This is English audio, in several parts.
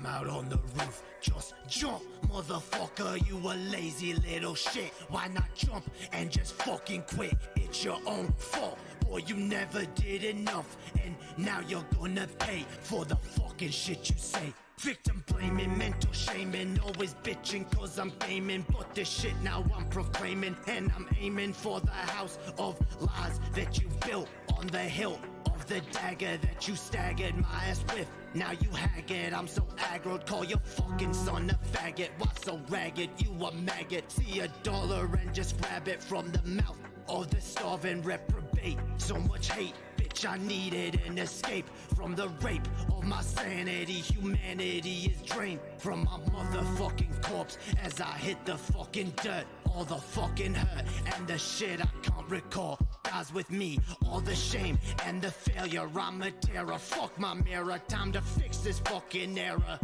I'm out on the roof, just jump, motherfucker, you a lazy little shit. Why not jump and just fucking quit? It's your own fault, boy, you never did enough, and now you're gonna pay for the fucking shit you say. Victim blaming, mental shaming, always bitching cause I'm gaming. But this shit now I'm proclaiming, and I'm aiming for the house of lies that you built on the hill of the dagger that you staggered my ass with. Now you haggard, I'm so aggroed, call your fucking son a faggot. Why so ragged, you a maggot? See $1 and just grab it from the mouth of the starving reprobate. So much hate, bitch, I needed an escape from the rape of my sanity. Humanity is drained from my motherfucking corpse as I hit the fucking dirt. All the fucking hurt and the shit I can't recall dies with me. All the shame and the failure, I'm a terror. Fuck my mirror, time to fix this fucking error.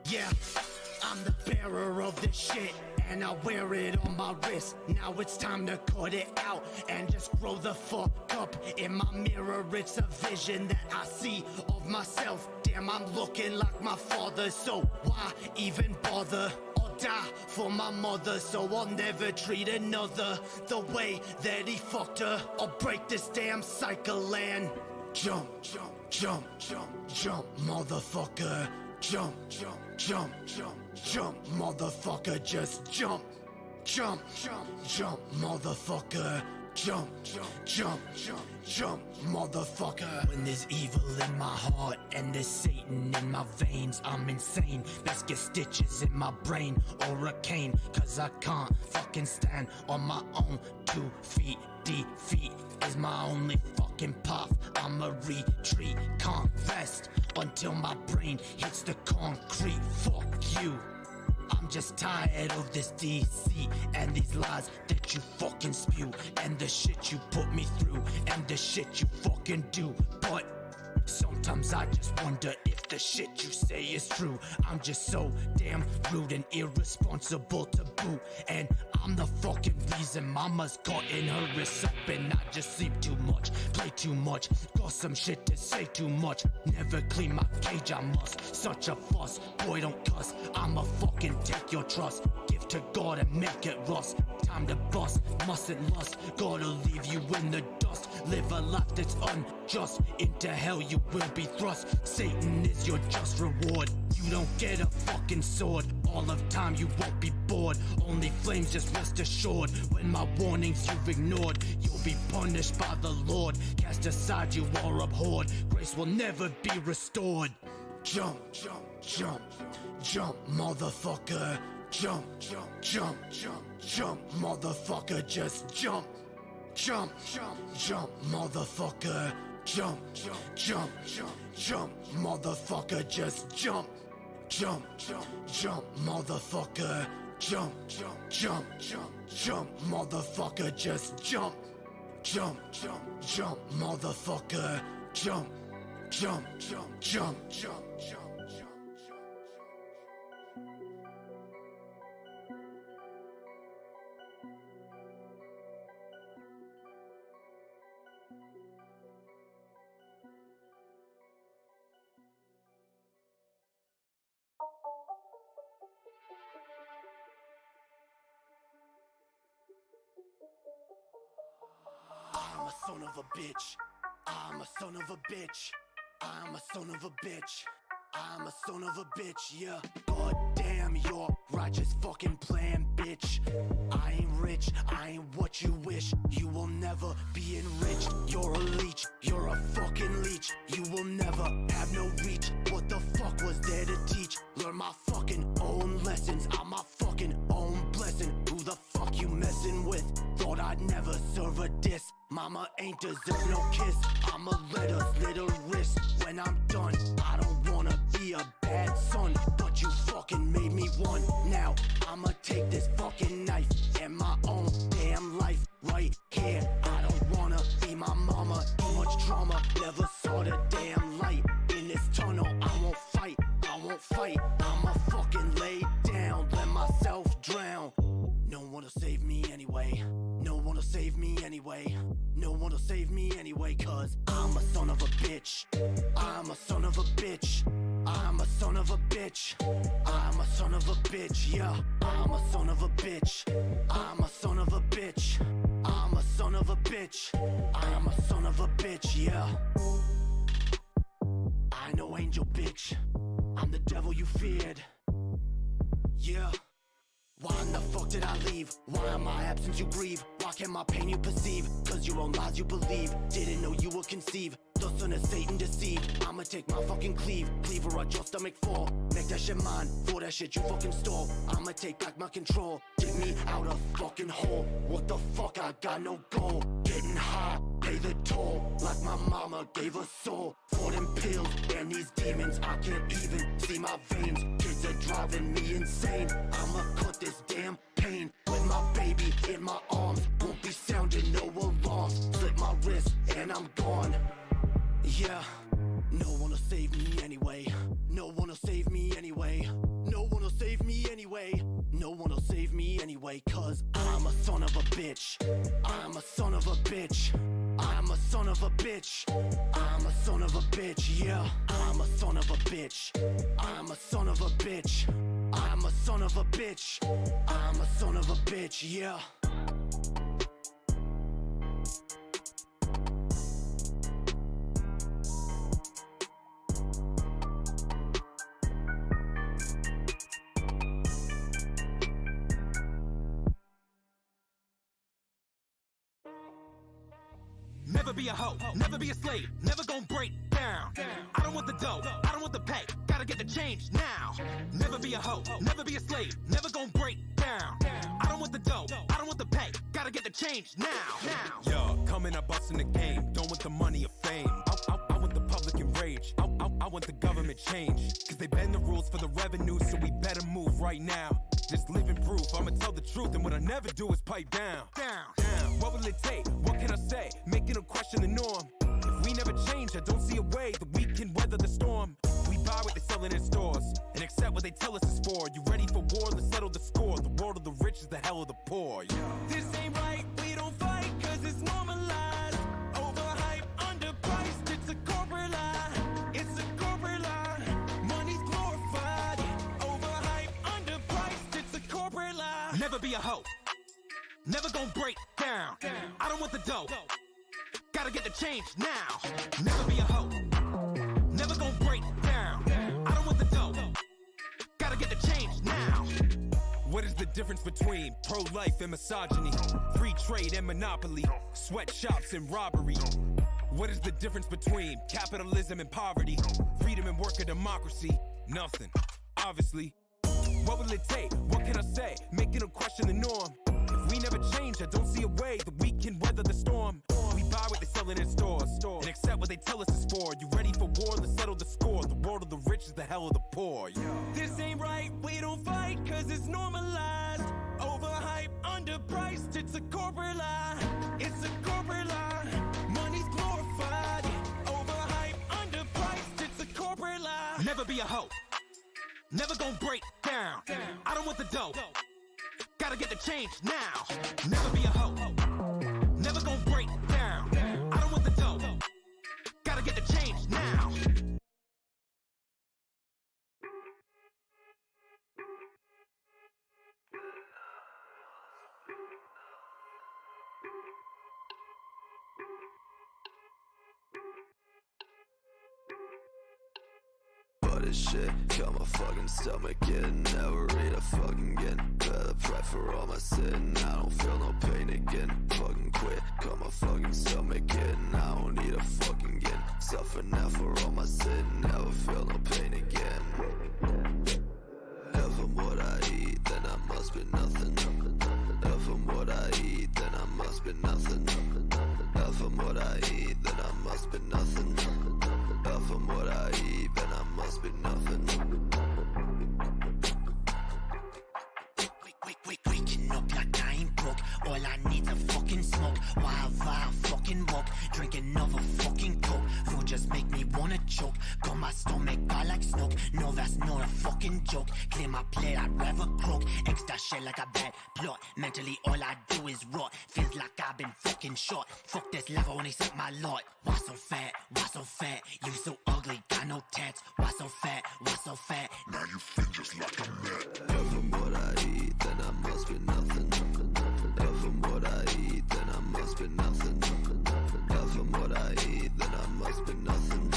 Yeah, I'm the bearer of this shit, and I wear it on my wrist. Now it's time to cut it out and just grow the fuck up. In my mirror, it's a vision that I see of myself. Damn, I'm looking like my father, so why even bother? I'll die for my mother, so I'll never treat another the way that he fucked her. I'll break this damn cycle and jump, jump, jump, jump, jump, motherfucker. Jump, jump, jump, jump, jump, motherfucker, just jump. Jump, jump, jump, motherfucker. Jump, jump, jump, jump, jump, motherfucker. When there's evil in my heart and there's Satan in my veins, I'm insane. Best get stitches in my brain or a cane, cause I can't fucking stand on my own 2 feet. Defeat is my only fucking path. I'ma retreat, can't rest until my brain hits the concrete. Fuck you, I'm just tired of this deceit and these lies that you fucking spew, and the shit you put me through, and the shit you fucking do. But sometimes I just wonder if the shit you say is true. I'm just so damn rude and irresponsible to boot, and I'm the fucking reason mama's cutting her wrists up. And I just sleep too much, play too much, got some shit to say too much. Never clean my cage, I must. Such a fuss, boy don't cuss. I'ma fucking take your trust, give to God and make it rust. Time to bust, mustn't lust, gotta leave you in the dust. Live a life that's unjust, into hell you will be thrust. Satan is your just reward, you don't get a fucking sword. All of time you won't be bored, only flames, just rest assured. When my warnings you've ignored, you'll be punished by the Lord. Cast aside, you are abhorred, grace will never be restored. Jump, jump, jump, jump, motherfucker. Jump, jump, jump, jump, jump, motherfucker, just jump. Jump, jump, jump, motherfucker. Jump, jump, jump, jump, jump, motherfucker, just jump. Jump, jump, jump, motherfucker. Jump, jump, jump, jump, jump, motherfucker, just jump. Jump, jump, jump, motherfucker. Jump, jump, jump, jump, jump, jump, jump. I'm a son of a bitch. I'm a son of a bitch. I'm a son of a bitch. I'm a son of a bitch, yeah. God damn your righteous fucking plan, bitch. I ain't rich, I ain't what you wish. You will never be enriched. You're a leech, you're a fucking leech. You will never have no reach. What the fuck was there to teach? Learn my fucking own lessons. I'm my fucking own blessing. Who the fuck you messing with? Thought I'd never serve a diss. Mama ain't deserve no kiss. I'ma let her slit her wrist when I'm done. I don't wanna be a bad son, but you fucking made me one. Now I'ma take this fucking knife and my own damn life right here. I don't wanna be my mama. Too much trauma, never saw the damn light. In this tunnel I won't fight, I won't fight. I'ma fucking lay down, let myself drown. No one will save me anyway. No one will save me anyway. No one will save me anyway, cause I'm a son of a bitch. I'm a son of a bitch. I'm a son of a bitch. I'm a son of a bitch, yeah. I'm a son of a bitch. I'm a son of a bitch. I'm a son of a bitch. I'm a son of a bitch, yeah. I know angel bitch. I'm the devil you feared. Yeah. Why in the fuck did I leave? Why in my absence you grieve? Why can't my pain you perceive? Cause your own lies you believe. Didn't know you would conceive. The son of Satan deceived. I'ma take my fucking cleaver at your stomach fall. Make that shit mine, for that shit you fucking stole. I'ma take back my control. Dig me out a fucking hole. What the fuck, I got no goal. Getting high, pay the toll. Like my mama gave a soul. For them pills and these demons, I can't even see my veins. Kids are driving me insane. I'ma cut this damn pain. With my baby in my arms. Won't be sounding no alarms. Slip my wrist and I'm gone. Yeah, no one will save me anyway. No one will save me anyway. No one will save me anyway. No one will save me anyway, cause I'm a son of a bitch. I'm a son of a bitch. I'm a son of a bitch. I'm a son of a bitch, yeah. I'm a son of a bitch. I'm a son of a bitch. I'm a son of a bitch. I'm a son of a bitch, yeah. Never be a hoe, never be a slave, never gon' break down. I don't want the dough, I don't want the pay, gotta get the change now. Never be a hoe, never be a slave, never gon' break down. I don't want the dough, I don't want the pay, gotta get the change now. Yo, coming up busting the game, don't want the money or fame. I want the public enraged, I want the government change. Cause they bend the rules for the revenue, so we better move right now. Just living proof, I'ma tell the truth, and what I never do is pipe down. What will it take? What can I say? Making them question the norm. If we never change, I don't see a way that we can weather the storm. We buy what they're selling in stores, and accept what they tell us is for. You ready for war? Let's settle the score. The world of the rich is the hell of the poor. Yeah. This ain't right, we don't fight, cause it's normalized. Overhyped, underpriced, it's a corporate lie. It's a corporate lie. Money's glorified. Overhyped, underpriced, it's a corporate lie. Never be a hoe. Never gon' break down. I don't want the dough. Gotta get the change now. Never be a hoe. Never gon' break down. I don't want the dough. Gotta get the change now. What is the difference between pro-life and misogyny? Free trade and monopoly, sweatshops and robbery. What is the difference between capitalism and poverty? Freedom and worker democracy? Nothing, obviously. What will it take? What can I say? Making them question the norm. If we never change, I don't see a way that we can weather the storm. We buy what they're selling in stores, and accept what they tell us is for. You ready for war? Let's settle the score. The world of the rich is the hell of the poor. Yeah. This ain't right, we don't fight, cause it's normalized. Overhyped, underpriced, it's a corporate lie. It's a corporate lie. Money's glorified. Overhyped, underpriced, it's a corporate lie. Never be a hoe. Never gon' break down. I don't want the dough. Gotta get the change now. Never be a hoe. Never gon' break down. I don't want the dough. Gotta get the change now. This shit got my fucking stomach in. Never eat a fucking again. Better pray for all my sin. I don't feel no pain again. Fucking quit. Got my fucking stomach in. I don't need a fucking again. Suffer now for all my sin. Never feel no pain again. If I'm what I eat, then I must be nothing. If I'm what I eat, then I must be nothing. If I'm what I eat, then I must be nothing. If I'm what I eat, then I must be nothing. Waking up like I ain't broke. All I need a fucking smoke. Why I fucking walk? Drink another fucking coke. Food just make me wanna choke. Got my stomach, dry like smoke. No, that's not a fucking joke. Clear my plate, I'd rather croak. Extra shit like a bad plot. Mentally, all I do is rot. Feels like I've been fucking shot. Fuck this level when he suck my lot. Why so fat? Why so fat? You so ugly, got no tats. Why so fat? Why so fat? Now you feel just like a mat. If I'm what I eat, then I must be nothing. If I'm what I eat, then I must be nothing. If I'm what I eat, then I must be nothing.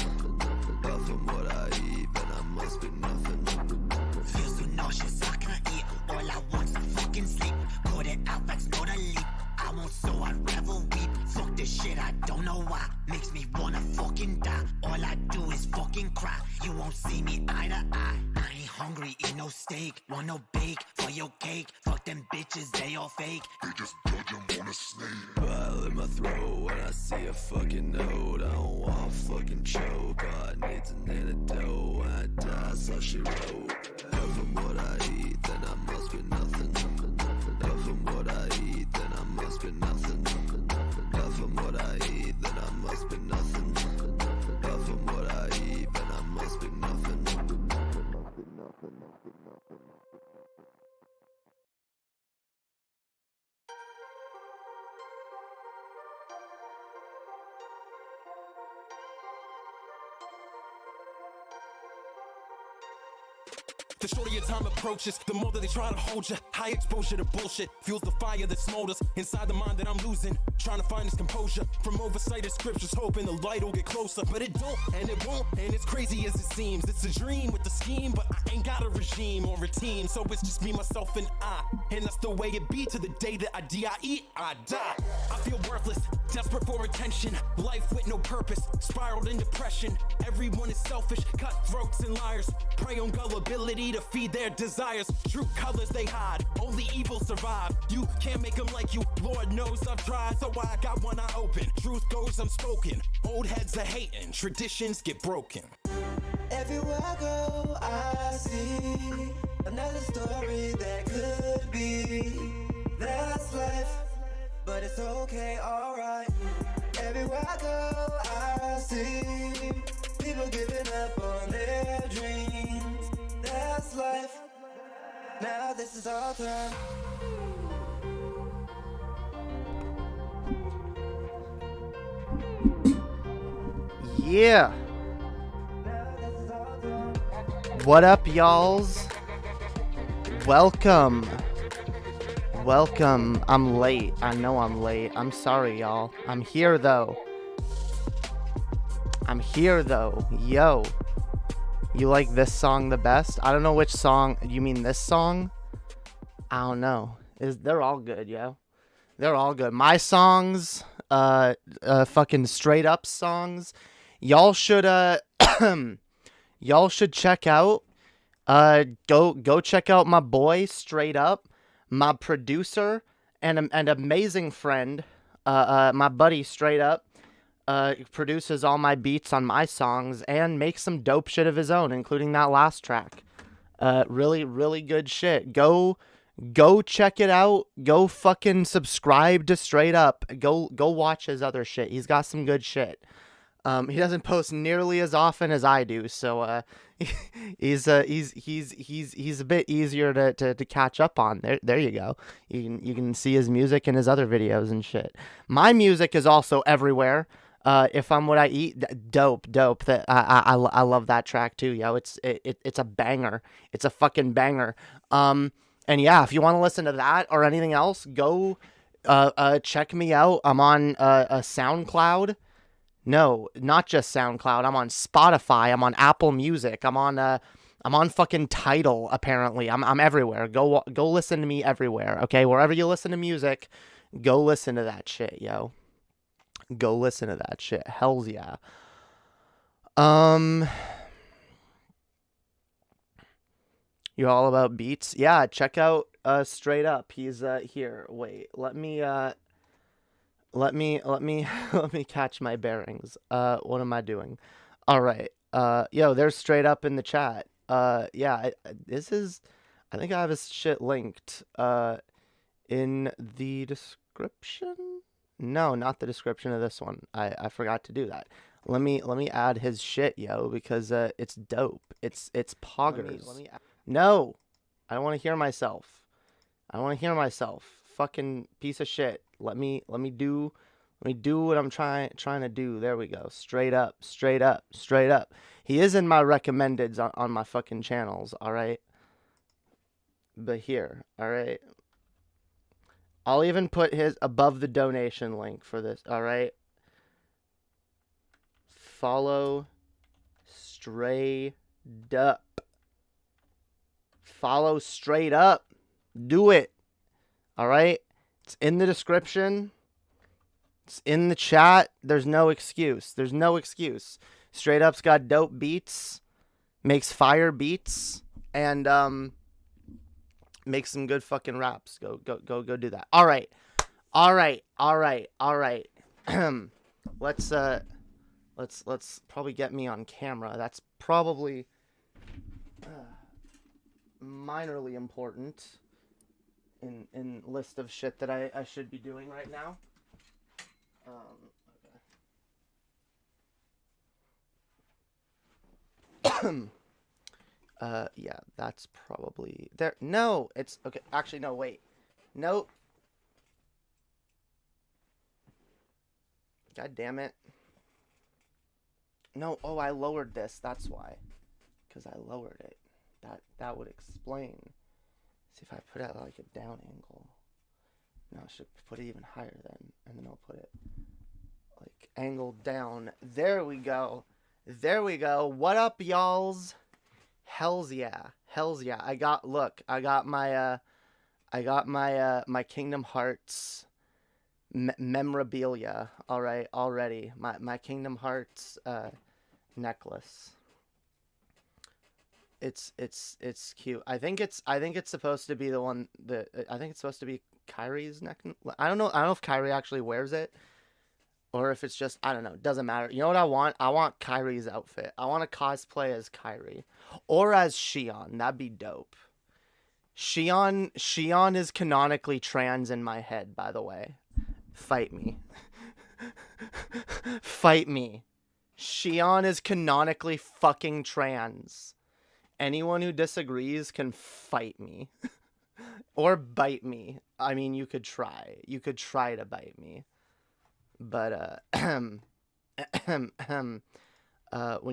If I'm what I eat, then I must be nothing. Feel so nauseous, I can't eat. All I want's to fucking sleep. Caught it out, that's not a leap. I won't, so I'd rather weep. Fuck this shit, I don't know why. Makes me wanna fucking die. All I do is fucking cry. You won't see me eye to eye. I ain't hungry, eat no steak. Want no bake for your cake. Fuck them bitches, they all fake. They just judge him on a snake. Bile in my throat when I see a fucking note. I don't want fucking choke. All I need's an antidote. When I die, so she wrote. If I'm what I eat, then I must be nothing. If I'm what I eat, then I must be nothing. If I'm what I eat, then I must be nothing. If I'm what I eat, then I must be nothing. The shorter your time approaches, the more that they try to hold you. High exposure to bullshit fuels the fire that smolders inside the mind that I'm losing. Trying to find this composure from oversighted scriptures, hoping the light will get closer. But it don't, and it won't, and it's crazy as it seems. It's a dream with the scheme, but I ain't got a regime or a team. So it's just me, myself, and I. And that's the way it be to the day that I die, I die. I feel worthless, desperate for attention. Life with no purpose, spiraled in depression. Everyone is selfish, cutthroats and liars. Prey on gullibility to feed their desires. True colors they hide, only evil survive. You can't make them like you, Lord knows I've tried. So I got one eye open, truth goes unspoken. Old heads are hating, traditions get broken. Everywhere I go, I see another story that could be. That's life, but it's okay, alright. Everywhere I go, I see people giving up on their dreams. That's life. Now this is our time. Yeah. What up, y'alls? Welcome. Welcome. I'm late. I know I'm late. I'm sorry, y'all. I'm here, though. Yo. You like this song the best? I don't know which song. You mean this song? I don't know. They're all good, yo. They're all good. My songs, fucking straight up songs. Y'all should check out. Go check out my boy Straight Up, my producer and an amazing friend. My buddy Straight Up produces all my beats on my songs and makes some dope shit of his own, including that last track. Really, really good shit. Go check it out. Go fucking subscribe to Straight Up. Go watch his other shit. He's got some good shit. He doesn't post nearly as often as I do, so he's a bit easier to catch up on. There you go. You can see his music in his other videos and shit. My music is also everywhere. If I'm what I eat, dope. That I love that track too, yo. It's a banger. It's a fucking banger. And yeah, if you want to listen to that or anything else, go check me out. I'm on a SoundCloud. No, not just SoundCloud. I'm on Spotify. I'm on Apple Music. I'm on fucking Tidal. Apparently, I'm everywhere. Go listen to me everywhere. Okay, wherever you listen to music, go listen to that shit, yo. Go listen to that shit. Hells yeah. You all about beats? Yeah, check out Straight Up. He's here. Wait, let me catch my bearings. What am I doing? All right. Yo, there's Straight Up in the chat. Yeah, I think I have his shit linked in the description. No, not the description of this one. I forgot to do that. Let me add his shit, yo, because it's dope. It's poggers. No, I don't want to hear myself. I don't want to hear myself. Fucking piece of shit. Let me do what I'm trying to do. There we go. Straight up, straight up, straight up. He is in my recommendeds on my fucking channels, all right? But here, all right? I'll even put his above the donation link for this, all right? Follow STRAYDUP. Follow straight up. Do it. All right? It's in the description. It's in the chat. There's no excuse. There's no excuse. Straight Up's got dope beats, makes fire beats, and makes some good fucking raps. Go do that. All right. Let's probably get me on camera. That's probably minorly important in list of shit that I should be doing right now. Okay. Yeah, that's probably there. No, it's okay. Actually, no, wait. Nope. God damn it. No, oh, I lowered this. That's why. Because I lowered it. That would explain. See if I put it at like a down angle. No, I should put it even higher then. And then I'll put it like angled down. There we go. There we go. What up, y'alls? Hells yeah. Hells yeah. I got my my Kingdom Hearts memorabilia. All right, already. My Kingdom Hearts necklace. It's cute. I think it's supposed to be the one that I think it's supposed to be Kyrie's neck. I don't know if Kyrie actually wears it or if it's just, I don't know. It doesn't matter. You know what I want? I want Kyrie's outfit. I want to cosplay as Kyrie or as Xion. That'd be dope. Xion is canonically trans in my head, by the way. Fight me. Fight me. Xion is canonically fucking trans. Anyone who disagrees can fight me. Or bite me. I mean, you could try. You could try to bite me. But, when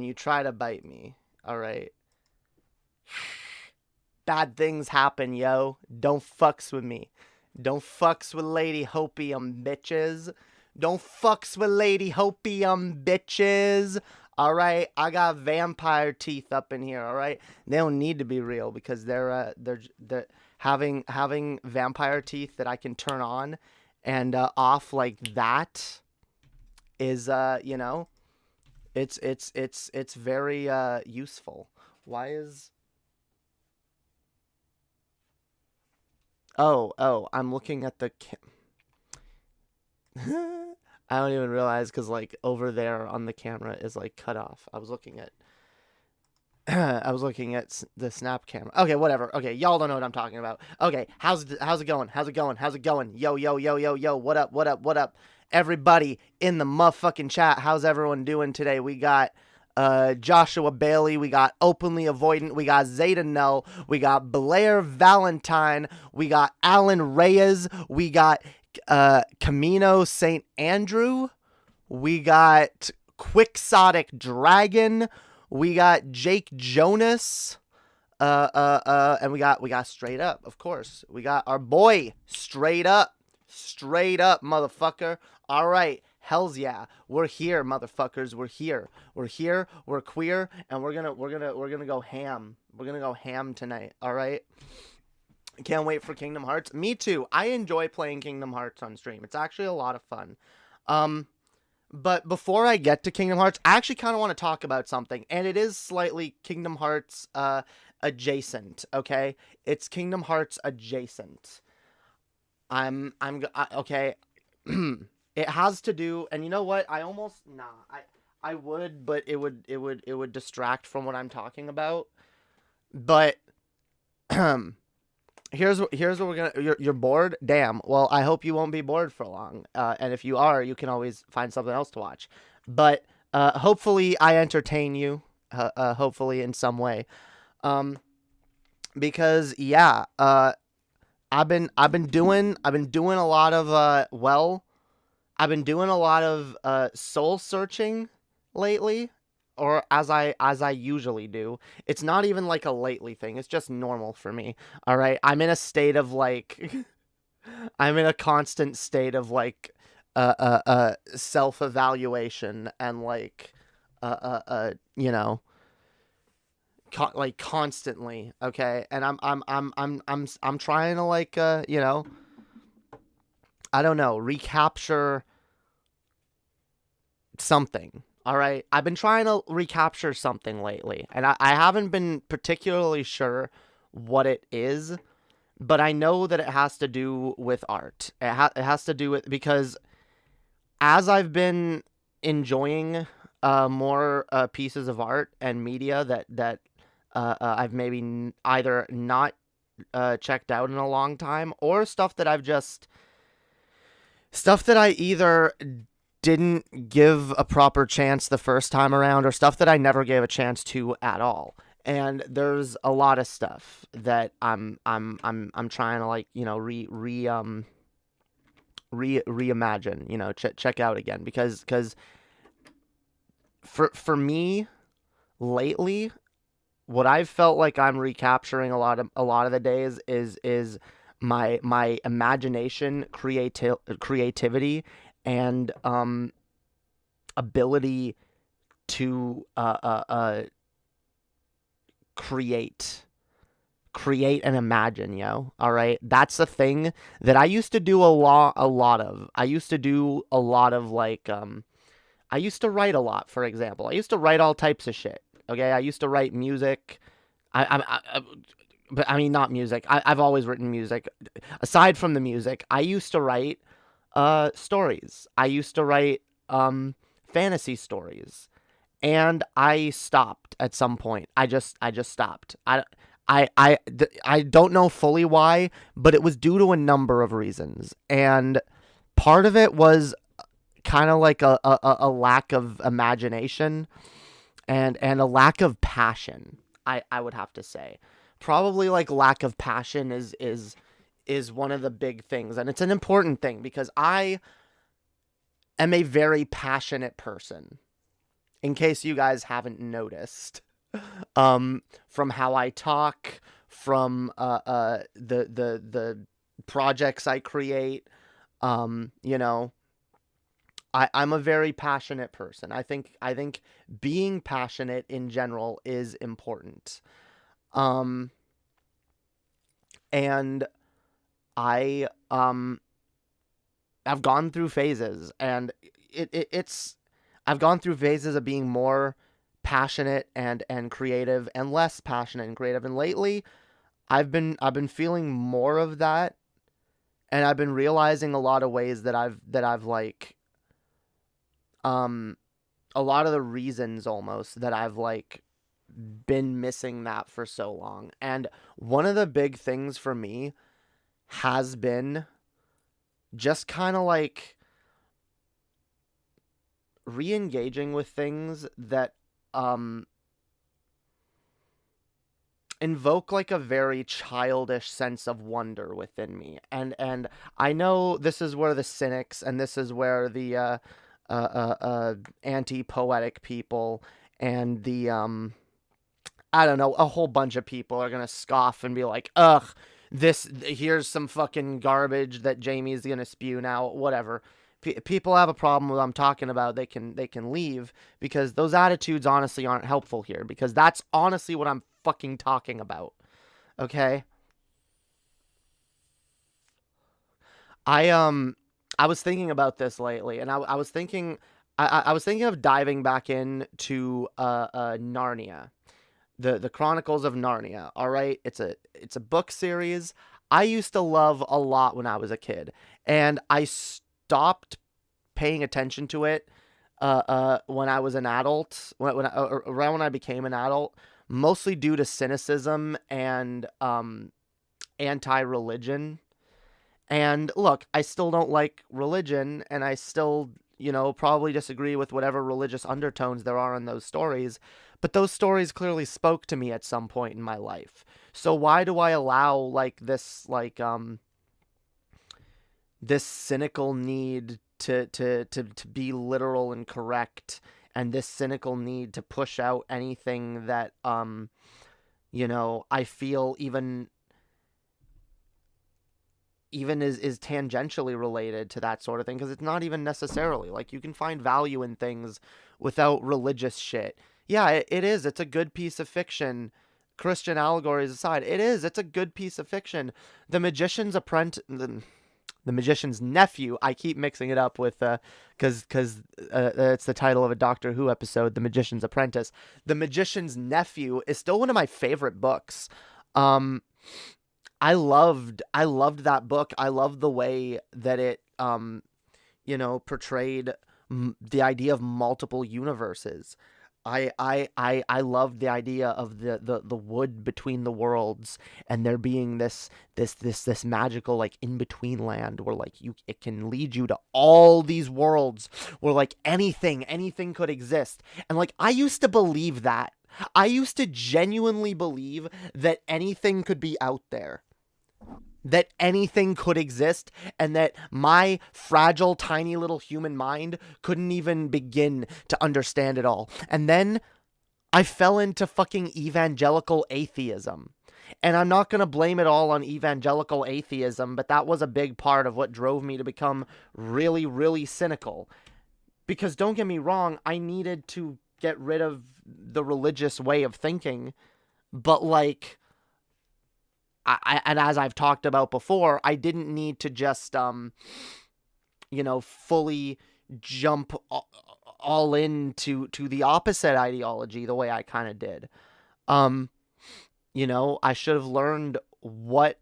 you try to bite me, alright? Bad things happen, yo. Don't fucks with me. Don't fucks with Lady Hopium, bitches. Don't fucks with Lady Hopium, bitches. Alright, I got vampire teeth up in here, alright? They don't need to be real because they're having vampire teeth that I can turn on and off like that is you know, it's very useful. Why is Oh, I'm looking at the I don't even realize because like over there on the camera is like cut off. I was looking at the snap camera. Okay, whatever. Okay, y'all don't know what I'm talking about. Okay, how's it going? How's it going? How's it going? Yo, what up? What up? What up? Everybody in the motherfucking chat, how's everyone doing today? We got Joshua Bailey, we got Openly Avoidant, we got Zeta Null, we got Blair Valentine, we got Alan Reyes, we got Camino St. Andrew, we got Quixotic Dragon, we got Jake Jonas, and we got Straight Up, of course. We got our boy Straight Up, motherfucker. All right, hells yeah, we're here, motherfuckers. We're here. We're queer, and we're gonna go ham. We're gonna go ham tonight. All right. Can't wait for Kingdom Hearts. Me too. I enjoy playing Kingdom Hearts on stream. It's actually a lot of fun. But before I get to Kingdom Hearts, I actually kind of want to talk about something, and it is slightly Kingdom Hearts adjacent. Okay, it's Kingdom Hearts adjacent. Okay. It has to do, and you know what? I would, but it would distract from what I'm talking about. But here's what we're gonna. You're bored? Damn. Well, I hope you won't be bored for long. And if you are, you can always find something else to watch. But hopefully I entertain you, hopefully in some way. Because yeah, I've been doing a lot of I've been doing a lot of soul searching lately, or as I usually do. It's not even like a lately thing. It's just normal for me. All right, I'm in a state of like I'm in a constant state of like self-evaluation and like you know, like constantly, okay? And I'm trying to like you know, I don't know, recapture something. All right, I've been trying to recapture something lately, and I haven't been particularly sure what it is, but I know that it has to do with art. It has to do with, because as I've been enjoying more pieces of art and media that I've maybe either not checked out in a long time, or stuff that I either didn't give a proper chance the first time around, or stuff that I never gave a chance to at all. And there's a lot of stuff that I'm trying to like, you know, reimagine, you know, check out again, because for me lately, what I've felt like I'm recapturing a lot of the days is my imagination, creativity, and ability to create and imagine, yo. All right, that's the thing that I used to do a lot of. I used to do a lot of like I used to write a lot, for example. I used to write all types of shit. Okay, I used to write music. But I mean, not music. I've always written music. Aside from the music, I used to write stories. I used to write fantasy stories, and I stopped at some point. I just stopped. I don't know fully why, but it was due to a number of reasons, and part of it was kind of like a lack of imagination and a lack of passion. I would have to say, probably like lack of passion is one of the big things, and it's an important thing, because I am a very passionate person, in case you guys haven't noticed. From how I talk, from the projects I create, you know, I'm a very passionate person. I think being passionate in general is important. And I I've gone through phases, and it's I've gone through phases of being more passionate and creative, and less passionate and creative. And lately I've been feeling more of that, and I've been realizing a lot of ways that I've like a lot of the reasons almost that I've like been missing that for so long. And one of the big things for me has been just kind of like re-engaging with things that invoke like a very childish sense of wonder within me. And I know this is where the cynics, and this is where the anti-poetic people, and the I don't know, a whole bunch of people are gonna scoff and be like, ugh, here's some fucking garbage that Jamie's gonna spew now, whatever. People have a problem with what I'm talking about, they can leave, because those attitudes honestly aren't helpful here, because that's honestly what I'm fucking talking about. Okay? I was thinking about this lately, and I was thinking of diving back into Narnia. The Chronicles of Narnia. All right? It's a book series I used to love a lot when I was a kid, and I stopped paying attention to it when I was an adult, around when I became an adult, mostly due to cynicism and anti-religion. And look, I still don't like religion, and I still probably disagree with whatever religious undertones there are in those stories, but those stories clearly spoke to me at some point in my life. So why do I allow like this this cynical need to be literal and correct, and this cynical need to push out anything that I feel even is tangentially related to that sort of thing, because it's not even necessarily. Like, you can find value in things without religious shit. Yeah, it is. It's a good piece of fiction. Christian allegories aside, it's a good piece of fiction. The Magician's Apprentice... The Magician's Nephew, I keep mixing it up with, because it's the title of a Doctor Who episode, The Magician's Apprentice. The Magician's Nephew is still one of my favorite books. I loved that book. I loved the way that it, portrayed the idea of multiple universes. I loved the idea of the wood between the worlds, and there being this magical, like, in between land where, like, it can lead you to all these worlds where, like, anything could exist. And, like, I used to believe that. I used to genuinely believe that anything could be out there, that anything could exist, and that my fragile, tiny little human mind couldn't even begin to understand it all. And then I fell into fucking evangelical atheism. And I'm not going to blame it all on evangelical atheism, but that was a big part of what drove me to become really, really cynical. Because don't get me wrong, I needed to get rid of the religious way of thinking, but, like, and as I've talked about before, I didn't need to just, fully jump all into the opposite ideology the way I kind of did. I should have learned what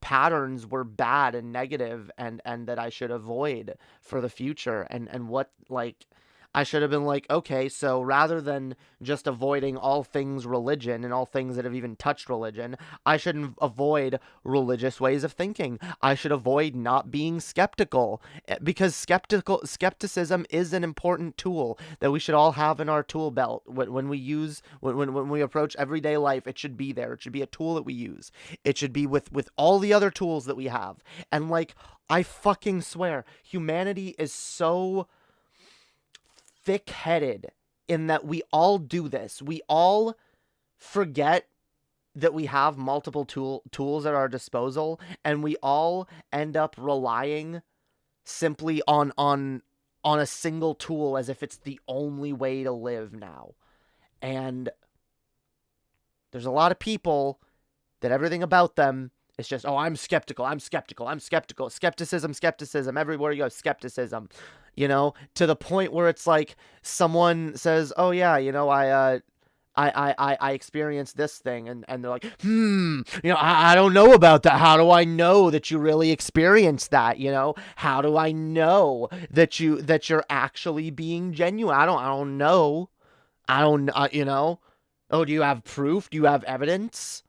patterns were bad and negative, and that I should avoid for the future, and what, like, I should have been like, okay, so rather than just avoiding all things religion and all things that have even touched religion, I should avoid religious ways of thinking. I should avoid not being skeptical, because skepticism is an important tool that we should all have in our tool belt. When we approach everyday life, it should be there. It should be a tool that we use. It should be with all the other tools that we have. And, like, I fucking swear, humanity is so thick-headed in that we all do this. We all forget that we have multiple tools at our disposal, and we all end up relying simply on a single tool as if it's the only way to live now. And there's a lot of people that everything about them is just, oh, I'm skeptical. Skepticism, everywhere you go, skepticism. To the point where it's like someone says, oh yeah, I experienced this thing, and they're like, I don't know about that. How do I know that you really experienced that? How do I know that you're actually being genuine? I don't know. Oh, do you have proof? Do you have evidence?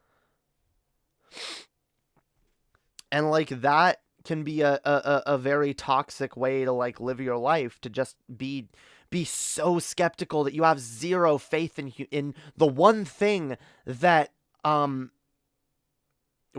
And, like, that can be a very toxic way to, like, live your life, to just be so skeptical that you have zero faith in the one thing that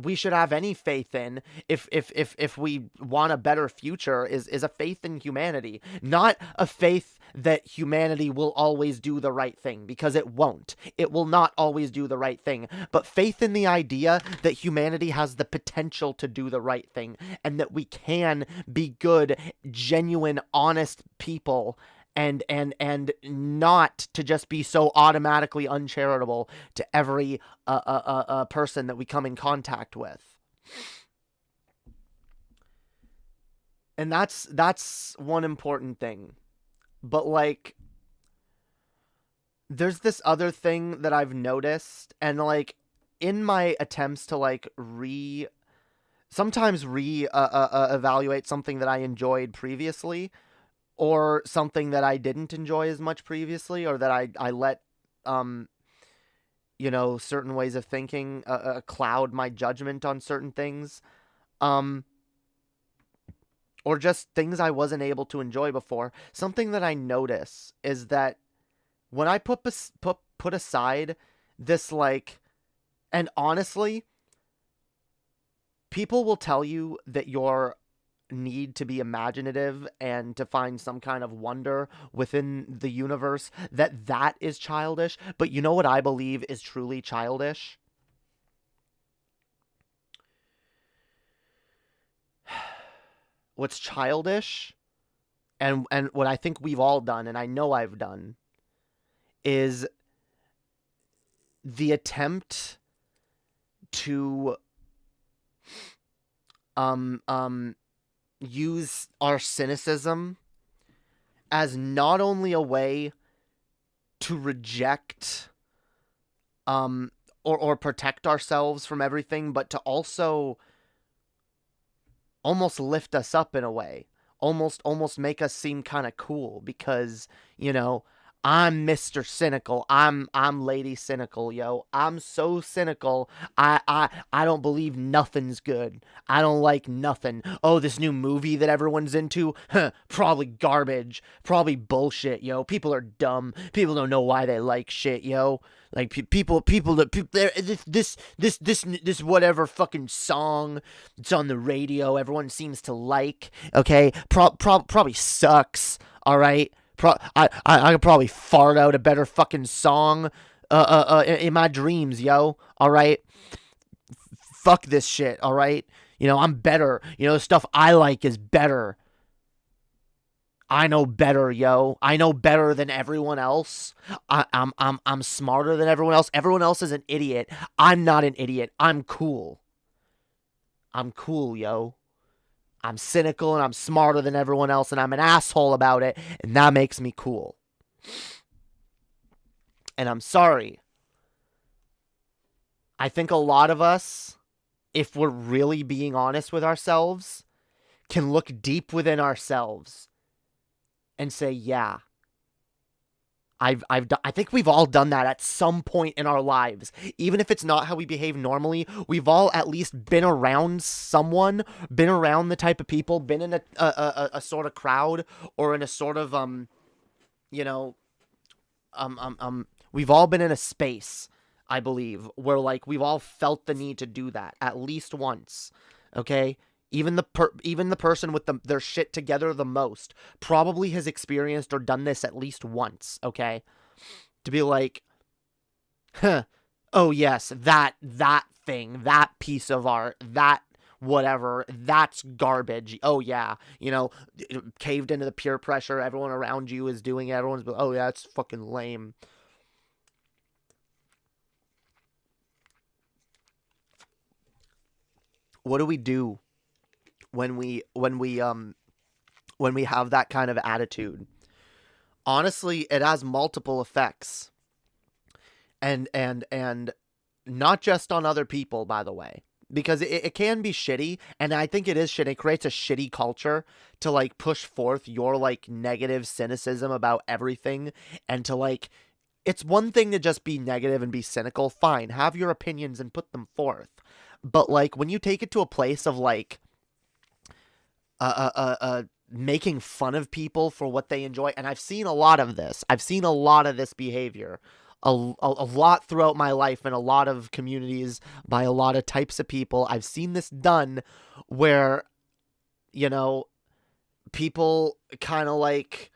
we should have any faith in if we want a better future is a faith in humanity, not a faith that humanity will always do the right thing, because it won't. It will not always do the right thing, but faith in the idea that humanity has the potential to do the right thing, and that we can be good, genuine, honest people, and not to just be so automatically uncharitable to every person that we come in contact with. And that's one important thing. But, like, there's this other thing that I've noticed, and, like, in my attempts to, like, evaluate something that I enjoyed previously, or something that I didn't enjoy as much previously, or that I let, certain ways of thinking cloud my judgment on certain things, or or just things I wasn't able to enjoy before, something that I notice is that when I put aside this, like, and honestly, people will tell you that your need to be imaginative and to find some kind of wonder within the universe, that is childish. But you know what I believe is truly childish? What's childish, and what I think we've all done, and I know I've done, is the attempt to use our cynicism as not only a way to reject or protect ourselves from everything, but to also almost lift us up in a way, almost make us seem kind of cool, because, you know, I'm Mr. Cynical. I'm Lady Cynical, yo. I'm so cynical. I don't believe nothing's good. I don't like nothing. Oh, this new movie that everyone's into? Huh, probably garbage. Probably bullshit, yo. People are dumb. People don't know why they like shit, yo. Like this whatever fucking song that's on the radio everyone seems to like, okay? Probably sucks, all right? I could probably fart out a better fucking song in my dreams, yo. All right? Fuck this shit, all right? You know, I'm better. You know, the stuff I like is better. I know better, yo. I know better than everyone else. I'm smarter than everyone else. Everyone else is an idiot. I'm not an idiot. I'm cool. I'm cool, yo. I'm cynical and I'm smarter than everyone else, and I'm an asshole about it, and that makes me cool. And I'm sorry. I think a lot of us, if we're really being honest with ourselves, can look deep within ourselves and say, yeah, I think we've all done that at some point in our lives. Even if it's not how we behave normally, we've all at least been around someone, been around the type of people, been in a sort of crowd, or in a sort of, you know, we've all been in a space, I believe, where, like, we've all felt the need to do that at least once, okay? Even the person with their shit together the most probably has experienced or done this at least once, okay? To be like, huh, oh yes, that thing, that piece of art, that whatever, that's garbage. Oh yeah, you know, caved into the peer pressure, everyone around you is doing it, everyone's like, oh yeah, it's fucking lame. What do we do when we have that kind of attitude? Honestly, it has multiple effects, and not just on other people, by the way, because it can be shitty, and I think it is shitty. It creates a shitty culture to, like, push forth your, like, negative cynicism about everything, and to, like, it's one thing to just be negative and be cynical, fine, have your opinions and put them forth, but, like, when you take it to a place of, like, making fun of people for what they enjoy, and I've seen a lot of this. I've seen a lot of this behavior, a lot throughout my life, in a lot of communities, by a lot of types of people. I've seen this done where, you know, people kind of, like,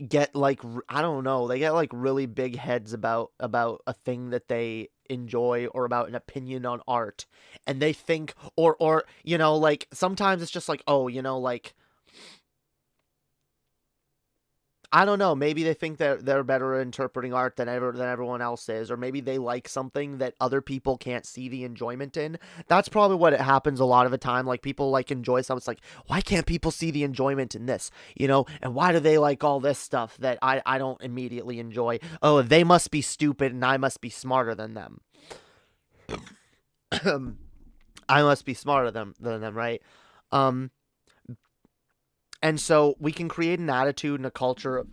get, like, I don't know, they get, like, really big heads about a thing that they enjoy, or about an opinion on art, and they think, or you know, like, sometimes it's just like, oh, you know, like, I don't know, maybe they think that they're better at interpreting art than everyone else is, or maybe they like something that other people can't see the enjoyment in. That's probably what it happens a lot of the time. Like, people, like, enjoy something. It's like, why can't people see the enjoyment in this? You know, and why do they like all this stuff that I don't immediately enjoy? Oh, they must be stupid and I must be smarter than them. I must be smarter than them, right? And so we can create an attitude and a culture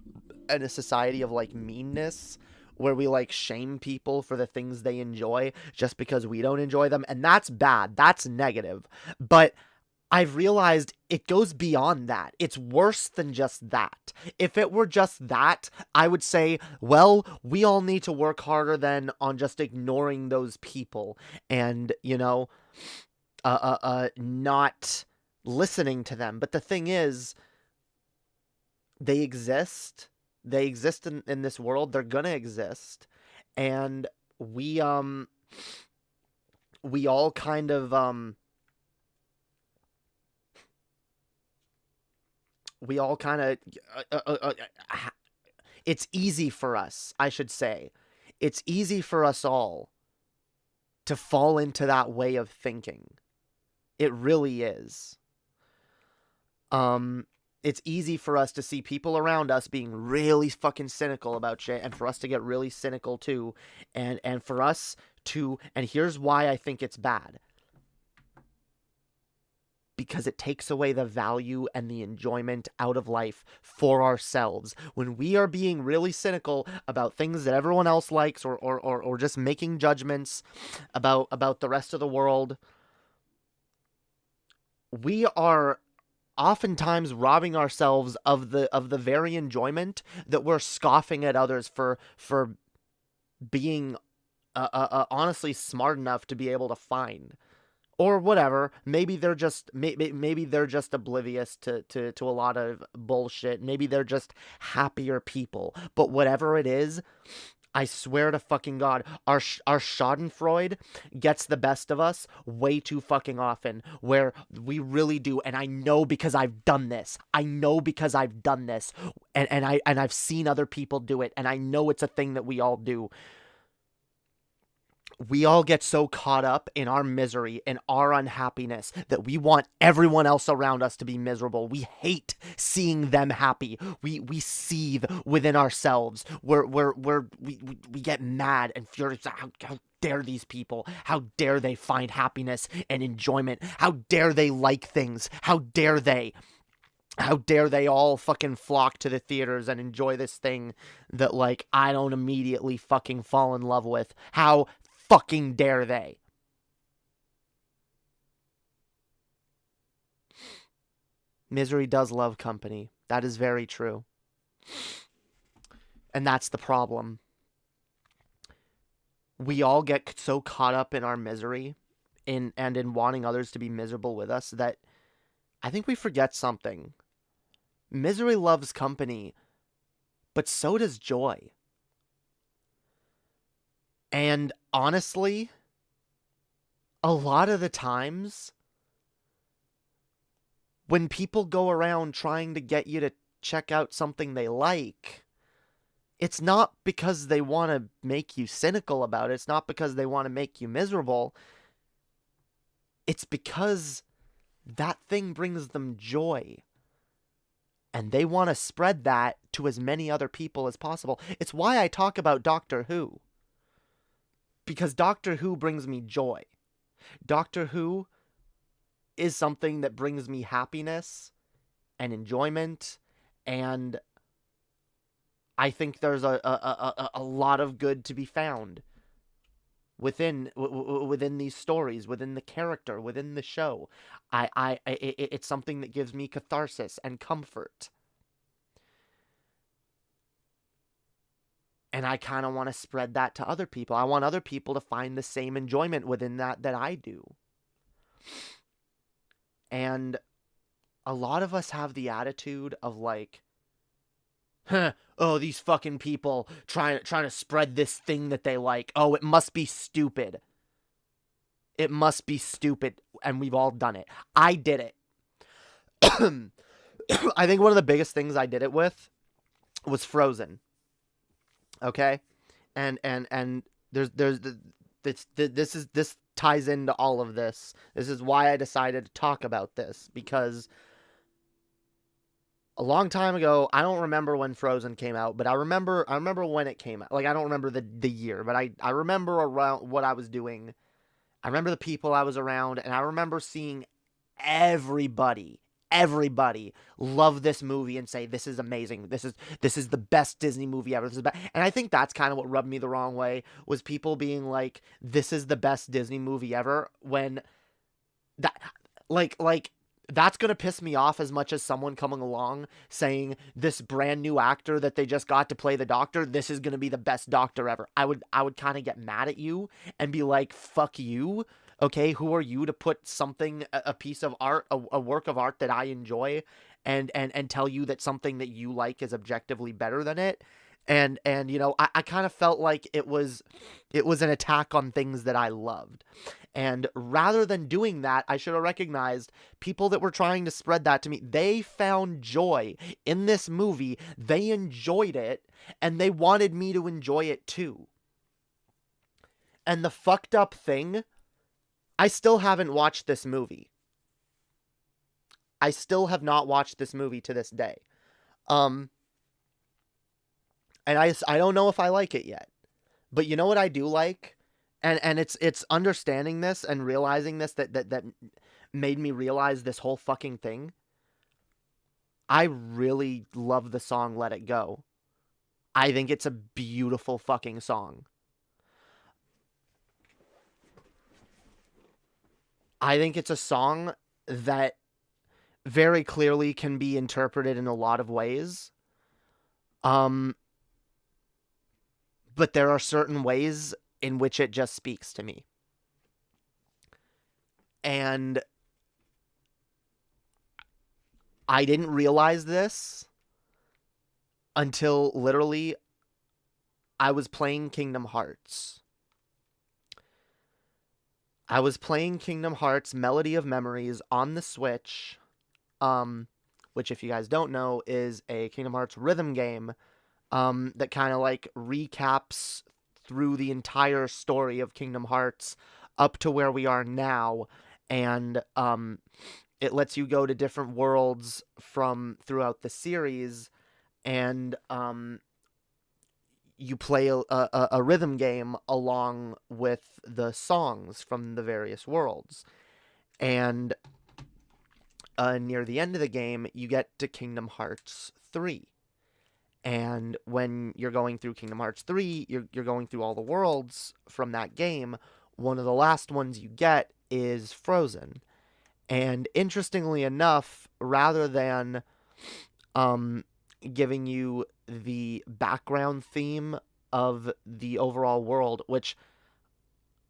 and a society of, like, meanness, where we, like, shame people for the things they enjoy just because we don't enjoy them. And that's bad. That's negative. But I've realized it goes beyond that. It's worse than just that. If it were just that, I would say, well, we all need to work harder than on just ignoring those people and, not listening to them. But the thing is, they exist. They exist in this world. They're gonna exist. And we all kind of, it's easy for us, I should say. It's easy for us all to fall into that way of thinking. It really is. It's easy for us to see people around us being really fucking cynical about shit, and for us to get really cynical too, and for us to, and here's why I think it's bad. Because it takes away the value and the enjoyment out of life for ourselves. When we are being really cynical about things that everyone else likes, or just making judgments about the rest of the world, we are oftentimes robbing ourselves of the very enjoyment that we're scoffing at others for being honestly smart enough to be able to find. Or whatever. Maybe they're just maybe they're just oblivious to a lot of bullshit. Maybe they're just happier people. But whatever it is, I swear to fucking God, our Schadenfreude gets the best of us way too fucking often. Where we really do, and I know because I've done this. And I've seen other people do it, and I know it's a thing that we all do. We all get so caught up in our misery and our unhappiness that we want everyone else around us to be miserable. We hate seeing them happy. We seethe within ourselves. We get mad and furious. How dare these people? How dare they find happiness and enjoyment? How dare they like things? How dare they? How dare they all fucking flock to the theaters and enjoy this thing that, like, I don't immediately fucking fall in love with? How fucking dare they? Misery does love company. That is very true. And that's the problem. We all get so caught up in our misery and in wanting others to be miserable with us that I think we forget something. Misery loves company, but so does joy. And honestly, a lot of the times, when people go around trying to get you to check out something they like, it's not because they want to make you cynical about it. It's not because they want to make you miserable. It's because that thing brings them joy. And they want to spread that to as many other people as possible. It's why I talk about Doctor Who. Because Doctor Who brings me joy. Doctor Who is something that brings me happiness and enjoyment, and I think there's a lot of good to be found within these stories, within the character, within the show. It's something that gives me catharsis and comfort. And I kind of want to spread that to other people. I want other people to find the same enjoyment within that I do. And a lot of us have the attitude of like, oh, these fucking people trying to spread this thing that they like. Oh, it must be stupid. It must be stupid. And we've all done it. I did it. I think one of the biggest things I did it with was Frozen. Okay, and this ties into all of this. This is why I decided to talk about this, because a long time ago, I don't remember when Frozen came out, but I remember when it came out. Like, I don't remember the year, but I remember around what I was doing. I remember the people I was around, and I remember seeing everybody love this movie and say, this is amazing. This is the best Disney movie ever. And I think that's kind of what rubbed me the wrong way, was people being like, this is the best Disney movie ever, when that, like, that's going to piss me off as much as someone coming along saying this brand new actor that they just got to play the Doctor, this is going to be the best Doctor ever. I would kind of get mad at you and be like, fuck you. Okay, who are you to put something, a piece of art, a work of art that I enjoy, and tell you that something that you like is objectively better than it? And you know, I kind of felt like it was an attack on things that I loved. And rather than doing that, I should have recognized people that were trying to spread that to me. They found joy in this movie. They enjoyed it, and they wanted me to enjoy it too. And the fucked up thing, I still haven't watched this movie. I still have not watched this movie to this day. And I don't know if I like it yet. But you know what I do like? And it's understanding this and realizing this that made me realize this whole fucking thing. I really love the song Let It Go. I think it's a beautiful fucking song. I think it's a song that very clearly can be interpreted in a lot of ways. But there are certain ways in which it just speaks to me. And I didn't realize this until literally I was playing Kingdom Hearts. I was playing Kingdom Hearts Melody of Memories on the Switch, which, if you guys don't know, is a Kingdom Hearts rhythm game that kind of like recaps through the entire story of Kingdom Hearts up to where we are now, and it lets you go to different worlds from throughout the series, and you play a rhythm game along with the songs from the various worlds. And near the end of the game, you get to Kingdom Hearts 3. And when you're going through Kingdom Hearts 3, you're going through all the worlds from that game. One of the last ones you get is Frozen. And interestingly enough, rather than giving you the background theme of the overall world, which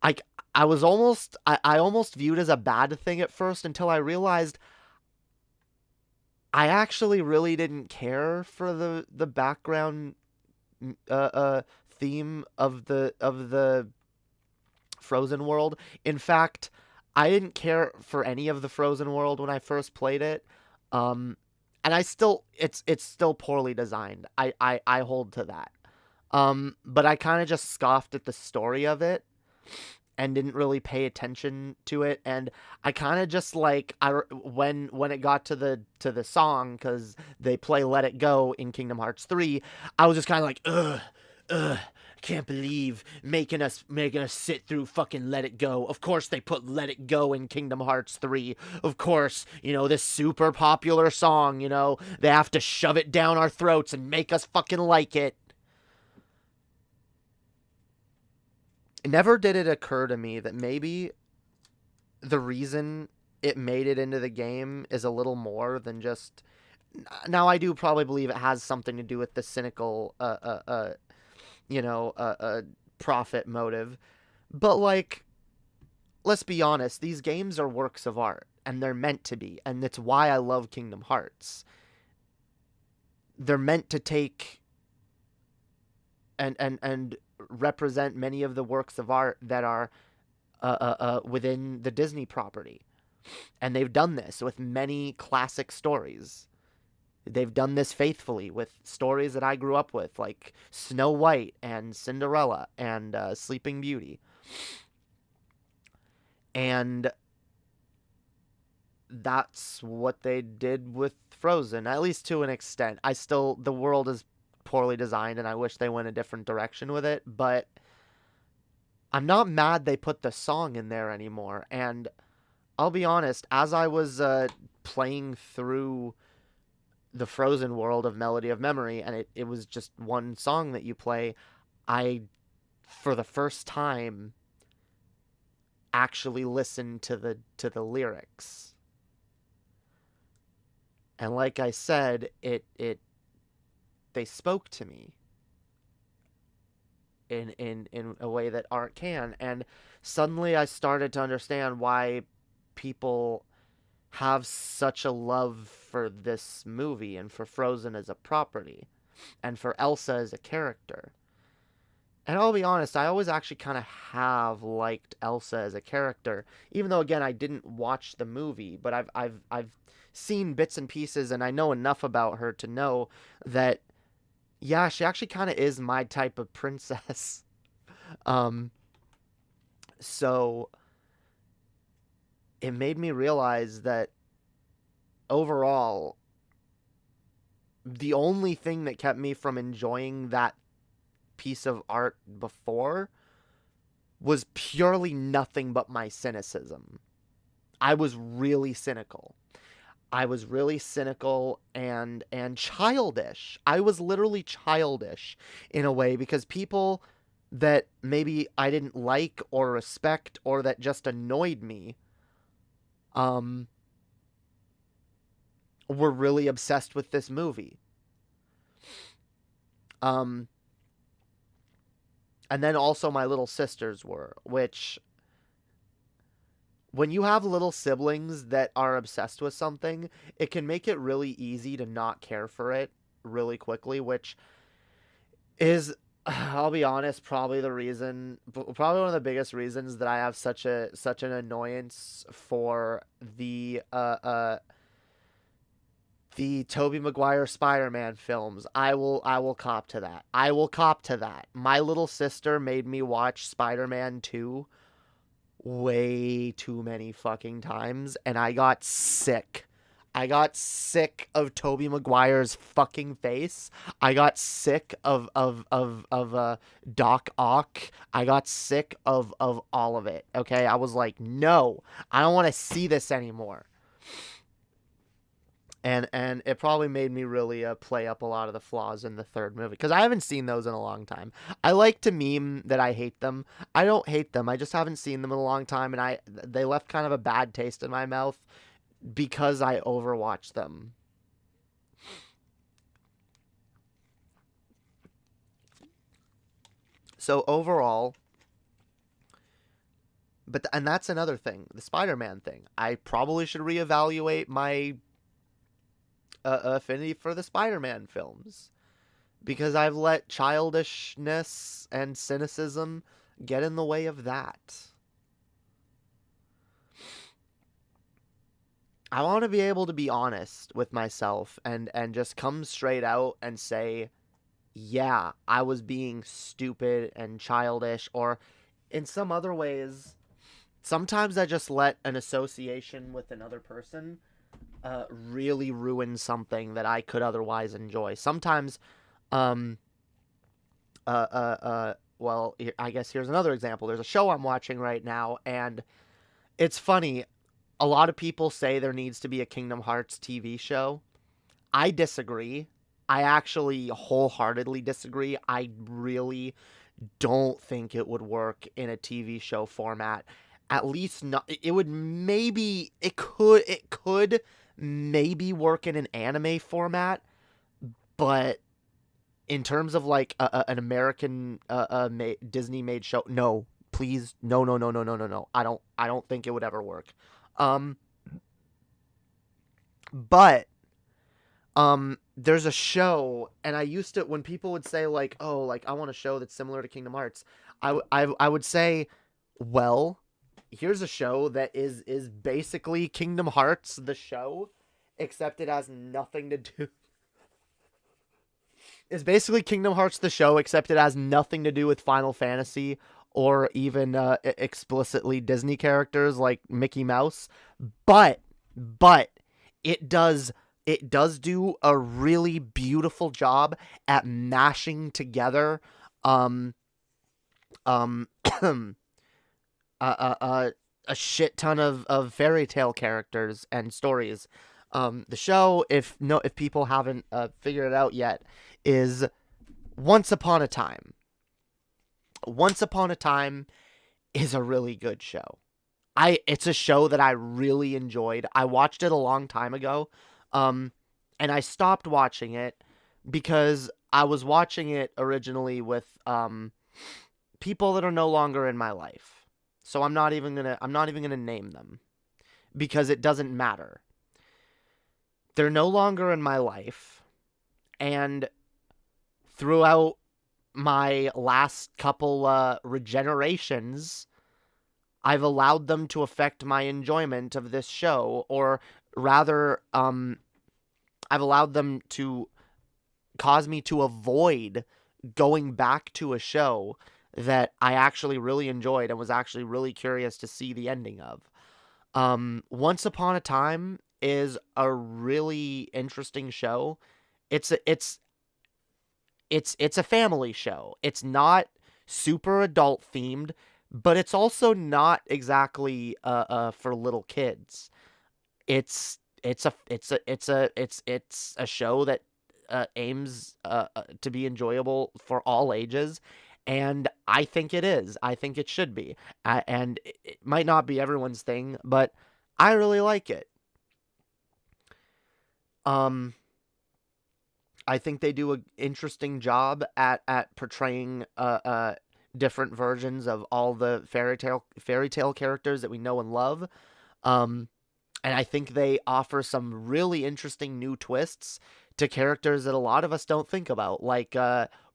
I almost viewed as a bad thing at first until I realized I actually really didn't care for the background theme of the Frozen world. In fact, I didn't care for any of the Frozen world when I first played it. And it's still poorly designed. I hold to that. But I kind of just scoffed at the story of it and didn't really pay attention to it. And I kind of just like, when it got to the song, because they play Let It Go in Kingdom Hearts 3, I was just kind of like, can't believe making us sit through fucking Let It Go. Of course they put Let It Go in Kingdom Hearts 3. Of course, you know, this super popular song, you know, they have to shove it down our throats and make us fucking like it. Never did it occur to me that maybe the reason it made it into the game is a little more than just... Now, I do probably believe it has something to do with the cynical, profit motive. But, like, let's be honest, these games are works of art, and they're meant to be, and it's why I love Kingdom Hearts. They're meant to take and represent many of the works of art that are within the Disney property. And they've done this with many classic stories. They've done this faithfully with stories that I grew up with, like Snow White and Cinderella and Sleeping Beauty. And that's what they did with Frozen, at least to an extent. The world is poorly designed, and I wish they went a different direction with it, but I'm not mad they put the song in there anymore. And I'll be honest, as I was playing through the Frozen world of Melody of Memory, and it was just one song that you play, I, for the first time, actually listened to the lyrics. And like I said, they spoke to me in a way that art can. And suddenly I started to understand why people have such a love for this movie and for Frozen as a property and for Elsa as a character. And I'll be honest, I always actually kind of have liked Elsa as a character, even though again I didn't watch the movie, but I've seen bits and pieces, and I know enough about her to know that yeah, she actually kind of is my type of princess. Um, so it made me realize that overall, the only thing that kept me from enjoying that piece of art before was purely nothing but my cynicism. I was really cynical. I was really cynical and childish. I was literally childish in a way, because people that maybe I didn't like or respect or that just annoyed me were really obsessed with this movie. And then also my little sisters were, which when you have little siblings that are obsessed with something, it can make it really easy to not care for it really quickly, which is, I'll be honest, probably one of the biggest reasons that I have such an annoyance for the Tobey Maguire Spider-Man films. I will cop to that. I will cop to that. My little sister made me watch Spider-Man 2 way too many fucking times, and I got sick. I got sick of Tobey Maguire's fucking face. I got sick of Doc Ock. I got sick of all of it. Okay, I was like, no, I don't want to see this anymore. And it probably made me really play up a lot of the flaws in the third movie, because I haven't seen those in a long time. I like to meme that I hate them. I don't hate them. I just haven't seen them in a long time, and they left kind of a bad taste in my mouth because I overwatched them. So overall, and that's another thing, the Spider-Man thing. I probably should reevaluate my affinity for the Spider-Man films, because I've let childishness and cynicism get in the way of that. I want to be able to be honest with myself and just come straight out and say, yeah, I was being stupid and childish, or in some other ways, sometimes I just let an association with another person really ruin something that I could otherwise enjoy. Sometimes, well, I guess here's another example. There's a show I'm watching right now, and it's funny. A lot of people say there needs to be a Kingdom Hearts TV show. I disagree. I actually wholeheartedly disagree. I really don't think it would work in a TV show format. At least not. It would maybe. It could maybe work in an anime format, but in terms of like an American Disney made show, no, please, no. I don't think it would ever work. But there's a show, and I used to, when people would say like, oh, like I want a show that's similar to Kingdom Hearts, I would say, well, here's a show that is basically Kingdom Hearts the show, except it has nothing to do. It's basically Kingdom Hearts the show, except it has nothing to do with Final Fantasy or even explicitly Disney characters like Mickey Mouse. But it does do a really beautiful job at mashing together a shit ton of fairy tale characters and stories. The show, if people haven't figured it out yet, is Once Upon a Time. Once Upon a Time is a really good show. It's a show that I really enjoyed. I watched it a long time ago. And I stopped watching it because I was watching it originally with people that are no longer in my life. So I'm not even gonna name them because it doesn't matter. They're no longer in my life, and throughout my last couple regenerations, I've allowed them to affect my enjoyment of this show, or rather, I've allowed them to cause me to avoid going back to a show that I actually really enjoyed and was actually really curious to see the ending of. Once Upon a Time is a really interesting show. It's a family show. It's not super adult themed, but it's also not exactly for little kids. It's a show that aims to be enjoyable for all ages, and I think it is. I think it should be. And it might not be everyone's thing, but I really like it. I think they do an interesting job at portraying different versions of all the fairy tale characters that we know and love. And I think they offer some really interesting new twists to characters that a lot of us don't think about, like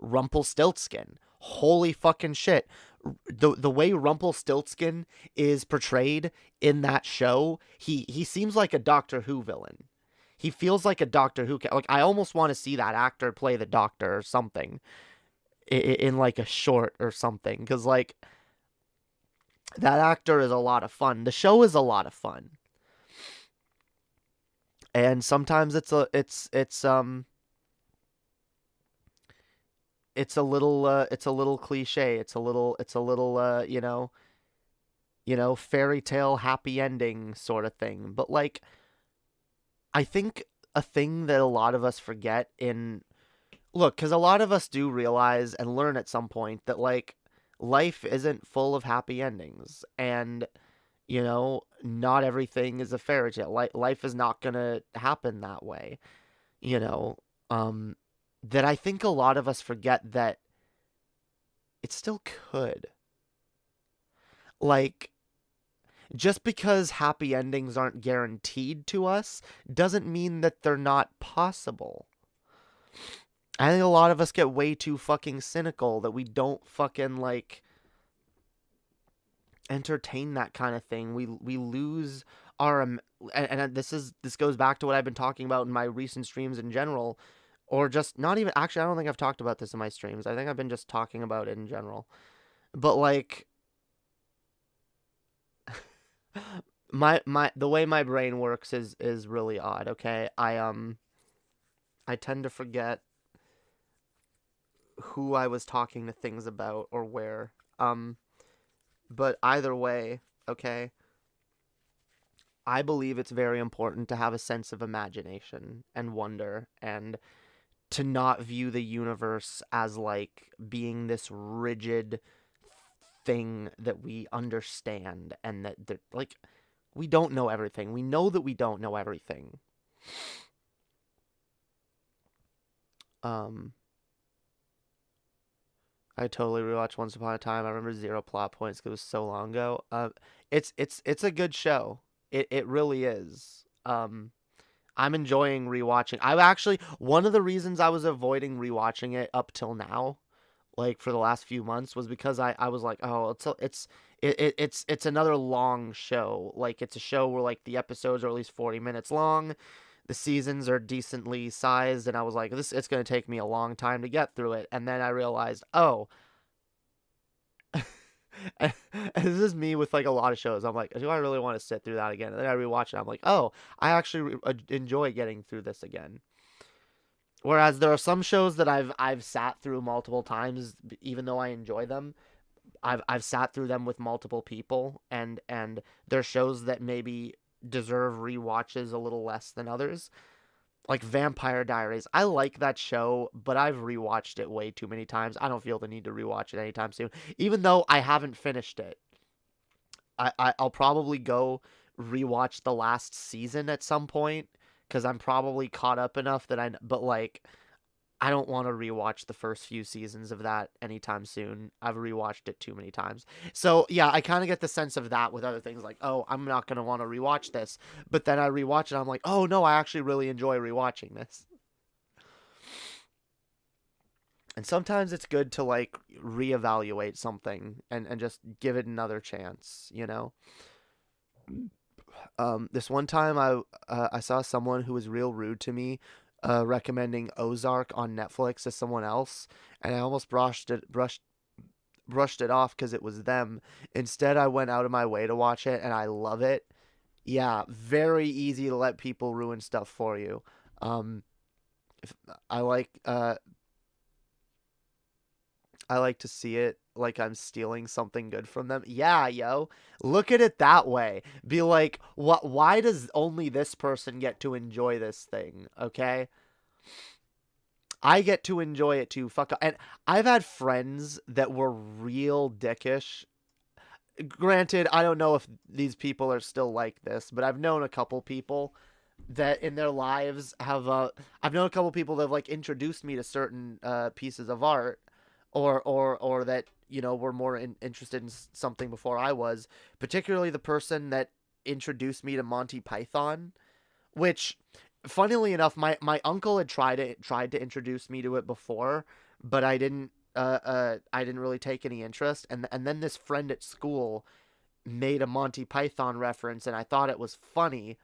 Rumpelstiltskin. Holy fucking shit. The way Rumpelstiltskin is portrayed in that show, he seems like a Doctor Who villain. He feels like a Doctor Who. Like, I almost want to see that actor play the Doctor or something in like a short or something. Because, like, that actor is a lot of fun. The show is a lot of fun. And sometimes it's a little cliche. It's a little fairy tale happy ending sort of thing. But, like, I think a thing that a lot of us forget because a lot of us do realize and learn at some point that, like, life isn't full of happy endings, and, not everything is a fairy tale. Life is not gonna happen that way, that I think a lot of us forget that it still could. Like, just because happy endings aren't guaranteed to us doesn't mean that they're not possible. I think a lot of us get way too fucking cynical that we don't fucking, like, entertain that kind of thing. We lose our and this goes back to what I've been talking about in my recent streams in general, or just not even, actually, I don't think I've talked about this in my streams. I think I've been just talking about it in general. But, like, the way my brain works is really odd, okay? I tend to forget who I was talking to things about or where. But either way, okay, I believe it's very important to have a sense of imagination and wonder, and to not view the universe as, like, being this rigid thing that we understand, and that, like, we don't know everything. We know that we don't know everything. I totally rewatched Once Upon a Time. I remember 0 plot points because it was so long ago. It's a good show. It really is. I'm enjoying rewatching. One of the reasons I was avoiding rewatching it up till now, like, for the last few months, was because I was like, oh, it's another long show. Like, it's a show where, like, the episodes are at least 40 minutes long. The seasons are decently sized, and I was like, it's going to take me a long time to get through it. And then I realized, oh, and this is me with, like, a lot of shows. I'm like, do I really want to sit through that again? And then I rewatch it. I'm like, oh, I actually enjoy getting through this again. Whereas there are some shows that I've sat through multiple times, even though I enjoy them. I've sat through them with multiple people, and they're shows that maybe deserve rewatches a little less than others. Like Vampire Diaries. I like that show, but I've rewatched it way too many times. I don't feel the need to rewatch it anytime soon, even though I haven't finished it. I'll probably go rewatch the last season at some point, because I'm probably caught up enough that but like, I don't want to rewatch the first few seasons of that anytime soon. I've rewatched it too many times. So yeah, I kind of get the sense of that with other things like, oh, I'm not going to want to rewatch this. But then I rewatch it, I'm like, oh no, I actually really enjoy rewatching this. And sometimes it's good to like reevaluate something and just give it another chance, you know? This one time I saw someone who was real rude to me recommending Ozark on Netflix to someone else, and I almost brushed it off because it was them. Instead, I went out of my way to watch it, and I love it. Yeah, very easy to let people ruin stuff for you. If, I like to see it like I'm stealing something good from them. Yeah, yo. Look at it that way. Be like, what? Why does only this person get to enjoy this thing? Okay? I get to enjoy it too. Fuck. And I've had friends that were real dickish. Granted, I don't know if these people are still like this, but I've known a couple people that in their lives have I've known a couple people that have like introduced me to certain pieces of art, or that, you know, were more interested in something before I was, particularly the person that introduced me to Monty Python, which, funnily enough, my uncle had tried to introduce me to it before, but I didn't really take any interest, and then this friend at school made a Monty Python reference, and I thought it was funny,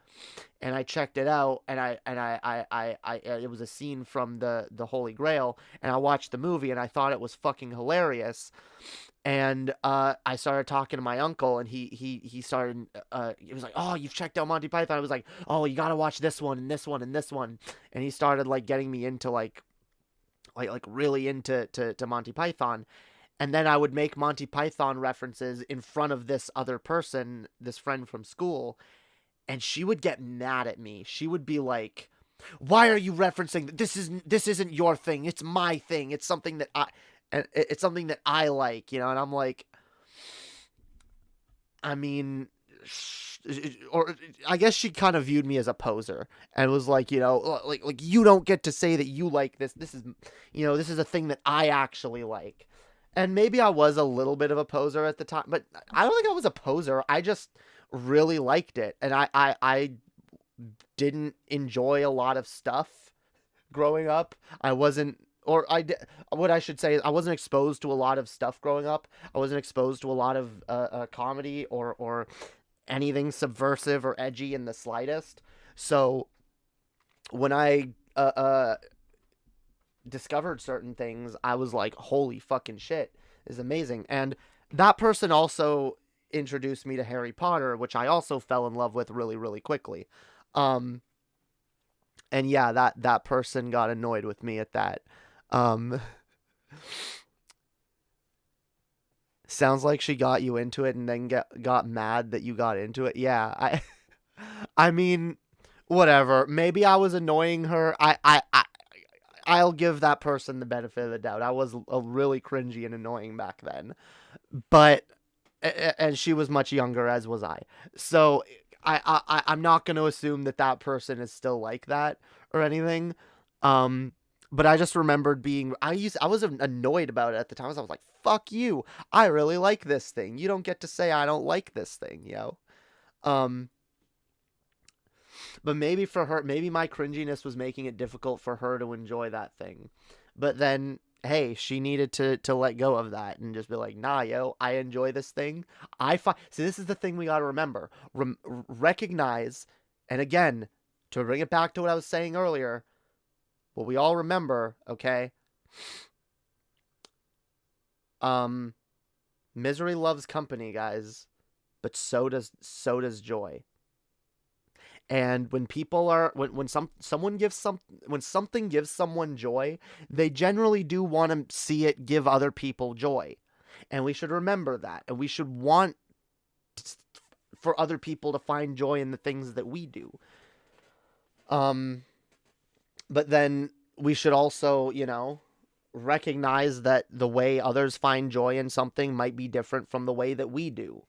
and I checked it out, and I it was a scene from the Holy Grail, and I watched the movie, and I thought it was fucking hilarious, and I started talking to my uncle, and he started he was like, oh, you've checked out Monty Python. I was like, oh, you gotta watch this one and this one and this one, and he started like getting me into like really into to Monty Python. And then I would make Monty Python references in front of this other person, this friend from school, and she would get mad at me. She would be like, "Why are you referencing this isn't your thing. It's my thing. It's something that I like, you know." And I'm like, I mean, or I guess she kind of viewed me as a poser and was like, you know, like you don't get to say that you like this. This is, you know, this is a thing that I actually like. And maybe I was a little bit of a poser at the time, but I don't think I was a poser. I just really liked it. And I didn't enjoy a lot of stuff growing up. I wasn't, or I did, what I should say is I wasn't exposed to a lot of stuff growing up. I wasn't exposed to a lot of comedy or anything subversive or edgy in the slightest. So when I discovered certain things, I was like, holy fucking shit, this is amazing. And that person also introduced me to Harry Potter, which I also fell in love with really, really quickly. And yeah, that person got annoyed with me at that. Sounds like she got you into it and then got mad that you got into it. Yeah, I mean, whatever. Maybe I was annoying her. I'll give that person the benefit of the doubt. I was really cringy and annoying back then, but and she was much younger, as was I. So I'm not going to assume that person is still like that or anything. But I just remembered I was annoyed about it at the time. I was like, fuck you. I really like this thing. You don't get to say I don't like this thing, yo. But maybe for her, maybe my cringiness was making it difficult for her to enjoy that thing. But then, hey, she needed to let go of that and just be like, nah, yo, I enjoy this thing. See, this is the thing we got to remember. Recognize, and again, to bring it back to what I was saying earlier, what we all remember, okay? Misery loves company, guys, but so does joy. And when people are when something gives someone joy, they generally do want to see it give other people joy. And we should remember that. And we should want for other people to find joy in the things that we do. But then we should also, you know, recognize that the way others find joy in something might be different from the way that we do.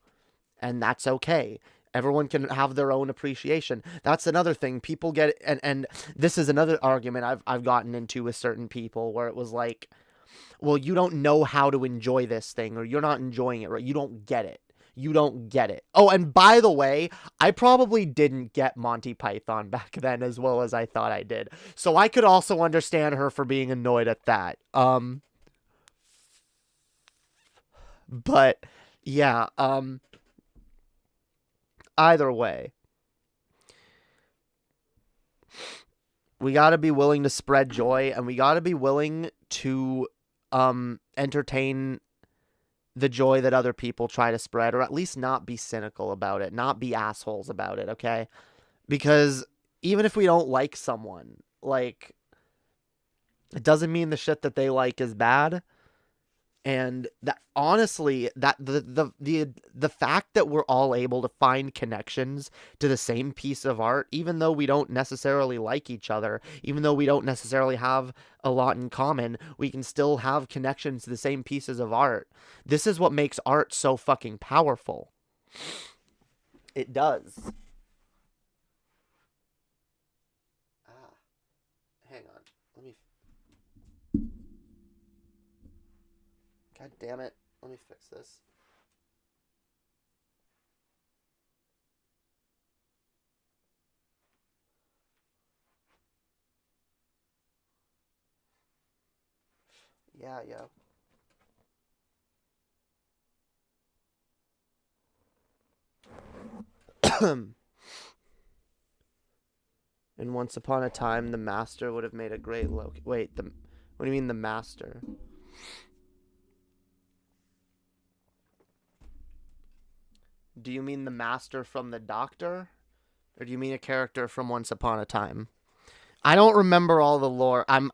And that's okay. Everyone can have their own appreciation. That's another thing. People get, and this is another argument I've gotten into with certain people where it was like, well, you don't know how to enjoy this thing, or you're not enjoying it, right? You don't get it. You don't get it. Oh, and by the way, I probably didn't get Monty Python back then as well as I thought I did. So I could also understand her for being annoyed at that. But yeah, either way, we got to be willing to spread joy, and we got to be willing to entertain the joy that other people try to spread, or at least not be cynical about it, not be assholes about it, okay? Because even if we don't like someone, like, it doesn't mean the shit that they like is bad. And that, honestly, that the fact that we're all able to find connections to the same piece of art, even though we don't necessarily like each other, even though we don't necessarily have a lot in common, we can still have connections to the same pieces of art. This is what makes art so fucking powerful. It does. Hang on. Let me... God damn it. Let me fix this. Yeah. And once upon a time, the master would have made a great Wait, what do you mean the master? Do you mean the master from the Doctor? Or do you mean a character from Once Upon a Time? I don't remember all the lore. I'm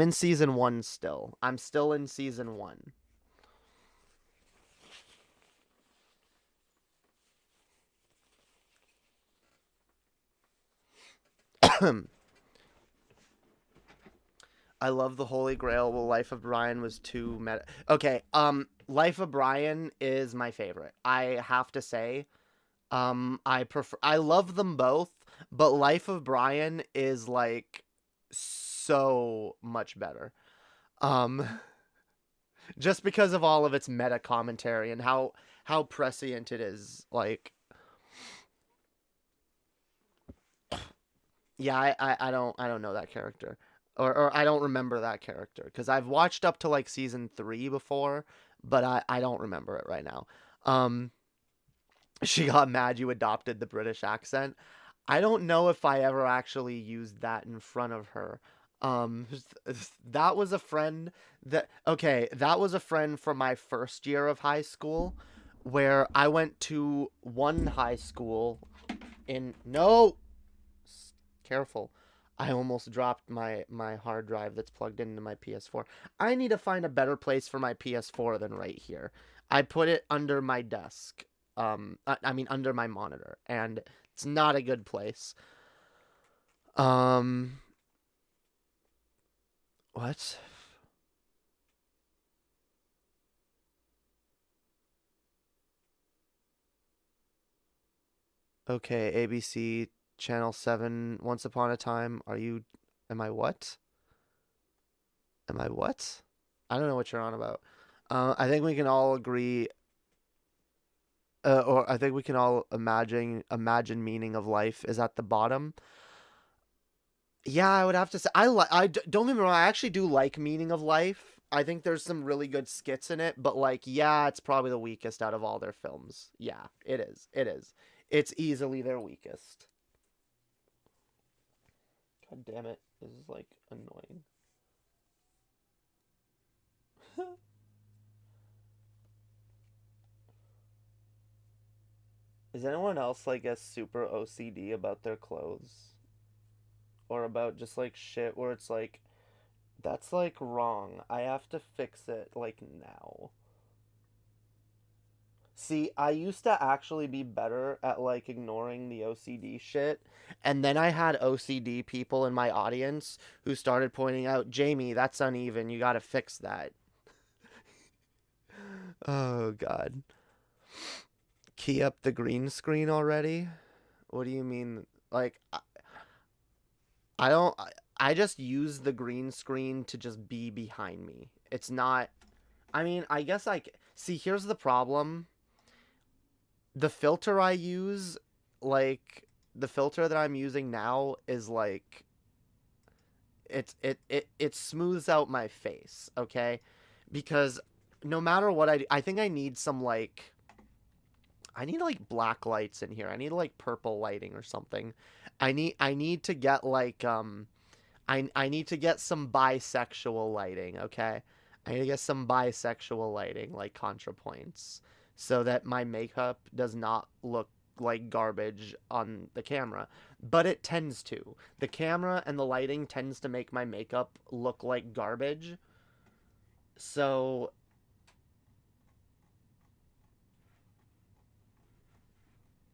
in season 1 still. I'm still in season 1. I love the Holy Grail. Well, Life of Brian was too meta. Okay, Life of Brian is my favorite. I have to say, I love them both, but Life of Brian is like so much better. Just because of all of its meta commentary and how prescient it is, like, yeah, I don't know that character. Or I don't remember that character, because I've watched up to like season 3 before, but I don't remember it right now. She got mad you adopted the British accent. I don't know if I ever actually used that in front of her. That was a friend that was a friend from my first year of high school, where I went to one high school in careful. I almost dropped my hard drive that's plugged into my PS4. I need to find a better place for my PS4 than right here. I put it under my desk. I mean, under my monitor, and it's not a good place. What? Okay, ABC Channel 7, Once Upon a Time. Am I what? Am I what? I don't know what you're on about. I think we can all agree, or I think we can all imagine meaning of life is at the bottom. Yeah, I would have to say, don't get me wrong, I actually do like Meaning of Life. I think there's some really good skits in it, but like, yeah, it's probably the weakest out of all their films. Yeah, it is. It's easily their weakest. God damn it. This is like annoying. Is anyone else like a super OCD about their clothes? Or about just like shit where it's like, that's like wrong. I have to fix it like now. See, I used to actually be better at like ignoring the OCD shit, and then I had OCD people in my audience who started pointing out, Jamie, that's uneven, you gotta fix that. Oh god. key up the green screen already? What do you mean? Like, I don't. I just use the green screen to just be behind me. It's not. I mean, I guess see. Here's the problem. The filter I use, like the filter that I'm using now, is like. It smooths out my face, okay? Because no matter what I think I need some like. I need like black lights in here. I need like purple lighting or something. I need to get like I need to get some bisexual lighting, okay? I need to get some bisexual lighting, like ContraPoints, so that my makeup does not look like garbage on the camera. But it tends to. The camera and the lighting tends to make my makeup look like garbage. So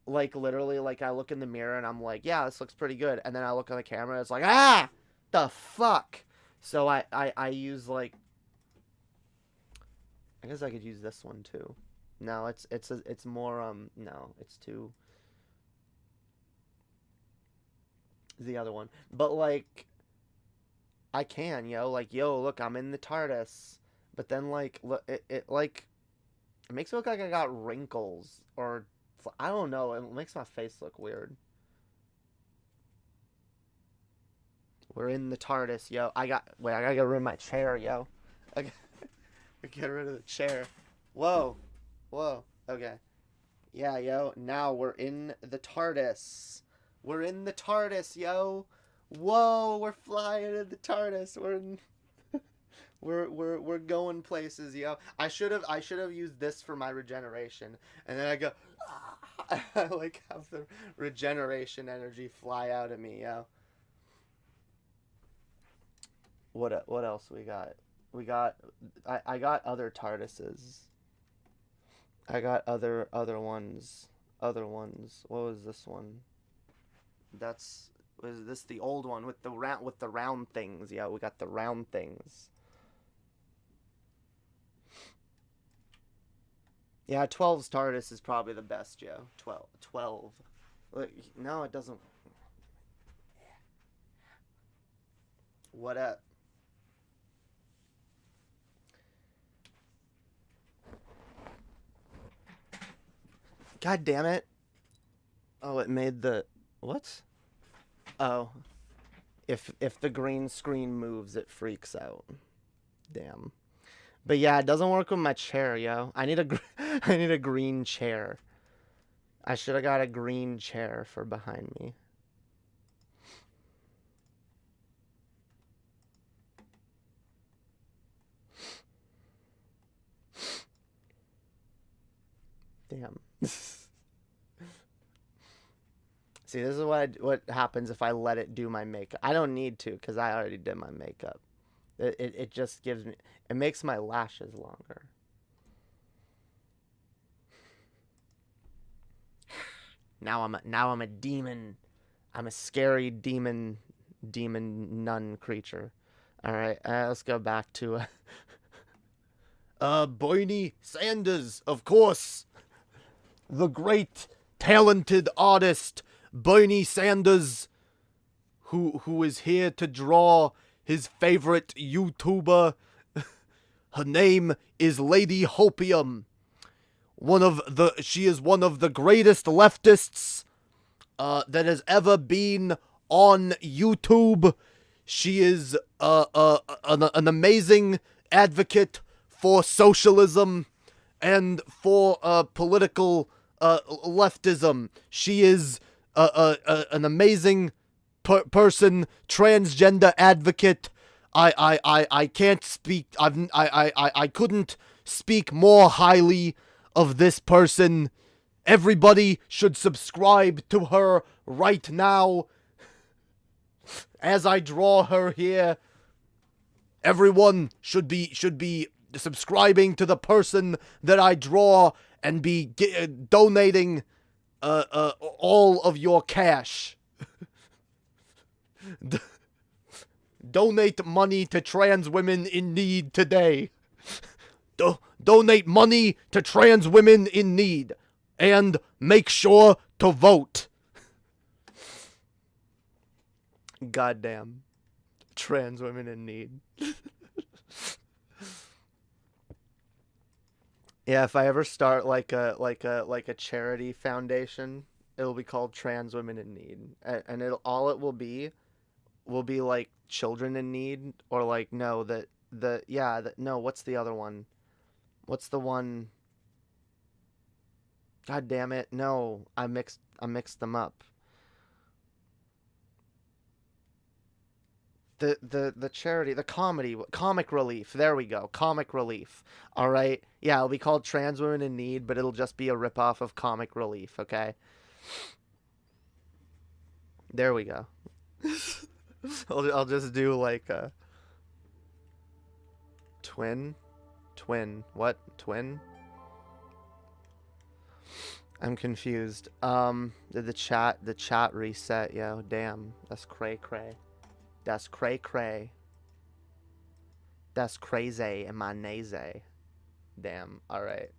like literally, like I look in the mirror and I'm like, yeah, this looks pretty good, and then I look on the camera and it's like, ah, the fuck. So I use like, I guess I could use this one too. No, it's more no, it's too, the other one. But like I can, like, yo, look, I'm in the TARDIS. But then like look, it like it makes it look like I got wrinkles, or I don't know, it makes my face look weird. We're in the TARDIS, yo. I gotta get rid of my chair, yo. I gotta get rid of the chair. Whoa. Whoa. Okay. Yeah, yo. Now we're in the TARDIS. We're in the TARDIS, yo. Whoa, we're flying in the TARDIS. We're in... We're going places, yo. I should have used this for my regeneration, and then I go, I like have the regeneration energy fly out of me, yo. What else we got? I got other TARDISes. I got other ones. What was this one? Was this the old one with the round things? Yeah, we got the round things. Yeah, 12's TARDIS is probably the best, yo. 12. Look, no, it doesn't. What up? God damn it. Oh, it made the... What? Oh. If the green screen moves, it freaks out. Damn. But yeah, it doesn't work with my chair, yo. I need a green chair. I should have got a green chair for behind me. Damn. See, this is what happens if I let it do my makeup. I don't need to, because I already did my makeup. It just gives me... It makes my lashes longer. Now I'm a demon. I'm a scary demon nun creature. All right, let's go back to Bernie Sanders, of course. The great talented artist Bernie Sanders, who is here to draw his favorite YouTuber. Her name is Lady Hopium. She is one of the greatest leftists that has ever been on YouTube. She is an amazing advocate for socialism and for political leftism. She is an amazing person, transgender advocate. I can't speak. I couldn't speak more highly of this person. Everybody should subscribe to her right now. As I draw her here, everyone should be subscribing to the person that I draw and be donating all of your cash. Donate money to trans women in need today. Donate money to trans women in need. And make sure to vote. Goddamn. Trans women in need. Yeah, if I ever start like a charity foundation, it'll be called Trans Women in Need. And it will be like children in need, or like no, no, what's the other one? What's the one? God damn it. No, I mixed them up. The charity, the comic relief. There we go. Comic relief. All right. Yeah, it'll be called Trans Women in Need, but it'll just be a ripoff of comic relief, okay? There we go. I'll just do like a twin. What? Twin? I'm confused. Did the chat reset? Yo, damn. That's cray. That's cray. That's crazy in my naze. Damn. All right.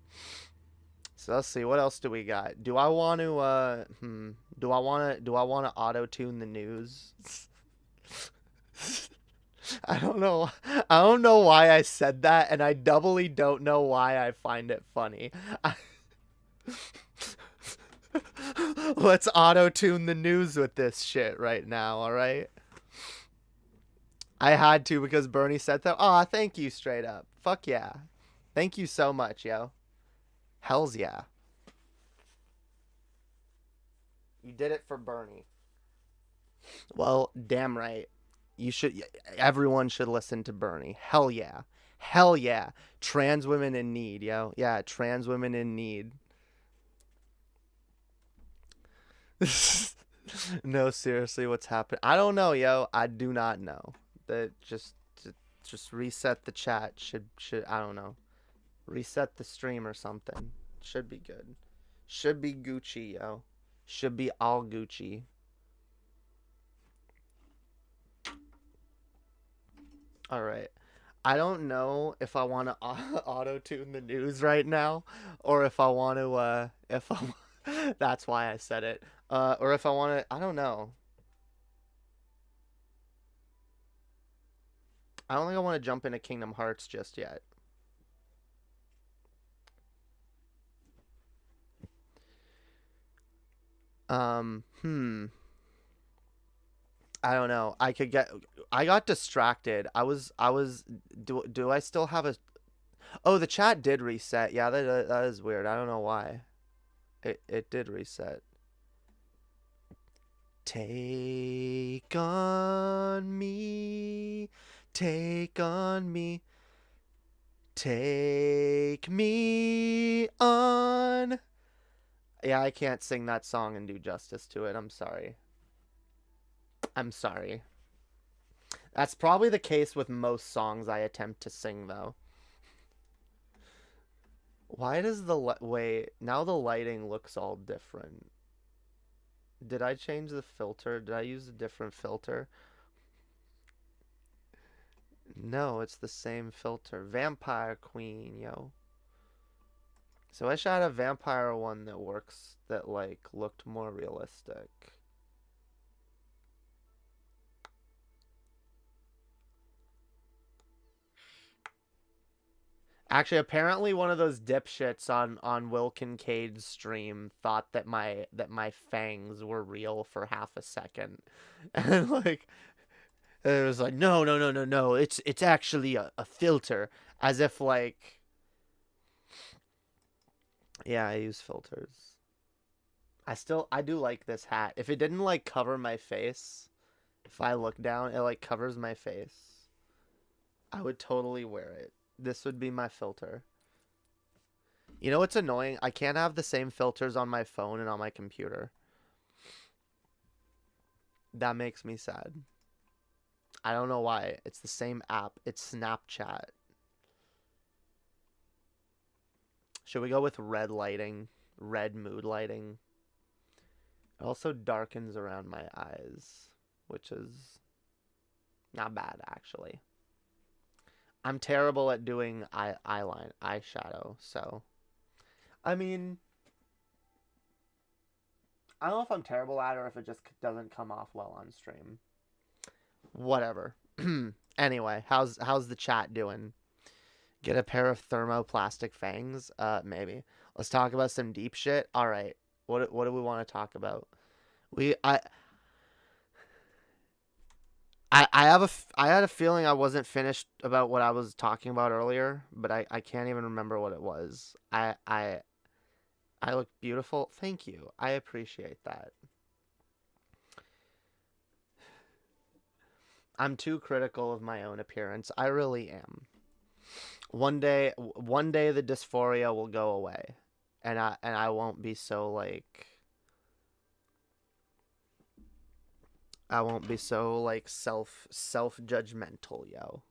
So let's see. What else do we got? Do I want to do I want to auto-tune the news? I don't know. I don't know why I said that, and I doubly don't know why I find it funny. Let's auto-tune the news with this shit right now, all right? I had to because Bernie said that. Aw, thank you, straight up. Fuck yeah. Thank you so much, yo. Hells yeah. You did it for Bernie. Well, damn right. Everyone should listen to Bernie. Hell yeah. Hell yeah. Trans women in need, yo. Yeah, trans women in need. No, seriously, what's happening? I don't know, yo. I do not know. That just reset the chat. Should I don't know. Reset the stream or something. Should be good. Should be Gucci, yo. Should be all Gucci. All right. I don't know if I want to auto-tune the news right now, or if I want to that's why I said it. Or if I want to, I don't know. I don't think I want to jump into Kingdom Hearts just yet. I don't know. I got distracted. Do I still have a... Oh, the chat did reset. Yeah, that is weird. I don't know why. It did reset. Take on me. Take on me. Take me on. Yeah, I can't sing that song and do justice to it. I'm sorry. I'm sorry. That's probably the case with most songs I attempt to sing, though. Why does wait, now the lighting looks all different. Did I change the filter? Did I use a different filter? No, it's the same filter. Vampire Queen, yo. So I wish I had a vampire one that works, that, like, looked more realistic. Actually, apparently one of those dipshits on Will Kincaid's stream thought that my fangs were real for half a second. And like it was like, no, it's actually a filter. As if like, yeah, I use filters. I do like this hat. If it didn't like cover my face, if I look down, it like covers my face, I would totally wear it. This would be my filter. You know what's annoying? I can't have the same filters on my phone and on my computer. That makes me sad. I don't know why. It's the same app. It's Snapchat. Should we go with red lighting? Red mood lighting. It also darkens around my eyes, which is not bad, actually. I'm terrible at doing eyeshadow, so... I mean, I don't know if I'm terrible at it or if it just doesn't come off well on stream. Whatever. Anyway, how's the chat doing? Get a pair of thermoplastic fangs? Maybe. Let's talk about some deep shit. All right. What do we want to talk about? I had a feeling I wasn't finished about what I was talking about earlier, but I can't even remember what it was. I look beautiful. Thank you. I appreciate that. I'm too critical of my own appearance. I really am. One day the dysphoria will go away, and I won't be so like self-judgmental, yo.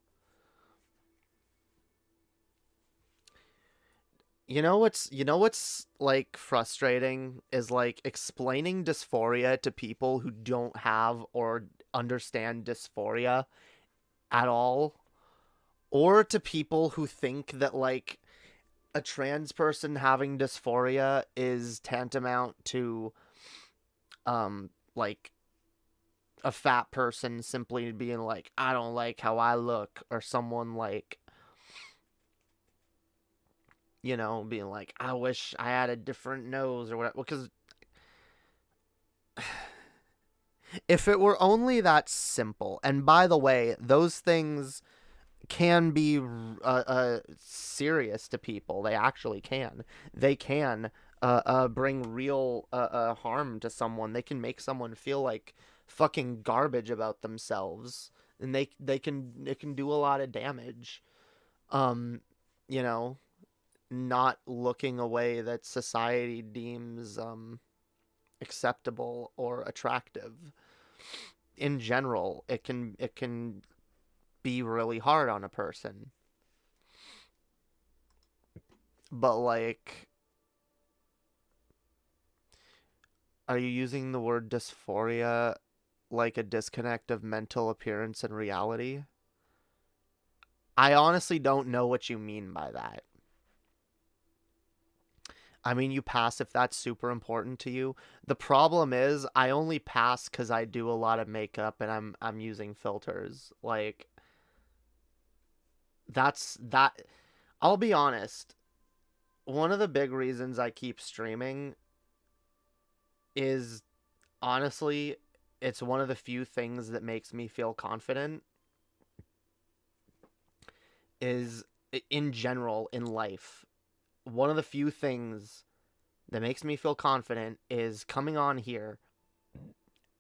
You know what's like frustrating is like explaining dysphoria to people who don't have or understand dysphoria at all, or to people who think that like a trans person having dysphoria is tantamount to like a fat person simply being like, I don't like how I look, or someone like, you know, being like, I wish I had a different nose or whatever. Because if it were only that simple, and by the way, those things can be serious to people. They actually can. They can bring real harm to someone. They can make someone feel like fucking garbage about themselves, and it can do a lot of damage. You know, not looking a way that society deems acceptable or attractive. In general, it can be really hard on a person. But like, are you using the word dysphoria like a disconnect of mental appearance and reality? I honestly don't know what you mean by that. I mean, you pass if that's super important to you. The problem is, I only pass because I do a lot of makeup and I'm using filters. Like, that's that. I'll be honest. One of the big reasons I keep streaming is, honestly, it's one of the few things that makes me feel confident. Is in general in life, one of the few things that makes me feel confident is coming on here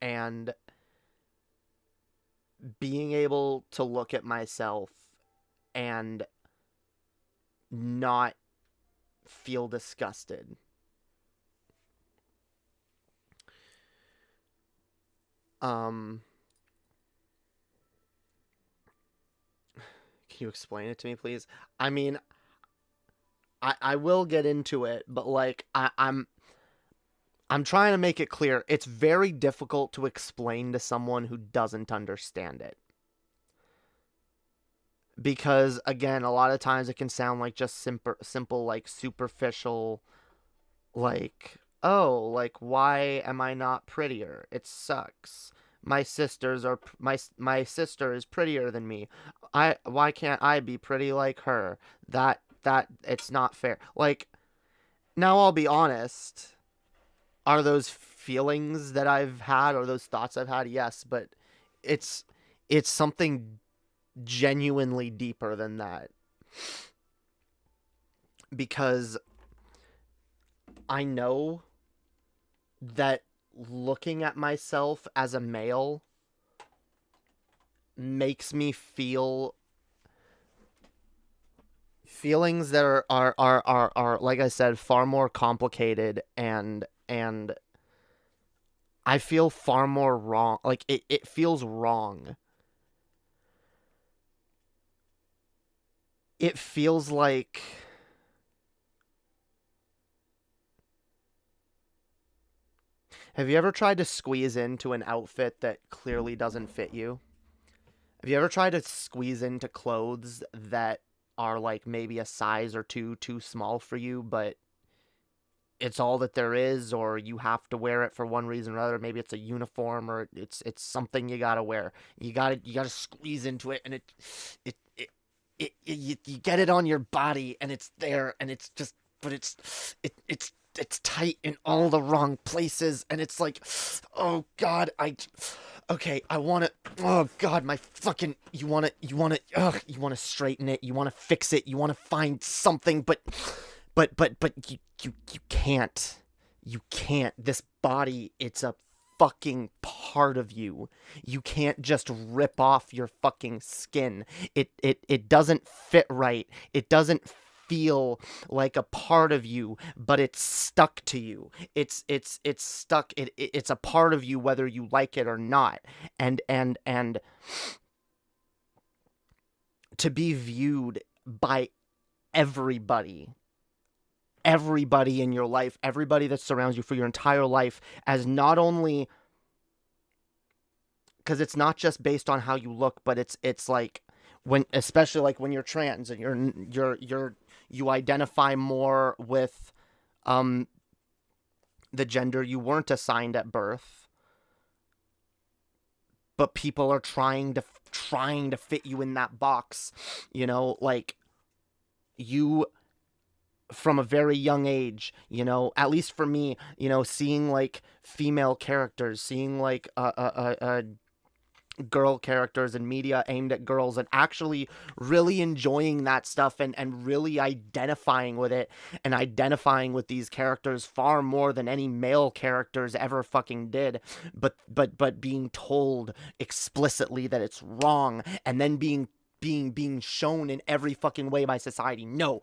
and being able to look at myself and not feel disgusted. Can you explain it to me, please? I mean, I will get into it, but like I'm trying to make it clear. It's very difficult to explain to someone who doesn't understand it. Because again, a lot of times it can sound like just simple like superficial, like, oh, like, why am I not prettier? It sucks. My sister is prettier than me. Why can't I be pretty like her? That it's not fair. Like, now I'll be honest. Are those feelings that I've had or those thoughts I've had? Yes, but it's something genuinely deeper than that. Because I know that looking at myself as a male makes me feel feelings that are like I said, far more complicated, and I feel far more wrong. Like, it feels wrong. It feels like have you ever tried to squeeze into an outfit that clearly doesn't fit you? Have you ever tried to squeeze into clothes that are like maybe a size or two too small for you, but it's all that there is, or you have to wear it for one reason or another. Maybe it's a uniform, or it's something you gotta wear. You gotta squeeze into it, and you get it on your body, and it's there, and it's just, but it's tight in all the wrong places, and it's like, oh God, okay, I want to, oh God, my fucking, you want to straighten it, you want to fix it, you want to find something, but you can't. You can't. This body, it's a fucking part of you. You can't just rip off your fucking skin. It doesn't fit right. It doesn't feel like a part of you, but it's stuck to you. It's stuck. It's a part of you whether you like it or not. And to be viewed by everybody in your life, everybody that surrounds you for your entire life, as not only, because it's not just based on how you look, but it's like, when, especially like when you're trans and you identify more with the gender you weren't assigned at birth, but people are trying to fit you in that box, you know, like, you, from a very young age, you know, at least for me, you know, seeing like female characters, seeing like girl characters in media aimed at girls, and actually really enjoying that stuff, and really identifying with it, and identifying with these characters far more than any male characters ever fucking did, but being told explicitly that it's wrong, and then being shown in every fucking way by society. No,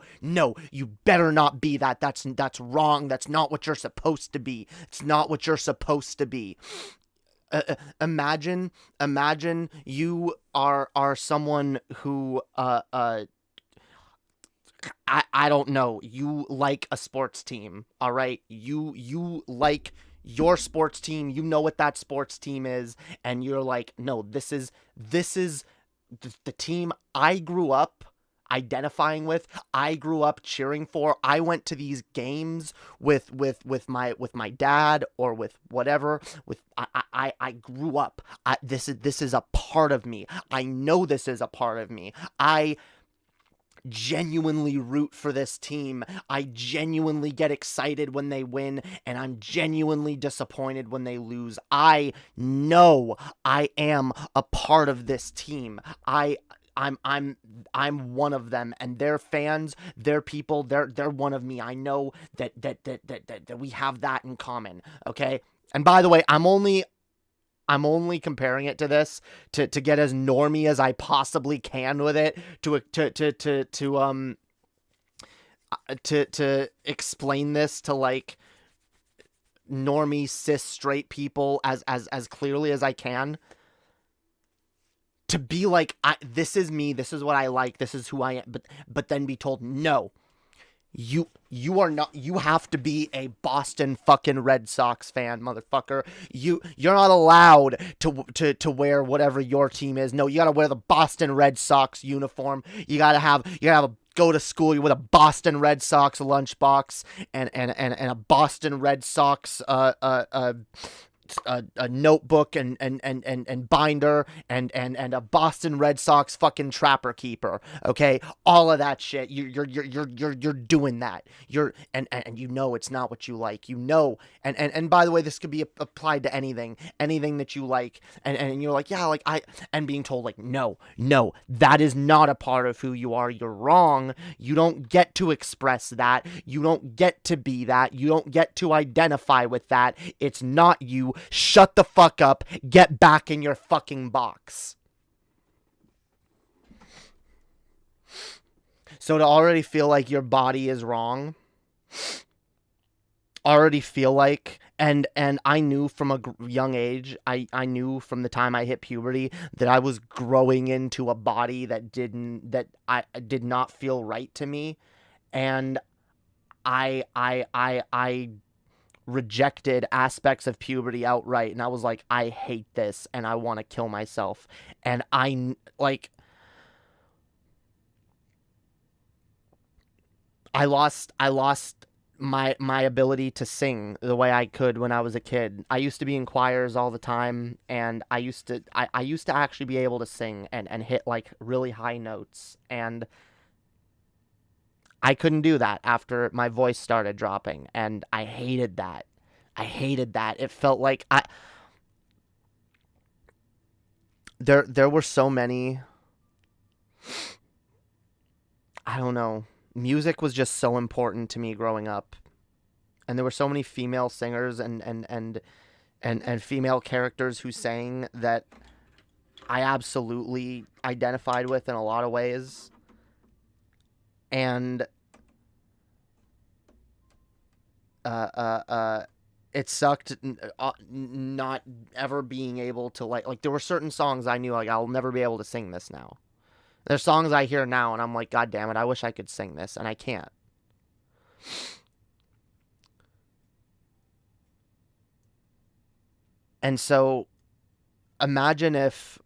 you better not be that. That's wrong. That's not what you're supposed to be. It's not what you're supposed to be. Imagine you are someone who I don't know, you like a sports team, all right? You like your sports team, you know what that sports team is, and you're like, no, this is the team I grew up identifying with, I grew up cheering for. I went to these games with my dad, or with whatever, with I grew up. This is a part of me. I know this is a part of me. I genuinely root for this team. I genuinely get excited when they win, and I'm genuinely disappointed when they lose. I know I am a part of this team. I'm one of them, and they're fans, they're people, they're one of me. I know that we have that in common. Okay? And by the way, I'm only comparing it to this to get as normie as I possibly can with it, to explain this to like normie cis straight people as clearly as I can. To be like, this is me, this is what I like, this is who I am, but then be told, no, you are not, you have to be a Boston fucking Red Sox fan, motherfucker. You're not allowed to wear whatever your team is. No, you gotta wear the Boston Red Sox uniform. You gotta go to school with a Boston Red Sox lunchbox and a Boston Red Sox a notebook and binder and a Boston Red Sox fucking trapper keeper. Okay, all of that shit. You're doing that. And you know it's not what you like. You know, and by the way, this could be applied to anything that you like. And you're like, yeah, like and being told like, no, that is not a part of who you are. You're wrong. You don't get to express that. You don't get to be that. You don't get to identify with that. It's not you. Shut the fuck up. Get back in your fucking box. So to already feel like your body is wrong, already feel like, and I knew from a young age, I knew from the time I hit puberty that I was growing into a body that did not feel right to me, and I rejected aspects of puberty outright, and I was like, I hate this, and I want to kill myself. And I lost my ability to sing the way I could when I was a kid. I used to be in choirs all the time, and I used to actually be able to sing and hit like really high notes, and I couldn't do that after my voice started dropping, and I hated that. I hated that. It felt like there were so many, I don't know. Music was just so important to me growing up. And there were so many female singers and female characters who sang that I absolutely identified with in a lot of ways. And it sucked not ever being able to like there were certain songs I knew like I'll never be able to sing this now. There's songs I hear now and I'm like, God damn it, I wish I could sing this, and I can't. And so imagine if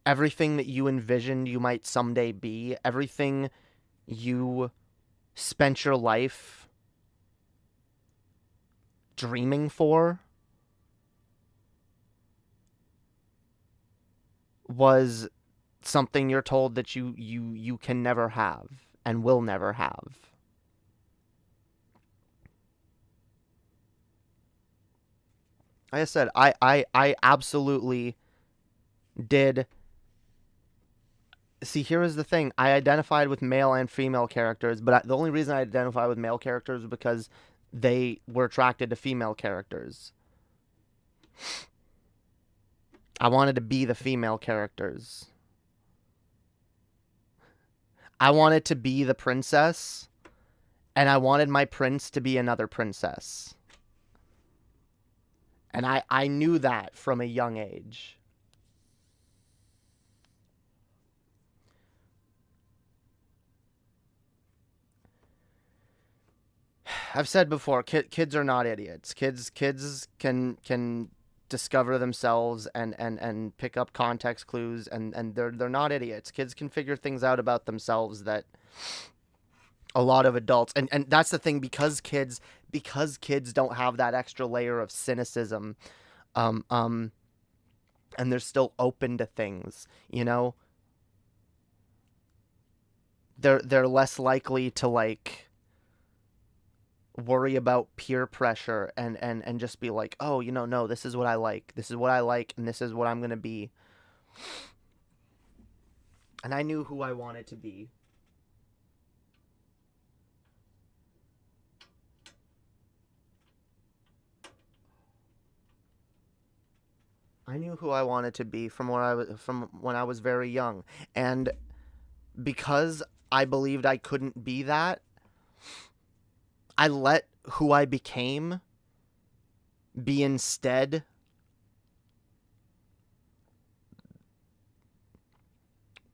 everything that you envisioned you might someday be, everything you spent your life dreaming for, was something you're told that you can never have and will never have. Like I said, I absolutely did. See, here is the thing. I identified with male and female characters, but the only reason I identified with male characters was because they were attracted to female characters. I wanted to be the female characters. I wanted to be the princess, and I wanted my prince to be another princess. And I knew that from a young age. I've said before, kids are not idiots. Kids can discover themselves and pick up context clues, and they're not idiots. Kids can figure things out about themselves that a lot of adults, and that's the thing, because kids don't have that extra layer of cynicism, and they're still open to things, you know, they're less likely to like worry about peer pressure and just be like, oh, you know, no, this is what I like, and this is what I'm gonna be. And I knew who I wanted to be. I knew who I wanted to be from when I was very young. And because I believed I couldn't be that, I let who I became be instead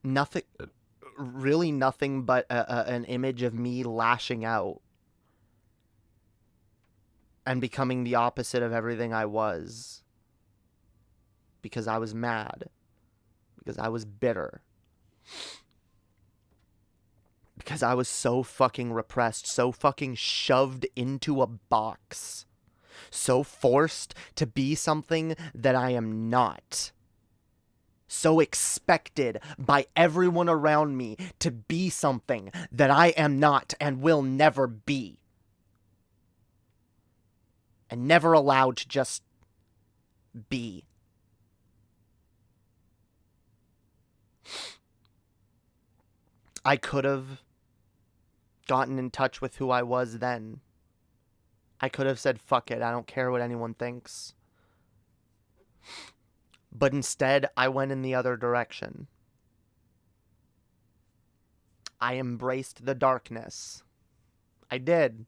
nothing but an image of me lashing out and becoming the opposite of everything I was. Because I was mad. Because I was bitter. Because I was so fucking repressed, so fucking shoved into a box, so forced to be something that I am not, so expected by everyone around me to be something that I am not and will never be, and never allowed to just be. I could have gotten in touch with who I was then. I could have said, fuck it, I don't care what anyone thinks. But instead, I went in the other direction. I embraced the darkness. I did.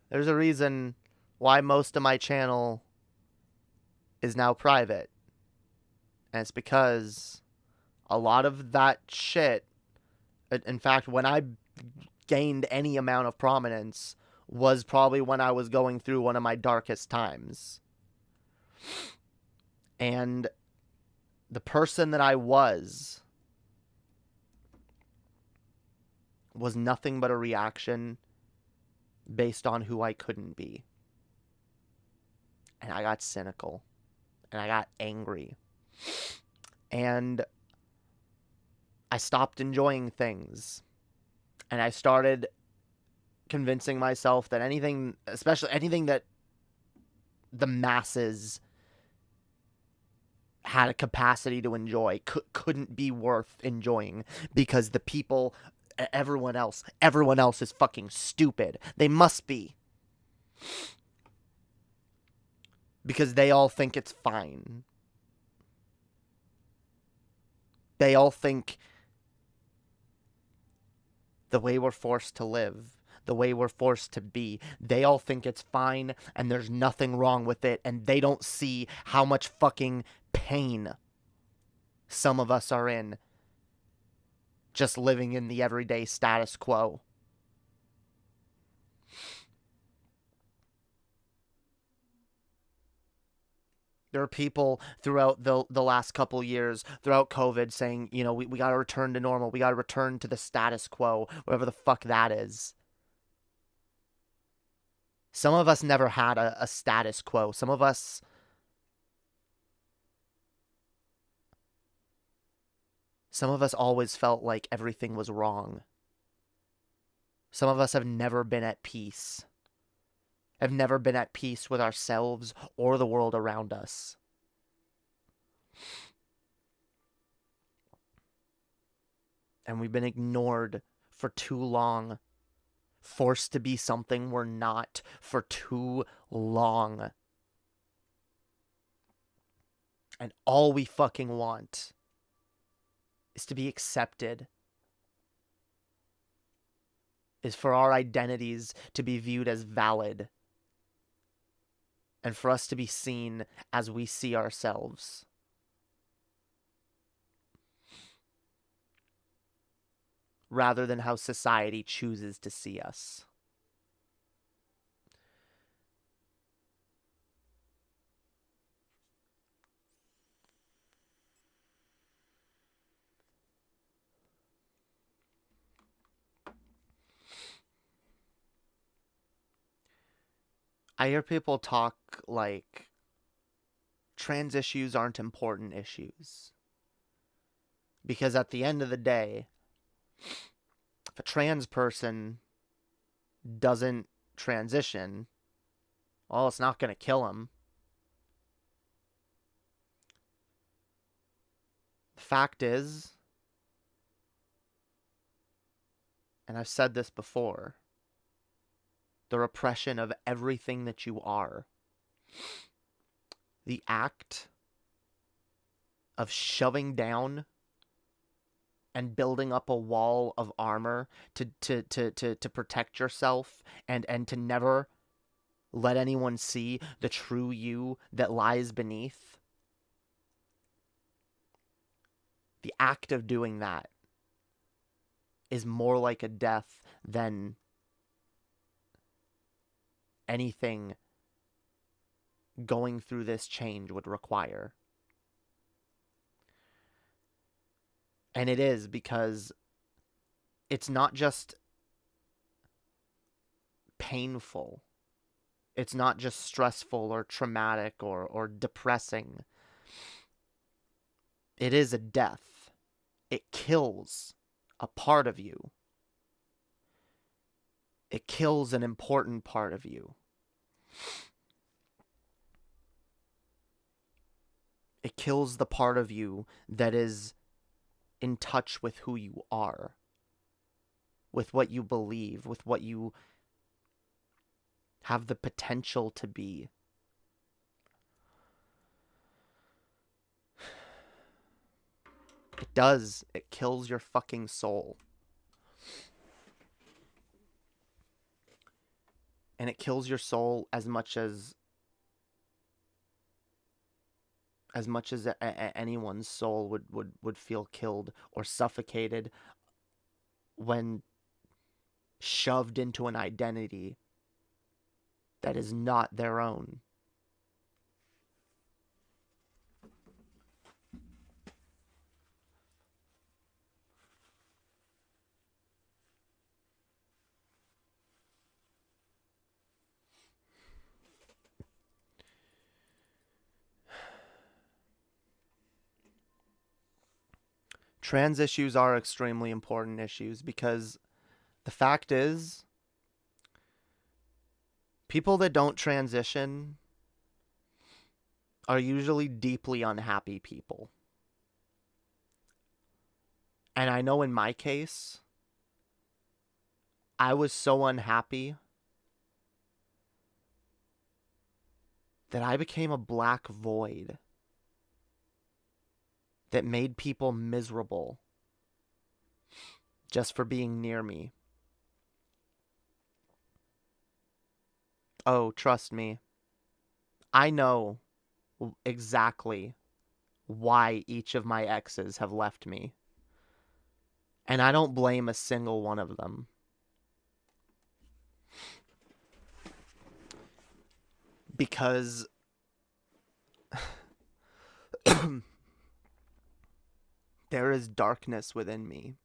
There's a reason why most of my channel is now private. And it's because a lot of that shit, in fact, when I gained any amount of prominence, was probably when I was going through one of my darkest times. And the person that I was was nothing but a reaction based on who I couldn't be. And I got cynical. And I got angry. And I stopped enjoying things. And I started convincing myself that anything, especially anything that the masses had a capacity to enjoy, couldn't be worth enjoying, because the people, everyone else is fucking stupid. They must be. Because they all think it's fine. They all think the way we're forced to live, the way we're forced to be, they all think it's fine and there's nothing wrong with it, and they don't see how much fucking pain some of us are in just living in the everyday status quo. There are people throughout the last couple years, throughout COVID, saying, you know, we got to return to normal. We got to return to the status quo, whatever the fuck that is. Some of us never had a status quo. Some of us always felt like everything was wrong. Some of us have never been at peace. Have never been at peace with ourselves or the world around us. And we've been ignored for too long. Forced to be something we're not for too long. And all we fucking want is to be accepted. Is for our identities to be viewed as valid. And for us to be seen as we see ourselves. Rather than how society chooses to see us. I hear people talk like trans issues aren't important issues. Because at the end of the day, if a trans person doesn't transition, well, it's not going to kill them. The fact is, and I've said this before, the repression of everything that you are, the act of shoving down and building up a wall of armor to protect yourself and to never let anyone see the true you that lies beneath. The act of doing that is more like a death than anything going through this change would require. And it is, because it's not just painful. It's not just stressful or traumatic or depressing. It is a death. It kills a part of you. It kills an important part of you. It kills the part of you that is in touch with who you are, with what you believe, with what you have the potential to be. It does. It kills your fucking soul. And it kills your soul as much as anyone's soul would feel killed or suffocated when shoved into an identity that is not their own. trans issues are extremely important issues because the fact is, people that don't transition are usually deeply unhappy people. And I know in my case, I was so unhappy that I became a black void that made people miserable just for being near me. Oh, trust me. I know exactly why each of my exes have left me. And I don't blame a single one of them. Because there is darkness within me.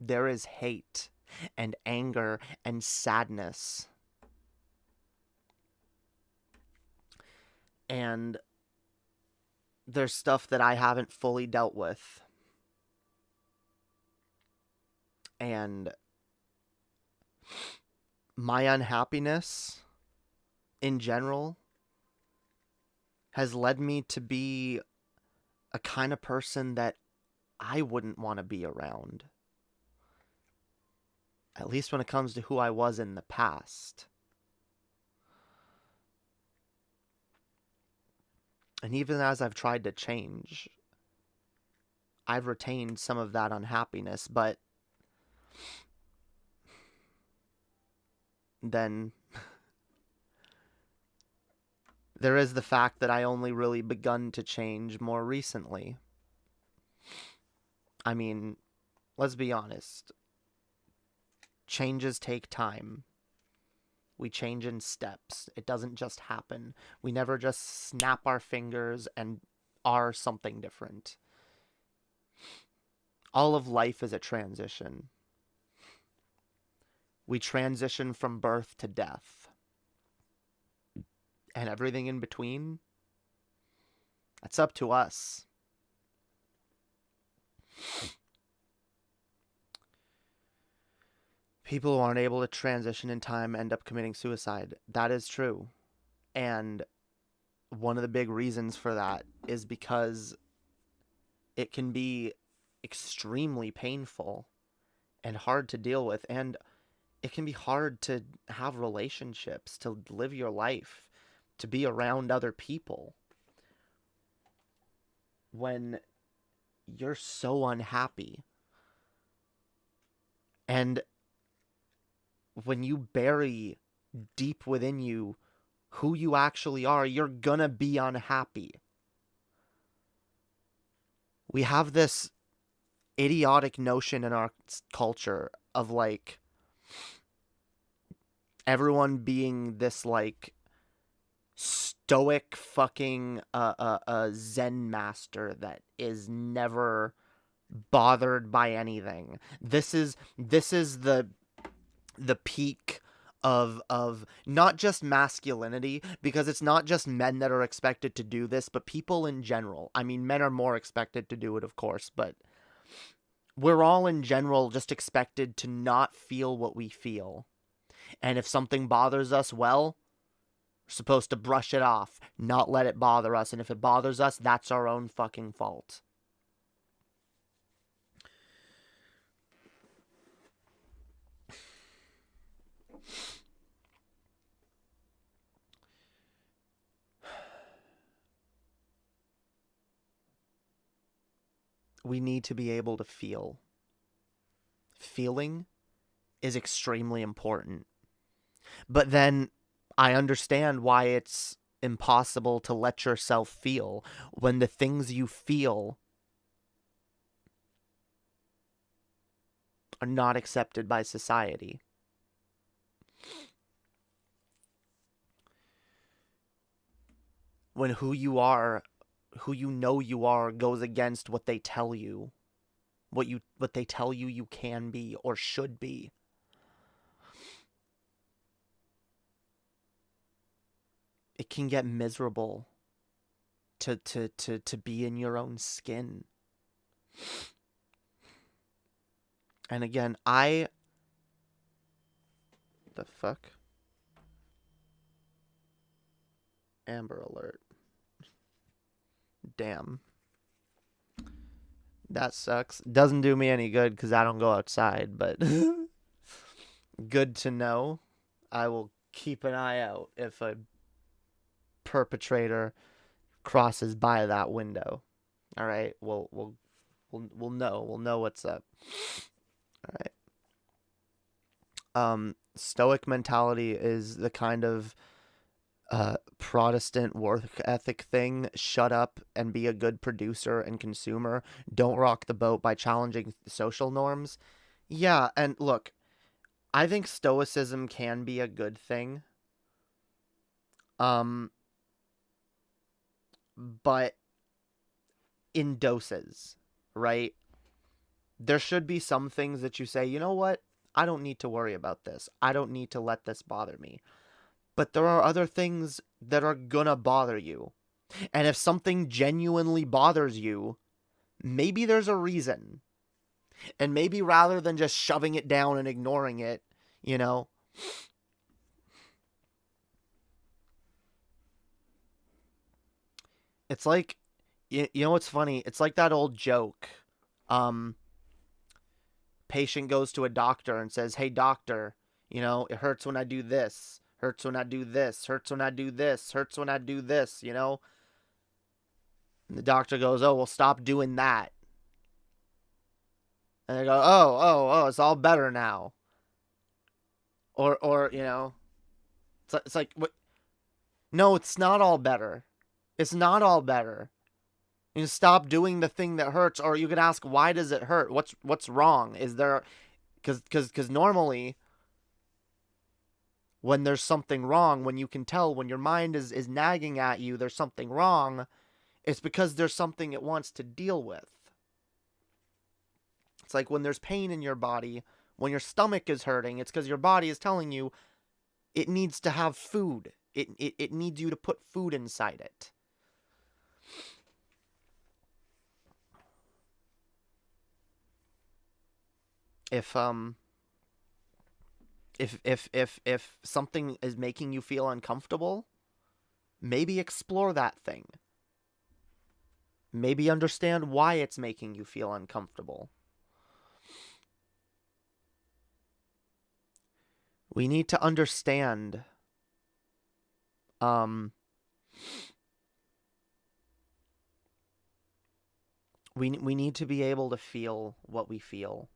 There is hate and anger and sadness. And there's stuff that I haven't fully dealt with. And my unhappiness in general has led me to be a kind of person that I wouldn't want to be around. At least when it comes to who I was in the past. And even as I've tried to change, I've retained some of that unhappiness, but then there is the fact that I only really begun to change more recently. I mean, let's be honest. Changes take time. We change in steps. It doesn't just happen. We never just snap our fingers and are something different. All of life is a transition. We transition from birth to death. And everything in between, that's up to us. People who aren't able to transition in time end up committing suicide. That is true. And one of the big reasons for that is because it can be extremely painful and hard to deal with. And it can be hard to have relationships, to live your life, to be around other people when you're so unhappy. And when you bury deep within you who you actually are, you're gonna be unhappy. We have this idiotic notion in our culture of like everyone being this like stoic fucking Zen master that is never bothered by anything. This is the peak of not just masculinity, because it's not just men that are expected to do this, but people in general. I mean, men are more expected to do it, of course, but we're all in general just expected to not feel what we feel. And if something bothers us, well, we're supposed to brush it off, not let it bother us. And if it bothers us, that's our own fucking fault. We need to be able to feel. Feeling is extremely important. But then I understand why it's impossible to let yourself feel when the things you feel are not accepted by society. When who you are, who you know you are, goes against what they tell you, what they tell you you can be or should be. It can get miserable to be in your own skin. And again, the fuck? Amber alert. Damn. That sucks. Doesn't do me any good because I don't go outside, but good to know. I will keep an eye out if a perpetrator crosses by that window. All right, we'll know. We'll know what's up. All right. Stoic mentality is the kind of Protestant work ethic thing. Shut up and be a good producer and consumer. Don't rock the boat by challenging social norms. Yeah, and look, I think stoicism can be a good thing. But in doses, right? There should be some things that you say, you know what? I don't need to worry about this. I don't need to let this bother me. But there are other things that are gonna bother you. And if something genuinely bothers you, maybe there's a reason. And maybe rather than just shoving it down and ignoring it, you know, it's like, you know what's funny? It's like that old joke. Patient goes to a doctor and says, hey, doctor, you know, it hurts when I do this. Hurts when I do this. Hurts when I do this. Hurts when I do this, you know? And the doctor goes, oh, well, stop doing that. And they go, oh, it's all better now. Or you know, it's like, what? No, it's not all better. It's not all better. You stop doing the thing that hurts, or you could ask, why does it hurt? What's wrong? Is there, because normally, when there's something wrong, when you can tell, when your mind is nagging at you, there's something wrong, it's because there's something it wants to deal with. It's like when there's pain in your body, when your stomach is hurting, it's because your body is telling you it needs to have food. It needs you to put food inside it. If something is making you feel uncomfortable, maybe explore that thing. Maybe understand why it's making you feel uncomfortable. We need to understand we need to be able to feel what we feel.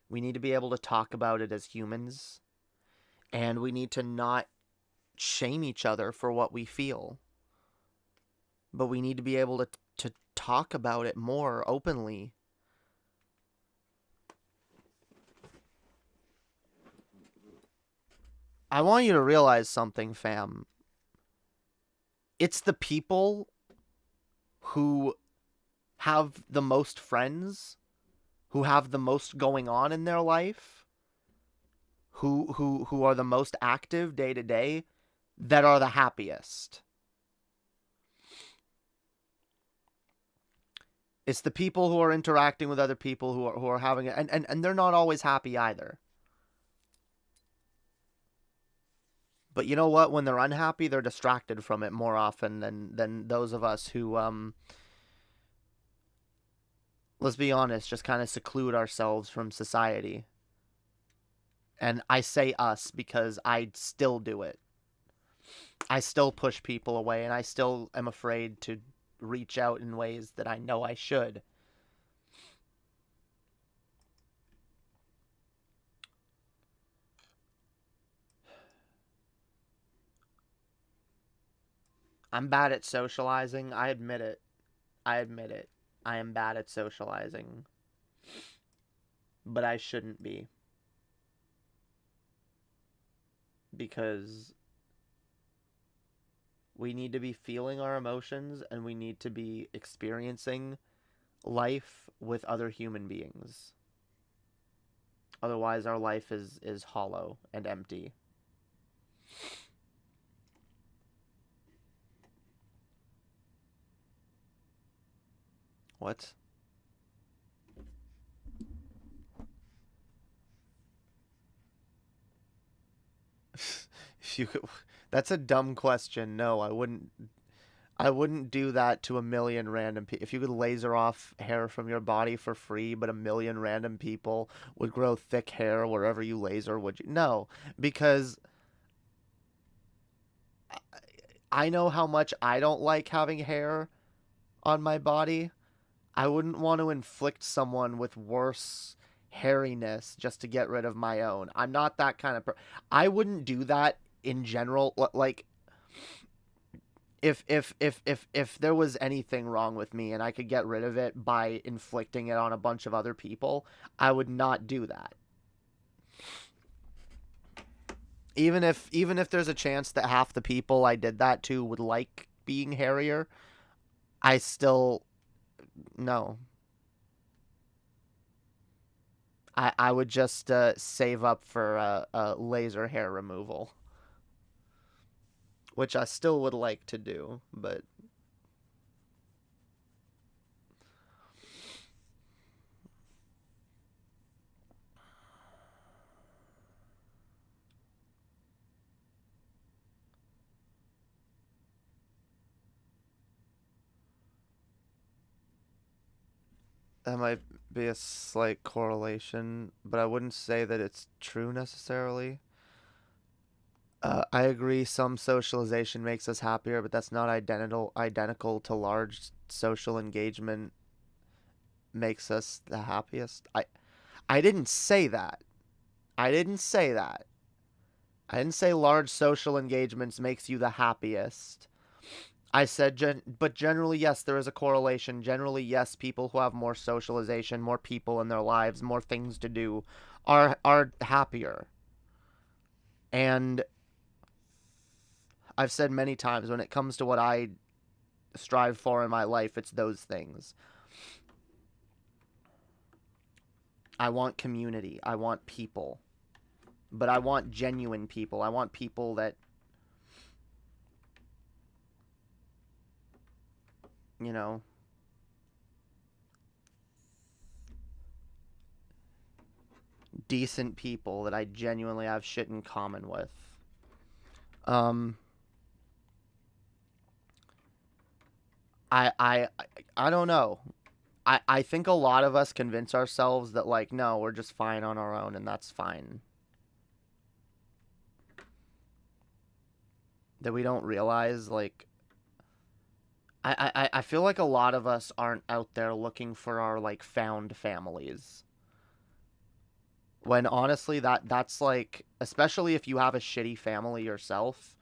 We need to be able to talk about it as humans, and we need to not shame each other for what we feel. But we need to be able to talk about it more openly. I want you to realize something, fam. It's the people who have the most friends, who have the most going on in their life, who are the most active day to day, that are the happiest. It's the people who are interacting with other people who are having it, and they're not always happy either. But you know what? When they're unhappy, they're distracted from it more often than those of us who, let's be honest, just kind of seclude ourselves from society. And I say us because I still do it. I still push people away, and I still am afraid to reach out in ways that I know I should. I'm bad at socializing. I admit it. I am bad at socializing. But I shouldn't be. Because we need to be feeling our emotions, and we need to be experiencing life with other human beings. Otherwise, our life is hollow and empty. What? If you could, that's a dumb question. No, I wouldn't do that to a million random people. If you could laser off hair from your body for free, but a million random people would grow thick hair wherever you laser, would you? No, because I know how much I don't like having hair on my body. I wouldn't want to inflict someone with worse hairiness just to get rid of my own. I'm not that kind of I wouldn't do that in general. Like if there was anything wrong with me and I could get rid of it by inflicting it on a bunch of other people, I would not do that. Even if there's a chance that half the people I did that to would like being hairier, I still no. I would just save up for laser hair removal, which I still would like to do, but that might be a slight correlation, but I wouldn't say that it's true necessarily. I agree some socialization makes us happier, but that's not identical to large social engagement makes us the happiest. I didn't say that. I didn't say that. I didn't say large social engagements makes you the happiest. I said, but generally, yes, there is a correlation. Generally, yes, people who have more socialization, more people in their lives, more things to do, are happier. And I've said many times, when it comes to what I strive for in my life, it's those things. I want community. I want people. But I want genuine people. I want people that, you know, decent people that I genuinely have shit in common with. I don't know. I think a lot of us convince ourselves that, like, no, we're just fine on our own and that's fine. That we don't realize, like, I feel like a lot of us aren't out there looking for our, like, found families. When honestly, that's like, especially if you have a shitty family yourself,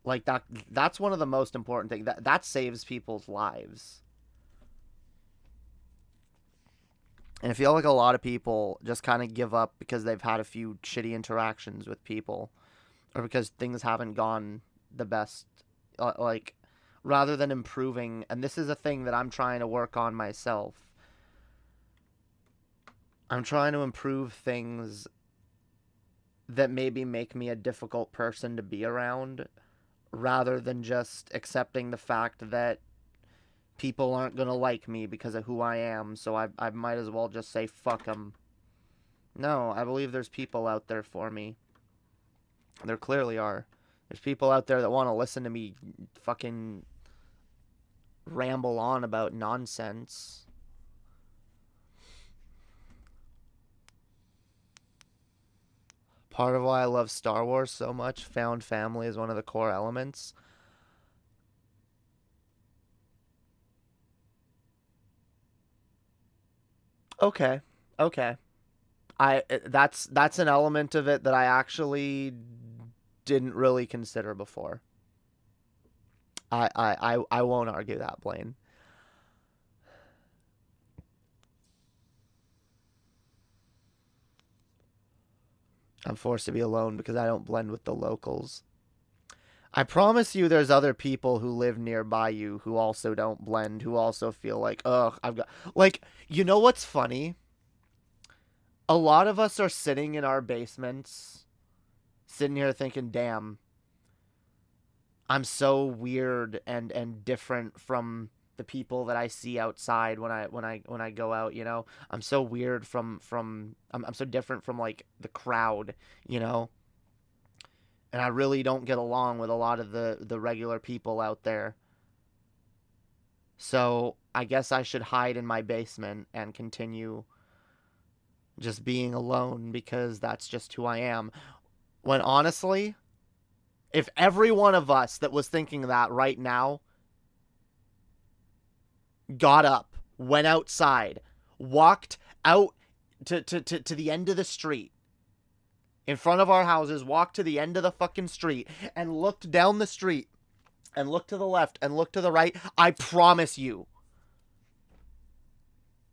like, that's one of the most important things. That saves people's lives. And I feel like a lot of people just kind of give up because they've had a few shitty interactions with people, or because things haven't gone the best, like, rather than improving. And this is a thing that I'm trying to work on myself. I'm trying to improve things that maybe make me a difficult person to be around, rather than just accepting the fact that people aren't going to like me because of who I am, so I might as well just say fuck them. No, I believe there's people out there for me. There clearly are. There's people out there that want to listen to me fucking ramble on about nonsense. Part of why I love Star Wars so much, found family is one of the core elements. Okay. Okay. That's an element of it that I actually didn't really consider before. I won't argue that, Blaine. I'm forced to be alone because I don't blend with the locals. I promise you there's other people who live nearby you who also don't blend, who also feel like, ugh, I've got... Like, you know what's funny? A lot of us are sitting in our basements, sitting here thinking, damn, I'm so weird and different from the people that I see outside when I go out, you know? I'm so weird from I'm so different from, like, the crowd, you know? And I really don't get along with a lot of the regular people out there. So I guess I should hide in my basement and continue just being alone because that's just who I am. When honestly, if every one of us that was thinking that right now got up, went outside, walked out to the end of the street, in front of our houses, walked to the end of the fucking street, and looked down the street, and looked to the left, and looked to the right, I promise you,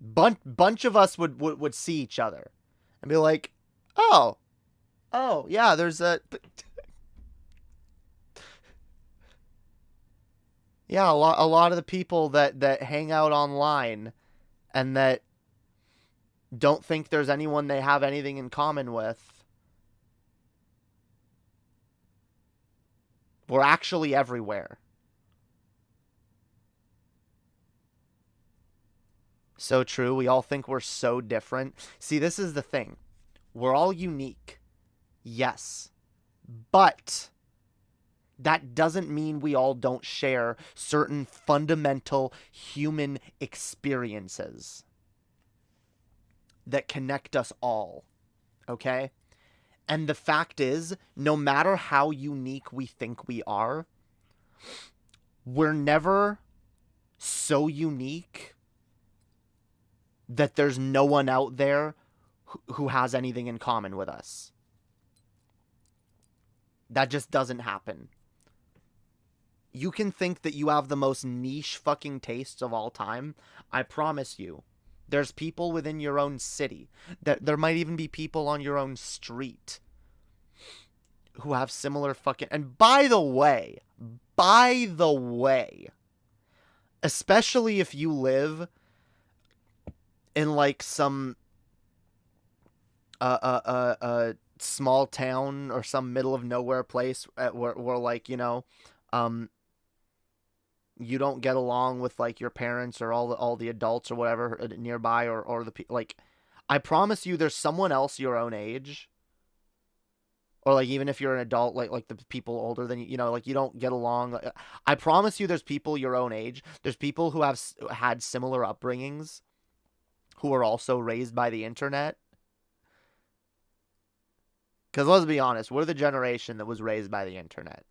bunch of us would see each other, and be like, oh, yeah, there's a... Yeah, a lot of the people that hang out online and that don't think there's anyone they have anything in common with, we're actually everywhere. So true. We all think we're so different. See, this is the thing. We're all unique. Yes. But that doesn't mean we all don't share certain fundamental human experiences that connect us all. Okay? And the fact is, no matter how unique we think we are, we're never so unique that there's no one out there who has anything in common with us. That just doesn't happen. You can think that you have the most niche fucking tastes of all time. I promise you. There's people within your own city. There might even be people on your own street who have similar fucking... And by the way, especially if you live in like some small town or some middle of nowhere place where like, you know, you don't get along with like your parents or all the adults or whatever nearby or the like, I promise you there's someone else your own age, or like even if you're an adult, like the people older than you, you know, like you don't get along. I promise you there's people your own age. There's people who have had similar upbringings who are also raised by the internet. Because let's be honest, we're the generation that was raised by the internet.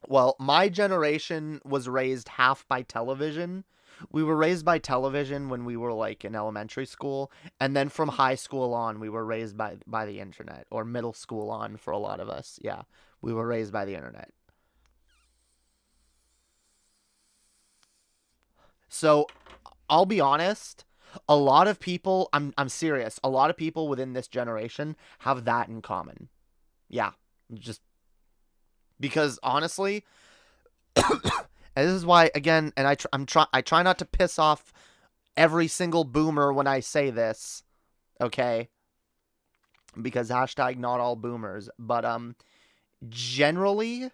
Well, my generation was raised half by television. We were raised by television when we were like in elementary school, and then from high school on, we were raised by the internet, or middle school on for a lot of us. Yeah, we were raised by the internet. So, I'll be honest, a lot of people, I'm serious, a lot of people within this generation have that in common. Yeah, just because honestly, and this is why, again, and I try not to piss off every single boomer when I say this, okay? Because hashtag not all boomers, but generally,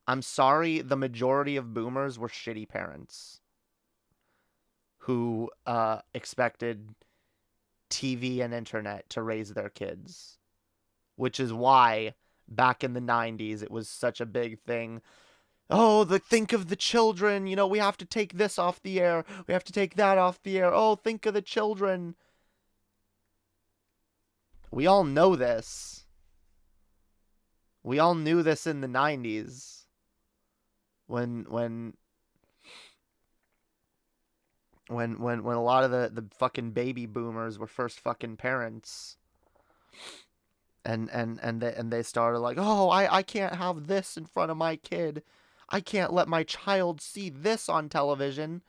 I'm sorry, the majority of boomers were shitty parents who expected TV and internet to raise their kids, which is why back in the 90s it was such a big thing. Oh, think of the children, you know, we have to take this off the air, we have to take that off the air, oh, think of the children. We all know this. We all knew this in the 90s. When a lot of the fucking baby boomers were first fucking parents. And they started like, oh, I can't have this in front of my kid. I can't let my child see this on television.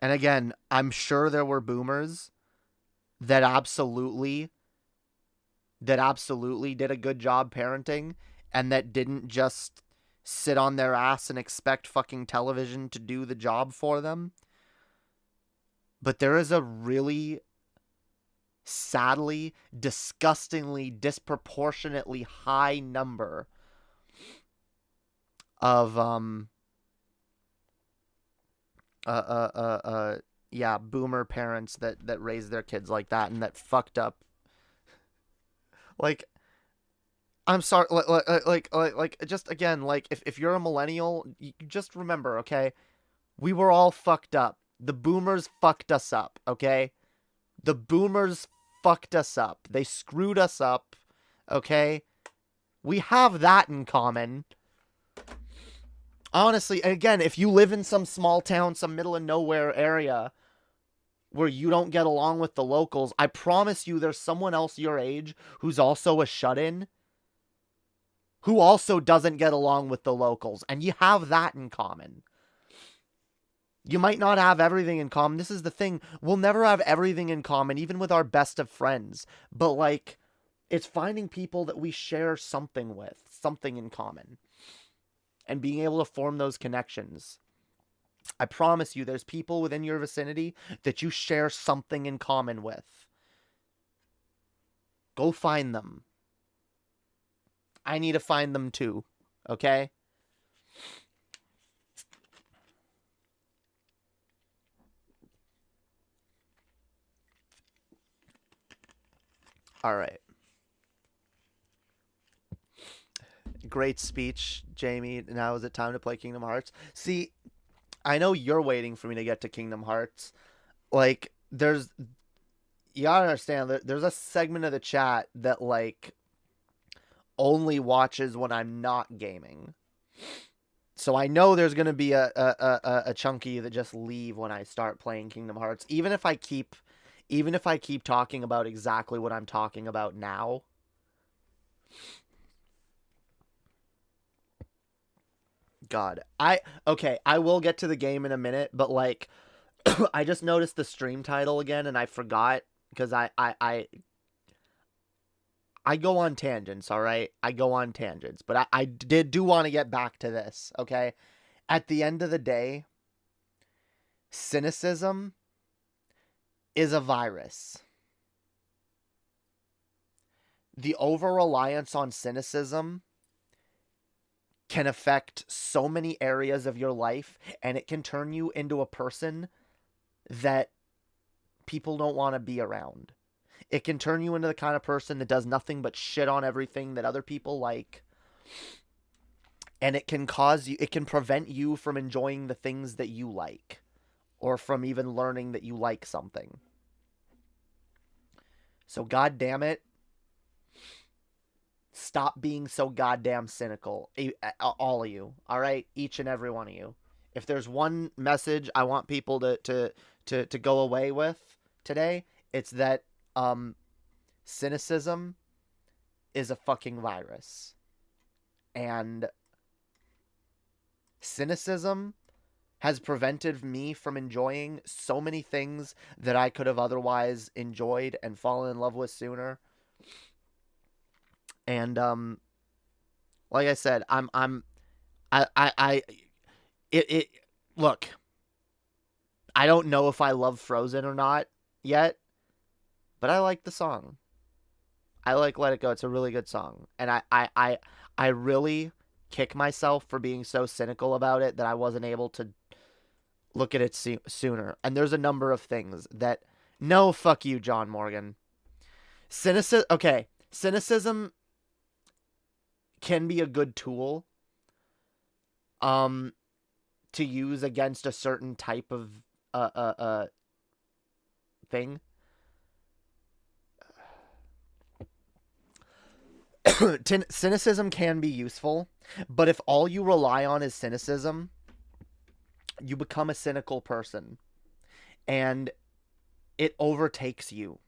And again, I'm sure there were boomers that absolutely did a good job parenting, and that didn't just sit on their ass and expect fucking television to do the job for them. But there is a really sadly, disgustingly, disproportionately high number of boomer parents that raise their kids like that, and that fucked up Like, I'm sorry, like, just again, like, if you're a millennial, you just remember, okay? We were all fucked up. The boomers fucked us up, okay? The boomers fucked us up. They screwed us up, okay? We have that in common. Honestly, again, if you live in some small town, some middle of nowhere area where you don't get along with the locals, I promise you there's someone else your age who's also a shut-in who also doesn't get along with the locals, and you have that in common. You might not have everything in common. This is the thing. We'll never have everything in common, even with our best of friends. But, like, it's finding people that we share something with, something in common, and being able to form those connections. I promise you, there's people within your vicinity that you share something in common with. Go find them. I need to find them too, okay? All right. Great speech, Jamie. Now is it time to play Kingdom Hearts? See, I know you're waiting for me to get to Kingdom Hearts. Like, you gotta understand that there's a segment of the chat that, like, only watches when I'm not gaming. So I know there's gonna be a chunky that just leave when I start playing Kingdom Hearts, even if I keep talking about exactly what I'm talking about now. God, I will get to the game in a minute, but, like, I just noticed the stream title again, and I forgot, because I go on tangents, all right? I go on tangents, but I do want to get back to this, okay? At the end of the day, cynicism is a virus. The over-reliance on cynicism can affect so many areas of your life, and it can turn you into a person that people don't want to be around. It can turn you into the kind of person that does nothing but shit on everything that other people like. And it can prevent you from enjoying the things that you like, or from even learning that you like something. So, God damn it, stop being so goddamn cynical. All of you, all right? Each and every one of you. If there's one message I want people to go away with today, it's that cynicism is a fucking virus. And cynicism has prevented me from enjoying so many things that I could have otherwise enjoyed and fallen in love with sooner. And like I said, look, I don't know if I love Frozen or not yet, but I like the song. I like Let It Go. It's a really good song. And I really kick myself for being so cynical about it that I wasn't able to look at it sooner. And there's a number of things that... No, fuck you, John Morgan. Cynicism can be a good tool to use against a certain type of thing. Cynicism can be useful, but if all you rely on is cynicism, you become a cynical person, and it overtakes you.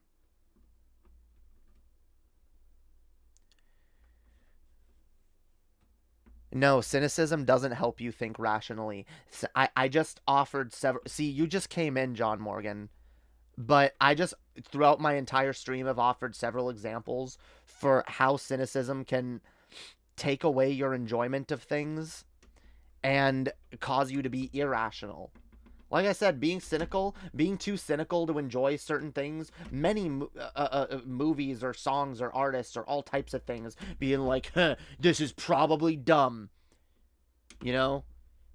No, cynicism doesn't help you think rationally. I just offered several... See, you just came in, John Morgan. But I just, throughout my entire stream, have offered several examples for how cynicism can take away your enjoyment of things and cause you to be irrational. Like I said, being too cynical to enjoy certain things, many movies or songs or artists or all types of things being like, this is probably dumb, you know?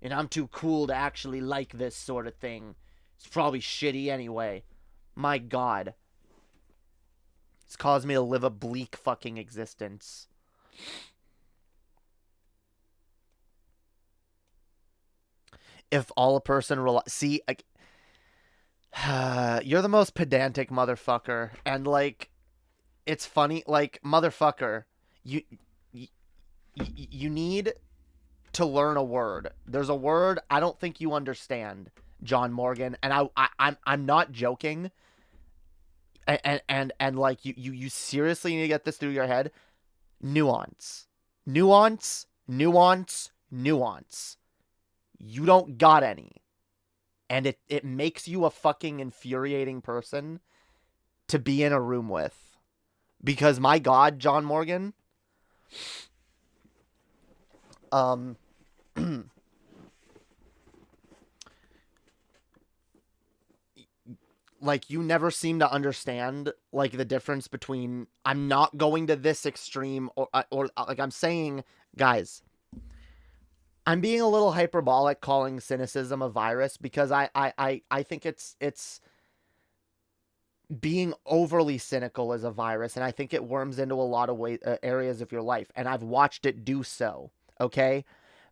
And I'm too cool to actually like this sort of thing. It's probably shitty anyway. My God. It's caused me to live a bleak fucking existence. If all a person see, like, you're the most pedantic motherfucker, and like, it's funny, like, motherfucker, you you need to learn a word. There's a word I don't think you understand, John Morgan, and I'm not joking. And like, you seriously need to get this through your head. Nuance. Nuance. Nuance. Nuance. You don't got any. And it makes you a fucking infuriating person to be in a room with. Because my God, John Morgan, like, you never seem to understand, like, the difference between, I'm not going to this extreme, or like, I'm saying, guys, I'm being a little hyperbolic calling cynicism a virus, because I think it's being overly cynical is a virus, and I think it worms into a lot of areas of your life, and I've watched it do so, okay?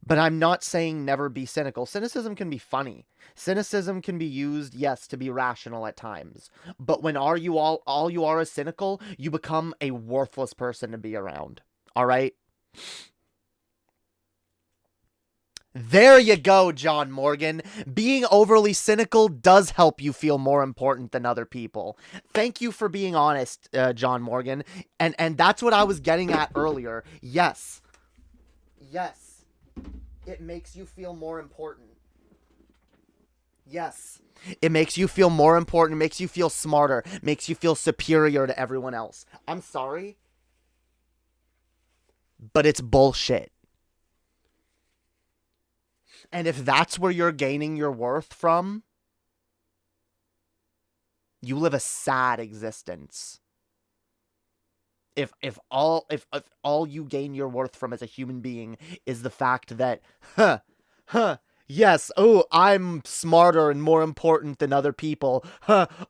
But I'm not saying never be cynical. Cynicism can be funny. Cynicism can be used, yes, to be rational at times. But when all you are is cynical, you become a worthless person to be around. All right? There you go, John Morgan. Being overly cynical does help you feel more important than other people. Thank you for being honest, John Morgan. And that's what I was getting at earlier. Yes. Yes. It makes you feel more important. Yes. It makes you feel more important. It makes you feel smarter. It makes you feel superior to everyone else. I'm sorry, but it's bullshit. And if that's where you're gaining your worth from, you live a sad existence. If all you gain your worth from as a human being is the fact that, yes, oh, I'm smarter and more important than other people.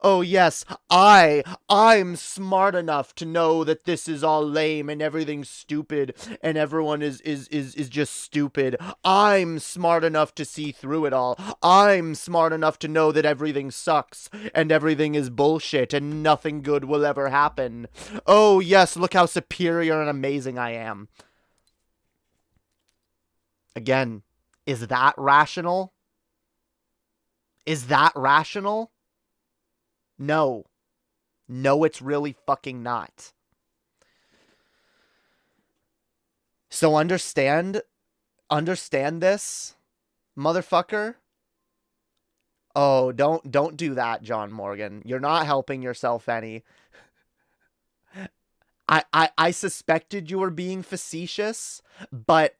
Oh yes, I'm smart enough to know that this is all lame and everything's stupid and everyone is just stupid. I'm smart enough to see through it all. I'm smart enough to know that everything sucks and everything is bullshit and nothing good will ever happen. Oh yes, look how superior and amazing I am. Again, is that rational? Is that rational? No. No, it's really fucking not. So understand this, motherfucker. Oh, don't do that, John Morgan. You're not helping yourself any. I suspected you were being facetious, but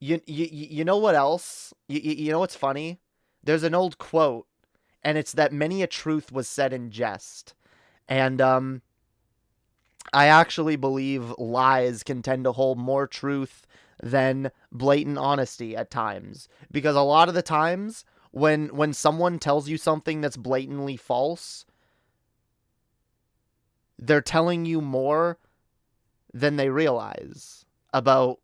You know what else? You know what's funny? There's an old quote, and it's that many a truth was said in jest. And I actually believe lies can tend to hold more truth than blatant honesty at times. Because a lot of the times, when someone tells you something that's blatantly false, they're telling you more than they realize about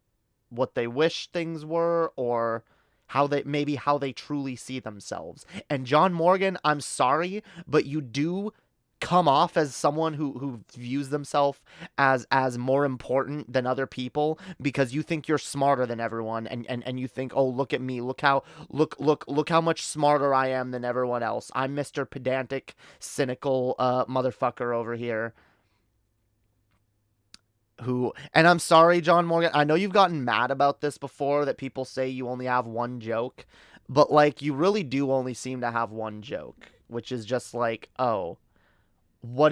what they wish things were, or how they truly see themselves. And John Morgan, I'm sorry, but you do come off as someone who views themselves as more important than other people, because you think you're smarter than everyone, and you think, oh, look at me, look how much smarter I am than everyone else. I'm Mr. Pedantic, cynical motherfucker over here. And I'm sorry, John Morgan, I know you've gotten mad about this before, that people say you only have one joke, but like, you really do only seem to have one joke, which is just like, oh, how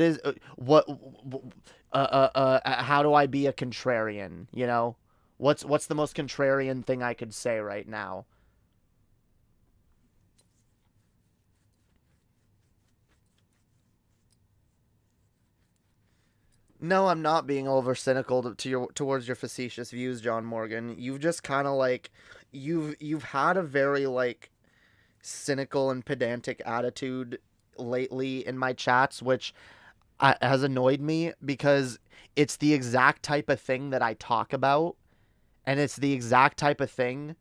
do I be a contrarian, you know? What's the most contrarian thing I could say right now? No, I'm not being over cynical towards your facetious views, John Morgan. You've just kind of like, you've had a very like cynical and pedantic attitude lately in my chats, which has annoyed me because it's the exact type of thing that I talk about, and it's the exact type of thing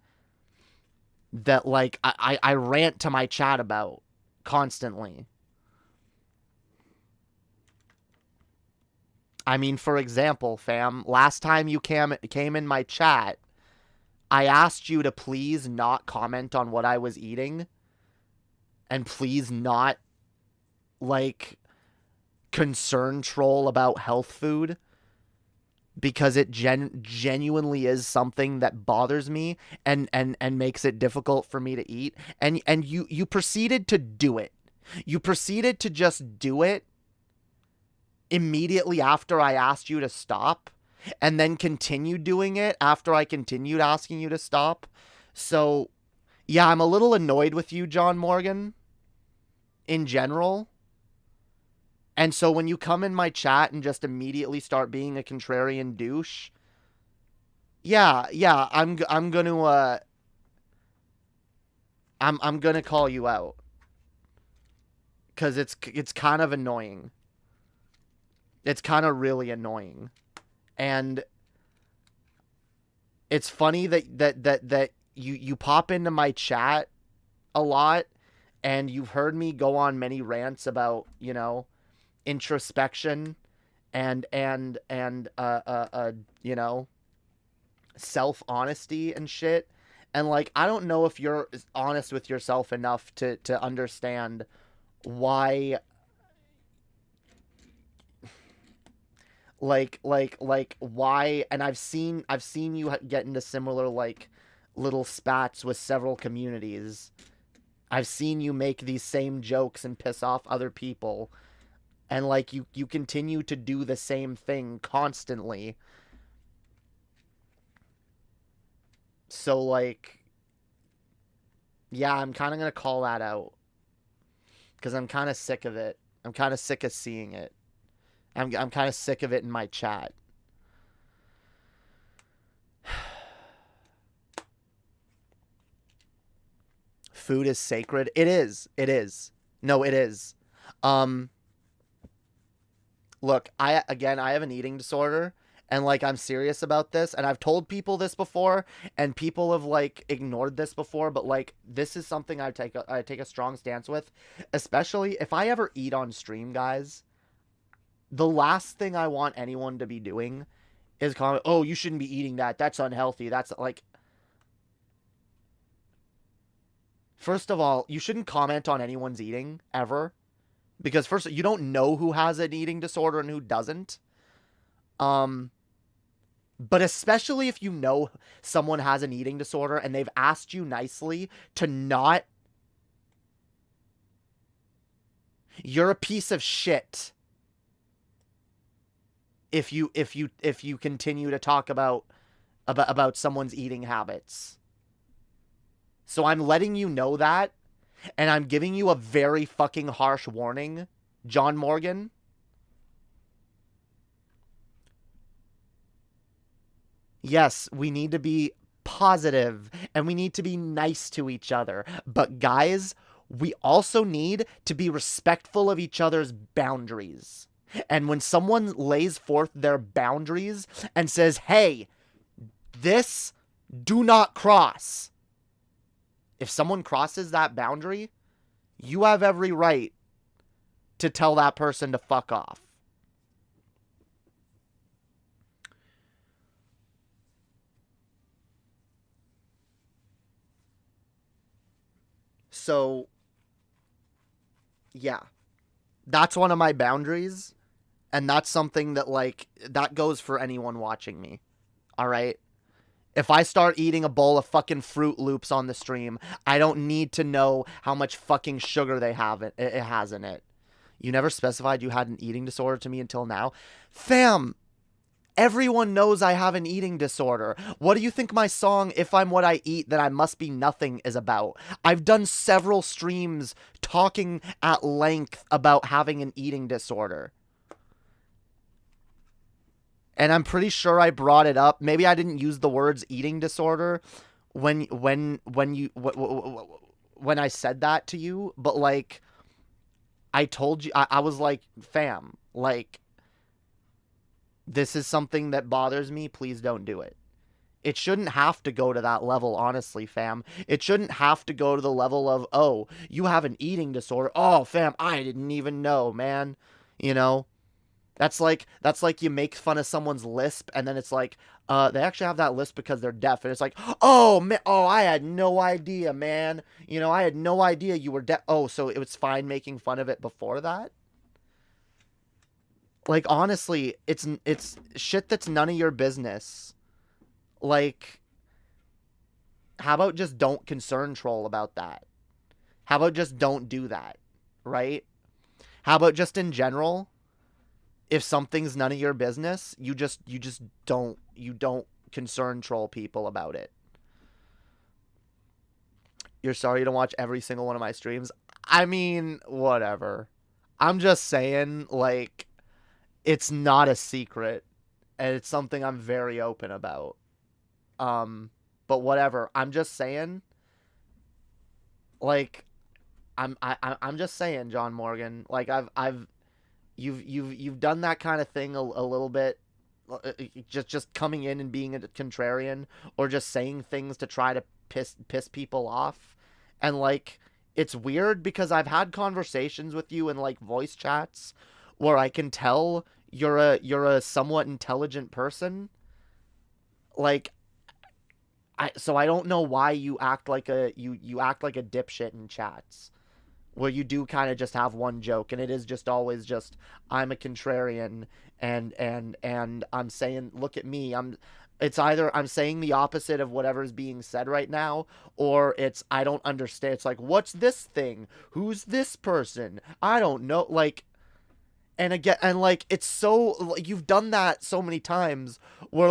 that, like, I rant to my chat about constantly. I mean, for example, fam, last time you came in my chat, I asked you to please not comment on what I was eating, and please not, like, concern troll about health food, because it genuinely is something that bothers me and makes it difficult for me to eat. And you proceeded to do it. You proceeded to just do it immediately after I asked you to stop, and then continue doing it after I continued asking you to stop. So, yeah, I'm a little annoyed with you, John Morgan, in general. And so when you come in my chat and just immediately start being a contrarian douche, yeah, I'm gonna I'm gonna call you out, cuz it's kind of annoying. It's kind of really annoying. And it's funny that you pop into my chat a lot, and you've heard me go on many rants about, you know, introspection and you know, self-honesty and shit. And, like, I don't know if you're honest with yourself enough to understand why, like why. And I've seen you get into similar, like, little spats with several communities. I've seen you make these same jokes and piss off other people. And, like, you continue to do the same thing constantly. So, like, yeah, I'm kind of going to call that out. Because I'm kind of sick of it. I'm kind of sick of seeing it. I'm kind of sick of it in my chat. Food is sacred. It is. It is. No, it is. Look, I have an eating disorder, and, like, I'm serious about this, and I've told people this before, and people have, like, ignored this before, but, like, this is something I take a strong stance with, especially if I ever eat on stream, guys. The last thing I want anyone to be doing is comment, "Oh, you shouldn't be eating that. That's unhealthy." That's, like, first of all, you shouldn't comment on anyone's eating ever. Because first, you don't know who has an eating disorder and who doesn't. But especially if you know someone has an eating disorder and they've asked you nicely to not, you're a piece of shit. If you continue to talk about someone's eating habits. So I'm letting you know that. And I'm giving you a very fucking harsh warning, John Morgan. Yes, we need to be positive and we need to be nice to each other. But guys, we also need to be respectful of each other's boundaries. And when someone lays forth their boundaries and says, "Hey, this do not cross." If someone crosses that boundary, you have every right to tell that person to fuck off. So, yeah. That's one of my boundaries. And that's something that, like, that goes for anyone watching me. Alright? If I start eating a bowl of fucking Fruit Loops on the stream, I don't need to know how much fucking sugar it has in it. You never specified you had an eating disorder to me until now. Fam, everyone knows I have an eating disorder. What do you think my song, "If I'm What I Eat, Then I Must Be Nothing," is about? I've done several streams talking at length about having an eating disorder. And I'm pretty sure I brought it up. Maybe I didn't use the words eating disorder when I said that to you, but, like, I told you, I was like, "Fam, Like, this is something that bothers me. Please don't do it. It shouldn't have to go to that level, honestly, fam. It shouldn't have to go to the level of, oh, you have an eating disorder. Oh, fam, I didn't even know, man. You know? That's like you make fun of someone's lisp, and then it's like, they actually have that lisp because they're deaf. And it's like, oh, man, oh, I had no idea, man. You know, I had no idea you were deaf. Oh, so it was fine making fun of it before that? Like, honestly, it's shit that's none of your business. Like, how about just don't concern troll about that? How about just don't do that, right? How about just in general, if something's none of your business, you just don't concern troll people about it. You're sorry you don't watch every single one of my streams. I mean, whatever. I'm just saying, like, it's not a secret, and it's something I'm very open about. But whatever. I'm just saying, like, I'm just saying, John Morgan. Like, you've done that kind of thing a little bit, just coming in and being a contrarian, or just saying things to try to piss people off, and like, it's weird because I've had conversations with you in like voice chats where I can tell you're a somewhat intelligent person. Like, so I don't know why you act like you act like a dipshit in chats, where you do kind of just have one joke, and it is just always just, I'm a contrarian, and I'm saying, look at me, it's either I'm saying the opposite of whatever's being said right now, or it's I don't understand. It's like, what's this thing? Who's this person? I don't know. Like, and again, and like, it's so, like, you've done that so many times where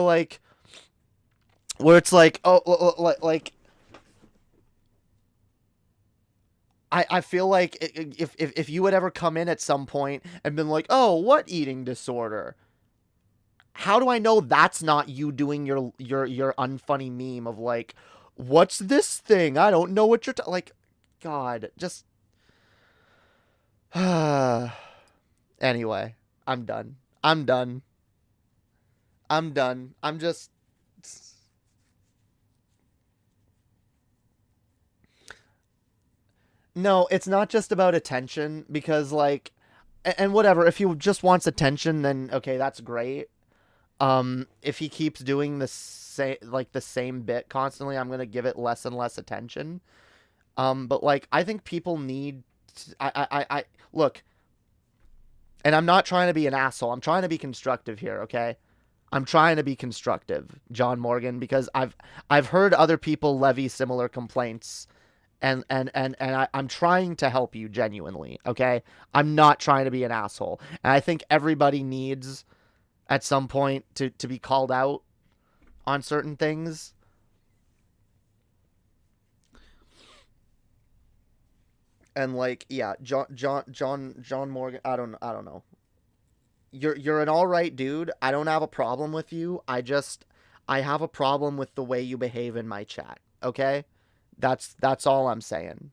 it's like, oh, like, I feel like if you had ever come in at some point and been like, oh, what eating disorder? How do I know that's not you doing your unfunny meme of like, what's this thing? I don't know what you're like, God, just anyway, I'm done. I'm just No, it's not just about attention, because like, and whatever, if he just wants attention, then okay, that's great. If he keeps doing the same bit constantly, I'm gonna give it less and less attention. But like, I think people need I look, and I'm not trying to be an asshole. I'm trying to be constructive here, okay? I'm trying to be constructive, John Morgan, because I've heard other people levy similar complaints, and I'm trying to help you genuinely, okay? I'm not trying to be an asshole. And I think everybody needs at some point to be called out on certain things. And like, yeah, John Morgan, I don't know. You're an all right dude. I don't have a problem with you. I have a problem with the way you behave in my chat, okay? That's all I'm saying.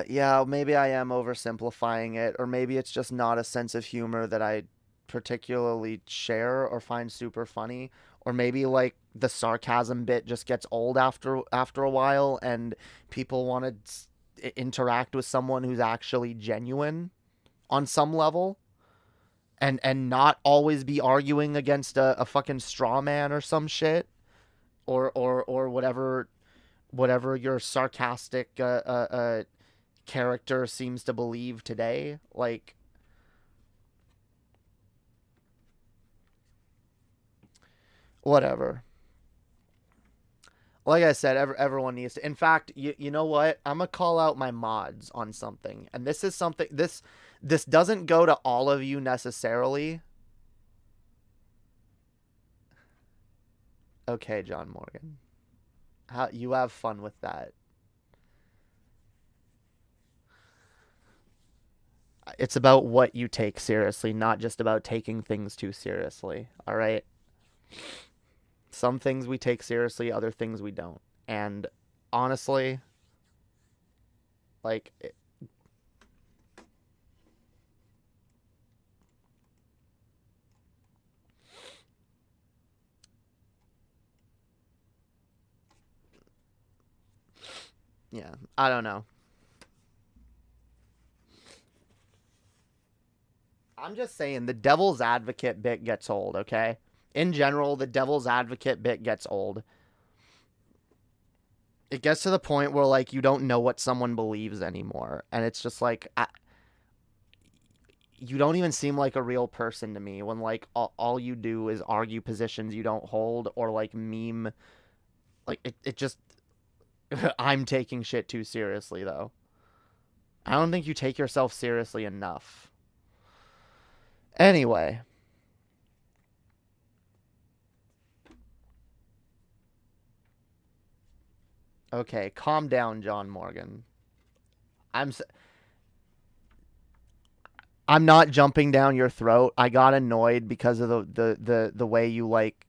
Yeah, maybe I am oversimplifying it, or maybe it's just not a sense of humor that I particularly share or find super funny, or maybe like the sarcasm bit just gets old after a while, and people want to interact with someone who's actually genuine on some level, and not always be arguing against a fucking straw man or some shit, or whatever your sarcastic character seems to believe today. Like, whatever. Like I said, everyone needs to. In fact, you know what? I'm gonna call out my mods on something, and this is something. This doesn't go to all of you necessarily. Okay, John Morgan. How you have fun with that? It's about what you take seriously, not just about taking things too seriously. All right. Some things we take seriously, other things we don't. And honestly, like, yeah, I don't know. I'm just saying the devil's advocate bit gets old, okay? In general, the devil's advocate bit gets old. It gets to the point where, like, you don't know what someone believes anymore. And it's just like, you don't even seem like a real person to me when, like, all you do is argue positions you don't hold or, like, meme. Like, it just... I'm taking shit too seriously, though. I don't think you take yourself seriously enough. Anyway. Okay, calm down, John Morgan. I'm not jumping down your throat. I got annoyed because of the way you, like,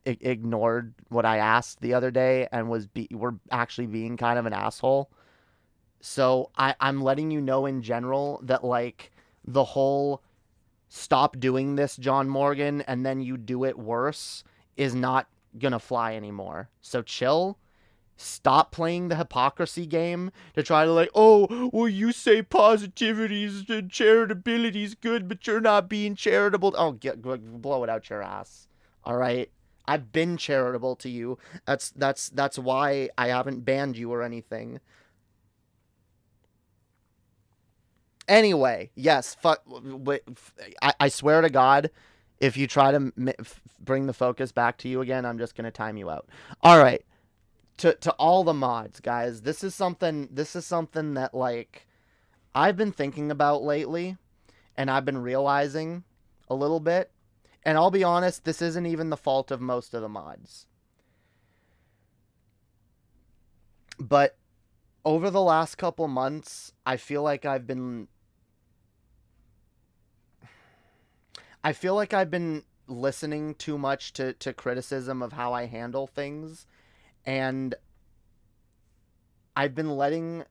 ignored what I asked the other day and were actually being kind of an asshole. So I'm letting you know in general that, like, the whole stop doing this, John Morgan, and then you do it worse is not gonna fly anymore. So chill. Stop playing the hypocrisy game to try to, like, oh, well, you say positivity and charitability is good, but you're not being charitable. Oh, blow it out your ass. All right. I've been charitable to you. That's why I haven't banned you or anything. Anyway, yes, I swear to God, if you try to bring the focus back to you again, I'm just gonna time you out. All right. To all the mods, guys, this is something that, like, I've been thinking about lately, and I've been realizing a little bit, and I'll be honest, this isn't even the fault of most of the mods. But over the last couple months, I feel like I've been listening too much to criticism of how I handle things. And I've been letting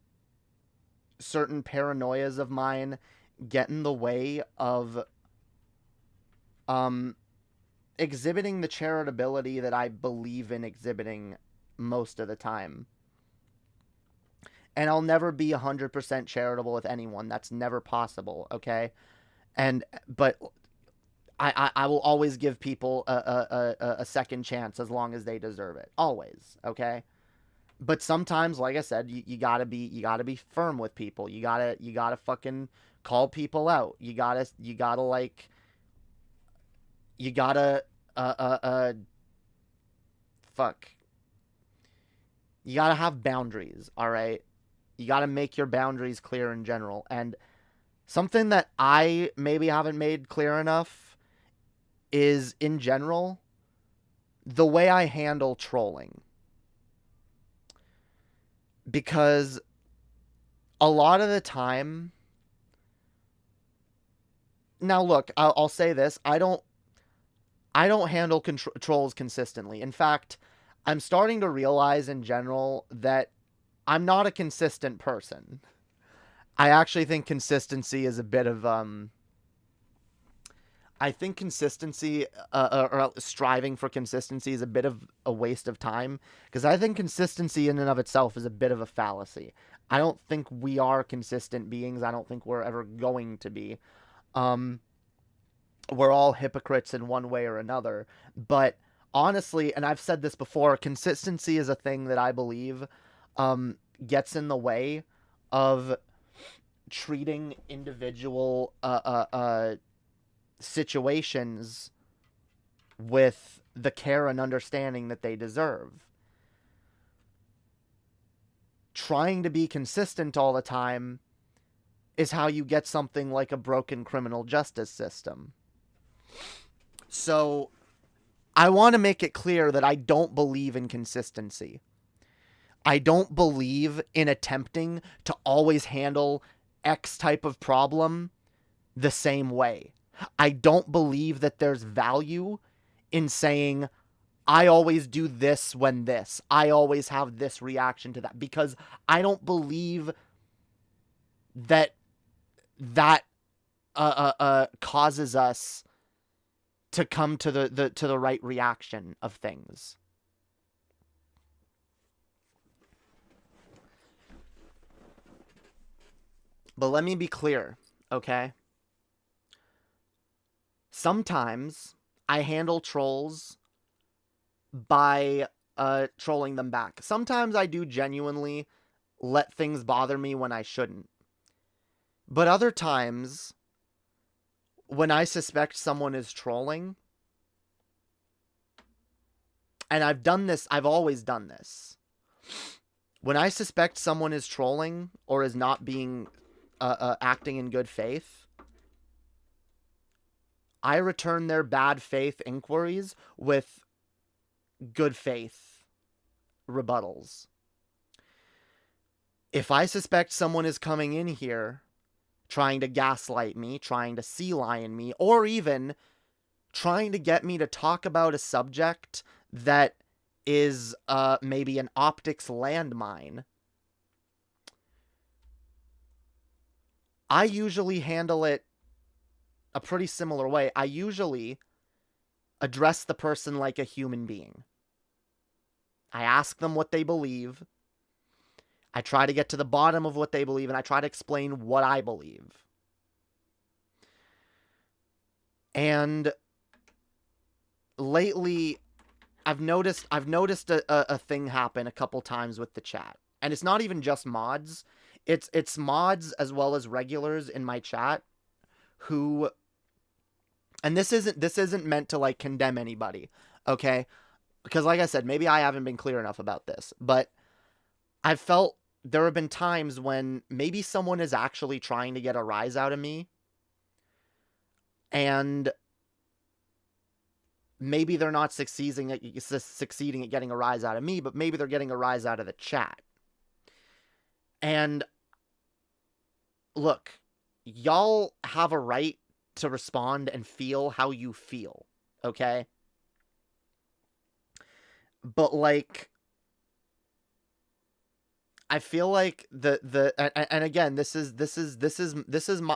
certain paranoias of mine get in the way of exhibiting the charitability that I believe in exhibiting most of the time. And I'll never be 100% charitable with anyone. That's never possible, okay? But I will always give people a second chance as long as they deserve it. Always, okay? But sometimes, like I said, you gotta be firm with people. You gotta fucking call people out. You gotta fuck. You gotta have boundaries, all right? You gotta make your boundaries clear in general. And something that I maybe haven't made clear enough is, in general, the way I handle trolling. Because a lot of the time... Now, look, I'll say this. I don't handle trolls consistently. In fact, I'm starting to realize, in general, that I'm not a consistent person. I actually think consistency is a bit of... I think consistency, or striving for consistency, is a bit of a waste of time. Because I think consistency in and of itself is a bit of a fallacy. I don't think we are consistent beings. I don't think we're ever going to be. We're all hypocrites in one way or another. But honestly, and I've said this before, consistency is a thing that I believe gets in the way of treating individual situations with the care and understanding that they deserve. Trying to be consistent all the time is how you get something like a broken criminal justice system. So, I want to make it clear that I don't believe in consistency. I don't believe in attempting to always handle X type of problem the same way. I don't believe that there's value in saying, I always do this when this. I always have this reaction to that, because I don't believe that causes us to come to the right reaction of things. But let me be clear, okay? Sometimes I handle trolls by trolling them back. Sometimes I do genuinely let things bother me when I shouldn't. But other times, when I suspect someone is trolling, and I've always done this. When I suspect someone is trolling or is not being acting in good faith, I return their bad faith inquiries with good faith rebuttals. If I suspect someone is coming in here trying to gaslight me, trying to sea lion me, or even trying to get me to talk about a subject that is maybe an optics landmine, I usually handle it a pretty similar way. I usually address the person like a human being. I ask them what they believe. I try to get to the bottom of what they believe, and I try to explain what I believe. And lately, I've noticed a thing happen a couple times with the chat. And it's not even just mods. It's mods as well as regulars in my chat who, and this isn't meant to like condemn anybody, okay? Because like I said, maybe I haven't been clear enough about this, but I've felt there have been times when maybe someone is actually trying to get a rise out of me, and maybe they're not succeeding at getting a rise out of me, but maybe they're getting a rise out of the chat. And look, y'all have a right to respond and feel how you feel, okay? But like, I feel like and again, this is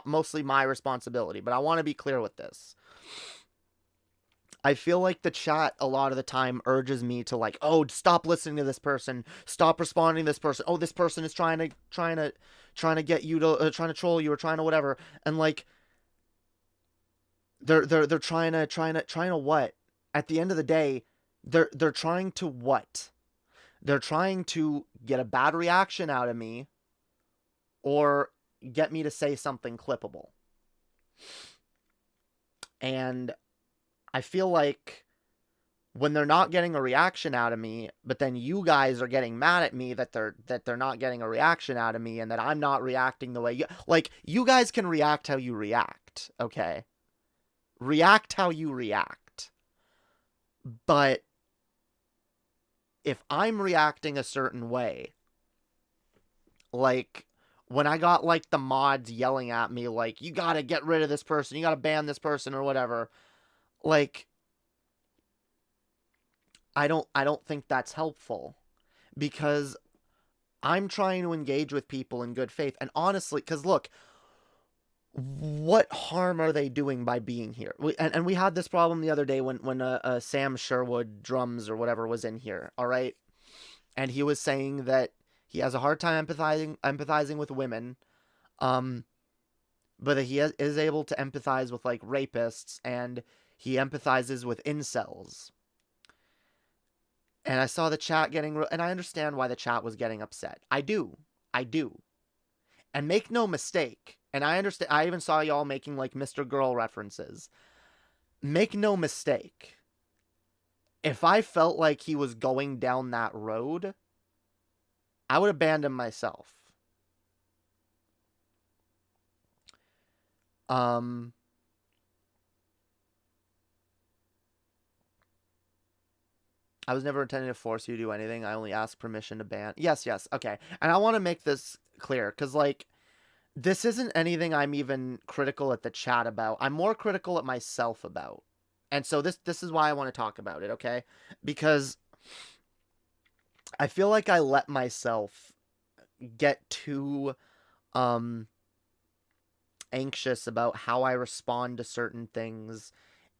mostly my responsibility, but I want to be clear with this. I feel like the chat a lot of the time urges me to like, oh, stop listening to this person, stop responding to this person. Oh, this person is trying to get you to trying to troll you or trying to whatever. And like, they're trying to what? At the end of the day, they're trying to what? They're trying to get a bad reaction out of me or get me to say something clippable. And I feel like when they're not getting a reaction out of me, but then you guys are getting mad at me that they're not getting a reaction out of me and that I'm not reacting the way you like. You guys can react how you react, okay? React how you react. But if I'm reacting a certain way, like when I got like the mods yelling at me like, you gotta get rid of this person, you gotta ban this person or whatever, like, I don't think that's helpful, because I'm trying to engage with people in good faith. And honestly, because look, what harm are they doing by being here? And we had this problem the other day when Sam Sherwood Drums or whatever was in here, all right? And he was saying that he has a hard time empathizing with women, but that he is able to empathize with like rapists, and he empathizes with incels. And I saw the chat getting, and I understand why the chat was getting upset. I do. And make no mistake, and I understand, I even saw y'all making like Mr. Girl references. Make no mistake, if I felt like he was going down that road, I would abandon myself. I was never intending to force you to do anything. I only asked permission to ban. Yes, okay. And I want to make this clear, because, like, this isn't anything I'm even critical at the chat about. I'm more critical at myself about. And so this is why I want to talk about it, okay? Because I feel like I let myself get too anxious about how I respond to certain things,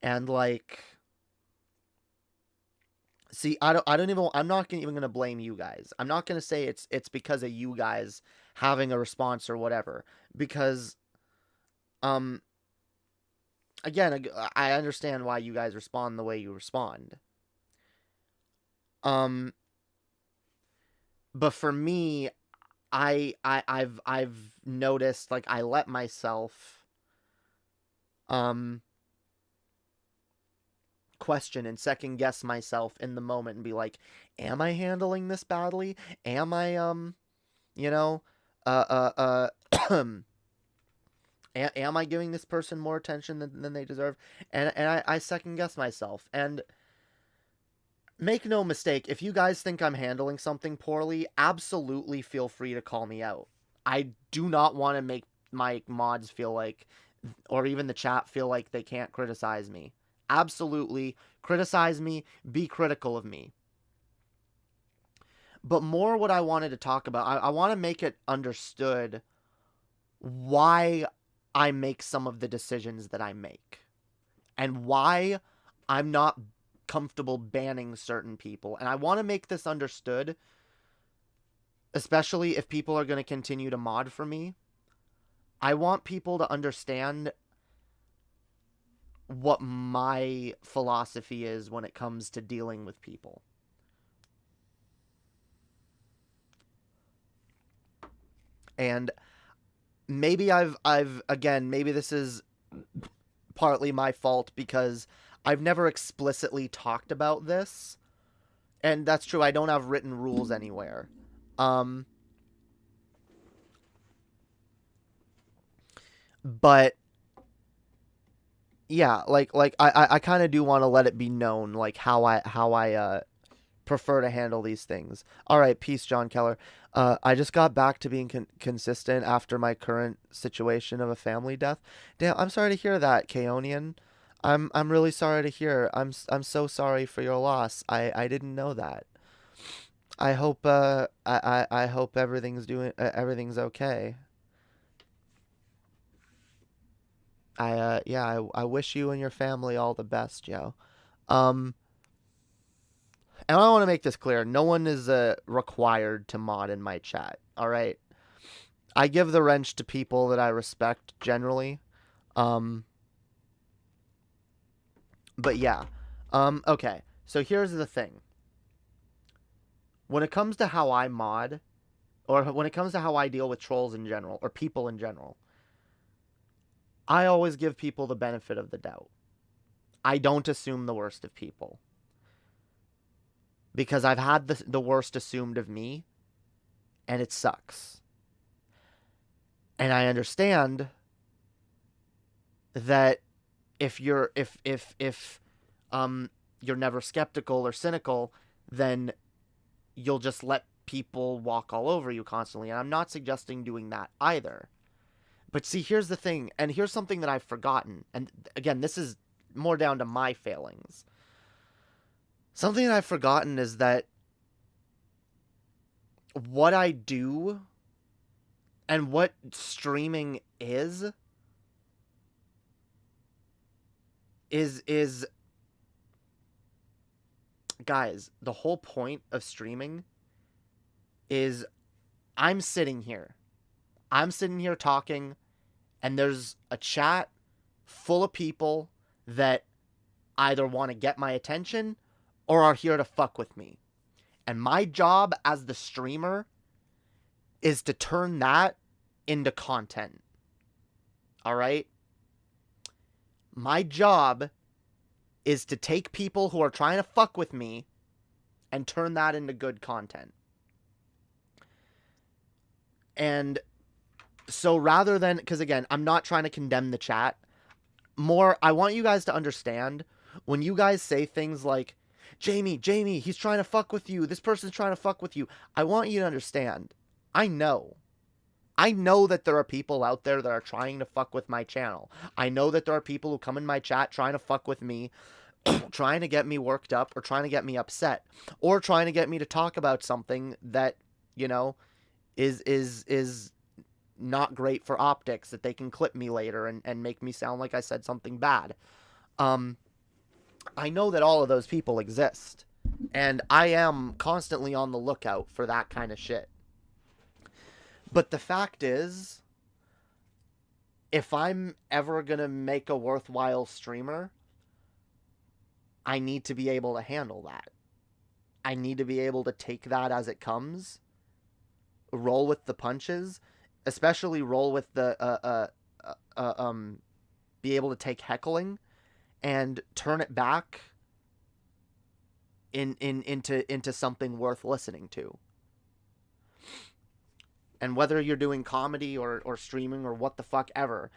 and like, see, I'm not even gonna blame you guys. I'm not gonna say it's because of you guys having a response or whatever, because again, I understand why you guys respond the way you respond. But for me, I've noticed, like, I let myself question and second guess myself in the moment and be like, am I handling this badly? Am I you know, am I giving this person more attention than they deserve? And I second guess myself. And make no mistake, if you guys think I'm handling something poorly, absolutely feel free to call me out. I do not want to make my mods feel like, or even the chat feel like they can't criticize me. Absolutely criticize me, be critical of me. But more what I wanted to talk about, I want to make it understood why I make some of the decisions that I make. And why I'm not comfortable banning certain people. And I want to make this understood, especially if people are going to continue to mod for me. I want people to understand what my philosophy is when it comes to dealing with people. And maybe I've again, maybe this is partly my fault because I've never explicitly talked about this. And that's true, I don't have written rules anywhere. But yeah, like I kind of do want to let it be known, like, how I prefer to handle these things. All right, peace, John Keller. I just got back to being consistent after my current situation of a family death. Damn, I'm sorry to hear that, Kaonian. I'm really sorry to hear. I'm so sorry for your loss. I didn't know that. I hope I hope everything's okay. I wish you and your family all the best, yo. And I want to make this clear. No one is required to mod in my chat, all right? I give the wrench to people that I respect generally. But yeah. Okay. So here's the thing. When it comes to how I mod, or when it comes to how I deal with trolls in general, or people in general, I always give people the benefit of the doubt. I don't assume the worst of people. Because I've had the worst assumed of me, and it sucks. And I understand that if you're never skeptical or cynical, then you'll just let people walk all over you constantly. And I'm not suggesting doing that either. But see, here's the thing, and here's something that I've forgotten. And again, this is more down to my failings. Something that I've forgotten is that what I do and what streaming is guys, the whole point of streaming is I'm sitting here talking, and there's a chat full of people that either want to get my attention or are here to fuck with me. And my job as the streamer is to turn that into content. All right? My job is to take people who are trying to fuck with me and turn that into good content. And so rather than, because again, I'm not trying to condemn the chat. More, I want you guys to understand when you guys say things like, Jamie, he's trying to fuck with you. This person's trying to fuck with you. I want you to understand. I know that there are people out there that are trying to fuck with my channel. I know that there are people who come in my chat trying to fuck with me. trying to get me worked up or trying to get me upset or trying to get me to talk about something that, you know, is not great for optics, that they can clip me later and make me sound like I said something bad. I know that all of those people exist, and I am constantly on the lookout for that kind of shit. But the fact is, if I'm ever gonna make a worthwhile streamer, I need to be able to handle that. I need to be able to take that as it comes, roll with the punches, especially roll with the be able to take heckling and turn it back into something worth listening to. And whether you're doing comedy or streaming or what the fuck ever,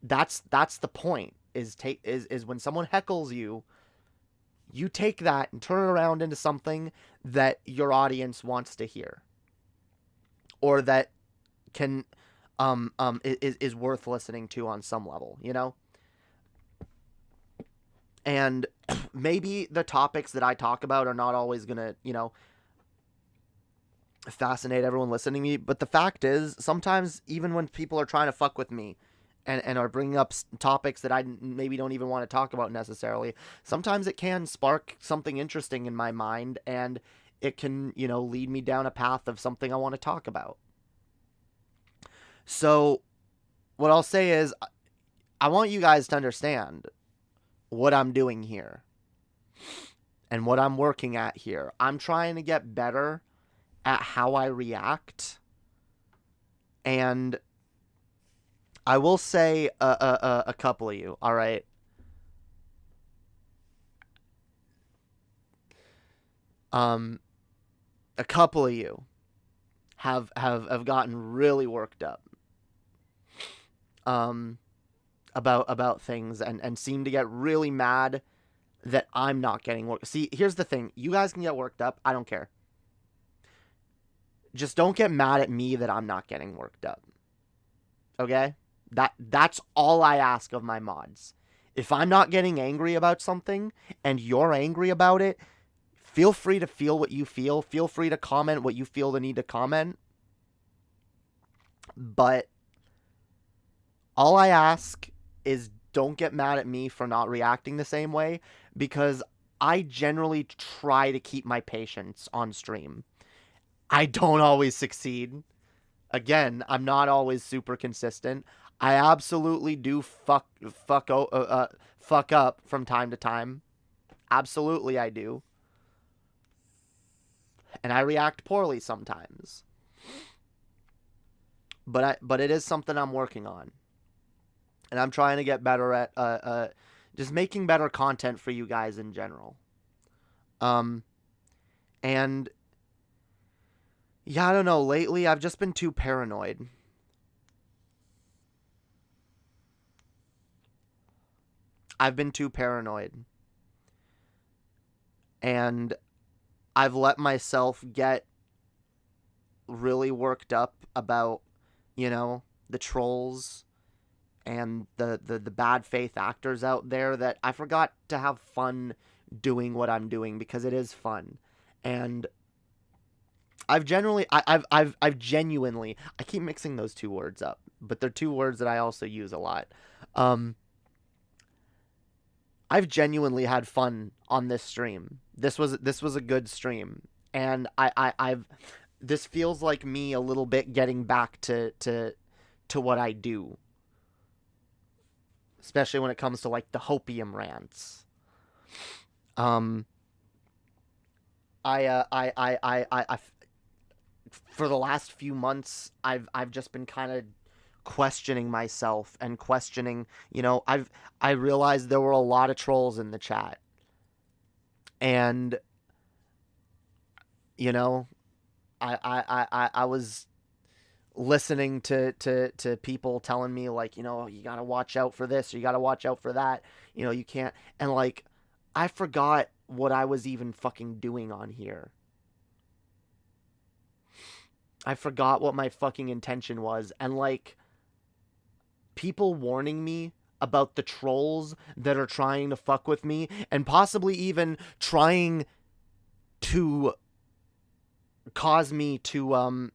that's the point. Is when someone heckles you, you take that and turn it around into something that your audience wants to hear, or that can is worth listening to on some level, you know? And maybe the topics that I talk about are not always gonna, you know, fascinate everyone listening to me, but the fact is, sometimes even when people are trying to fuck with me and are bringing up topics that I maybe don't even want to talk about necessarily, sometimes it can spark something interesting in my mind, and it can, you know, lead me down a path of something I want to talk about. So what I'll say is, I want you guys to understand what I'm doing here and what I'm working at here. I'm trying to get better at how I react, and I will say a couple of you, all right? A couple of you have gotten really worked up about things and seem to get really mad that I'm not getting worked. See, here's the thing. You guys can get worked up. I don't care. Just don't get mad at me that I'm not getting worked up. Okay? That's all I ask of my mods. If I'm not getting angry about something and you're angry about it, feel free to feel what you feel. Feel free to comment what you feel the need to comment. But all I ask is don't get mad at me for not reacting the same way, because I generally try to keep my patience on stream. I don't always succeed. Again, I'm not always super consistent. I absolutely do fuck up from time to time. Absolutely I do. And I react poorly sometimes. But it is something I'm working on. And I'm trying to get better at just making better content for you guys in general. And yeah, I don't know. Lately, I've just been too paranoid. I've been too paranoid. And I've let myself get really worked up about, you know, the trolls and the bad faith actors out there, that I forgot to have fun doing what I'm doing, because it is fun. And I've genuinely, I keep mixing those two words up, but they're two words that I also use a lot. I've genuinely had fun on this stream. This was a good stream, and this feels like me a little bit getting back to what I do, especially when it comes to like the Hopium rants. For the last few months, I've just been kind of questioning myself and questioning, you know, I realized there were a lot of trolls in the chat, and you know, I was listening to people telling me, like, you know, you gotta watch out for this, or you gotta watch out for that, you know, you can't, and like, I forgot what I was even fucking doing on here. I forgot what my fucking intention was, and like, people warning me about the trolls that are trying to fuck with me and possibly even trying to cause me to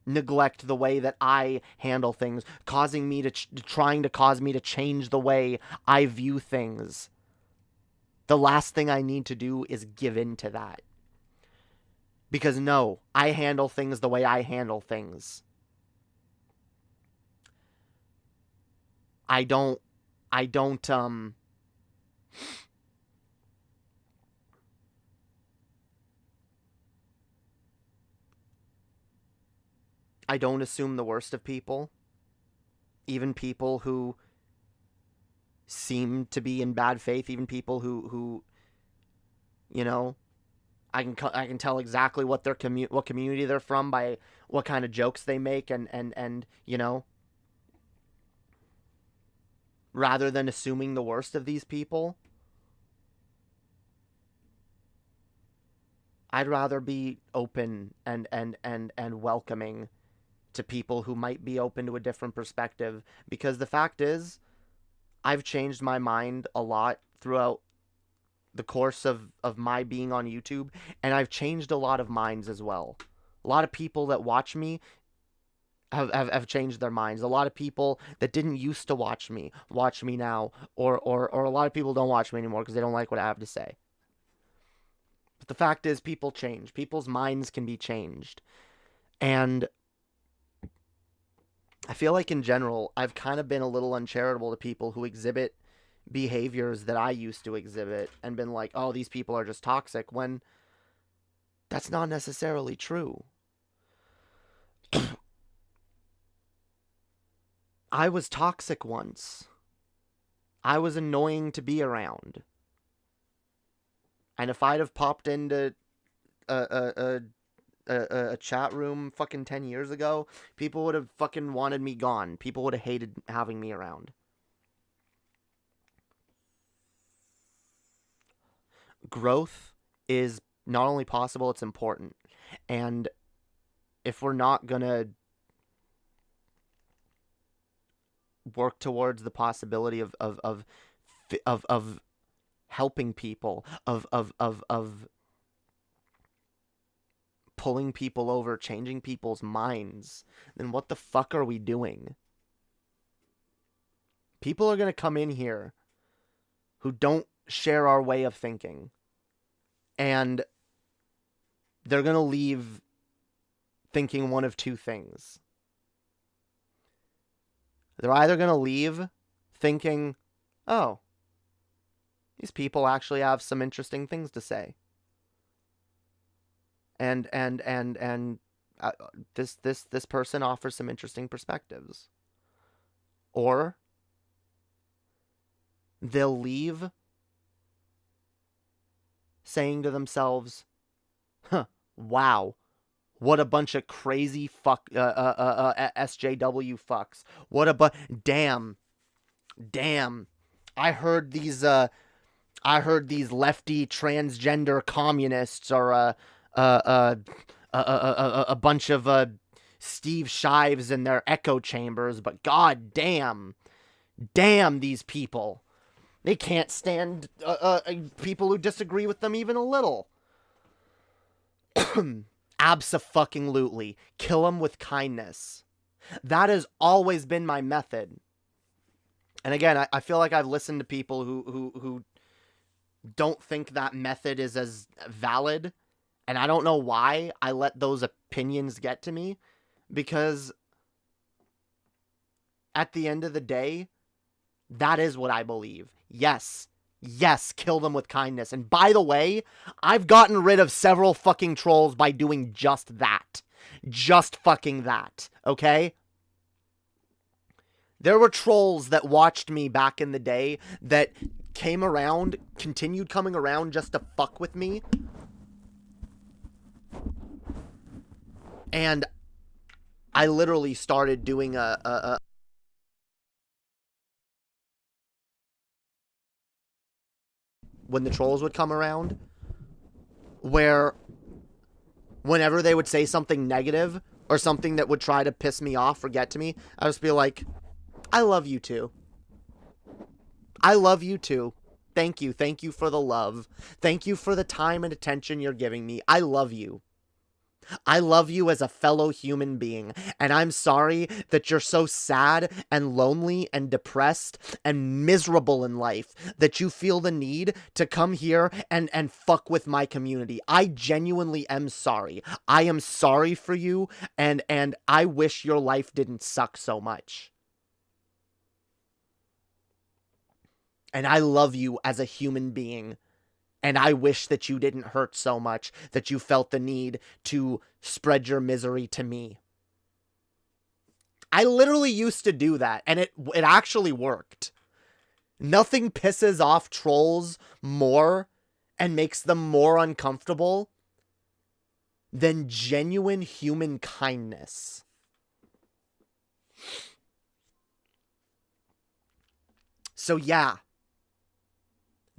neglect the way that I handle things, causing me to trying to cause me to change the way I view things. The last thing I need to do is give in to that. Because no, I handle things the way I handle things. I don't assume the worst of people. Even people who seem to be in bad faith, even people who you know, I can tell exactly what their what community they're from by what kind of jokes they make and you know, rather than assuming the worst of these people, I'd rather be open and welcoming to people who might be open to a different perspective, because the fact is, I've changed my mind a lot throughout the course of my being on YouTube, and I've changed a lot of minds as well. A lot of people that watch me have changed their minds. A lot of people that didn't used to watch me now, or a lot of people don't watch me anymore because they don't like what I have to say. But the fact is, people change. People's minds can be changed. And I feel like in general, I've kind of been a little uncharitable to people who exhibit behaviors that I used to exhibit and been like, oh, these people are just toxic, when that's not necessarily true. I was toxic once. I was annoying to be around. And if I'd have popped into a chat room fucking 10 years ago, people would have fucking wanted me gone. People would have hated having me around. Growth is not only possible, it's important. And if we're not gonna work towards the possibility of helping people, of pulling people over, changing people's minds, then what the fuck are we doing? People are going to come in here who don't share our way of thinking, and they're going to leave thinking one of two things. They're either going to leave thinking, oh, these people actually have some interesting things to say. And this person offers some interesting perspectives. Or they'll leave saying to themselves, huh, wow, what a bunch of crazy SJW fucks. What a damn. I heard these lefty transgender communists are a bunch of Steve Shives in their echo chambers, but god damn these people. They can't stand people who disagree with them even a little. Abso-fucking-lutely. Kill them with kindness. That has always been my method. And again, I feel like I've listened to people who don't think that method is as valid. And I don't know why I let those opinions get to me. Because at the end of the day, that is what I believe. Yes, kill them with kindness. And by the way, I've gotten rid of several fucking trolls by doing just that. Just fucking that, okay? There were trolls that watched me back in the day that came around, continued coming around just to fuck with me. And I literally started doing when the trolls would come around, where whenever they would say something negative or something that would try to piss me off or get to me, I would just be like, I love you too. I love you too. Thank you. Thank you for the love. Thank you for the time and attention you're giving me. I love you. I love you as a fellow human being, and I'm sorry that you're so sad and lonely and depressed and miserable in life that you feel the need to come here and fuck with my community. I genuinely am sorry. I am sorry for you, and I wish your life didn't suck so much. And I love you as a human being. And I wish that you didn't hurt so much that you felt the need to spread your misery to me. I literally used to do that, and it actually worked. Nothing pisses off trolls more and makes them more uncomfortable than genuine human kindness. So yeah.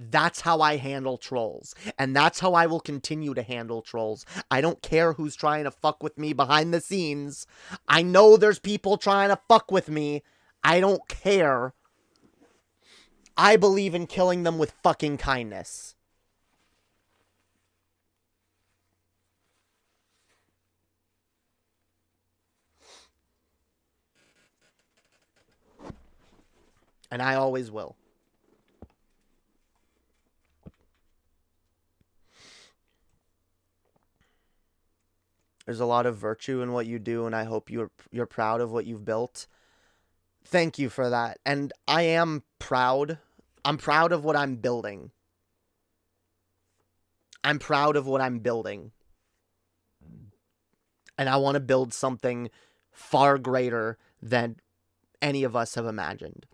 That's how I handle trolls. And that's how I will continue to handle trolls. I don't care who's trying to fuck with me behind the scenes. I know there's people trying to fuck with me. I don't care. I believe in killing them with fucking kindness. And I always will. There's a lot of virtue in what you do, and I hope you're proud of what you've built. Thank you for that. And I am proud. I'm proud of what I'm building. I'm proud of what I'm building. And I want to build something far greater than any of us have imagined.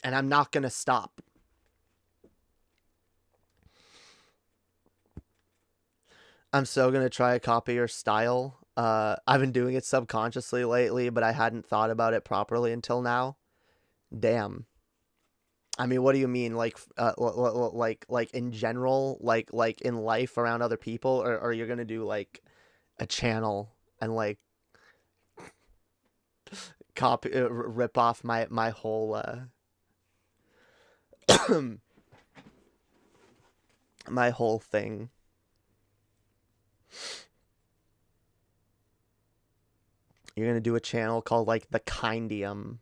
And I'm not going to stop. I'm so going to try to copy your style. I've been doing it subconsciously lately, but I hadn't thought about it properly until now. Damn. I mean, what do you mean? Like in general, like in life around other people, or you're going to do like a channel and like copy, rip off my whole, my whole thing. You're gonna do a channel called like the Kindium.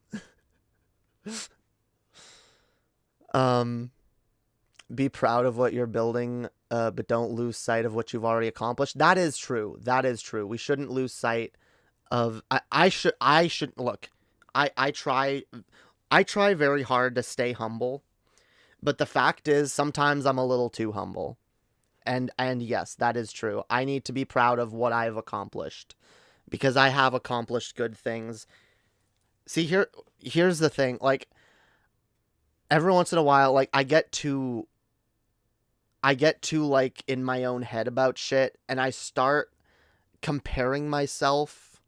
Be proud of what you're building, but don't lose sight of what you've already accomplished. That is true. That is true. We shouldn't lose sight of. I should look. I try very hard to stay humble, but the fact is sometimes I'm a little too humble. And yes, that is true. I need to be proud of what I've accomplished, because I have accomplished good things. See, here's the thing. Like, every once in a while, like, I get too like in my own head about shit, and I start comparing myself.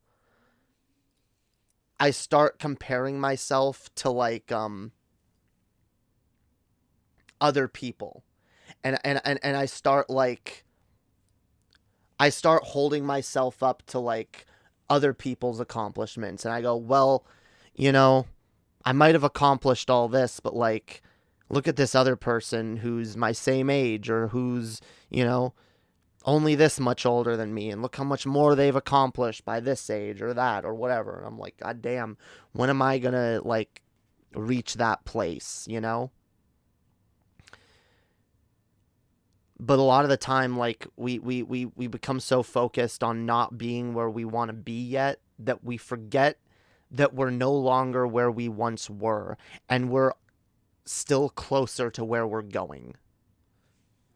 I start comparing myself to like other people. And I start holding myself up to like other people's accomplishments, and I go, well, you know, I might have accomplished all this, but like, look at this other person who's my same age, or who's, you know, only this much older than me, and look how much more they've accomplished by this age or that or whatever. And I'm like, God damn, when am I gonna like reach that place, you know? But a lot of the time, like, we become so focused on not being where we want to be yet that we forget that we're no longer where we once were, and we're still closer to where we're going.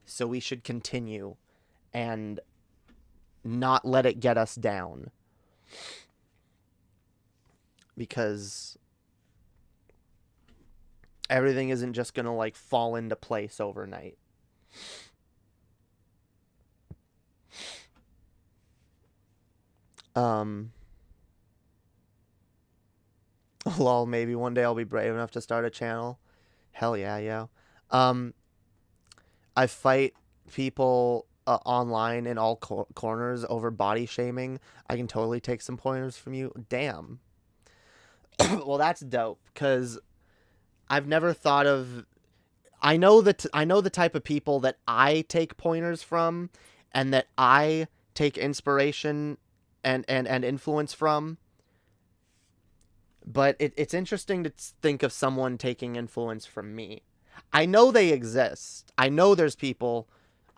So we should continue and not let it get us down. Because everything isn't just going to, like, fall into place overnight. Lol, maybe one day I'll be brave enough to start a channel. Hell yeah, yeah. I fight people online in all corners over body shaming. I can totally take some pointers from you. Damn. Well, that's dope, because I've never thought of... I know the type of people that I take pointers from, and that I take inspiration and influence from. But it's interesting to think of someone taking influence from me. I know they exist. I know there's people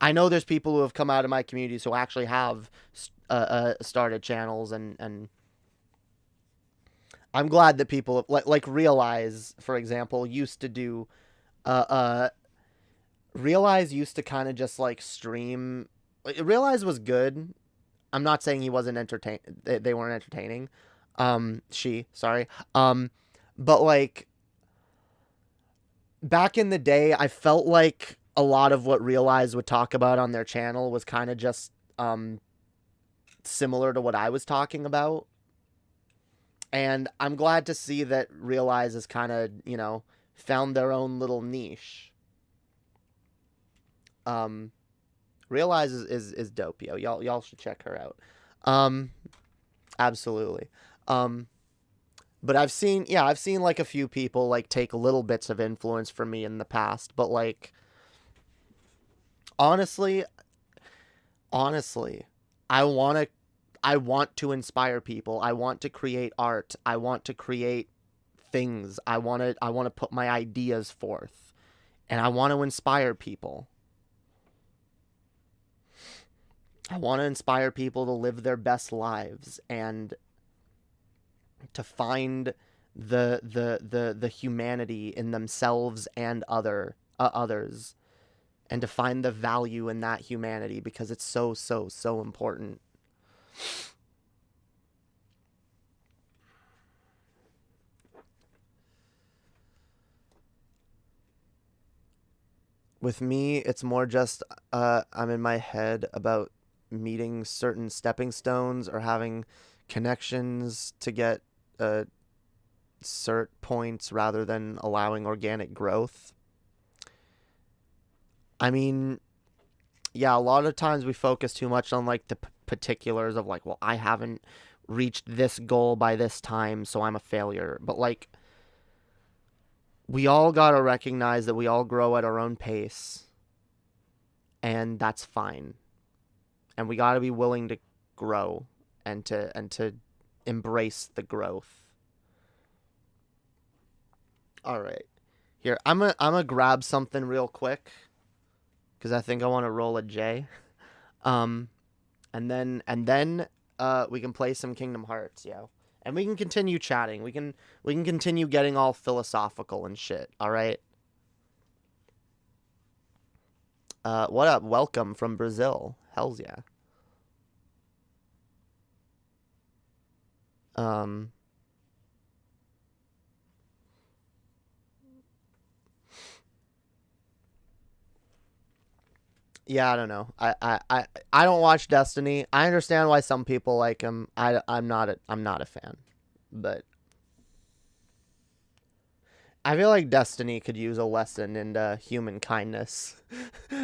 who have come out of my communities who actually have started channels, and I'm glad that people like Realize, for example, used to do Realize used to kind of just like stream. Realize was good. I'm not saying he wasn't they weren't entertaining. Sorry. But like back in the day, I felt like a lot of what Realize would talk about on their channel was kind of just similar to what I was talking about. And I'm glad to see that Realize has kind of, found their own little niche. Realize is dope, yo. Y'all should check her out. Absolutely. But I've seen like a few people like take little bits of influence from me in the past, but like honestly, I want to inspire people. I want to create art. I want to create things. I want to put my ideas forth, and I want to inspire people. I want to inspire people to live their best lives and to find the humanity in themselves and others, and to find the value in that humanity, because it's so important. With me, it's more just I'm in my head about meeting certain stepping stones or having connections to get cert points rather than allowing organic growth. I mean, yeah, a lot of times we focus too much on like the particulars of like, well, I haven't reached this goal by this time, so I'm a failure. But like, we all gotta recognize that we all grow at our own pace, and that's fine. And we gotta be willing to grow and to embrace the growth. All right, here I'm gonna grab something real quick, because I think I want to roll a J, and then we can play some Kingdom Hearts, yo. And we can continue chatting. We can continue getting all philosophical and shit. All right. What up? Welcome from Brazil. Hells yeah. Yeah, I don't know. I don't watch Destiny. I understand why some people like him. I'm not a fan. But I feel like Destiny could use a lesson in human kindness.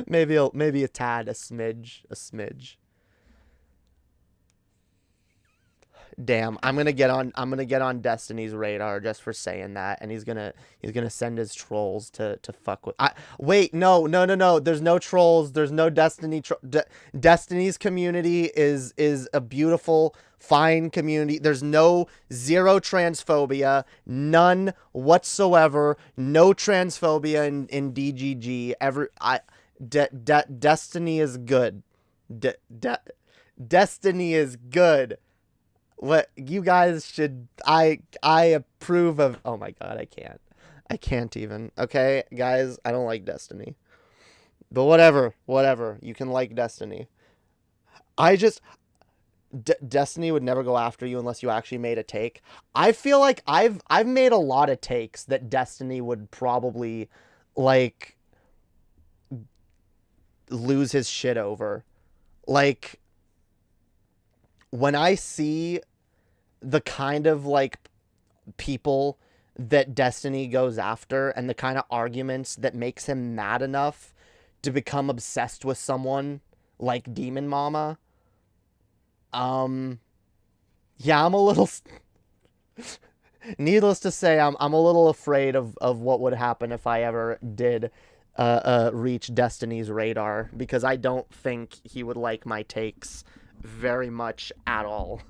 maybe a tad, a smidge. Damn, I'm gonna get on Destiny's radar just for saying that, and he's gonna send his trolls to fuck with. Wait, no. There's no trolls. There's no Destiny. Destiny's community is a beautiful, fine community. There's zero transphobia, none whatsoever. No transphobia in DGG. Destiny is good. Destiny is good. What you guys should, I approve of. Oh my god, I can't even. Okay, guys, I don't like Destiny, but whatever, you can like Destiny. Destiny would never go after you unless you actually made a take. I feel like I've made a lot of takes that Destiny would probably like lose his shit over. Like, when I see the kind of like people that Destiny goes after and the kind of arguments that makes him mad enough to become obsessed with someone like Demon Mama, yeah, I'm a little Needless to say, I'm a little afraid of what would happen if I ever did reach Destiny's radar, because I don't think he would like my takes very much at all.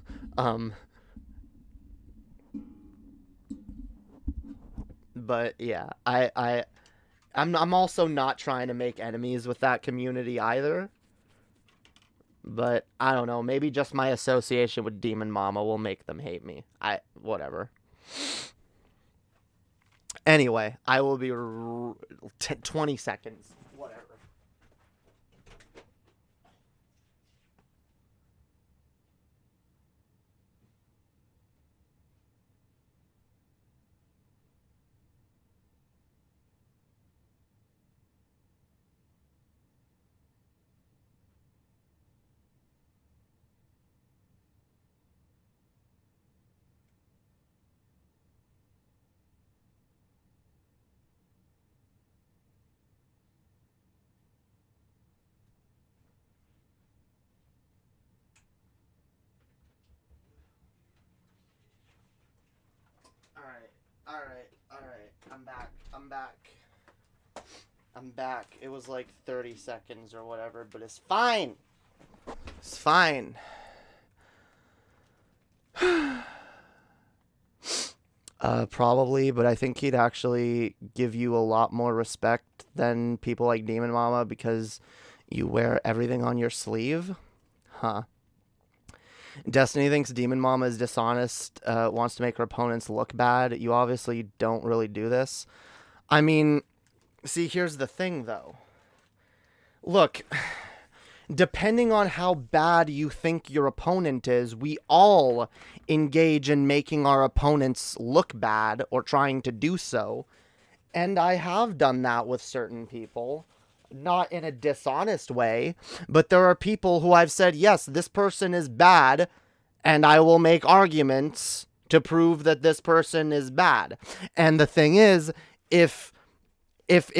But yeah, I'm also not trying to make enemies with that community either. But I don't know, maybe just my association with Demon Mama will make them hate me. Whatever. Anyway, I will be 20 seconds. Whatever. Alright. I'm back. It was like 30 seconds or whatever, but it's fine. It's fine. Probably, but I think he'd actually give you a lot more respect than people like Demon Mama because you wear everything on your sleeve. Huh. Destiny thinks Demon Mama is dishonest, wants to make her opponents look bad. You obviously don't really do this. I mean, see, here's the thing, though. Look, depending on how bad you think your opponent is, we all engage in making our opponents look bad or trying to do so. And I have done that with certain people. Not in a dishonest way, but there are people who I've said, yes, this person is bad, and I will make arguments to prove that this person is bad. And the thing is, if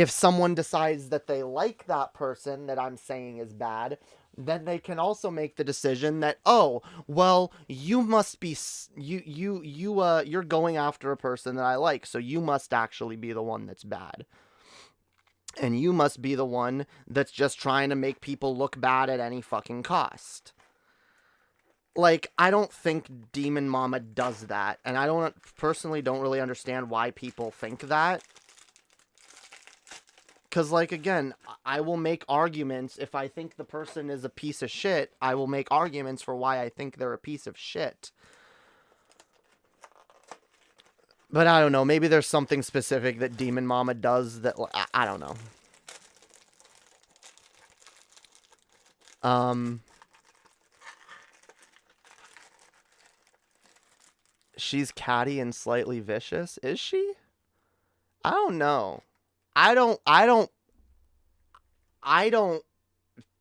someone decides that they like that person that I'm saying is bad, then they can also make the decision that, oh, well, you must be, you're going after a person that I like, so you must actually be the one that's bad. And you must be the one that's just trying to make people look bad at any fucking cost. Like, I don't think Demon Mama does that. And I personally don't really understand why people think that. Because, like, again, I will make arguments. If I think the person is a piece of shit, I will make arguments for why I think they're a piece of shit. But I don't know, maybe there's something specific that Demon Mama does that, I don't know. She's catty and slightly vicious, is she? I don't know. I don't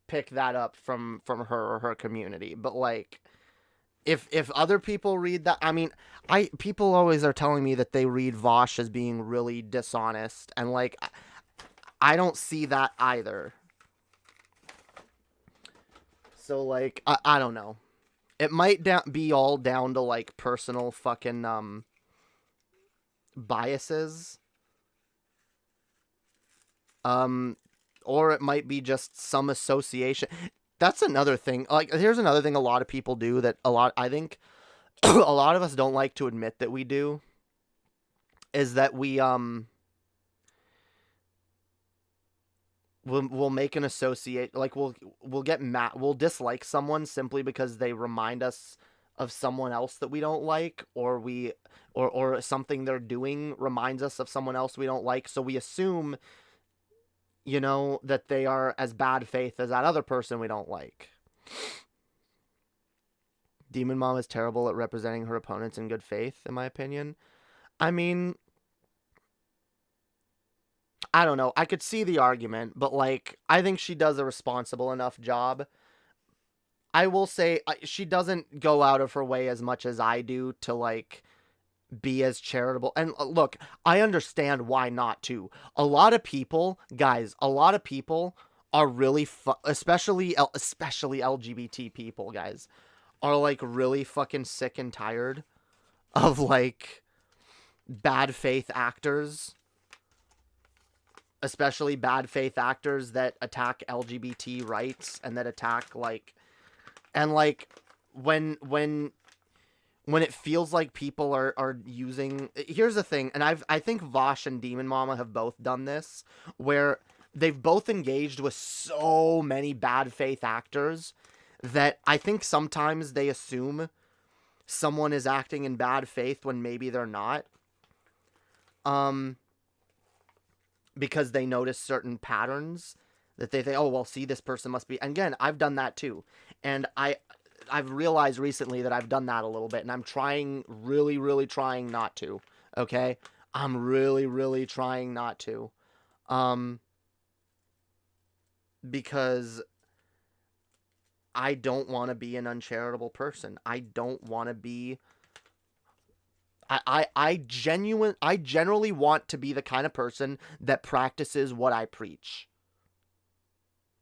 pick that up from her or her community, but like, If other people read that, I mean, people always are telling me that they read Vosh as being really dishonest, and like, I don't see that either. So like, I don't know. It might be all down to like personal fucking biases. Or it might be just some association. That's another thing. Like, here's another thing a lot of people do that I think a lot of us don't like to admit that we do, is that we'll make an associate, like we'll get mad, we'll dislike someone simply because they remind us of someone else that we don't like, or or something they're doing reminds us of someone else we don't like, so we assume, you know, that they are as bad faith as that other person we don't like. Demon Mom is terrible at representing her opponents in good faith, in my opinion. I mean, I don't know. I could see the argument, but like, I think she does a responsible enough job. I will say she doesn't go out of her way as much as I do to like be as charitable. And look, I understand why not too. A lot of people, guys, are really especially LGBT people, guys, are like really fucking sick and tired of like bad faith actors, especially bad faith actors that attack LGBT rights and that attack, like, and, like, when it feels like people are using... Here's the thing, and I think Vosh and Demon Mama have both done this, where they've both engaged with so many bad faith actors that I think sometimes they assume someone is acting in bad faith when maybe they're not. Because they notice certain patterns that they think, oh, well, see, this person must be... And again, I've done that too. And I've realized recently that I've done that a little bit, and I'm trying, really, really trying not to, okay? I'm really, really trying not to. Because I don't want to be an uncharitable person. I don't want to be... I generally want to be the kind of person that practices what I preach.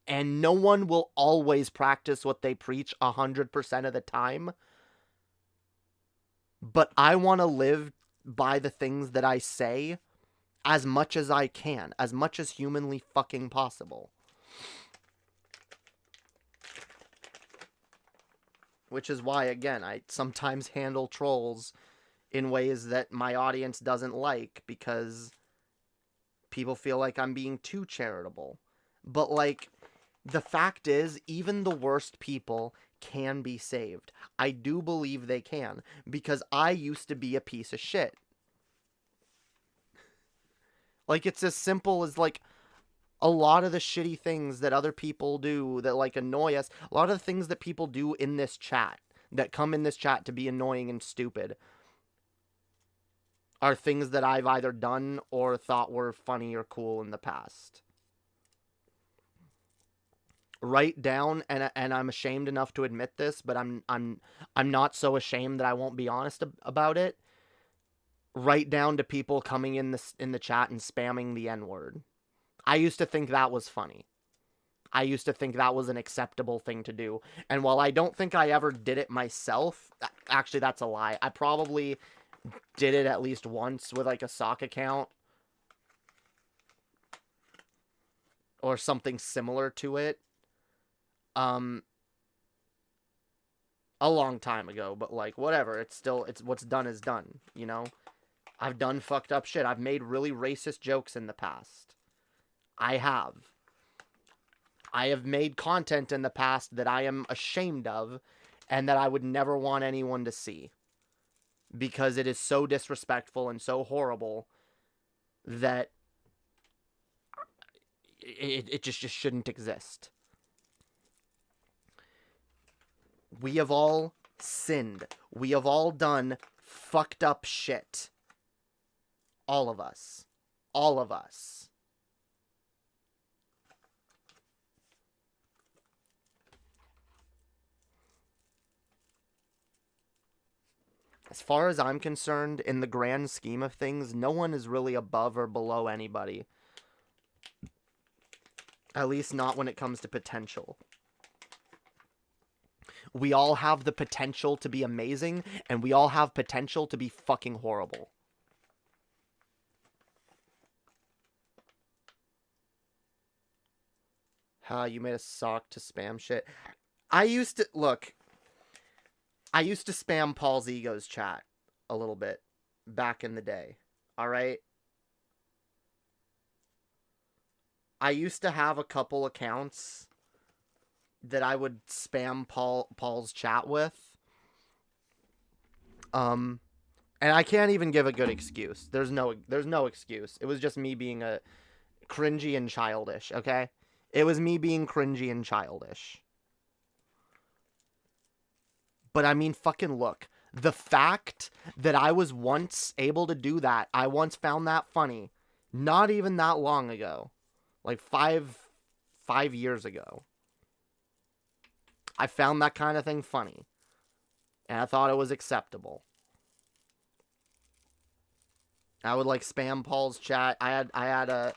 And no one will always practice what they preach 100% of the time. But I want to live by the things that I say as much as I can. As much as humanly fucking possible. Which is why, again, I sometimes handle trolls in ways that my audience doesn't like, because people feel like I'm being too charitable. But, like, the fact is, even the worst people can be saved. I do believe they can, because I used to be a piece of shit. Like, it's as simple as, like, a lot of the shitty things that other people do that, like, annoy us, a lot of the things that people do in this chat, that come in this chat to be annoying and stupid, are things that I've either done or thought were funny or cool in the past. Write down, and I'm ashamed enough to admit this, but I'm not so ashamed that I won't be honest about it. Write down to people coming in the chat and spamming the N-word. I used to think that was funny. I used to think that was an acceptable thing to do. And while I don't think I ever did it myself, actually that's a lie. I probably did it at least once with, like, a sock account. Or something similar to it. A long time ago, but, like, whatever. It's what's done is done, you know? I've done fucked up shit. I've made really racist jokes in the past. I have. I have made content in the past that I am ashamed of and that I would never want anyone to see. Because it is so disrespectful and so horrible that it just shouldn't exist. We have all sinned. We have all done fucked up shit. All of us. All of us. As far as I'm concerned, in the grand scheme of things, no one is really above or below anybody. At least not when it comes to potential. We all have the potential to be amazing, and we all have potential to be fucking horrible. You made a sock to spam shit. I used to spam Paul's Ego's chat a little bit back in the day. Alright? I used to have a couple accounts that I would spam Paul's chat with. And I can't even give a good excuse. There's no excuse. It was just me being a cringy and childish, okay? It was me being cringy and childish. But I mean, fucking look. The fact that I was once able to do that, I once found that funny. Not even that long ago. Like five years ago. I found that kind of thing funny. And I thought it was acceptable. I would, like, spam Paul's chat. I had a...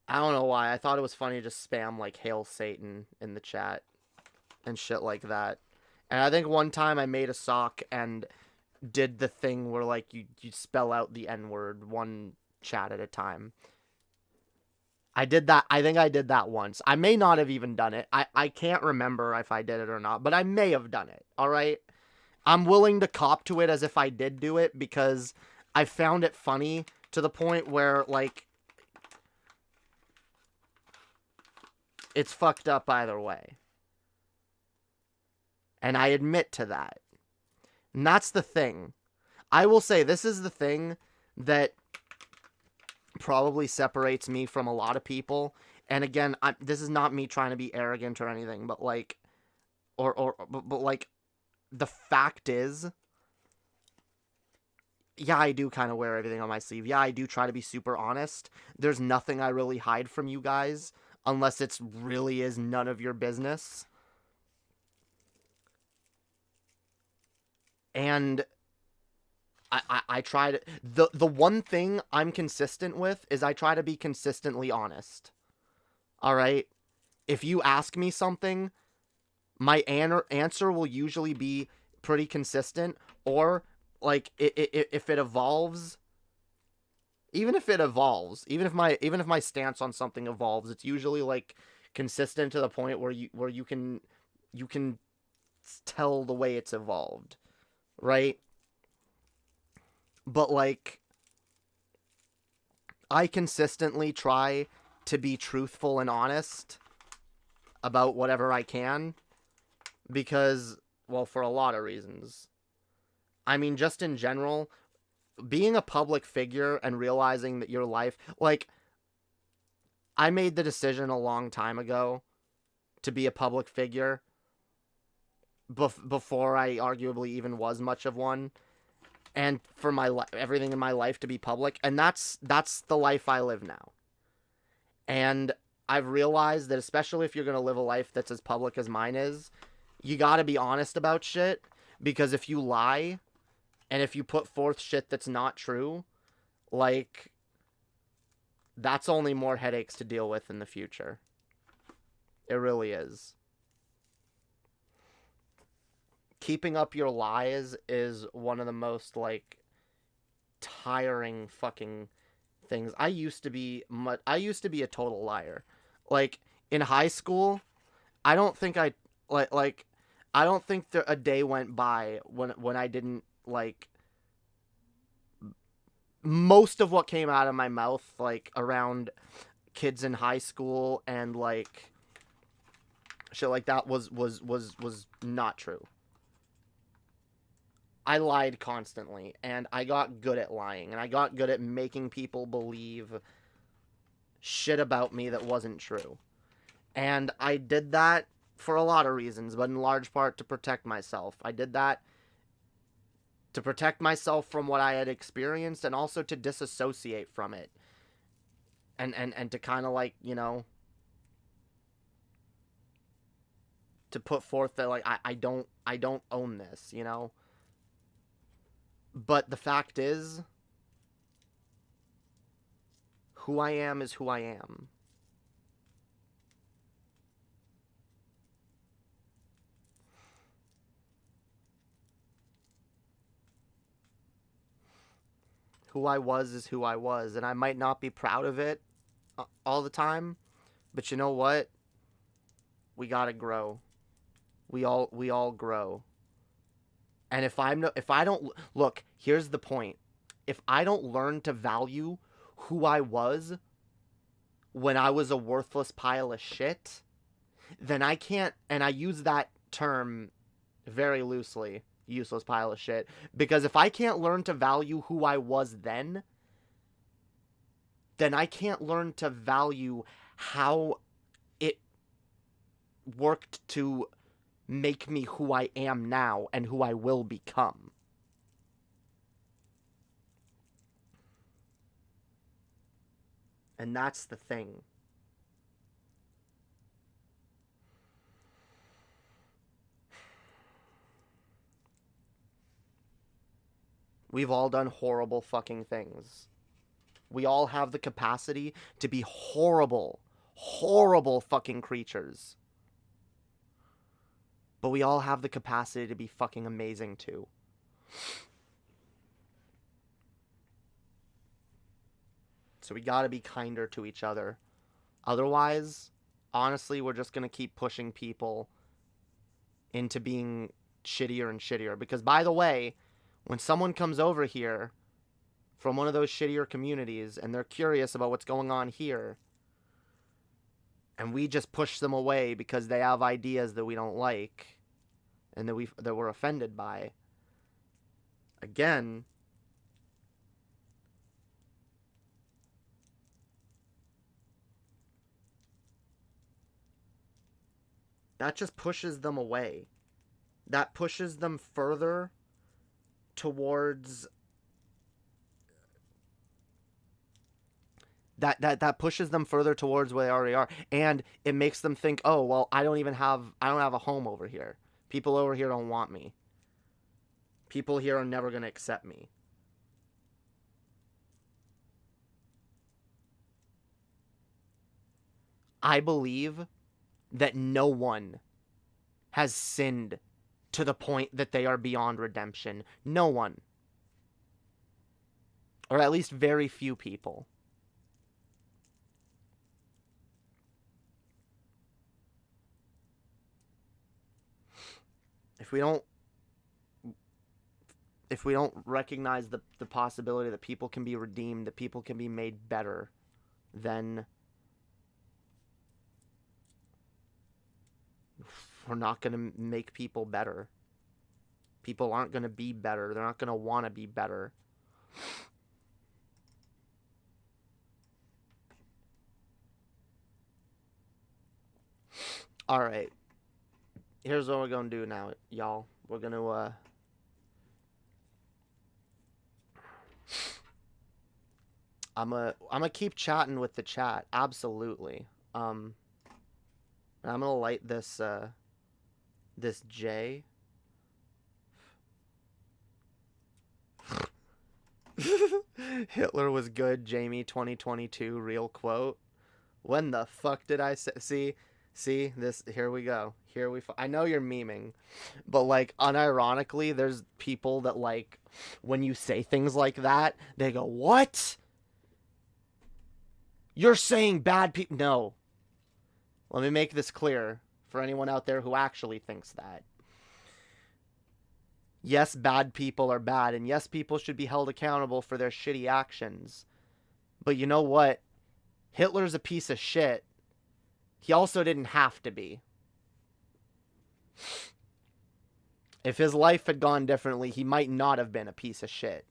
I don't know why. I thought it was funny to just spam, like, Hail Satan in the chat. And shit like that. And I think one time I made a sock and did the thing where, like, you spell out the N-word one chat at a time. I did that. I think I did that once. I may not have even done it. I can't remember if I did it or not, but I may have done it. All right? I'm willing to cop to it as if I did do it because I found it funny to the point where, like, it's fucked up either way. And I admit to that. And that's the thing. I will say this is the thing that probably separates me from a lot of people. And again, this is not me trying to be arrogant or anything, but like, but like, the fact is, yeah, I do kind of wear everything on my sleeve. Yeah, I do try to be super honest. There's nothing I really hide from you guys, unless it's really is none of your business. And I try to... The one thing I'm consistent with is I try to be consistently honest. Alright? If you ask me something, my answer will usually be pretty consistent. Or, like, if it evolves... Even if it evolves, even if my stance on something evolves, it's usually, like, consistent to the point where you can tell the way it's evolved. Right? But, like, I consistently try to be truthful and honest about whatever I can. Because, well, for a lot of reasons. I mean, just in general, being a public figure and realizing that your life... Like, I made the decision a long time ago to be a public figure. Before I arguably even was much of one. And for my everything in my life to be public, and that's the life I live now. And I've realized that especially if you're going to live a life that's as public as mine is, you got to be honest about shit, because if you lie and if you put forth shit that's not true, like, that's only more headaches to deal with in the future. It really is. Keeping up your lies is one of the most, like, tiring fucking things. I used to be a total liar. Like, in high school, I don't think I don't think a day went by when I didn't, like, most of what came out of my mouth, like, around kids in high school and, like, shit like that was not true. I lied constantly, and I got good at lying, and I got good at making people believe shit about me that wasn't true. And I did that for a lot of reasons, but in large part to protect myself. I did that to protect myself from what I had experienced, and also to disassociate from it. And to kind of, like, you know, to put forth that, like, I don't own this, you know? But the fact is, who I am is who I am. Who I was is who I was, and I might not be proud of it all the time, but you know what? We gotta grow. We all grow. And if I don't look, here's the point. If I don't learn to value who I was when I was a worthless pile of shit, then I can't, and I use that term very loosely, useless pile of shit, because if I can't learn to value who I was then I can't learn to value how it worked to make me who I am now and who I will become. And that's the thing. We've all done horrible fucking things. We all have the capacity to be horrible, horrible fucking creatures. But we all have the capacity to be fucking amazing too. So we gotta be kinder to each other. Otherwise, honestly, we're just gonna keep pushing people into being shittier and shittier. Because, by the way, when someone comes over here from one of those shittier communities and they're curious about what's going on here, and we just push them away because they have ideas that we don't like and that we're offended by, again, that just pushes them away. That pushes them further towards that pushes them further towards where they already are, and it makes them think, oh well, I don't have a home over here. People over here don't want me. People here are never gonna accept me. I believe that no one has sinned to the point that they are beyond redemption. No one. Or at least very few people. If we don't recognize the possibility that people can be redeemed, that people can be made better, then we're not going to make people better. People aren't going to be better. They're not going to want to be better. All right. Here's what we're going to do now, y'all. We're going to I'm gonna keep chatting with the chat. Absolutely. I'm gonna light this this J. Hitler was good, Jamie 2022 real quote. When the fuck did I say? See this, here we go. I know you're memeing, but like unironically there's people that like when you say things like that, they go, "What? You're saying bad people?" No. Let me make this clear for anyone out there who actually thinks that. Yes, bad people are bad, and yes, people should be held accountable for their shitty actions. But you know what? Hitler's a piece of shit. He also didn't have to be. If his life had gone differently, he might not have been a piece of shit.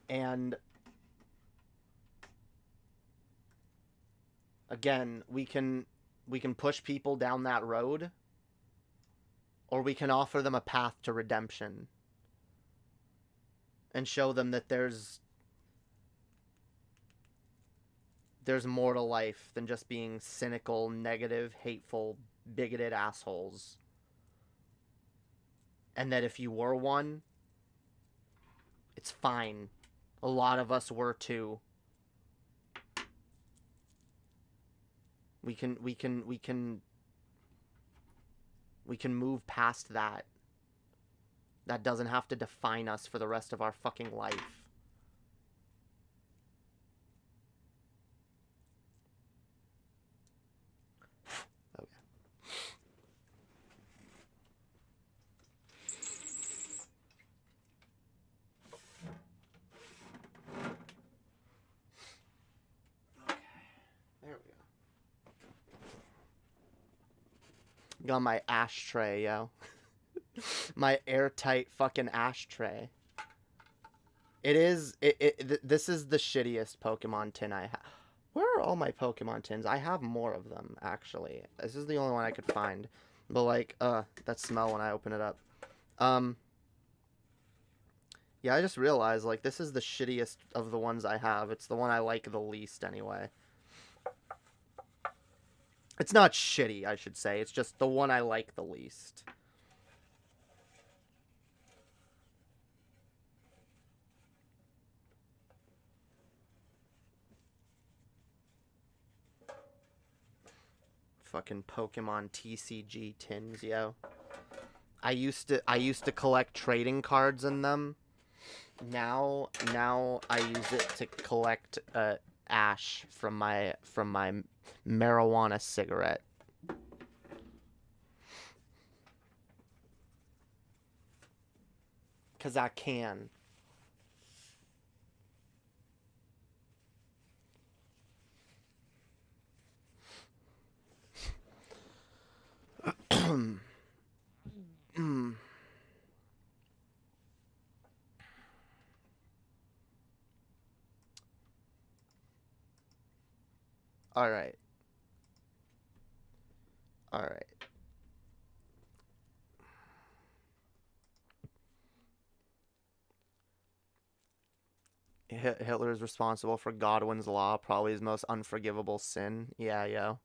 And again, we can push people down that road, or we can offer them a path to redemption and show them that there's more to life than just being cynical, negative, hateful, bigoted assholes. And that if you were one, it's fine. A lot of us were too. We can move past that. That doesn't have to define us for the rest of our fucking life. Got my ashtray, yo. My airtight fucking ashtray. This is the shittiest Pokemon tin I have. Where are all my Pokemon tins? I have more of them, actually. This is the only one I could find. But, like, that smell when I open it up. Yeah, I just realized, like, this is the shittiest of the ones I have. It's the one I like the least, anyway. It's not shitty, I should say. It's just the one I like the least. fucking Pokemon TCG tins, yo. I used to collect trading cards in them. Now I use it to collect ash from my marijuana cigarette. Cause I can. All right. All right. Hitler is responsible for Godwin's law, probably his most unforgivable sin. Yeah, yo.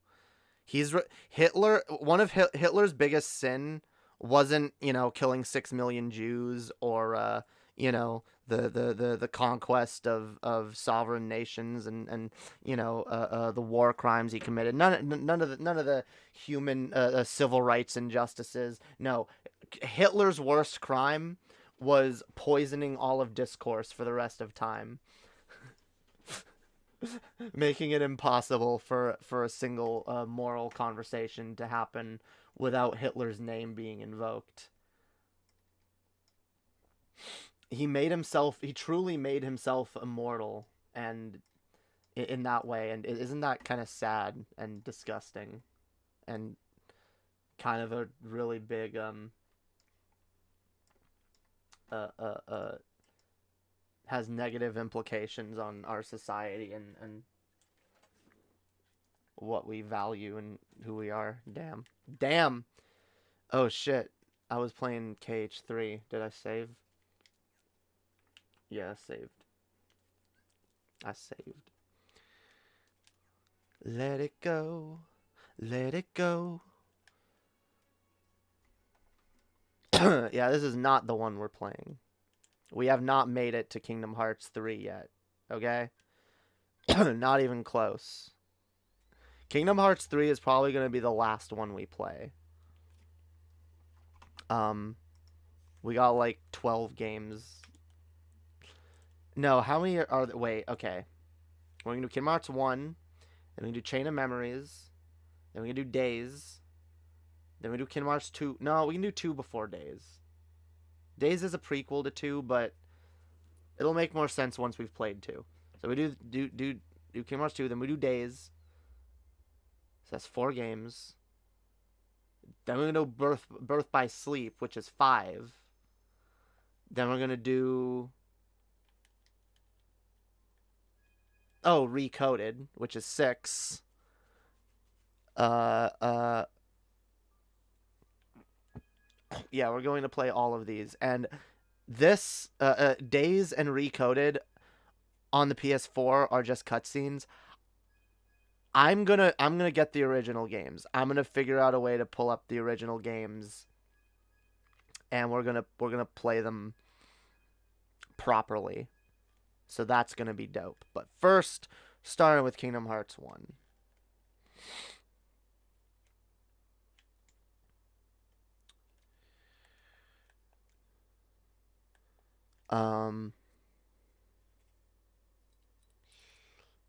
Hitler. One of Hitler's biggest sin wasn't, killing 6 million Jews or the conquest of sovereign nations and the war crimes he committed. None of the human civil rights injustices. No, Hitler's worst crime was poisoning all of discourse for the rest of time. Making it impossible for a single moral conversation to happen without Hitler's name being invoked. He truly made himself immortal, and in that way, and isn't that kind of sad and disgusting, and kind of a really big has negative implications on our society and what we value and who we are. Damn. Oh shit, I was playing KH3. Did I save? Yeah, I saved. Let it go. Let it go. Yeah, this is not the one we're playing. We have not made it to Kingdom Hearts 3 yet. Okay? Not even close. Kingdom Hearts 3 is probably going to be the last one we play. We got like 12 games. No, how many are there? Wait, okay. We're going to do Kingdom Hearts 1. Then we're going to do Chain of Memories. Then we're going to do Days. Then we do Kingdom Hearts 2. No, we can do 2 before Days. Days is a prequel to 2, but it'll make more sense once we've played 2. So we do Kingdom Hearts 2, then we do Days. So that's 4 games. Then we're going to do Birth by Sleep, which is 5. Then we're going to do Recoded, which is 6. Yeah, we're going to play all of these, and this Days and Recoded on the PS4 are just cutscenes. I'm gonna get the original games. I'm gonna figure out a way to pull up the original games, and we're gonna play them properly. So that's gonna be dope. But first, starting with Kingdom Hearts 1.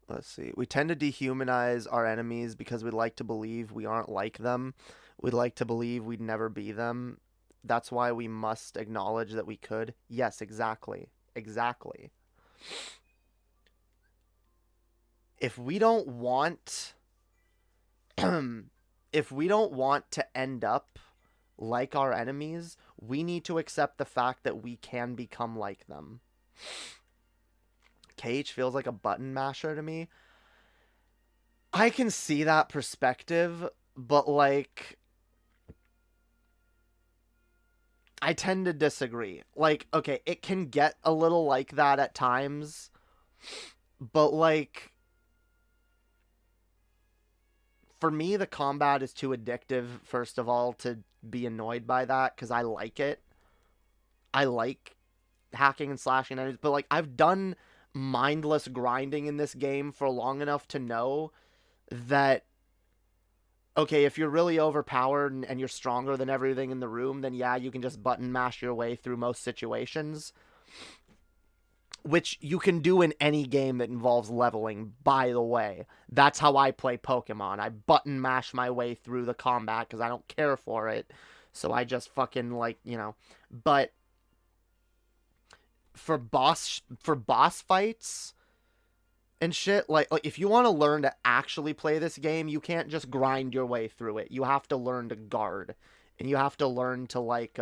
Let's see. We tend to dehumanize our enemies because we like to believe we aren't like them. We'd like to believe we'd never be them. That's why we must acknowledge that we could. Yes, exactly. Exactly. If we don't want if we don't want to end up like our enemies, we need to accept the fact that we can become like them. KH feels like a button masher to me. I can see that perspective, but like I tend to disagree. Like, okay, it can get a little like that at times, but like for me the combat is too addictive, first of all, to be annoyed by that, because I like it. I like hacking and slashing enemies, but like I've done mindless grinding in this game for long enough to know that okay, if you're really overpowered and you're stronger than everything in the room, then yeah, you can just button mash your way through most situations. Which you can do in any game that involves leveling, by the way. That's how I play Pokemon. I button mash my way through the combat because I don't care for it. So I just fucking, like, you know. But for boss fights and shit, like if you want to learn to actually play this game, you can't just grind your way through it. You have to learn to guard. And you have to learn to, like,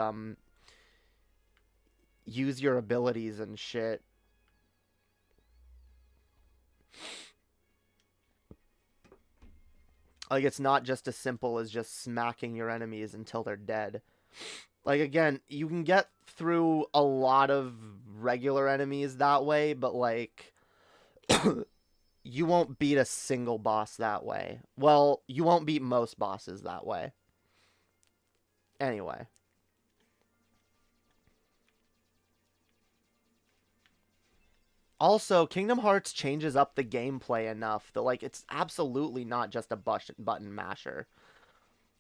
use your abilities and shit. Like, it's not just as simple as just smacking your enemies until they're dead. Like, again, you can get through a lot of regular enemies that way, but, like, you won't beat a single boss that way. Well, you won't beat most bosses that way. Anyway. Also, Kingdom Hearts changes up the gameplay enough that, like, it's absolutely not just a button masher.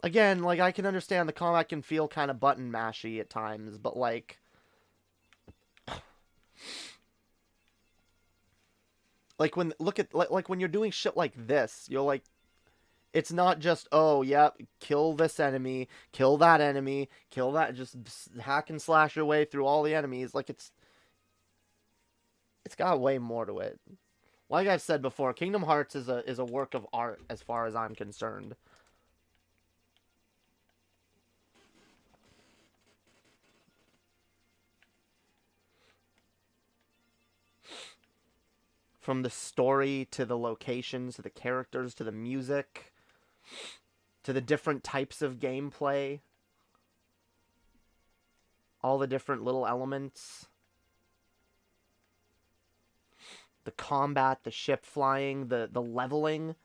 Again, like, I can understand the combat can feel kind of button mashy at times, but, like... like, when, look at, like, when you're doing shit like this, you're like... It's not just, oh, yeah, kill this enemy, kill that, just hack and slash your way through all the enemies. Like, it's got way more to it. Like I've said before, Kingdom Hearts is a work of art as far as I'm concerned. From the story, to the locations, to the characters, to the music, to the different types of gameplay. All the different little elements. The combat, the ship flying, the leveling.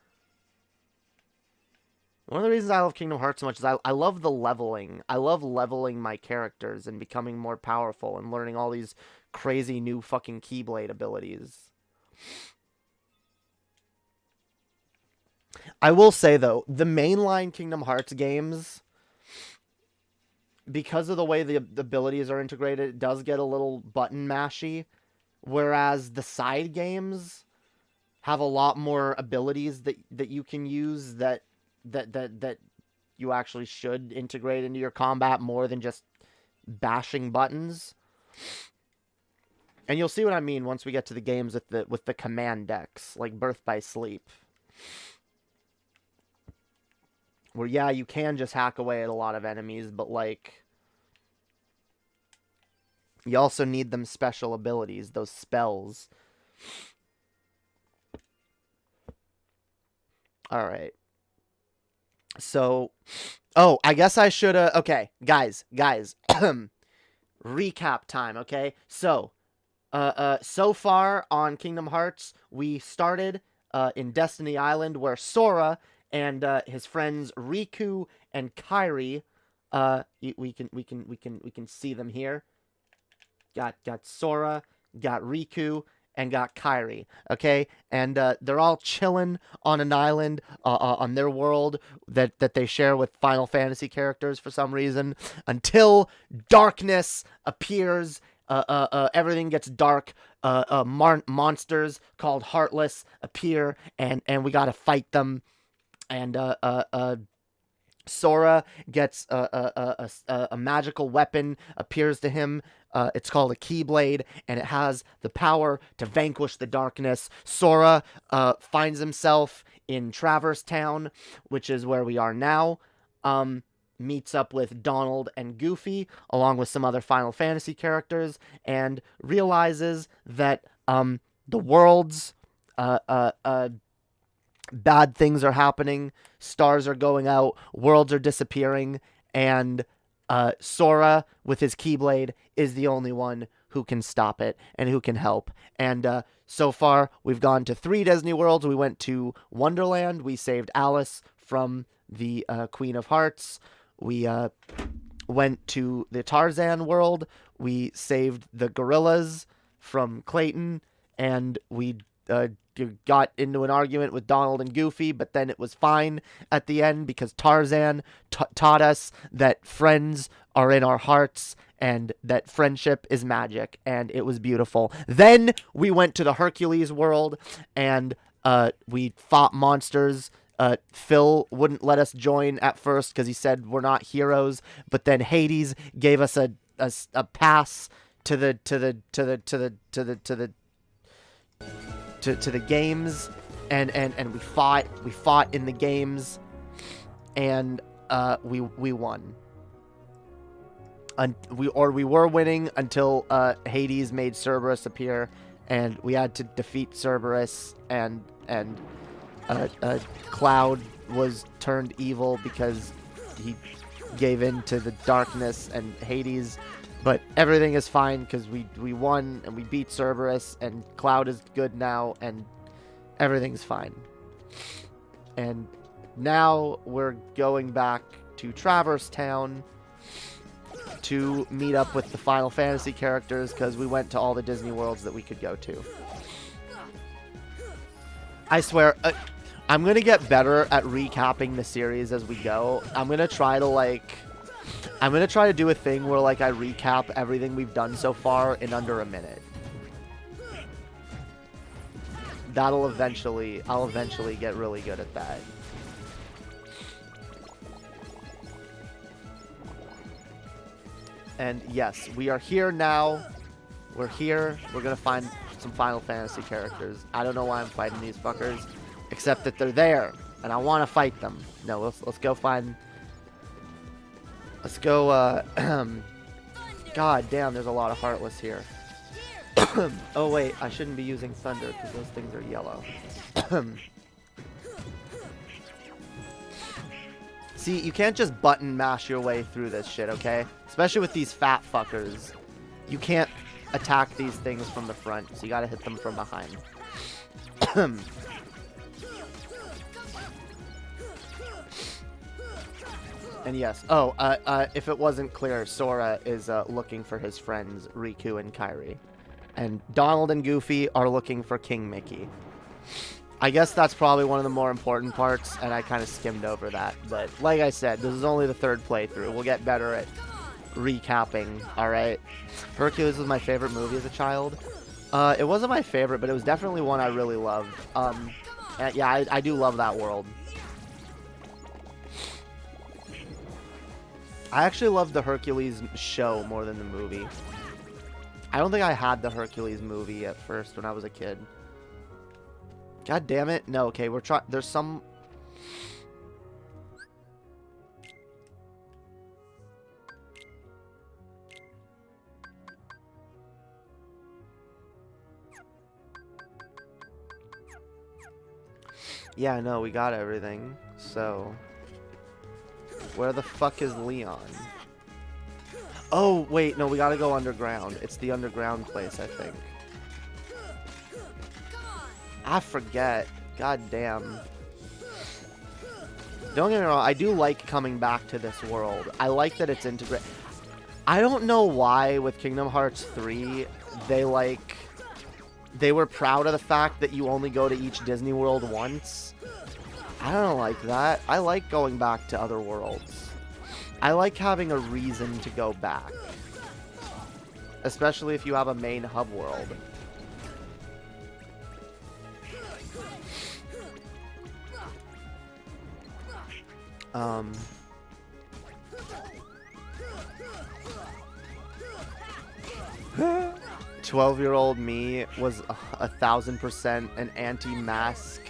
One of the reasons I love Kingdom Hearts so much is I love the leveling. I love leveling my characters and becoming more powerful and learning all these crazy new fucking Keyblade abilities. I will say, though, the mainline Kingdom Hearts games, because of the way the abilities are integrated, it does get a little button mashy. Whereas the side games have a lot more abilities that you can use that you actually should integrate into your combat more than just bashing buttons. And you'll see what I mean once we get to the games with the command decks, like Birth by Sleep. Where, yeah, you can just hack away at a lot of enemies, but, like... You also need them special abilities, those spells. Alright. So, oh, I guess I should, okay, guys, recap time, okay? So, so far on Kingdom Hearts, we started, in Destiny Island, where Sora and, his friends Riku and Kairi, we can see them here. Got Sora, got Riku, and got Kairi, okay? And they're all chilling on an island on their world that they share with Final Fantasy characters for some reason, until darkness appears, everything gets dark, monsters called Heartless appear, and we gotta fight them, and Sora gets a magical weapon, appears to him. It's called a Keyblade, and it has the power to vanquish the darkness. Sora finds himself in Traverse Town, which is where we are now. Meets up with Donald and Goofy, along with some other Final Fantasy characters, and realizes that the world's bad things are happening, stars are going out, worlds are disappearing, and Sora, with his Keyblade, is the only one who can stop it and who can help. And so far, we've gone to 3 Disney worlds. We went to Wonderland. We saved Alice from the Queen of Hearts. We went to the Tarzan world. We saved the gorillas from Clayton. And we got into an argument with Donald and Goofy, but then it was fine at the end because Tarzan taught us that friends are in our hearts and that friendship is magic, and it was beautiful. Then we went to the Hercules world, and we fought monsters. Phil wouldn't let us join at first because he said we're not heroes, but then Hades gave us a pass to the games, and we fought in the games, and we won. We were winning until Hades made Cerberus appear, and we had to defeat Cerberus, and Cloud was turned evil because he gave in to the darkness and Hades. But everything is fine because we won and we beat Cerberus, and Cloud is good now, and everything's fine. And now we're going back to Traverse Town to meet up with the Final Fantasy characters because we went to all the Disney worlds that we could go to. I swear, I'm going to get better at recapping the series as we go. I'm going to try to do a thing where, like, I recap everything we've done so far in under a minute. I'll eventually get really good at that. And yes, we are here now. We're here. We're gonna find some Final Fantasy characters. I don't know why I'm fighting these fuckers, except that they're there, and I want to fight them. No, let's go find... Let's go, God damn, there's a lot of Heartless here. Oh, wait, I shouldn't be using Thunder, because those things are yellow. See, you can't just button mash your way through this shit, okay? Especially with these fat fuckers. You can't attack these things from the front, so you gotta hit them from behind. And yes, if it wasn't clear, Sora is looking for his friends Riku and Kairi. And Donald and Goofy are looking for King Mickey. I guess that's probably one of the more important parts, and I kind of skimmed over that. But like I said, this is only the third playthrough. We'll get better at recapping, alright? Hercules was my favorite movie as a child. It wasn't my favorite, but it was definitely one I really loved. Yeah, I do love that world. I actually loved the Hercules show more than the movie. I don't think I had the Hercules movie at first when I was a kid. God damn it. No, okay, we're trying... There's some... Yeah, no, we got everything. So... Where the fuck is Leon? Oh, wait, no, we gotta go underground. It's the underground place, I think. I forget. God damn. Don't get me wrong, I do like coming back to this world. I like that it's integrated. I don't know why with Kingdom Hearts 3, they were proud of the fact that you only go to each Disney world once. I don't like that. I like going back to other worlds. I like having a reason to go back. Especially if you have a main hub world. 12-year-old me was 1,000% an anti-mask,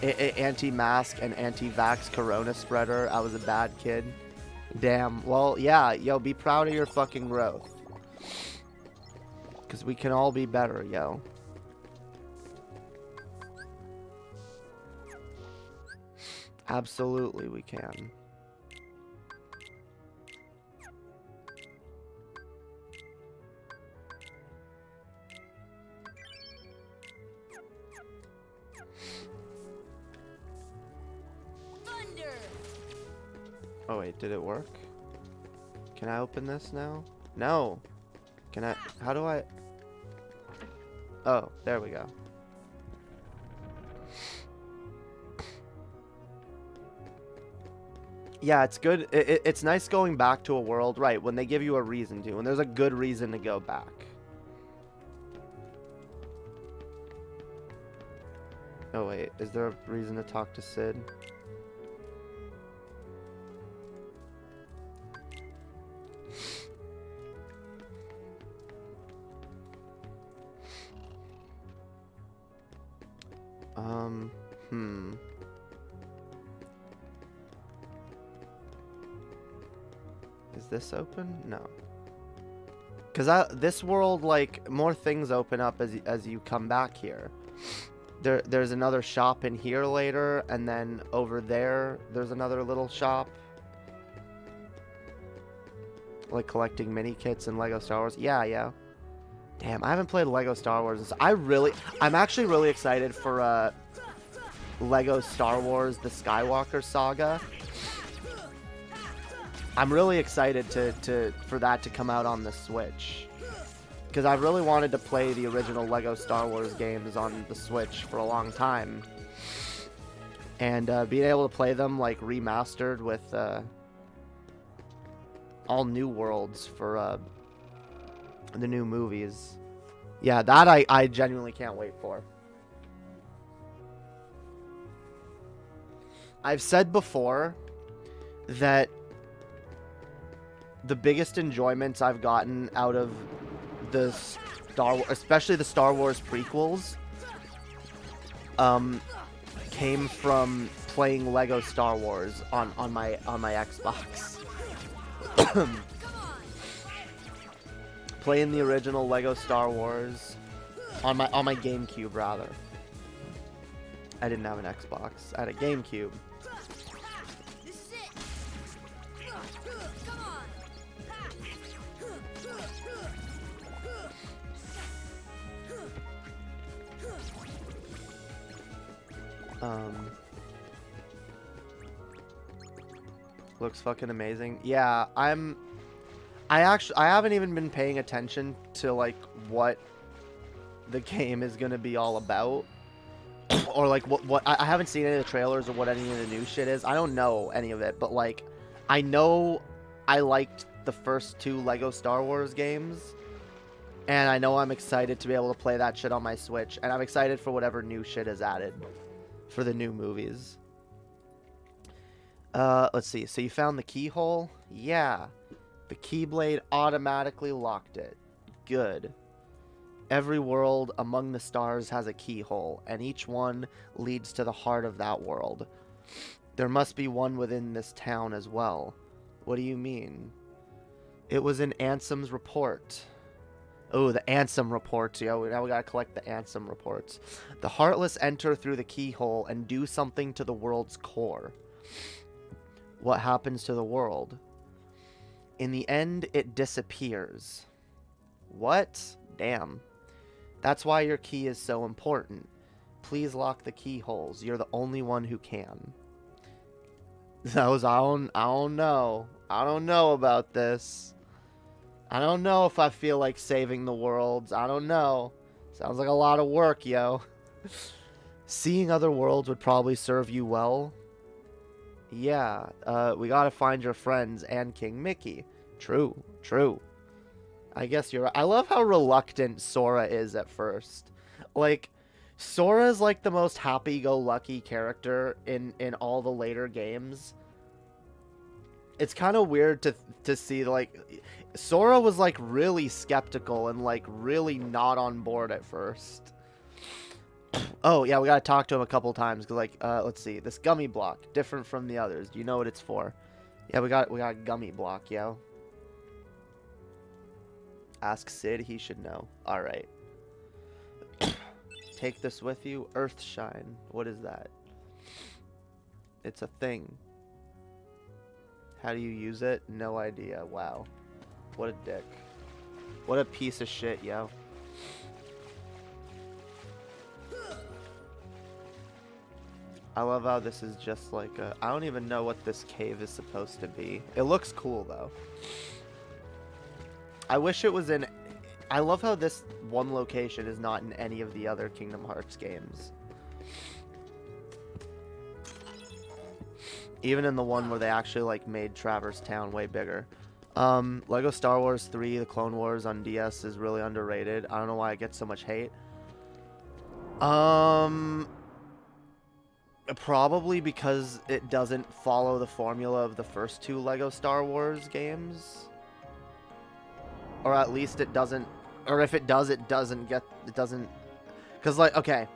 anti-mask and anti-vax corona spreader. I was a bad kid. Damn. Well, yeah, yo, be proud of your fucking growth. Because we can all be better, yo. Absolutely, we can. Oh wait, did it work? Can I open this now? No! Can I... How do I... Oh, there we go. Yeah, it's good. It's nice going back to a world, right, when they give you a reason to, and there's a good reason to go back. Oh, wait. Is there a reason to talk to Sid? Is this open? No. Because this world, like, more things open up as you come back here. There's another shop in here later, and then over there, there's another little shop. Like collecting mini kits and Lego Star Wars. Yeah. Damn, I haven't played Lego Star Wars. I'm actually really excited for Lego Star Wars: The Skywalker Saga. I'm really excited for that to come out on the Switch. Because I really wanted to play the original Lego Star Wars games on the Switch for a long time. And being able to play them, like, remastered with all new worlds for the new movies. Yeah, that I genuinely can't wait for. I've said before that the biggest enjoyments I've gotten out of the especially the Star Wars prequels, came from playing Lego Star Wars on my Xbox. Playing the original Lego Star Wars on my GameCube, rather. I didn't have an Xbox. I had a GameCube. Looks fucking amazing. Yeah, I haven't even been paying attention to, like, what the game is gonna be all about. Or, like, what I haven't seen any of the trailers or what any of the new shit is. I don't know any of it, but, like, I know I liked the first 2 Lego Star Wars games. And I know I'm excited to be able to play that shit on my Switch. And I'm excited for whatever new shit is added for the new movies. Let's see. So you found the keyhole? Yeah. The Keyblade automatically locked it. Good. Every world among the stars has a keyhole, and each one leads to the heart of that world. There must be one within this town as well. What do you mean? It was in Ansem's report. Oh, the Ansem reports, yo. Now we gotta collect the Ansem reports. The Heartless enter through the keyhole and do something to the world's core. What happens to the world? In the end, it disappears. What? Damn. That's why your key is so important. Please lock the keyholes. You're the only one who can. I don't know. I don't know about this. I don't know if I feel like saving the worlds. I don't know. Sounds like a lot of work, yo. Seeing other worlds would probably serve you well. Yeah, we gotta find your friends and King Mickey. True. I guess you're right. I love how reluctant Sora is at first. Like, Sora's like the most happy-go-lucky character in all the later games. It's kind of weird to see, like, Sora was, like, really skeptical and, like, really not on board at first. Oh, yeah, we gotta talk to him a couple times, because, like, let's see. This gummy block, different from the others. Do you know what it's for? Yeah, we got a gummy block, yo. Ask Sid, he should know. Alright. Take this with you. Earthshine. What is that? It's a thing. How do you use it? No idea. Wow. What a dick. What a piece of shit, yo. I love how this is just like a... I don't even know what this cave is supposed to be. It looks cool, though. I wish it was in... I love how this one location is not in any of the other Kingdom Hearts games. Even in the one where they actually like made Traverse Town way bigger. Lego Star Wars 3, The Clone Wars on DS is really underrated. I don't know why it gets so much hate. Probably because it doesn't follow the formula of the first 2 Lego Star Wars games. Or at least it doesn't, or if it does, it doesn't, because like, okay.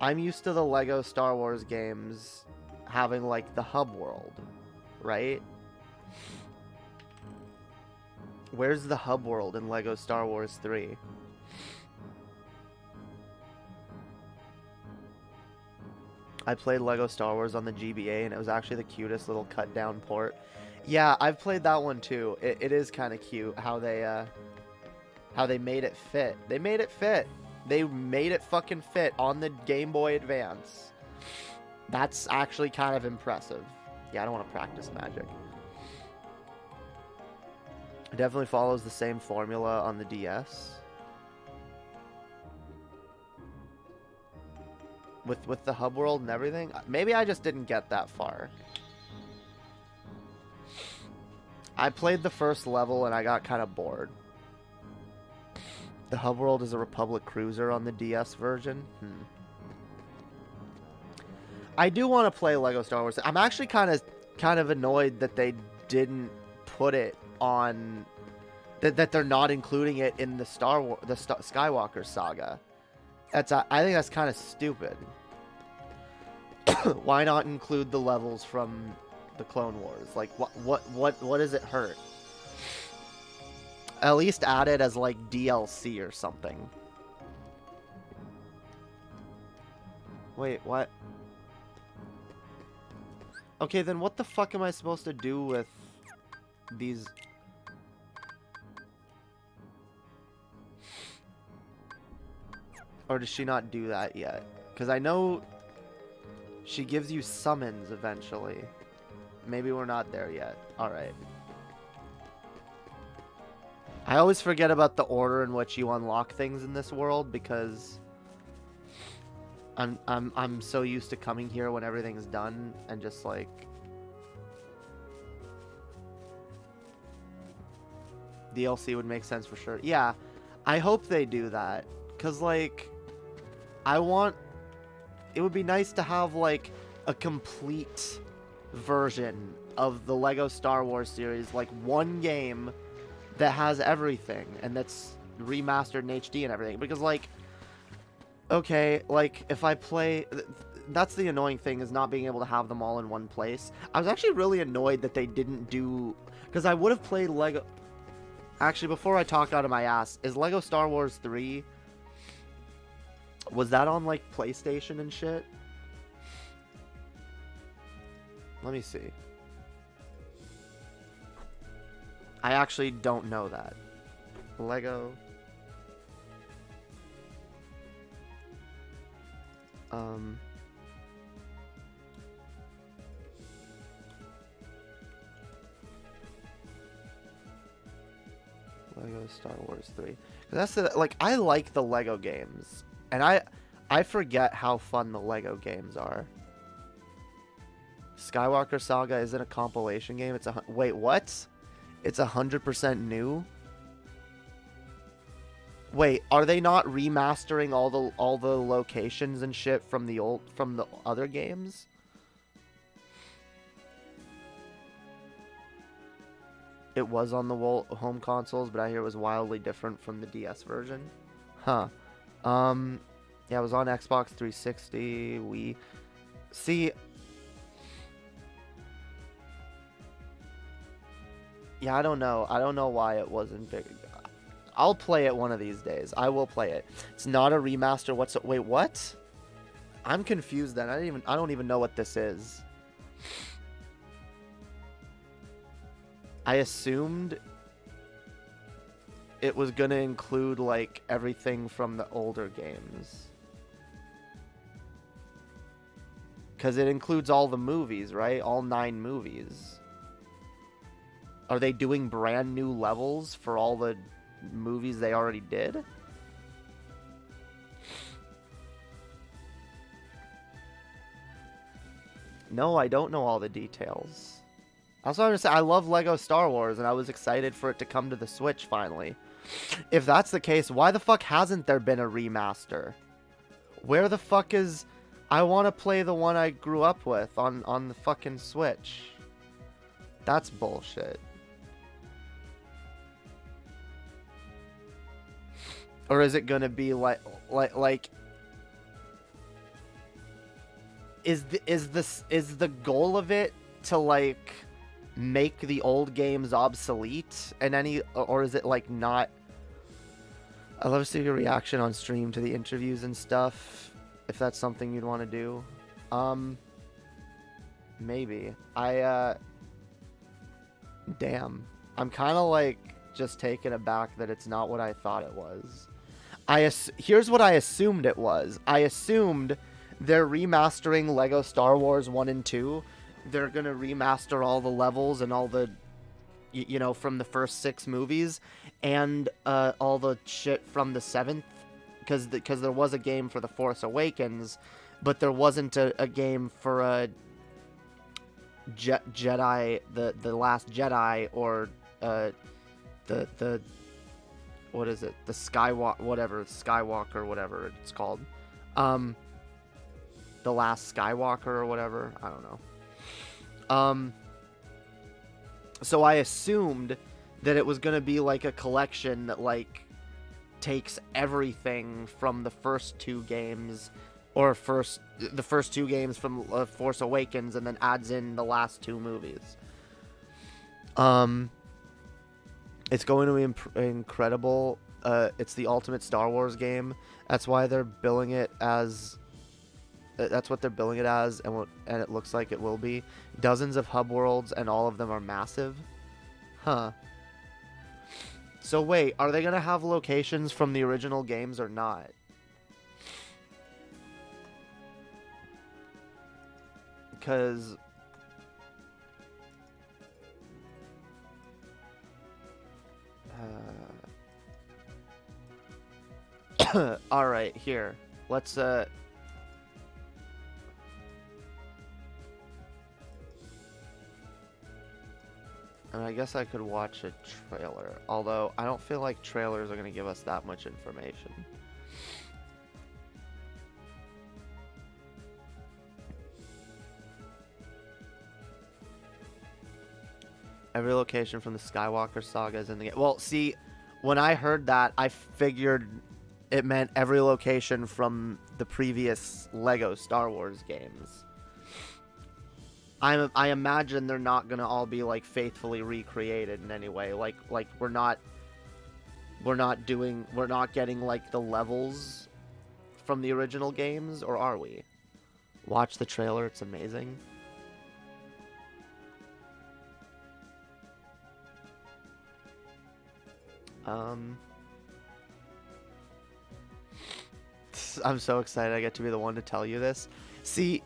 I'm used to the Lego Star Wars games having like the hub world, right? Where's the hub world in Lego Star Wars 3? I played Lego Star Wars on the GBA and it was actually the cutest little cut down port. Yeah, I've played that one too. It is kind of cute how they made it fit. They made it fit. They made it fucking fit on the Game Boy Advance. That's actually kind of impressive. Yeah, I don't want to practice magic. It definitely follows the same formula on the DS. With the hub world and everything. Maybe I just didn't get that far. I played the first level and I got kind of bored. The hub world is a Republic Cruiser on the DS version. I do want to play Lego Star Wars. I'm actually kind of annoyed that they didn't put it on, that they're not including it in the Skywalker saga. I think that's kind of stupid. Why not include the levels from the Clone Wars? Like, what does it hurt? At least add it as like DLC or something. Wait, what? Okay, then what the fuck am I supposed to do with these? Or does she not do that yet? Because I know she gives you summons eventually. Maybe we're not there yet. Alright. I always forget about the order in which you unlock things in this world because I'm so used to coming here when everything's done and just like DLC would make sense for sure. Yeah, I hope they do that because like it would be nice to have like a complete version of the Lego Star Wars series, like one game that has everything and that's remastered in HD and everything, because like, okay, like if I play, that's the annoying thing, is not being able to have them all in one place. I was actually really annoyed that they didn't do, because I would have played Lego. Actually, before I talk out of my ass, is Lego Star Wars 3, was that on like PlayStation and shit? Let me see. I actually don't know that. Lego. Lego Star Wars 3. That's the, like, I like the Lego games, and I forget how fun the Lego games are. Skywalker Saga isn't a compilation game. It's a wait, what? It's 100% new. Wait, are they not remastering all the locations and shit from the other games? It was on the home consoles, but I hear it was wildly different from the DS version. Huh. Yeah, it was on Xbox 360, Wii. See, yeah, I don't know. I don't know why it wasn't big. I'll play it one of these days. I will play it. It's not a remaster. Wait, what? I'm confused then. I don't even know what this is. I assumed it was gonna include like everything from the older games. Cause it includes all the movies, right? All 9 movies. Are they doing brand new levels for all the movies they already did? No, I don't know all the details. Also, I'm gonna say I love Lego Star Wars, and I was excited for it to come to the Switch finally. If that's the case, why the fuck hasn't there been a remaster? Where the fuck is... I want to play the one I grew up with on the fucking Switch. That's bullshit. Or is it gonna be like is the goal of it to like make the old games obsolete and or is it like not? I love to see your reaction on stream to the interviews and stuff. If that's something you'd want to do, maybe. Damn, I'm kind of like just taken aback that it's not what I thought it was. Here's what I assumed it was. I assumed they're remastering Lego Star Wars 1 and 2. They're going to remaster all the levels and all the, you know, from the first 6 movies and all the shit from the 7th. Because there was a game for The Force Awakens, but there wasn't a game for Jedi, the Last Jedi, or the what is it? The Skywalker, whatever it's called. The Last Skywalker or whatever. I don't know. So I assumed that it was going to be like a collection that like takes everything from the first 2 games, or the first 2 games from Force Awakens, and then adds in the last 2 movies. It's going to be incredible. It's the ultimate Star Wars game. That's why they're billing it as. That's what they're billing it as, and it looks like it will be. Dozens of hub worlds, and all of them are massive. Huh. So wait, are they gonna have locations from the original games or not? Because all right, here. Let's I guess I could watch a trailer, although I don't feel like trailers are going to give us that much information. Every location from the Skywalker saga is in the game. Well, see, when I heard that, I figured it meant every location from the previous Lego Star Wars games. I imagine they're not gonna all be like faithfully recreated in any way. Like we're not getting like the levels from the original games, or are we? Watch the trailer, it's amazing. I'm so excited I get to be the one to tell you this. See,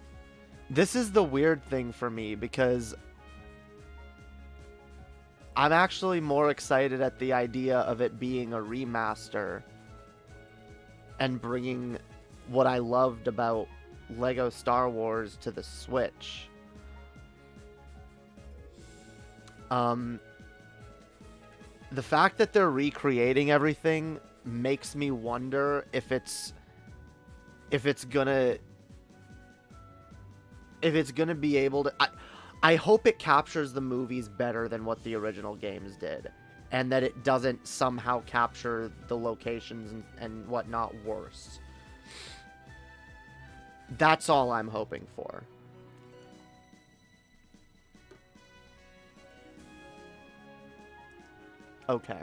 this is the weird thing for me, because I'm actually more excited at the idea of it being a remaster and bringing what I loved about Lego Star Wars to the Switch. The fact that they're recreating everything makes me wonder if it's gonna be able to. I hope it captures the movies better than what the original games did, and that it doesn't somehow capture the locations and whatnot worse. That's all I'm hoping for. Okay.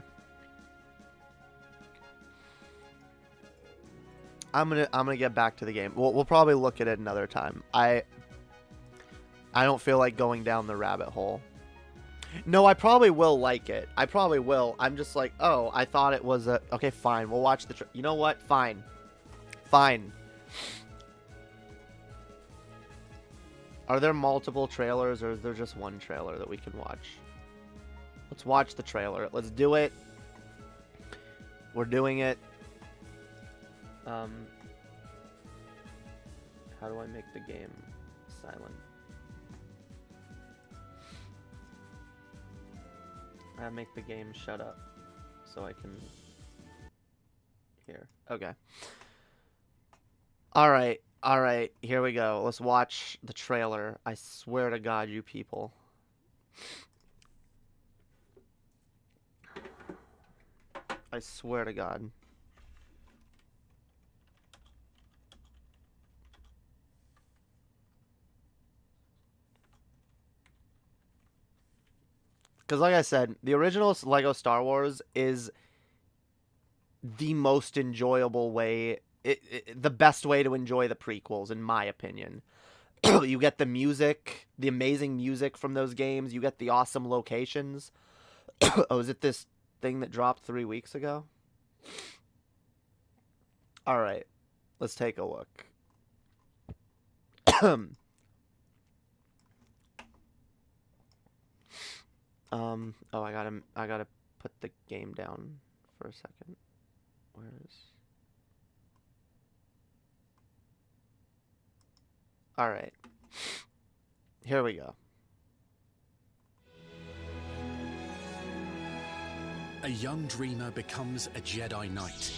I'm gonna get back to the game. We'll probably look at it another time. I don't feel like going down the rabbit hole. No, I probably will like it. I probably will. I'm just like, oh, I thought it was a... Okay, fine. We'll watch the... You know what? Fine. Fine. Are there multiple trailers, or is there just one trailer that we can watch? Let's watch the trailer. Let's do it. We're doing it. How do I make the game silent? I make the game shut up so I can hear. Okay. Alright, here we go. Let's watch the trailer. I swear to God, you people. I swear to God. Because like I said, the original Lego Star Wars is the most enjoyable way, the best way to enjoy the prequels, in my opinion. You get the music, the amazing music from those games. You get the awesome locations. Oh, is it this thing that dropped 3 weeks ago? Alright, let's take a look. Oh, I gotta put the game down for a second. Where is... Alright. Here we go. A young dreamer becomes a Jedi Knight.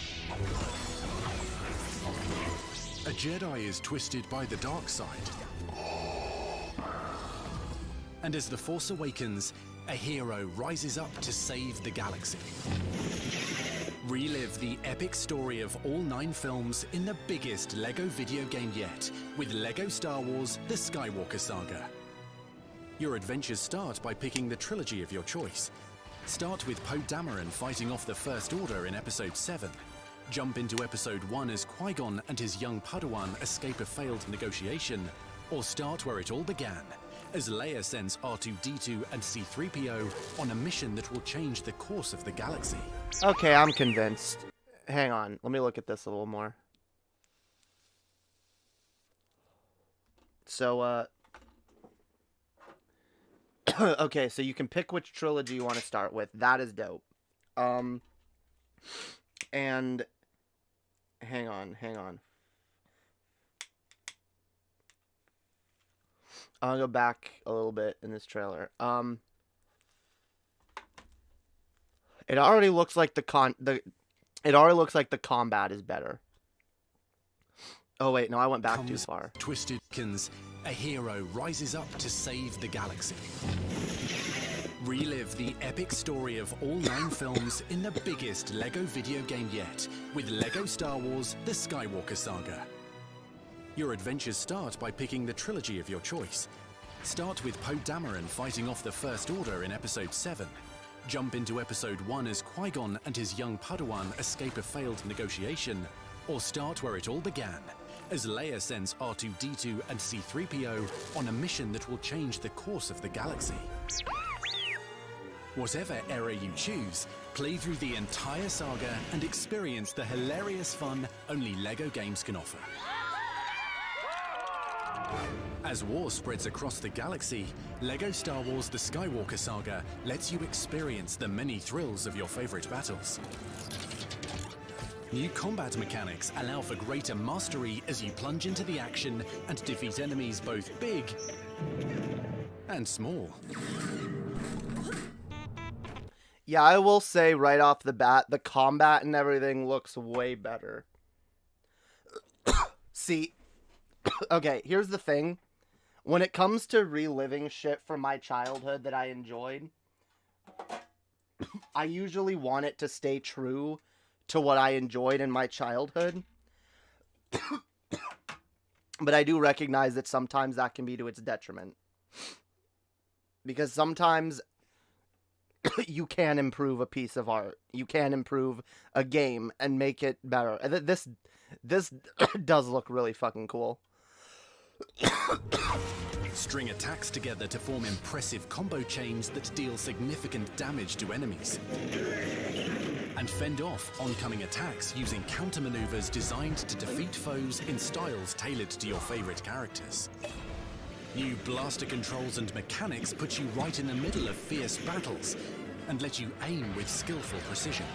A Jedi is twisted by the dark side. And as the Force awakens, a hero rises up to save the galaxy. Relive the epic story of all 9 films in the biggest LEGO video game yet, with LEGO Star Wars: The Skywalker Saga. Your adventures start by picking the trilogy of your choice. Start with Poe Dameron fighting off the First Order in Episode 7. Jump into Episode 1 as Qui-Gon and his young Padawan escape a failed negotiation. Or start where it all began, as Leia sends R2-D2 and C-3PO on a mission that will change the course of the galaxy. Okay, I'm convinced. Hang on, let me look at this a little more. So, okay, so you can pick which trilogy you want to start with. That is dope. And... Hang on. I'll go back a little bit in this trailer. It already looks like the combat is better. Oh wait, no, I went back too far. Twisted Kins, a hero rises up to save the galaxy. Relive the epic story of all 9 films in the biggest LEGO video game yet, with LEGO Star Wars: The Skywalker Saga. Your adventures start by picking the trilogy of your choice. Start with Poe Dameron fighting off the First Order in Episode 7. Jump into Episode 1 as Qui-Gon and his young Padawan escape a failed negotiation. Or start where it all began, as Leia sends R2-D2 and C-3PO on a mission that will change the course of the galaxy. Whatever era you choose, play through the entire saga and experience the hilarious fun only LEGO games can offer. As war spreads across the galaxy, LEGO Star Wars: The Skywalker Saga lets you experience the many thrills of your favorite battles. New combat mechanics allow for greater mastery as you plunge into the action and defeat enemies both big and small. Yeah, I will say right off the bat, the combat and everything looks way better. See, okay, here's the thing. When it comes to reliving shit from my childhood that I enjoyed, I usually want it to stay true to what I enjoyed in my childhood. But I do recognize that sometimes that can be to its detriment. Because sometimes you can improve a piece of art. You can improve a game and make it better. This does look really fucking cool. String attacks together to form impressive combo chains that deal significant damage to enemies. And fend off oncoming attacks using counter-maneuvers designed to defeat foes in styles tailored to your favorite characters. New blaster controls and mechanics put you right in the middle of fierce battles, and let you aim with skillful precision.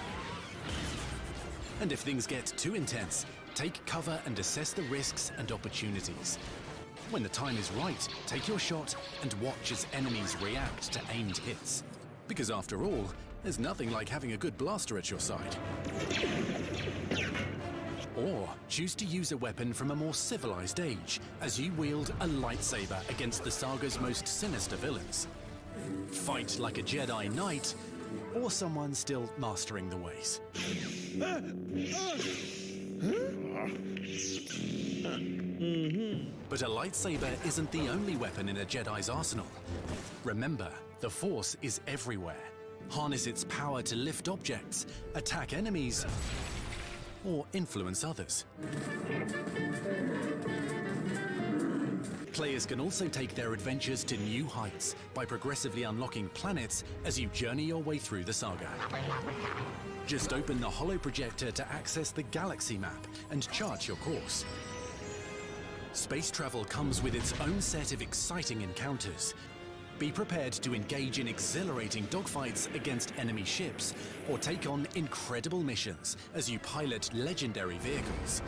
And if things get too intense, take cover and assess the risks and opportunities. When the time is right, take your shot and watch as enemies react to aimed hits. Because after all, there's nothing like having a good blaster at your side. Or choose to use a weapon from a more civilized age, as you wield a lightsaber against the saga's most sinister villains. Fight like a Jedi Knight, or someone still mastering the ways. But a lightsaber isn't the only weapon in a Jedi's arsenal. Remember, the Force is everywhere. Harness its power to lift objects, attack enemies, or influence others. Players can also take their adventures to new heights by progressively unlocking planets as you journey your way through the saga. Just open the holoprojector to access the galaxy map and chart your course. Space travel comes with its own set of exciting encounters. Be prepared to engage in exhilarating dogfights against enemy ships, or take on incredible missions as you pilot legendary vehicles.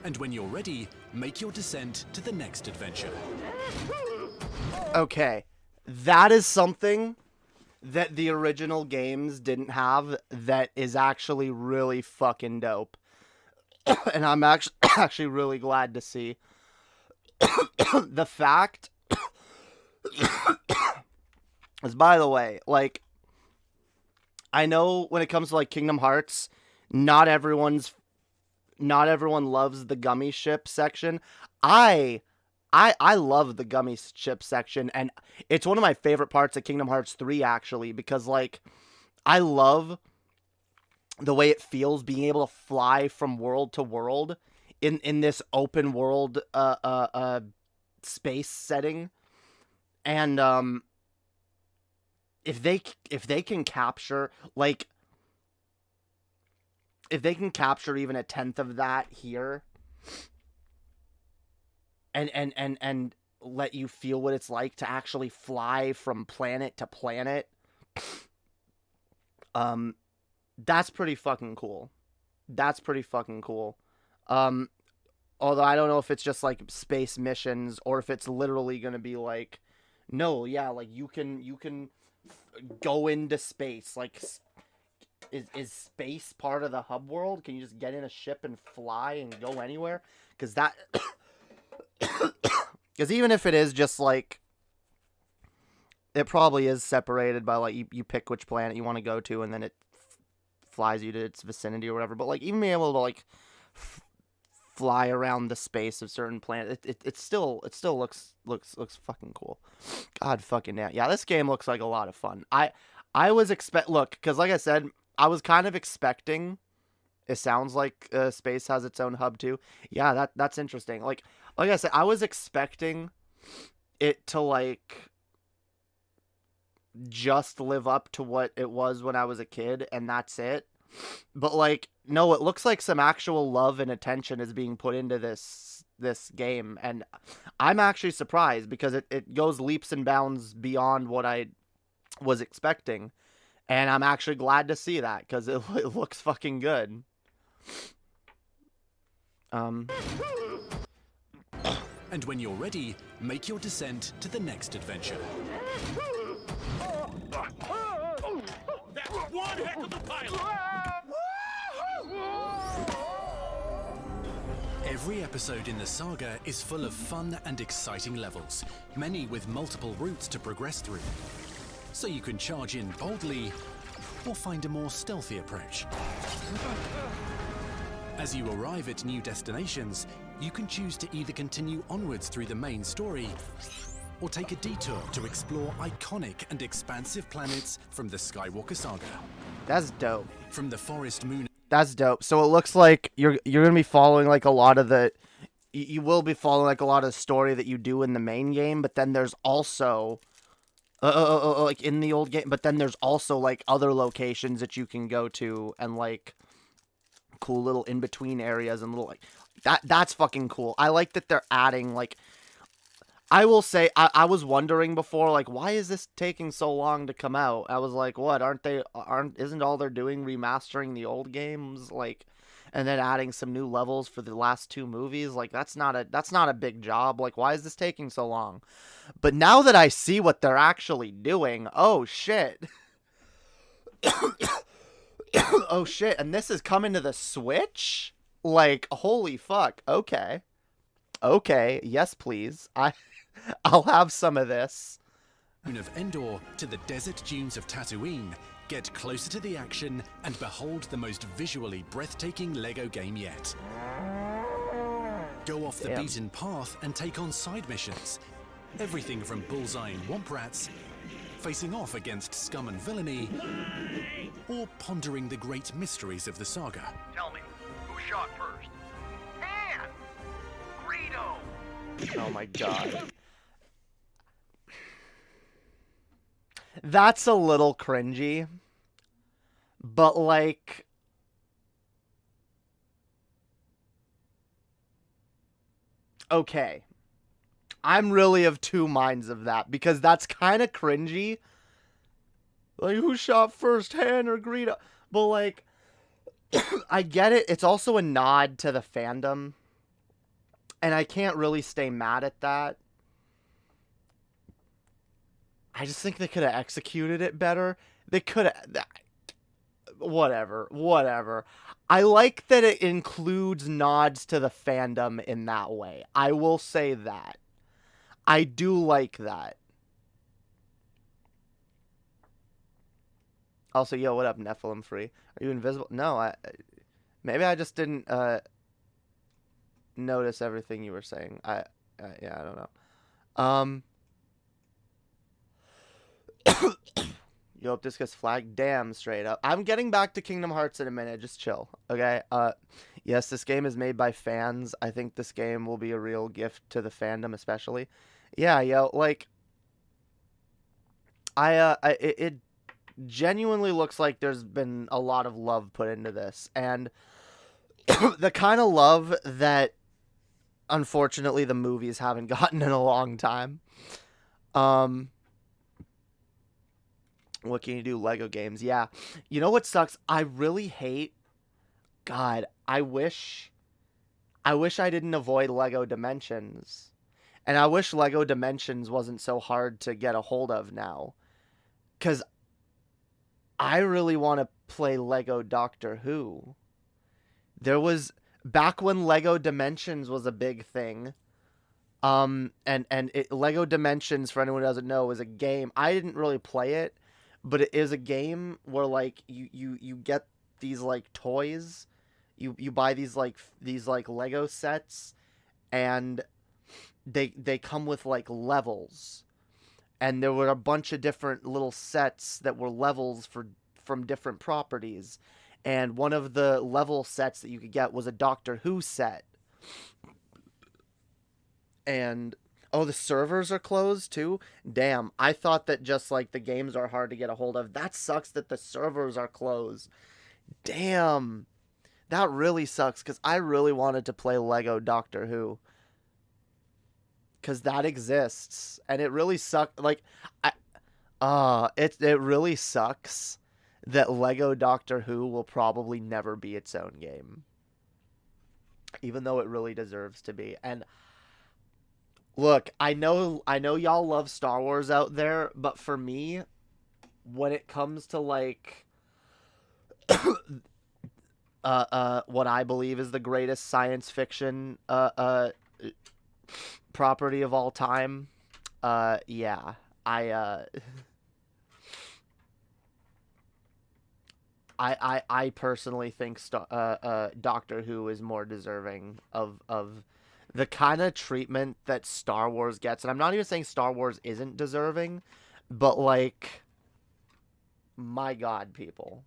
And when you're ready, make your descent to the next adventure. Okay, that is something that the original games didn't have that is actually really fucking dope. And I'm actually really glad to see. The fact is, by the way, like, I know when it comes to like Kingdom Hearts, not everyone loves the gummy ship section. I love the gummy ship section, and it's one of my favorite parts of Kingdom Hearts 3 actually, because like I love the way it feels being able to fly from world to world in this open world space setting. And if they can capture like if they can capture even a tenth of that here and let you feel what it's like to actually fly from planet to planet, that's pretty fucking cool. That's pretty fucking cool. Although I don't know if it's just like space missions or if it's literally going to be like, no, yeah, like you can go into space. Like, is space part of the hub world? Can you just get in a ship and fly and go anywhere? Because that, because even if it is just like, it probably is separated by like you pick which planet you want to go to and then it flies you to its vicinity or whatever. But like even being able to like fly around the space of certain planets, it still looks fucking cool. God fucking damn. Yeah, this game looks like a lot of fun. I was because like I said, I was kind of expecting, it sounds like space has its own hub too. Yeah, that's interesting. Like I said, I was expecting it to like just live up to what it was when I was a kid and that's it. But like, no, it looks like some actual love and attention is being put into this game, and I'm actually surprised because it goes leaps and bounds beyond what I was expecting, and I'm actually glad to see that because it looks fucking good. And when you're ready, make your descent to the next adventure. That's one heck of a pilot! Every episode in the saga is full of fun and exciting levels, many with multiple routes to progress through. So you can charge in boldly, or find a more stealthy approach. As you arrive at new destinations, you can choose to either continue onwards through the main story, or take a detour to explore iconic and expansive planets from the Skywalker saga. That's dope. From the forest moon. That's dope. So it looks like you're gonna be following like a lot of the, you will be following like a lot of the story that you do in the main game, but then there's also, like in the old game, but then there's also like other locations that you can go to and like cool little in between areas and little like that's fucking cool. I like that they're adding like, I will say, I was wondering before, like, why is this taking so long to come out? I was like, what, isn't all they're doing remastering the old games, like, and then adding some new levels for the last 2 movies? Like, that's not a big job. Like, why is this taking so long? But now that I see what they're actually doing, oh shit. Oh shit, and this is coming to the Switch? Like, holy fuck. Okay. Okay, yes please. I'll have some of this. Of Endor to the desert dunes of Tatooine, get closer to the action and behold the most visually breathtaking LEGO game yet. Go off the Damn. beaten path and take on side missions. Everything from bullseyeing womp rats, facing off against scum and villainy, or pondering the great mysteries of the saga. Tell me, who shot first? Han! Greedo! Oh my god. That's a little cringy. But like, okay. I'm really of 2 minds of that, because that's kind of cringy. Like, who shot first, Han or Greedo? But like, I get it. It's also a nod to the fandom. And I can't really stay mad at that. I just think they could have executed it better. They could have... Whatever. I like that it includes nods to the fandom in that way. I will say that. I do like that. Also, yo, what up, Nephilim Free? Are you invisible? No, maybe I just didn't notice everything you were saying. Yeah, I don't know. Yo, if this gets flagged, damn straight up. I'm getting back to Kingdom Hearts in a minute. Just chill, okay? Yes, this game is made by fans. I think this game will be a real gift to the fandom, especially. Yeah, yo, like, it genuinely looks like there's been a lot of love put into this, and the kind of love that, unfortunately, the movies haven't gotten in a long time. What can you do? Lego games. Yeah. You know what sucks? I really hate... God, I wish I didn't avoid Lego Dimensions. And I wish Lego Dimensions wasn't so hard to get a hold of now. Because I really want to play Lego Doctor Who. There was... Back when Lego Dimensions was a big thing... Lego Dimensions, for anyone who doesn't know, is a game. I didn't really play it. But it is a game where, like, you get these, like, toys. You buy these Lego sets, and they come with, like, levels. And there were a bunch of different little sets that were levels from different properties. And one of the level sets that you could get was a Doctor Who set. And... oh, the servers are closed too? Damn, I thought that just like the games are hard to get a hold of. That sucks that the servers are closed. Damn. That really sucks, because I really wanted to play Lego Doctor Who. Because that exists. And it really sucks. Like, it really sucks that Lego Doctor Who will probably never be its own game. Even though it really deserves to be. And... look, I know y'all love Star Wars out there, but for me, when it comes to, like, what I believe is the greatest science fiction, property of all time, yeah, I personally think Doctor Who is more deserving of the kind of treatment that Star Wars gets. And I'm not even saying Star Wars isn't deserving, but, like, my God, people.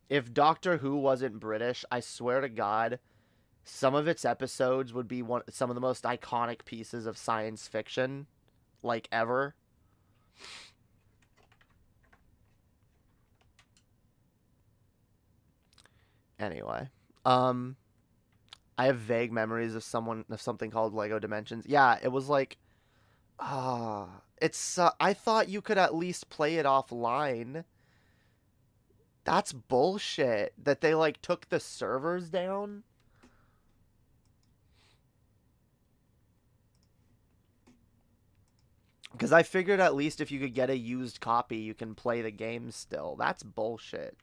If Doctor Who wasn't British, I swear to God, some of its episodes would be some of the most iconic pieces of science fiction, like, ever. Anyway, I have vague memories of something called Lego Dimensions. Yeah, it was like, it's. I thought you could at least play it offline. That's bullshit. That they like took the servers down. Because I figured at least if you could get a used copy, you can play the game still. That's bullshit.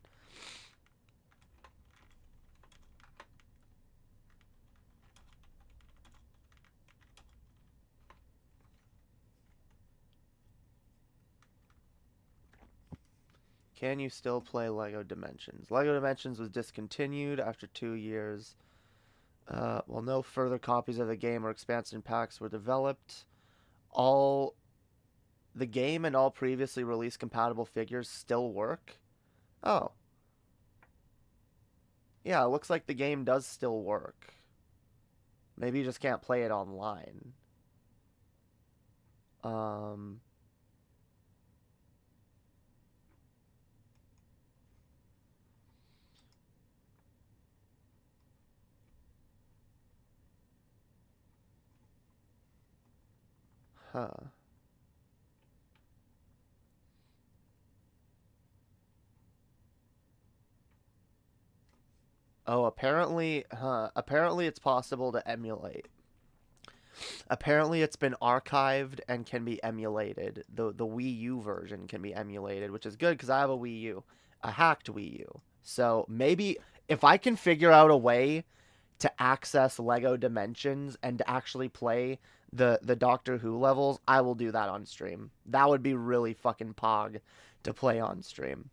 Can you still play Lego Dimensions? Lego Dimensions was discontinued after 2 years. Well, no further copies of the game or expansion packs were developed. The game and all previously released compatible figures still work. Oh. Yeah, it looks like the game does still work. Maybe you just can't play it online. Huh. Oh, apparently it's possible to emulate. Apparently it's been archived and can be emulated. The Wii U version can be emulated, which is good because I have a Wii U. A hacked Wii U. So maybe if I can figure out a way to access Lego Dimensions and to actually play the Doctor Who levels, I will do that on stream. That would be really fucking pog to play on stream.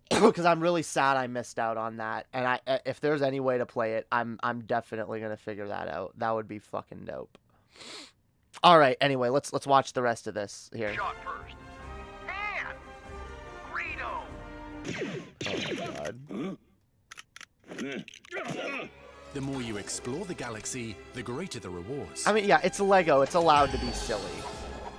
Because I'm really sad I missed out on that. And if there's any way to play it, I'm definitely gonna figure that out. That would be fucking dope. All right. Anyway, let's watch the rest of this here. Shot first. And Greedo. Oh God. The more you explore the galaxy, the greater the rewards. I mean, yeah, it's Lego. It's allowed to be silly.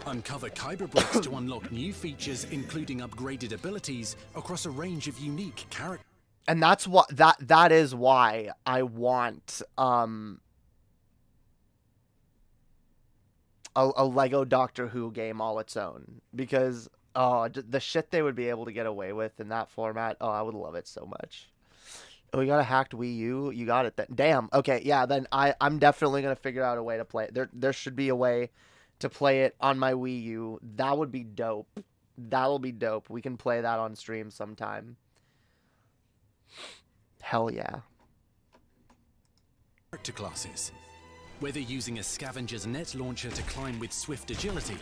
Uncover Kyber bricks to unlock new features, including upgraded abilities across a range of unique characters. And that's what that is why I want a Lego Doctor Who game all its own, because the shit they would be able to get away with in that format. Oh, I would love it so much. Oh, you got a hacked Wii U? You got it then. Damn. Okay, yeah, then I'm definitely going to figure out a way to play it. There should be a way to play it on my Wii U. That would be dope. That'll be dope. We can play that on stream sometime. Hell yeah. Character classes. Whether using a scavenger's net launcher to climb with swift agility,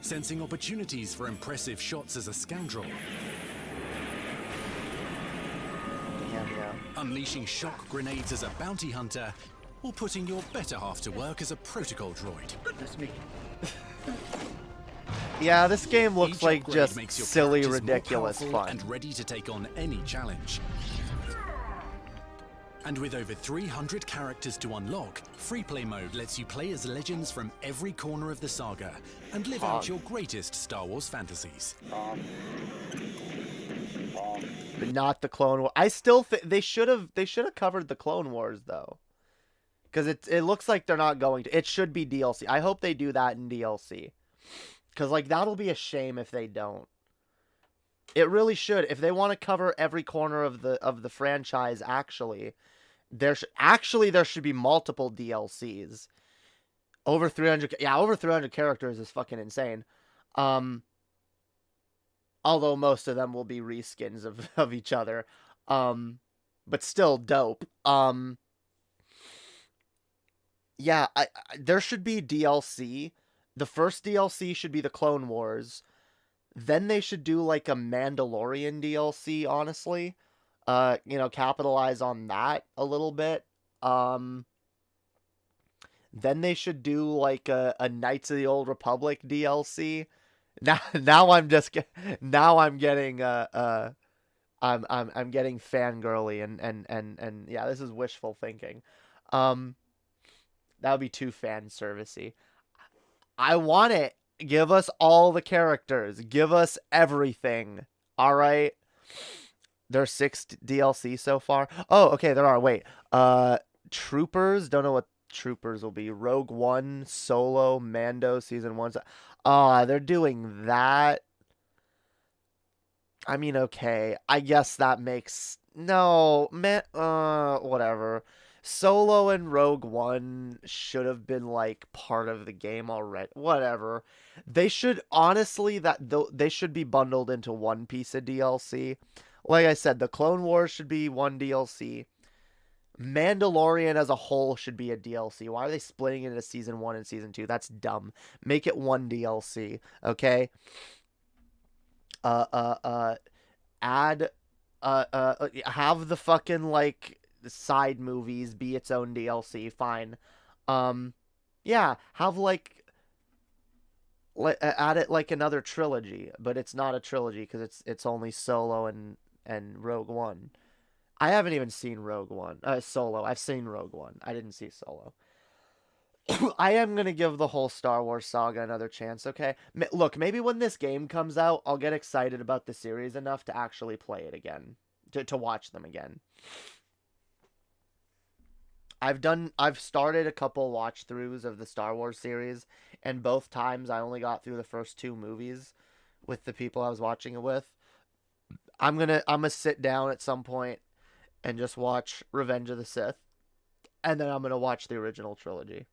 sensing opportunities for impressive shots as a scoundrel, Damn, yeah. unleashing shock grenades as a bounty hunter, or putting your better half to work as a protocol droid. Goodness me. Yeah, this game looks Each like upgrade just makes your silly, characters more ridiculous powerful fun. and ready to take on any challenge. And with over 300 characters to unlock, free play mode lets you play as legends from every corner of the saga and live out your greatest Star Wars fantasies. But not the Clone Wars. I still think they should have covered the Clone Wars though. Because it looks like they're not going to. It should be DLC. I hope they do that in DLC. Because, like, that'll be a shame if they don't. It really should. If they want to cover every corner of the franchise, actually, there should be multiple DLCs. Over 300. Yeah, over 300 characters is fucking insane. Although most of them will be reskins of each other. But still dope. Yeah, there should be DLC. The first DLC should be the Clone Wars. Then they should do like a Mandalorian DLC, honestly. Capitalize on that a little bit. Then they should do like a Knights of the Old Republic DLC. Now I'm getting I'm getting fangirly and yeah, this is wishful thinking. That would be too fan servicey. I want it. Give us all the characters. Give us everything. All right. There's 6 DLC so far. Oh, okay, there are. Wait. Troopers. Don't know what Troopers will be. Rogue One, Solo, Mando, Season 1. They're doing that. I mean, okay. I guess that makes... No, man, whatever. Solo and Rogue One should have been, like, part of the game already. Whatever. They should, honestly, they should be bundled into one piece of DLC. Like I said, the Clone Wars should be one DLC. Mandalorian as a whole should be a DLC. Why are they splitting it into Season 1 and Season 2? That's dumb. Make it one DLC, okay? Add have the fucking, like, side movies be its own DLC, fine. Yeah, have, like, add it like another trilogy, but it's not a trilogy because it's only Solo and Rogue One. I haven't even seen Rogue One. Solo. I've seen Rogue One. I didn't see Solo. I am going to give the whole Star Wars saga another chance, okay? Look, maybe when this game comes out, I'll get excited about the series enough to actually play it again. To watch them again. I've started a couple watch-throughs of the Star Wars series, and both times I only got through the first 2 movies with the people I was watching it with. I'm gonna sit down at some point and just watch Revenge of the Sith, and then I'm gonna watch the original trilogy.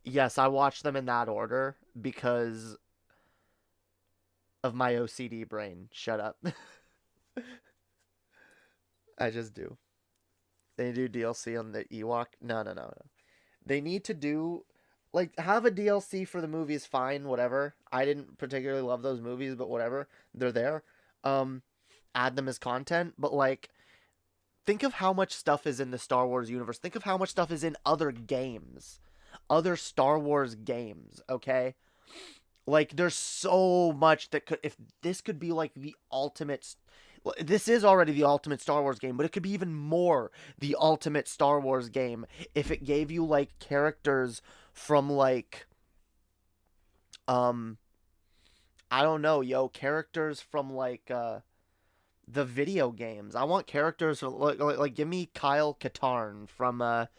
Yes, I watched them in that order because of my OCD brain. Shut up. I just do. They do DLC on the Ewok. No. They need to do, like, have a DLC for the movies, fine, whatever. I didn't particularly love those movies, but whatever. They're there. Add them as content, but, like, think of how much stuff is in the Star Wars universe. Think of how much stuff is in other games. Other Star Wars games, okay? Like, there's so much that could... If this could be, like, the ultimate... This is already the ultimate Star Wars game, but it could be even more the ultimate Star Wars game if it gave you, like, characters from, like... I don't know, characters from, like, the video games. I want characters from, like give me Kyle Katarn from the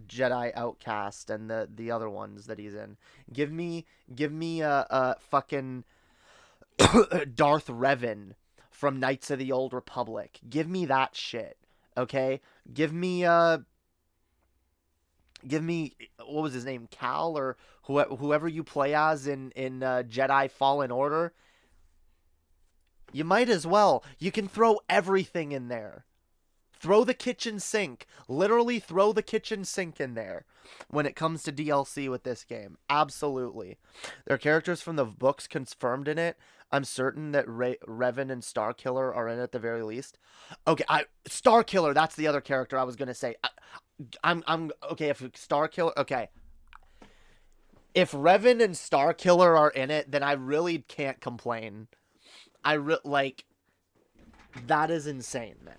Jedi Outcast and the other ones that he's in. Give me fucking Darth Revan from Knights of the Old Republic. Give me that shit. Okay? Give me what was his name? Cal or whoever you play as in Jedi Fallen Order. You might as well. You can throw everything in there. Throw the kitchen sink. Literally throw the kitchen sink in there when it comes to DLC with this game. Absolutely. There are characters from the books confirmed in it. I'm certain that Revan and Starkiller are in it at the very least. Okay, Starkiller, that's the other character I was going to say. I'm okay, if Starkiller, okay. If Revan and Starkiller are in it, then I really can't complain. Like, that is insane, man.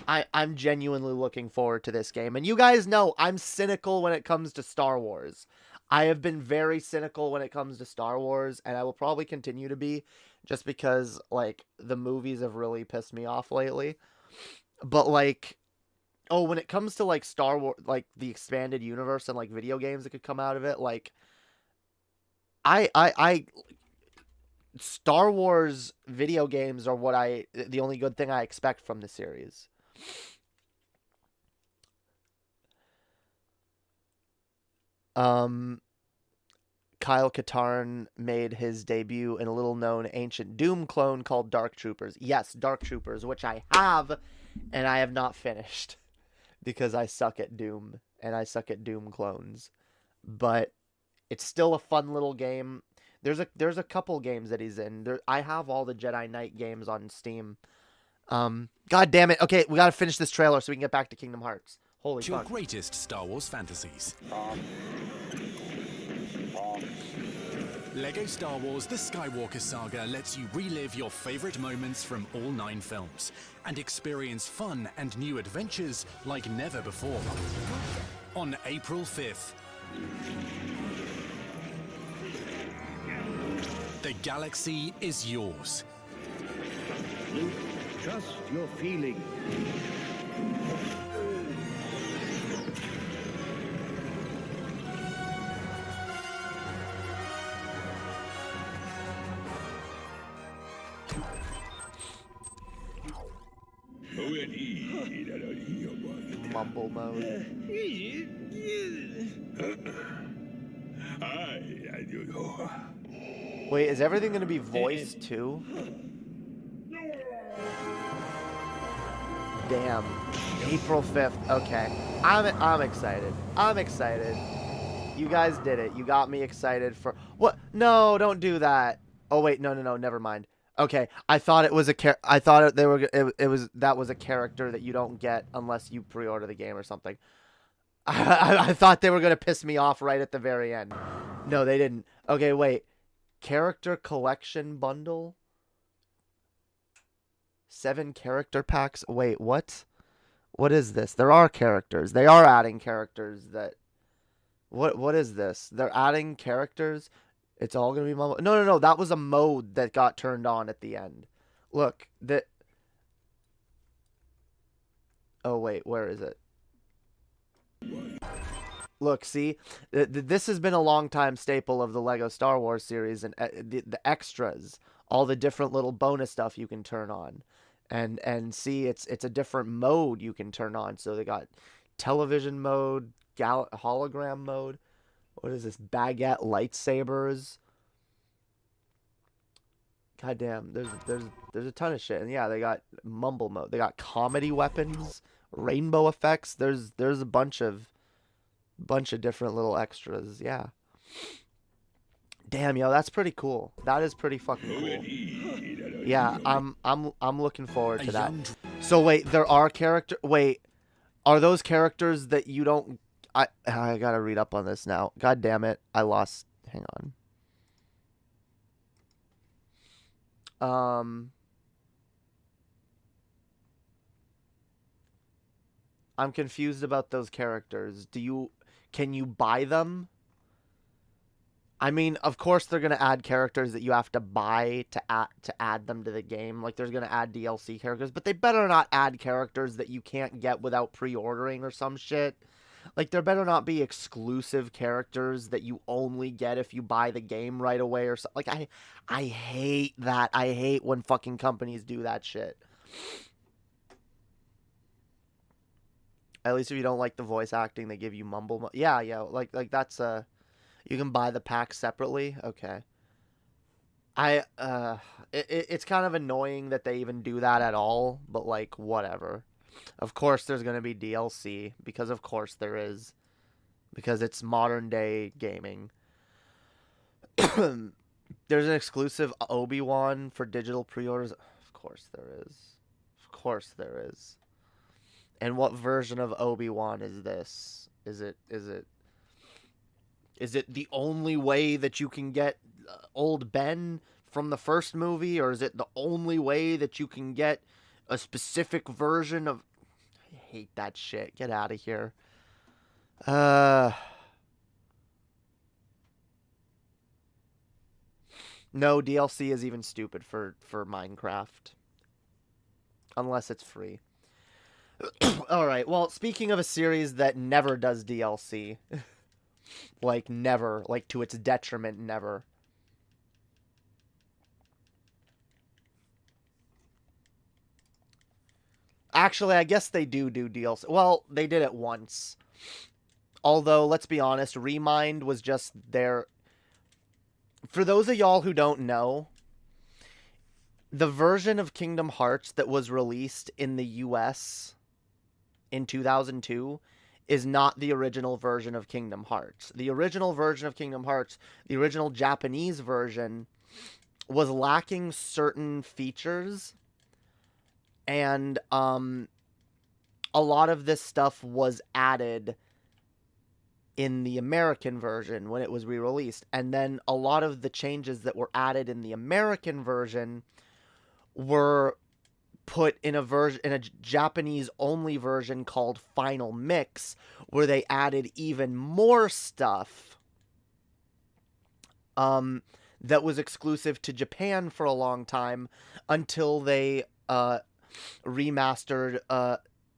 I'm genuinely looking forward to this game. And you guys know I'm cynical when it comes to Star Wars. I have been very cynical when it comes to Star Wars, and I will probably continue to be, just because, like, the movies have really pissed me off lately. But, like, when it comes to, like, Star Wars, like, the expanded universe and, like, video games that could come out of it, like, Star Wars video games are the only good thing I expect from the series. Kyle Katarn made his debut in a little-known ancient Doom clone called Dark Troopers. Yes, Dark Troopers, which I have, and I have not finished, because I suck at Doom, and I suck at Doom clones. But it's still a fun little game. There's a couple games that he's in. I have all the Jedi Knight games on Steam. God damn it. Okay, we gotta finish this trailer so we can get back to Kingdom Hearts. Holy fuck. Your greatest Star Wars fantasies. LEGO Star Wars The Skywalker Saga lets you relive your favorite moments from all 9 films and experience fun and new adventures like never before. On April 5th, the galaxy is yours. Luke. Trust your feelings. Mumble mode. Wait, is everything gonna be voiced too? Damn. April 5th. Okay. I'm excited. I'm excited. You guys did it. You got me excited for what? No, don't do that. Oh wait, no, never mind. Okay, I thought it was a I thought that was a character that you don't get unless you pre-order the game or something. I thought they were gonna piss me off right at the very end. No, they didn't. Okay, wait. Character collection bundle. 7 character packs. Wait, what? What is this? There are characters. They are adding characters that. What is this? They're adding characters. It's all gonna be mumble. No. That was a mode that got turned on at the end. Look, that. Oh wait, where is it? Look, see, this has been a long time staple of the Lego Star Wars series, and the extras, all the different little bonus stuff you can turn on, and see, it's a different mode you can turn on. So they got television mode, hologram mode. What is this? Baguette lightsabers. Goddamn, there's a ton of shit, and yeah, they got mumble mode. They got comedy weapons, rainbow effects. There's a bunch of different little extras. Yeah. Damn, yo, that's pretty cool. That is pretty fucking cool. Yeah, I'm looking forward to that. So wait, there are wait, are those characters that you don't? I gotta read up on this now. God damn it, I lost. Hang on. I'm confused about those characters. Can you buy them? I mean, of course they're gonna add characters that you have to buy to add them to the game. Like, there's gonna add DLC characters, but they better not add characters that you can't get without pre-ordering or some shit. Like, there better not be exclusive characters that you only get if you buy the game right away or something. Like, I hate that. I hate when fucking companies do that shit. At least if you don't like the voice acting, they give you mumble. Yeah, like that's you can buy the pack separately. Okay. It's kind of annoying that they even do that at all, but like whatever. Of course there's going to be DLC because of course there is, because it's modern day gaming. There's an exclusive Obi-Wan for digital pre-orders. Of course there is. Of course there is. And what version of Obi-Wan is this? Is it the only way that you can get old Ben from the first movie, or is it the only way that you can get a specific version of... I hate that shit. Get out of here. No, DLC is even stupid for Minecraft. Unless it's free. Alright, well, speaking of a series that never does DLC. Like, never. Like, to its detriment, never. Actually, I guess they do DLC. Well, they did it once. Although, let's be honest, Remind was just their... For those of y'all who don't know, the version of Kingdom Hearts that was released in the US in 2002 is not the original version of Kingdom Hearts. The original version of Kingdom Hearts, the original Japanese version, was lacking certain features, and a lot of this stuff was added in the American version when it was re-released. And then a lot of the changes that were added in the American version were put in a Japanese only version called Final Mix, where they added even more stuff that was exclusive to Japan for a long time, until they remastered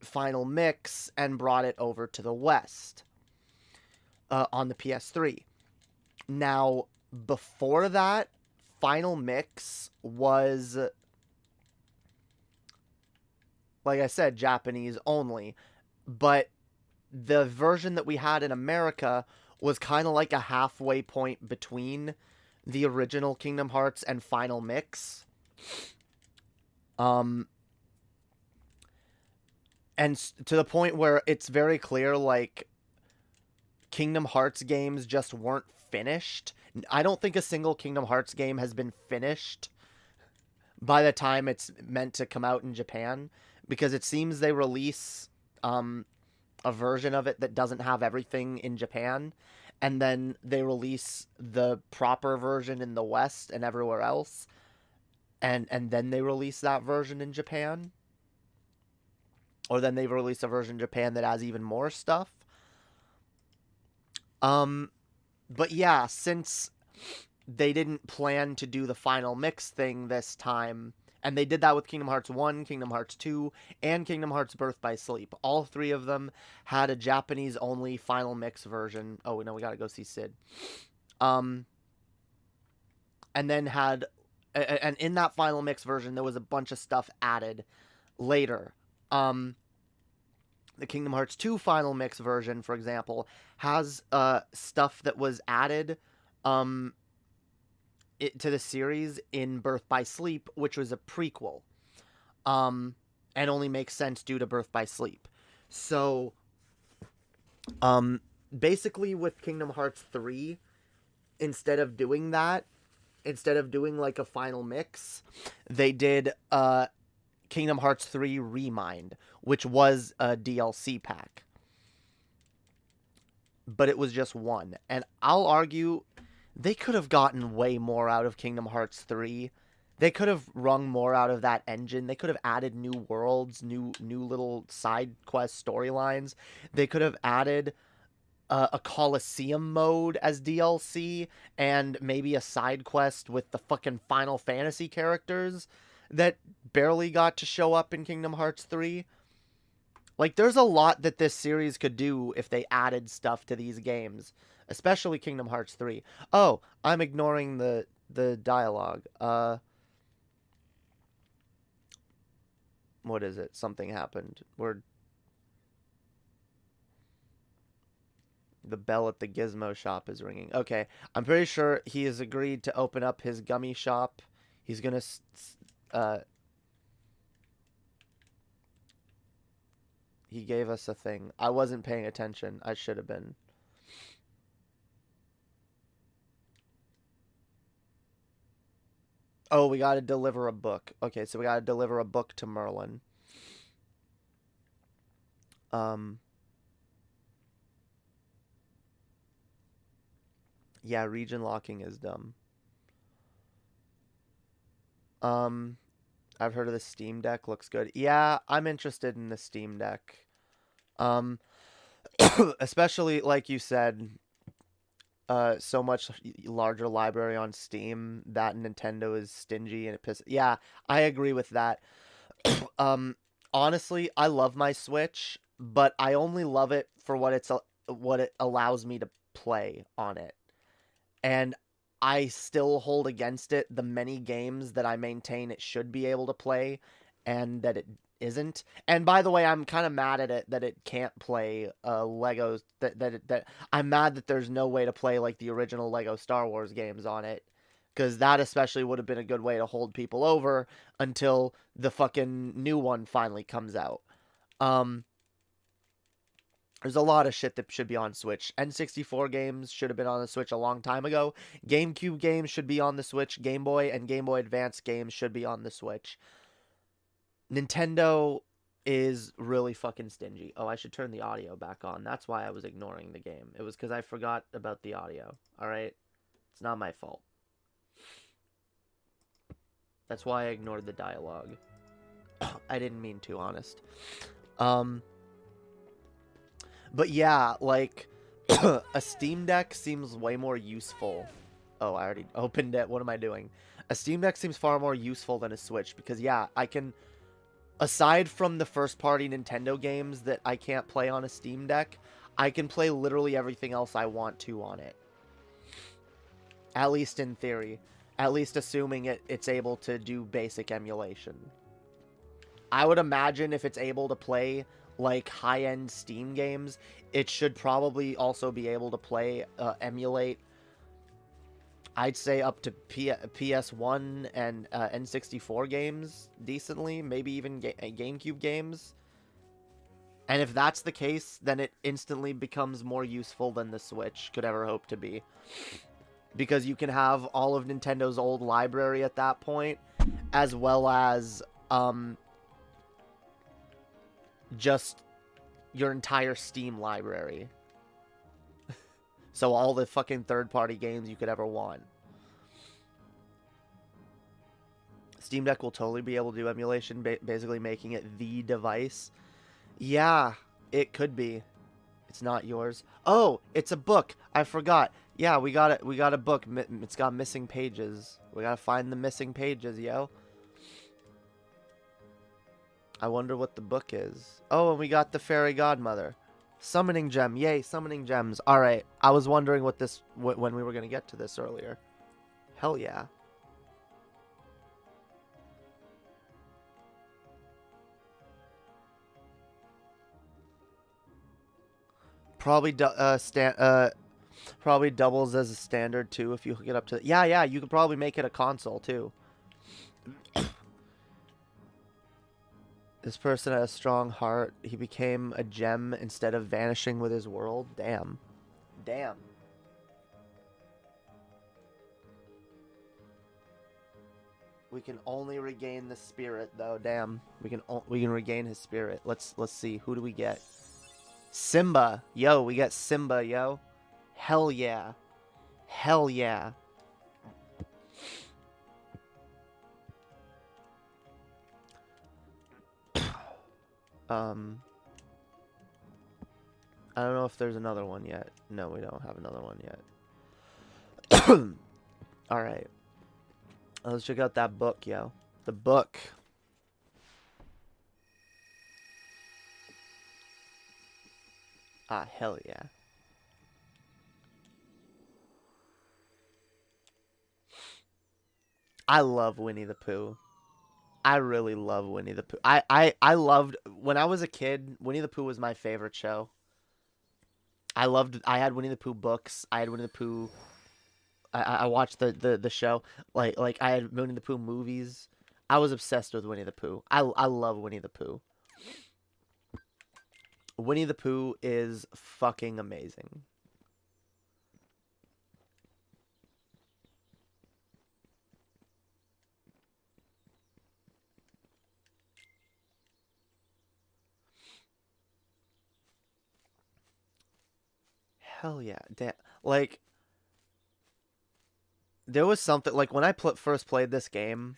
Final Mix and brought it over to the West on the PS3. Now, before that, Final Mix was, like I said, Japanese only. But the version that we had in America was kind of like a halfway point between the original Kingdom Hearts and Final Mix. And to the point where it's very clear, like, Kingdom Hearts games just weren't finished. I don't think a single Kingdom Hearts game has been finished by the time it's meant to come out in Japan, because it seems they release a version of it that doesn't have everything in Japan, and then they release the proper version in the West and everywhere else, and then they release that version in Japan, or then they release a version in Japan that has even more stuff. But yeah, since they didn't plan to do the Final Mix thing this time, and they did that with Kingdom Hearts 1, Kingdom Hearts 2, and Kingdom Hearts Birth by Sleep. All three of them had a Japanese-only Final Mix version. Oh, no, we gotta go see Sid. And then had... And in that Final Mix version, there was a bunch of stuff added later. The Kingdom Hearts 2 Final Mix version, for example, has stuff that was added to the series in Birth by Sleep, which was a prequel, and only makes sense due to Birth by Sleep. So, basically with Kingdom Hearts 3, instead of doing that, instead of doing like a Final Mix, they did Kingdom Hearts 3 Remind, which was a DLC pack. But it was just one. And I'll argue they could have gotten way more out of Kingdom Hearts 3. They could have wrung more out of that engine. They could have added new worlds, new little side quest storylines. They could have added a Coliseum mode as DLC, and maybe a side quest with the fucking Final Fantasy characters that barely got to show up in Kingdom Hearts 3. Like, there's a lot that this series could do if they added stuff to these games, especially Kingdom Hearts 3. Oh, I'm ignoring the dialogue. What is it? Something happened. The bell at the gizmo shop is ringing. Okay, I'm pretty sure he has agreed to open up his gummy shop. He's gonna he gave us a thing. I wasn't paying attention. I should have been. Oh, we gotta deliver a book. Okay, so we gotta deliver a book to Merlin. Yeah, region locking is dumb. I've heard of the Steam Deck. Looks good. Yeah, I'm interested in the Steam Deck. Especially, like you said, so much larger library on Steam that Nintendo is stingy and it pisses. Yeah, I agree with that. Honestly, I love my Switch, but I only love it for what it allows me to play on it. And I still hold against it the many games that I maintain it should be able to play and that it isn't. And by the way, I'm kind of mad at it that it can't play Legos, that I'm mad that there's no way to play like the original Lego Star Wars games on it, because that especially would have been a good way to hold people over until the fucking new one finally comes out. There's a lot of shit that should be on Switch. N64 games should have been on the Switch a long time ago. GameCube games should be on the Switch. Game Boy and Game Boy Advance games should be on the Switch. Nintendo is really fucking stingy. Oh, I should turn the audio back on. That's why I was ignoring the game. It was because I forgot about the audio. Alright? It's not my fault. That's why I ignored the dialogue. I didn't mean to, honest. But yeah, like, a Steam Deck seems way more useful. Oh, I already opened it. What am I doing? A Steam Deck seems far more useful than a Switch because, yeah, I can Aside from the first-party Nintendo games that I can't play on a Steam Deck, I can play literally everything else I want to on it. At least in theory. At least assuming it's able to do basic emulation. I would imagine if it's able to play like high-end Steam games, it should probably also be able to play, emulate, I'd say up to PS1 and N64 games decently, maybe even GameCube games. And if that's the case, then it instantly becomes more useful than the Switch could ever hope to be. Because you can have all of Nintendo's old library at that point, as well as just your entire Steam library. So all the fucking third-party games you could ever want. Steam Deck will totally be able to do emulation, basically making it the device. Yeah, it could be. It's not yours. Oh, it's a book. I forgot. Yeah, we got it. We got a book. It's got missing pages. We gotta find the missing pages, yo. I wonder what the book is. Oh, and we got the fairy godmother. Summoning gem. Yay, summoning gems. Alright, I was wondering what this, when we were going to get to this earlier. Hell yeah. Probably, probably doubles as a standard too if you get up to... Yeah, you could probably make it a console too. This person had a strong heart. He became a gem instead of vanishing with his world. Damn. Damn. We can only regain the spirit though. Damn. We can regain his spirit. Let's see. Who do we get? Simba. Yo, we get Simba, yo. Hell yeah. Hell yeah. I don't know if there's another one yet. No, we don't have another one yet. Alright. Let's check out that book, yo. The book. Ah, hell yeah. I love Winnie the Pooh. I really love Winnie the Pooh. I loved, when I was a kid, Winnie the Pooh was my favorite show. I had Winnie the Pooh books. I had Winnie the Pooh. I watched the show. Like I had Winnie the Pooh movies. I was obsessed with Winnie the Pooh. I love Winnie the Pooh. Winnie the Pooh is fucking amazing. Hell yeah. Damn. Like, there was something, like, when I first played this game,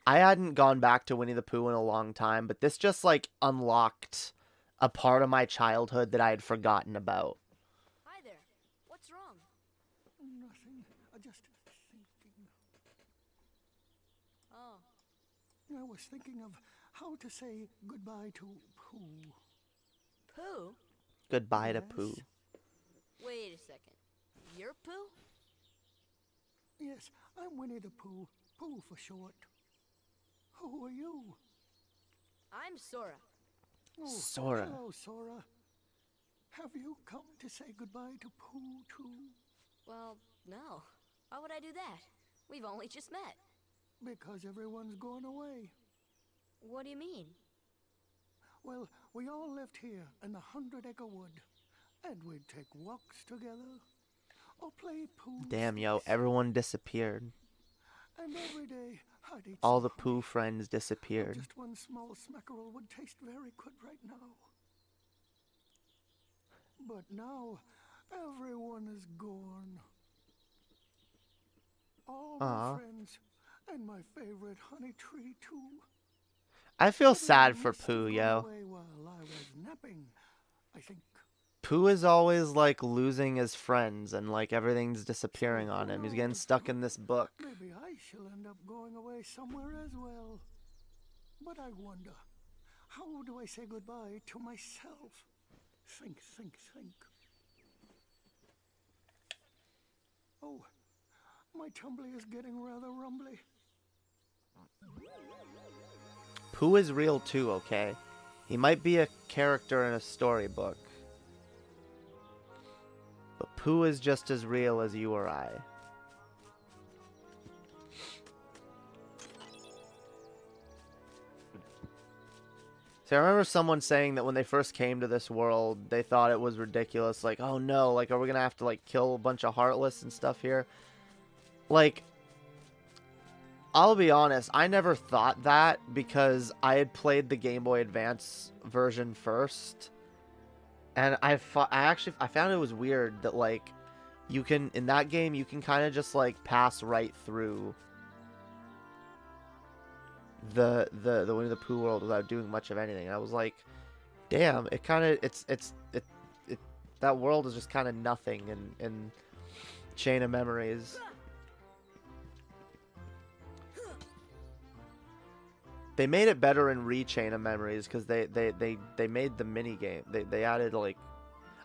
I hadn't gone back to Winnie the Pooh in a long time, but this just, like, unlocked a part of my childhood that I had forgotten about. Hi there. What's wrong? Nothing. Just thinking. Oh. I was thinking of how to say goodbye to Pooh. Pooh? Goodbye to Pooh. Wait a second. You're Pooh? Yes, I'm Winnie the Pooh. Pooh for short. Who are you? I'm Sora. Oh, Sora. Hello, Sora. Have you come to say goodbye to Pooh, too? Well, no. Why would I do that? We've only just met. Because everyone's gone away. What do you mean? Well, we all lived here in the 100-acre wood. And we'd take walks together. Or play Pooh. Damn, yo, everyone disappeared. And every day, I'd eat All some the honey. Pooh friends disappeared. Just one small smackerel would taste very good right now. But now, everyone is gone. All my friends, and my favorite honey tree too. I feel sad Everyone for must have Pooh, gone yo. away while I was napping, I think. Pooh is always, like, losing his friends, and, like, everything's disappearing on him. He's getting stuck in this book. Maybe I shall end up going away somewhere as well. But I wonder, how do I say goodbye to myself? Think, think, think. Oh, my tumbly is getting rather rumbly. Pooh is real too, okay? He might be a character in a storybook. But Pooh is just as real as you or I. See, I remember someone saying that when they first came to this world, they thought it was ridiculous. Like, oh no, like, are we gonna have to, like, kill a bunch of Heartless and stuff here? Like, I'll be honest, I never thought that because I had played the Game Boy Advance version first. And I found it was weird that, like, you can, in that game, you can kind of just, like, pass right through the Winnie the Pooh world without doing much of anything. And I was like, damn, it kind of, that world is just kind of nothing in Chain of Memories. They made it better in Chain of Memories because they made the mini game. They added, like,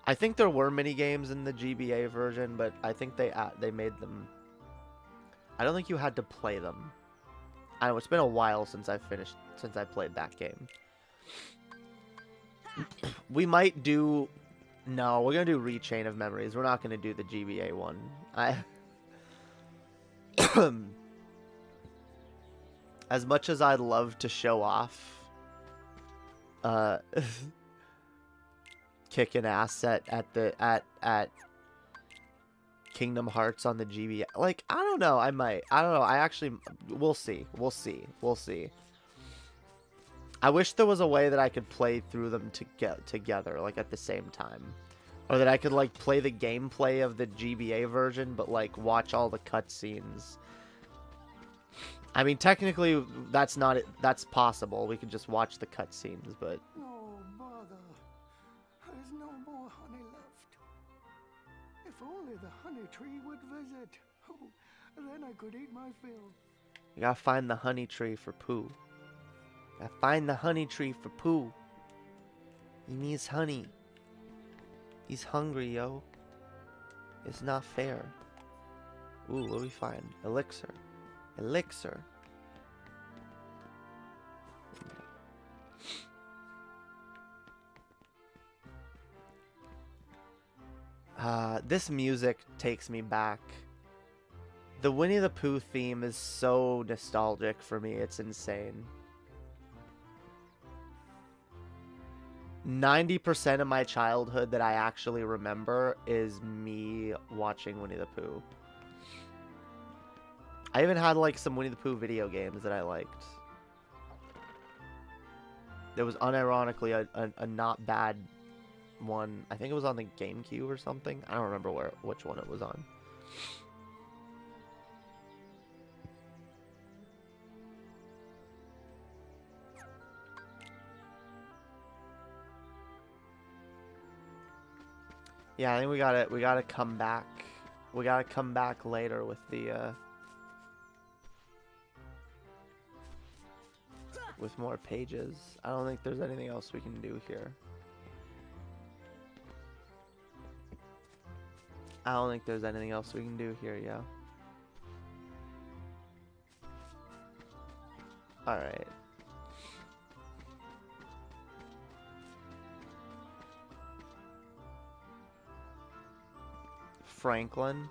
I think there were mini games in the GBA version, but I think they made them. I don't think you had to play them. I know it's been a while since I played that game. We might do. No, we're gonna do Chain of Memories. We're not gonna do the GBA one. As much as I'd love to show off, kicking ass at Kingdom Hearts on the GBA, like, I don't know, I might. I don't know. I actually, we'll see. We'll see. We'll see. I wish there was a way that I could play through them together, like, at the same time. Or that I could, like, play the gameplay of the GBA version, but, like, watch all the cutscenes. I mean, technically, that's not it. That's possible. We could just watch the cutscenes, but... Oh, bother. There's no more honey left. If only the honey tree would visit. Oh, then I could eat my fill. You gotta find the honey tree for Pooh. Gotta find the honey tree for Pooh. He needs honey. He's hungry, yo. It's not fair. Ooh, what do we find? Elixir. Elixir. This music takes me back. The Winnie the Pooh theme is so nostalgic for me, it's insane. 90% of my childhood that I actually remember is me watching Winnie the Pooh. I even had, like, some Winnie the Pooh video games that I liked. There was unironically a not bad one. I think it was on the GameCube or something. I don't remember which one it was on. Yeah, I think we gotta come back. We gotta come back later with the with more pages. I don't think there's anything else we can do here. I don't think there's anything else we can do here, yeah. Alright. Franklin.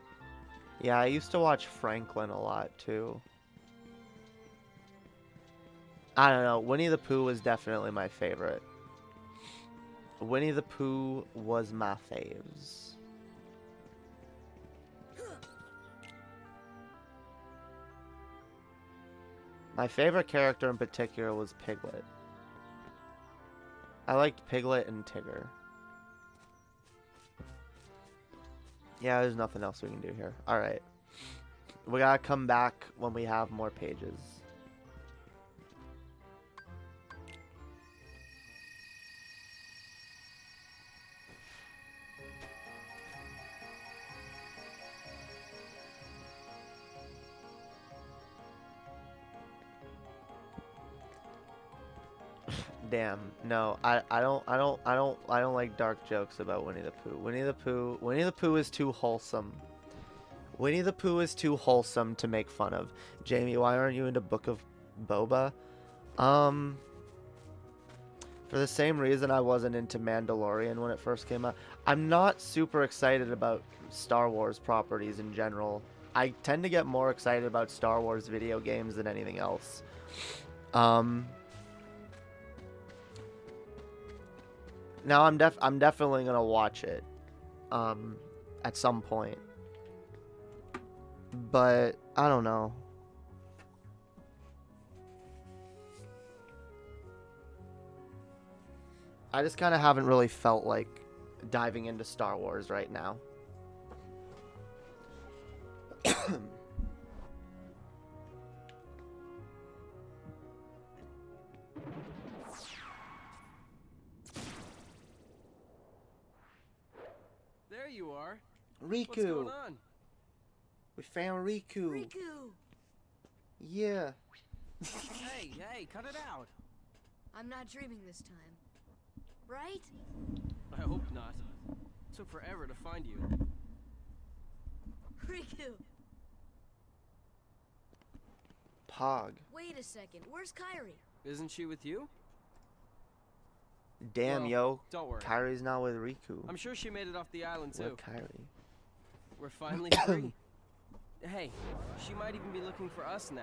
Yeah, I used to watch Franklin a lot too. I don't know. Winnie the Pooh was definitely my favorite. Winnie the Pooh was my faves. My favorite character in particular was Piglet. I liked Piglet and Tigger. Yeah, there's nothing else we can do here. Alright. We gotta come back when we have more pages. Damn, no, I don't like dark jokes about Winnie the Pooh. Winnie the Pooh is too wholesome. Winnie the Pooh is too wholesome to make fun of. Jamie, why aren't you into Book of Boba? For the same reason I wasn't into Mandalorian when it first came out. I'm not super excited about Star Wars properties in general. I tend to get more excited about Star Wars video games than anything else. Now I'm definitely gonna watch it at some point. But I don't know. I just kind of haven't really felt like diving into Star Wars right now. There you are. Riku. What's going on? We found Riku. Riku! Yeah. Hey, cut it out. I'm not dreaming this time. Right? I hope not. Took forever to find you. Riku! Pog. Wait a second, where's Kairi? Isn't she with you? Damn, Well, yo. don't worry. Kairi's not with Riku. I'm sure she made it off the island too. With Kairi. We're finally free. Hey, she might even be looking for us now.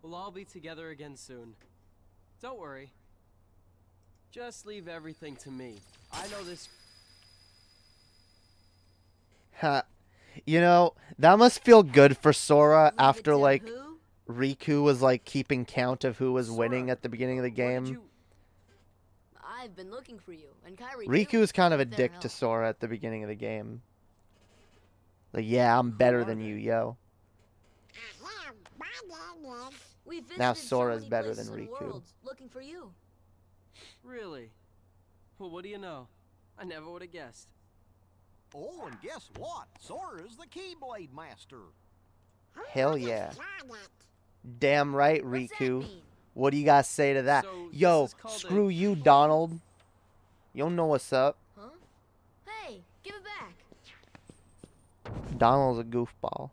We'll all be together again soon. Don't worry. Just leave everything to me. I know this. Ha. You know, that must feel good for Sora after, like, who? Riku was, like, keeping count of who was Sora, winning at the beginning of the what did game. you- I've been looking for you, and Kairi too, Riku's kind of a with their dick help. to Sora at the beginning of the game. Like, yeah, I'm better are than they? you, yo. We visited Now so Sora's many better places than and Riku. worlds looking for you. Really? Well, what do you know? I never would have guessed. Oh, and guess what? Sora's the Keyblade Master. Hell yeah. Damn right, What's that Riku. mean? What do you guys say to that? So, this Yo, is called a screw you, Donald. You don't know what's up. Huh? Hey, give it back. Donald's a goofball.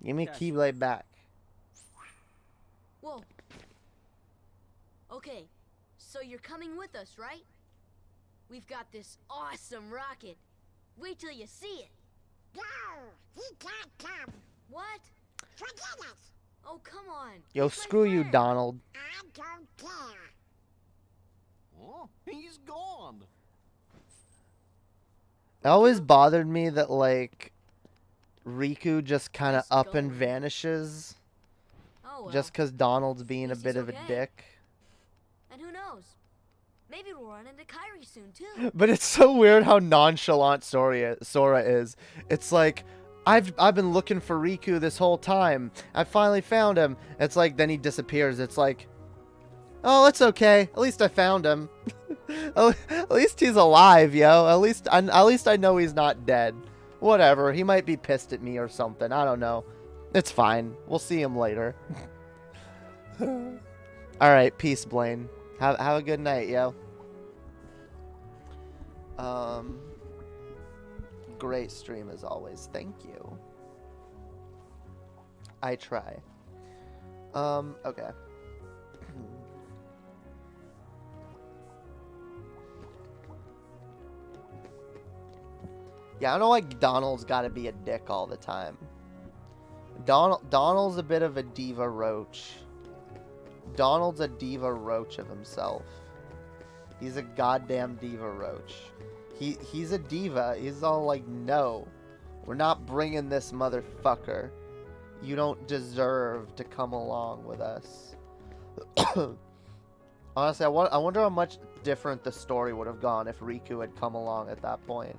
Give me Gotcha. Keyblade back. Whoa. Okay, so you're coming with us, right? We've got this awesome rocket. Wait till you see it. No, he can't come. What? Forget it. Oh, come on. Yo, He's my screw you, friend. Donald. I don't care. Oh, he's gone. It always bothered me that, like, Riku just kind of Just up and go. vanishes. Oh, well. Just because Donald's being a least bit he's of a okay. dick. And who knows? Maybe we'll run into Kairi soon, too. But it's so weird how nonchalant Sora is. It's like, I've been looking for Riku this whole time. I finally found him. It's like, then he disappears. It's like, oh, it's okay. At least I found him. At least he's alive, yo. At least I know he's not dead. Whatever. He might be pissed at me or something. I don't know. It's fine. We'll see him later. All right. Peace, Blaine. Have a good night, yo. Great stream as always. Thank you. I try. Okay. Yeah, I don't know, like, Donald's gotta be a dick all the time. Donald's a bit of a diva roach. Donald's a diva roach of himself. He's a goddamn diva roach. He's a diva. He's all like, no, we're not bringing this motherfucker. You don't deserve to come along with us. Honestly, I wonder how much different the story would have gone if Riku had come along at that point.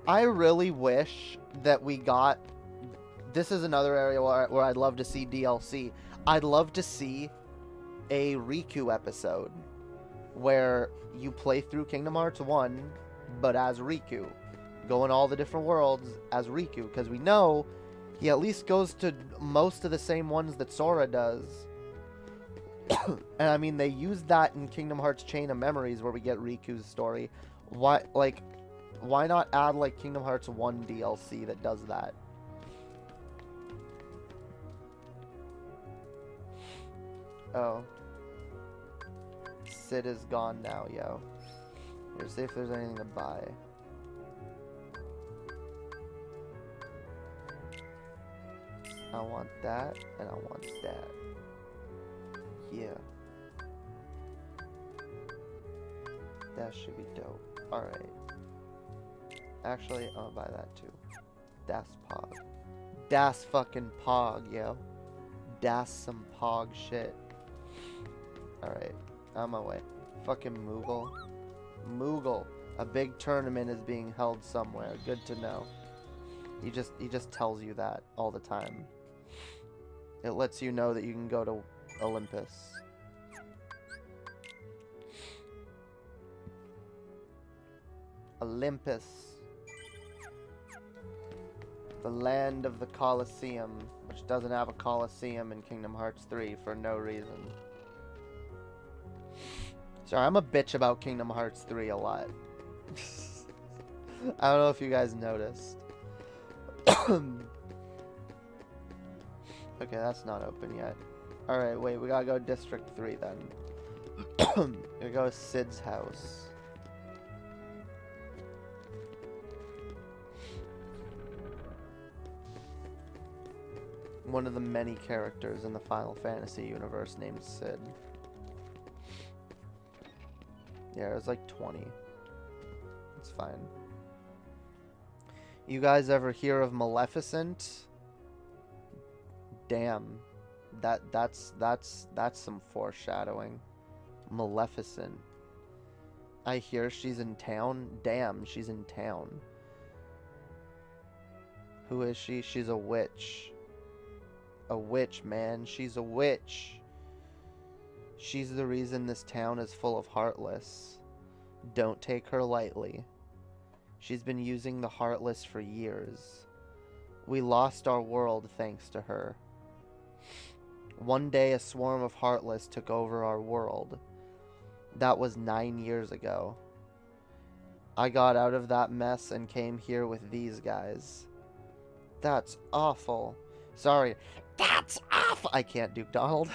I really wish that we got... This is another area where I'd love to see DLC. I'd love to see a Riku episode where you play through Kingdom Hearts 1, but as Riku. Go in all the different worlds as Riku, because we know he at least goes to most of the same ones that Sora does. And I mean, they used that in Kingdom Hearts Chain of Memories where we get Riku's story. Why not add like Kingdom Hearts 1 DLC that does that? Oh. Sid is gone now, yo. Here, see if there's anything to buy. I want that, and I want that. Yeah. That should be dope. Alright. Actually, I'll buy that too. Das Pog. Das fucking Pog, yo. Das some Pog shit. Alright. On my way. Fucking Moogle. Moogle. A big tournament is being held somewhere. Good to know. He just tells you that all the time. It lets you know that you can go to Olympus. Olympus. The land of the Colosseum, which doesn't have a Colosseum in Kingdom Hearts 3 for no reason. Sorry, I'm a bitch about Kingdom Hearts 3 a lot. I don't know if you guys noticed. Okay, that's not open yet. Alright, wait, we gotta go District 3 then. We go to Sid's house. One of the many characters in the Final Fantasy universe named Sid. Yeah, it was like 20. It's fine. You guys ever hear of Maleficent? Damn. That's some foreshadowing. Maleficent. I hear she's in town. Damn, she's in town. Who is she? She's a witch. A witch, man. She's a witch. She's the reason this town is full of Heartless. Don't take her lightly. She's been using the Heartless for years. We lost our world thanks to her. One day a swarm of Heartless took over our world. That was 9 years ago. I got out of that mess and came here with these guys. That's awful. Sorry. That's awful. I can't do Donald.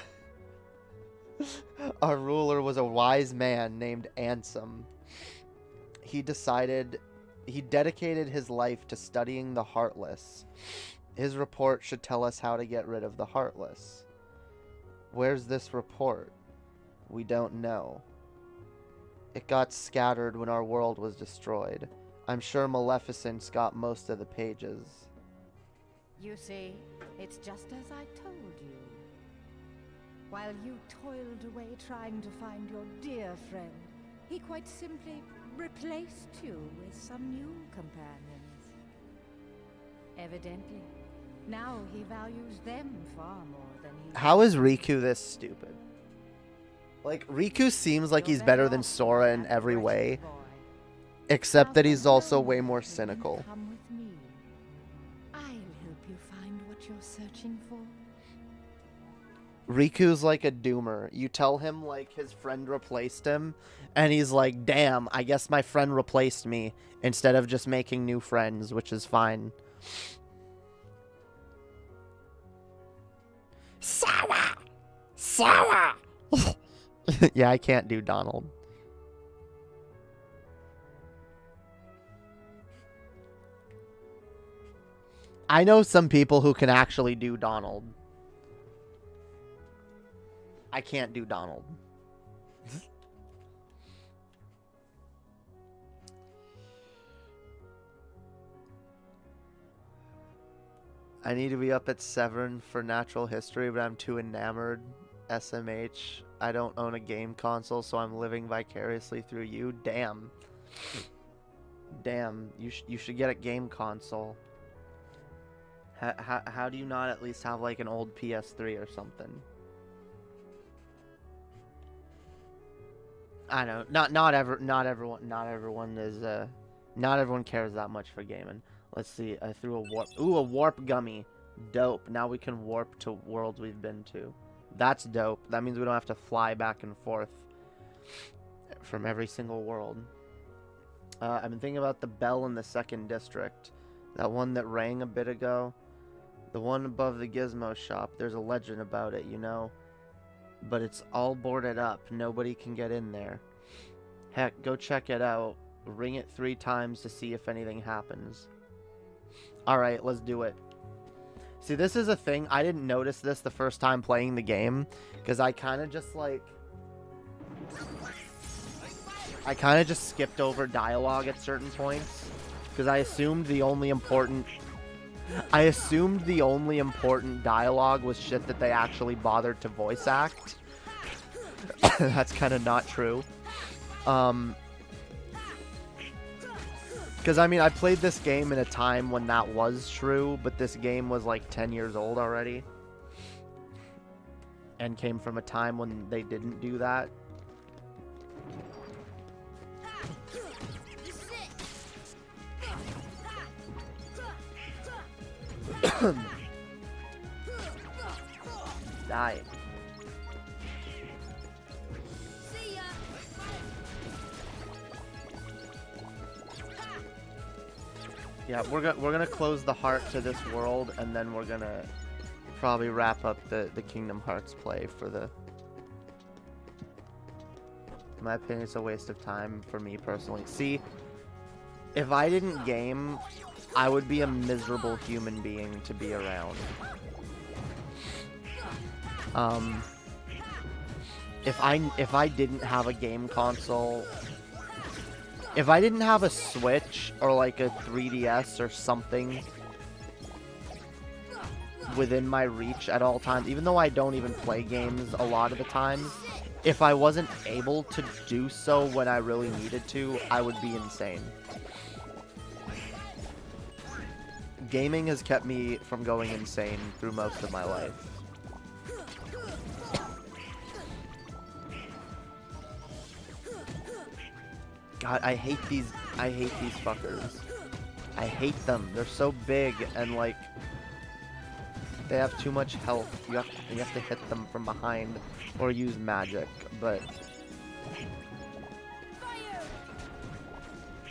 Our ruler was a wise man named Ansem. He dedicated his life to studying the Heartless. His report should tell us how to get rid of the Heartless. Where's this report? We don't know. It got scattered when our world was destroyed. I'm sure Maleficent's got most of the pages. You see, it's just as I told you. While you toiled away trying to find your dear friend, he quite simply replaced you with some new companions. Evidently, now he values them far more than he... How is Riku this stupid? Like, Riku seems like he's better than Sora in every way, except that he's also way more cynical. Come with me. I'll help you find what you're searching for. Riku's like a doomer. You tell him, like, his friend replaced him, and he's like, damn, I guess my friend replaced me, instead of just making new friends, which is fine. Sora! Sora! Yeah, I can't do Donald. I know some people who can actually do Donald. I can't do Donald. I need to be up at 7 for natural history, but I'm too enamored. SMH. I don't own a game console, so I'm living vicariously through you. Damn. Damn. You should get a game console. How do you not at least have like an old PS3 or something? I know. Not everyone cares that much for gaming. Let's see. I threw a warp. Ooh, a warp gummy. Dope. Now we can warp to worlds we've been to. That's dope. That means we don't have to fly back and forth from every single world. I've been thinking about the bell in the 2nd district. That one that rang a bit ago. The one above the gizmo shop. There's a legend about it, you know. But it's all boarded up. Nobody can get in there. Heck, go check it out. Ring it 3 times to see if anything happens. Alright, let's do it. See, this is a thing. I didn't notice this the first time playing the game. Because I kind of just, like... I kind of just skipped over dialogue at certain points. Because I assumed the only important... dialogue was shit that they actually bothered to voice act. That's kind of not true. Because, I mean, I played this game in a time when that was true, but this game was like 10 years old already. And came from a time when they didn't do that. Die. Yeah, we're gonna close the heart to this world, and then we're gonna probably wrap up the Kingdom Hearts play for the... In my opinion, it's a waste of time for me personally. See, if I didn't game, I would be a miserable human being to be around. If I didn't have a game console, if I didn't have a Switch or like a 3DS or something within my reach at all times, even though I don't even play games a lot of the times, if I wasn't able to do so when I really needed to, I would be insane. Gaming has kept me from going insane through most of my life. God, I hate these fuckers. I hate them. They're so big and like they have too much health. You have to hit them from behind or use magic, but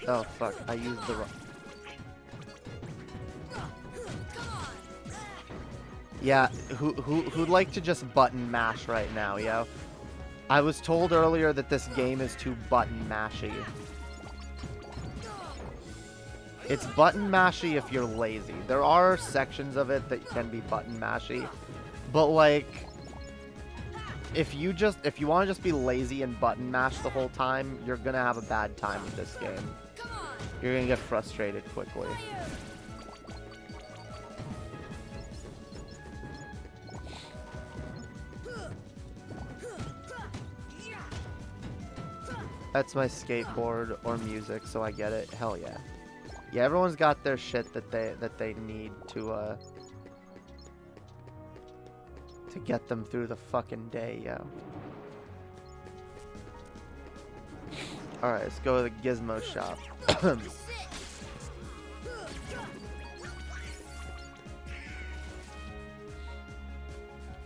oh fuck, I used the wrong. Yeah, who'd like to just button mash right now, yo? I was told earlier that this game is too button mashy. It's button mashy if you're lazy. There are sections of it that can be button mashy, but like if you want to just be lazy and button mash the whole time, you're gonna have a bad time with this game. You're gonna get frustrated quickly. That's my skateboard or music, so I get it. Hell yeah. Yeah, everyone's got their shit that they need to get them through the fucking day, yo. Alright, let's go to the gizmo shop.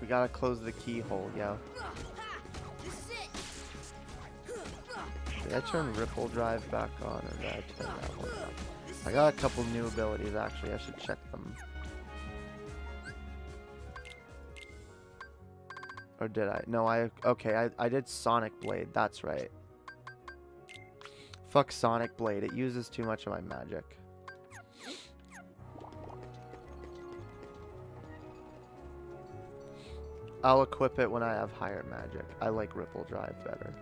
We gotta close the keyhole, yo. Did I turn Ripple Drive back on, or did I turn that one off? I got a couple new abilities, actually. I should check them. Or did I? No, okay, I did Sonic Blade. That's right. Fuck Sonic Blade. It uses too much of my magic. I'll equip it when I have higher magic. I like Ripple Drive better.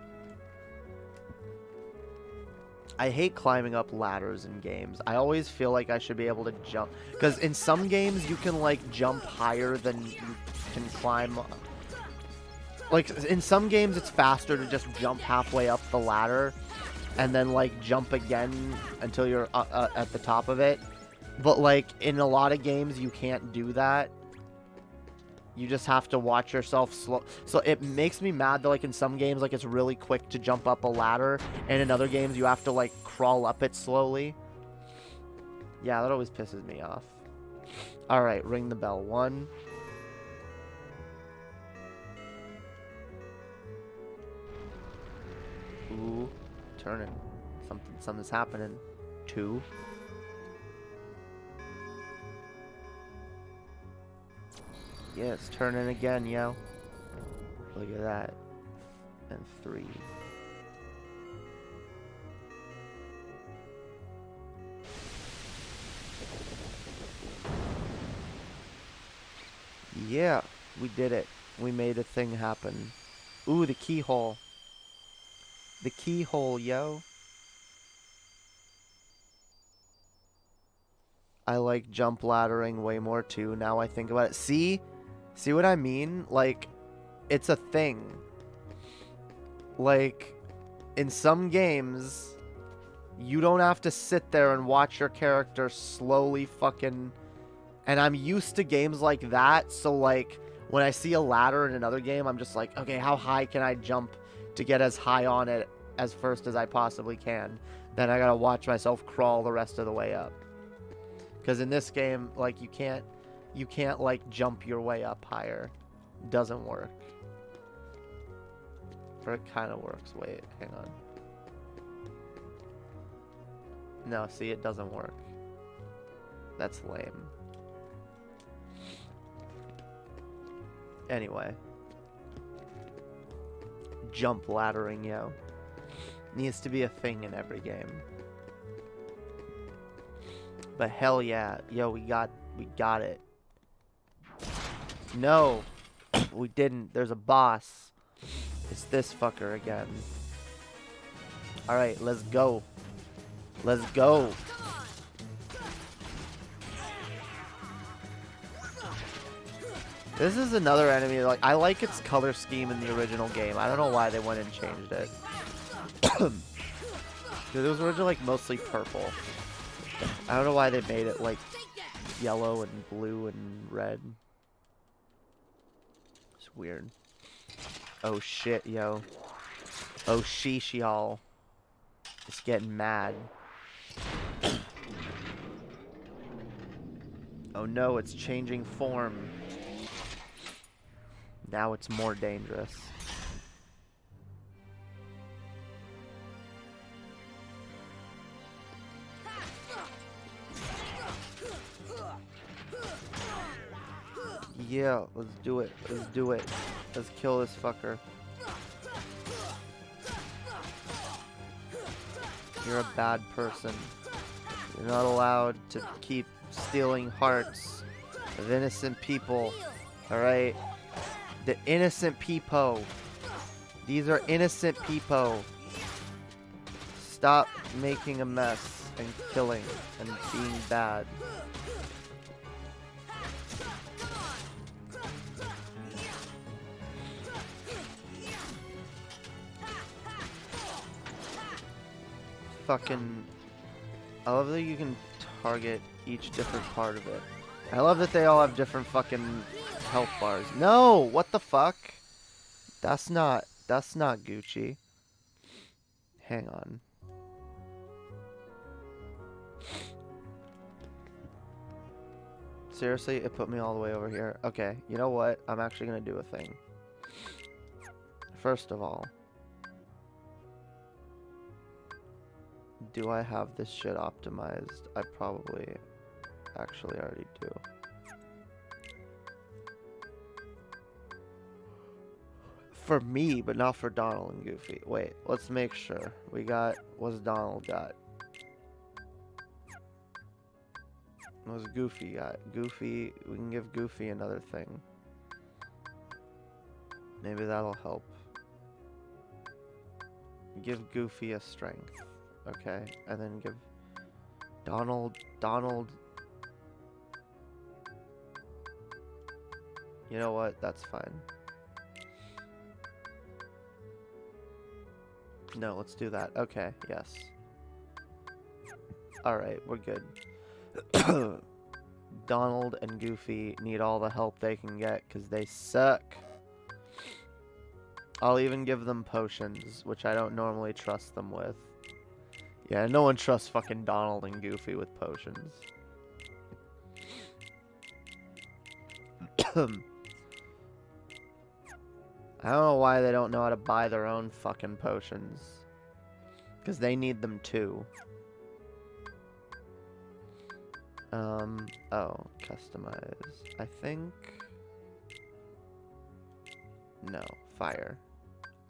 I hate climbing up ladders in games. I always feel like I should be able to jump. Because in some games, you can, like, jump higher than you can climb. Like, in some games, it's faster to just jump halfway up the ladder. And then, like, jump again until you're at the top of it. But, like, in a lot of games, you can't do that. You just have to watch yourself slow. So it makes me mad that, like, in some games, like, it's really quick to jump up a ladder. And in other games, you have to, like, crawl up it slowly. Yeah, that always pisses me off. Alright, ring the bell. 1, Ooh, turning. Something's happening. 2. Yeah, it's turning again, yo. Look at that. And 3. Yeah, we did it. We made a thing happen. Ooh, the keyhole. The keyhole, yo. I like jump laddering way more too, now I think about it. See? See what I mean? Like, it's a thing. Like, in some games, you don't have to sit there and watch your character slowly fucking... And I'm used to games like that, so like, when I see a ladder in another game, I'm just like, okay, how high can I jump to get as high on it as first as I possibly can? Then I gotta watch myself crawl the rest of the way up. Because in this game, like, you can't, like, jump your way up higher. Doesn't work. Or it kind of works. Wait, hang on. No, see, it doesn't work. That's lame. Anyway. Jump laddering, yo. Needs to be a thing in every game. But hell yeah. Yo, we got it. No. We didn't. There's a boss. It's this fucker again. Alright, let's go. Let's go. This is another enemy. Like, I like its color scheme in the original game. I don't know why they went and changed it. Because it was originally like mostly purple. I don't know why they made it like yellow and blue and red. It's weird. Oh shit, yo. Oh sheesh, y'all. It's getting mad. Oh no, it's changing form. Now it's more dangerous. Yeah, let's do it. Let's do it. Let's kill this fucker. You're a bad person. You're not allowed to keep stealing hearts of innocent people. Alright? The innocent peepo. These are innocent peepo. Stop making a mess and killing and being bad. Fucking... I love that you can target each different part of it. I love that they all have different fucking health bars. No! What the fuck? That's not Gucci. Hang on. Seriously, it put me all the way over here. Okay, you know what? I'm actually gonna do a thing. First of all, do I have this shit optimized? I probably actually already do. For me, but not for Donald and Goofy. Wait, let's make sure. We got... What's Donald got? What's Goofy got? Goofy... We can give Goofy another thing. Maybe that'll help. Give Goofy a strength. Okay, and then give Donald... You know what? That's fine. No, let's do that. Okay, yes. Alright, we're good. Donald and Goofy need all the help they can get, because they suck. I'll even give them potions, which I don't normally trust them with. Yeah, no one trusts fucking Donald and Goofy with potions. I don't know why they don't know how to buy their own fucking potions. Because they need them too. Oh, customize. I think... No, fire.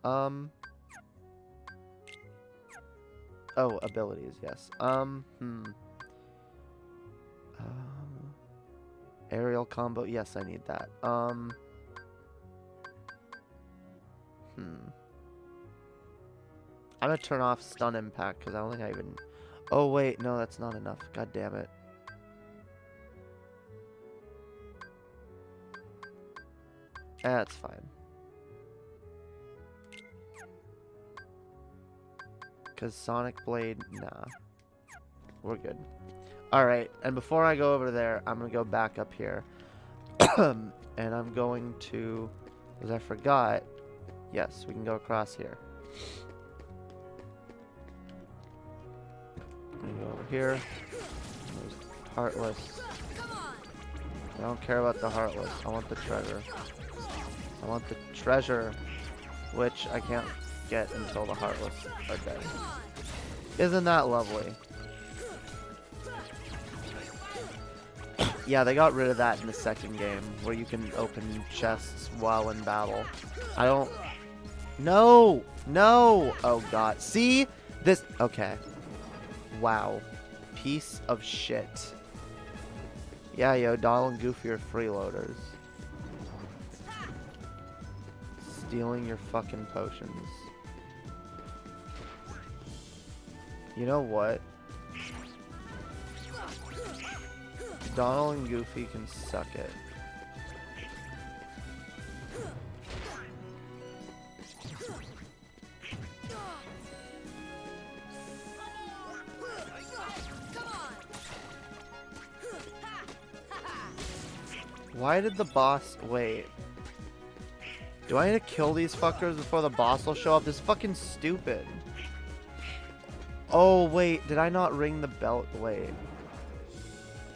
Oh, abilities, yes. Aerial combo, yes, I need that. I'm gonna turn off stun impact because I don't think I even... Oh, wait, no, that's not enough. God damn it. That's fine. Because Sonic Blade, nah. We're good. Alright, and before I go over there, I'm going to go back up here. And I'm going to... Because I forgot... Yes, we can go across here. We can go over here. There's Heartless. I don't care about the Heartless. I want the treasure. I want the treasure, which I can't get until the Heartless are dead. Isn't that lovely? Yeah, they got rid of that in the second game, where you can open chests while in battle. I don't... No! No! Oh god. See? This... Okay. Wow. Piece of shit. Yeah, yo, Donald and Goofy are freeloaders. Stealing your fucking potions. You know what? Donald and Goofy can suck it. Why did the boss... Wait. Do I need to kill these fuckers before the boss will show up? This is fucking stupid. Oh, wait. Did I not ring the bell? Wait.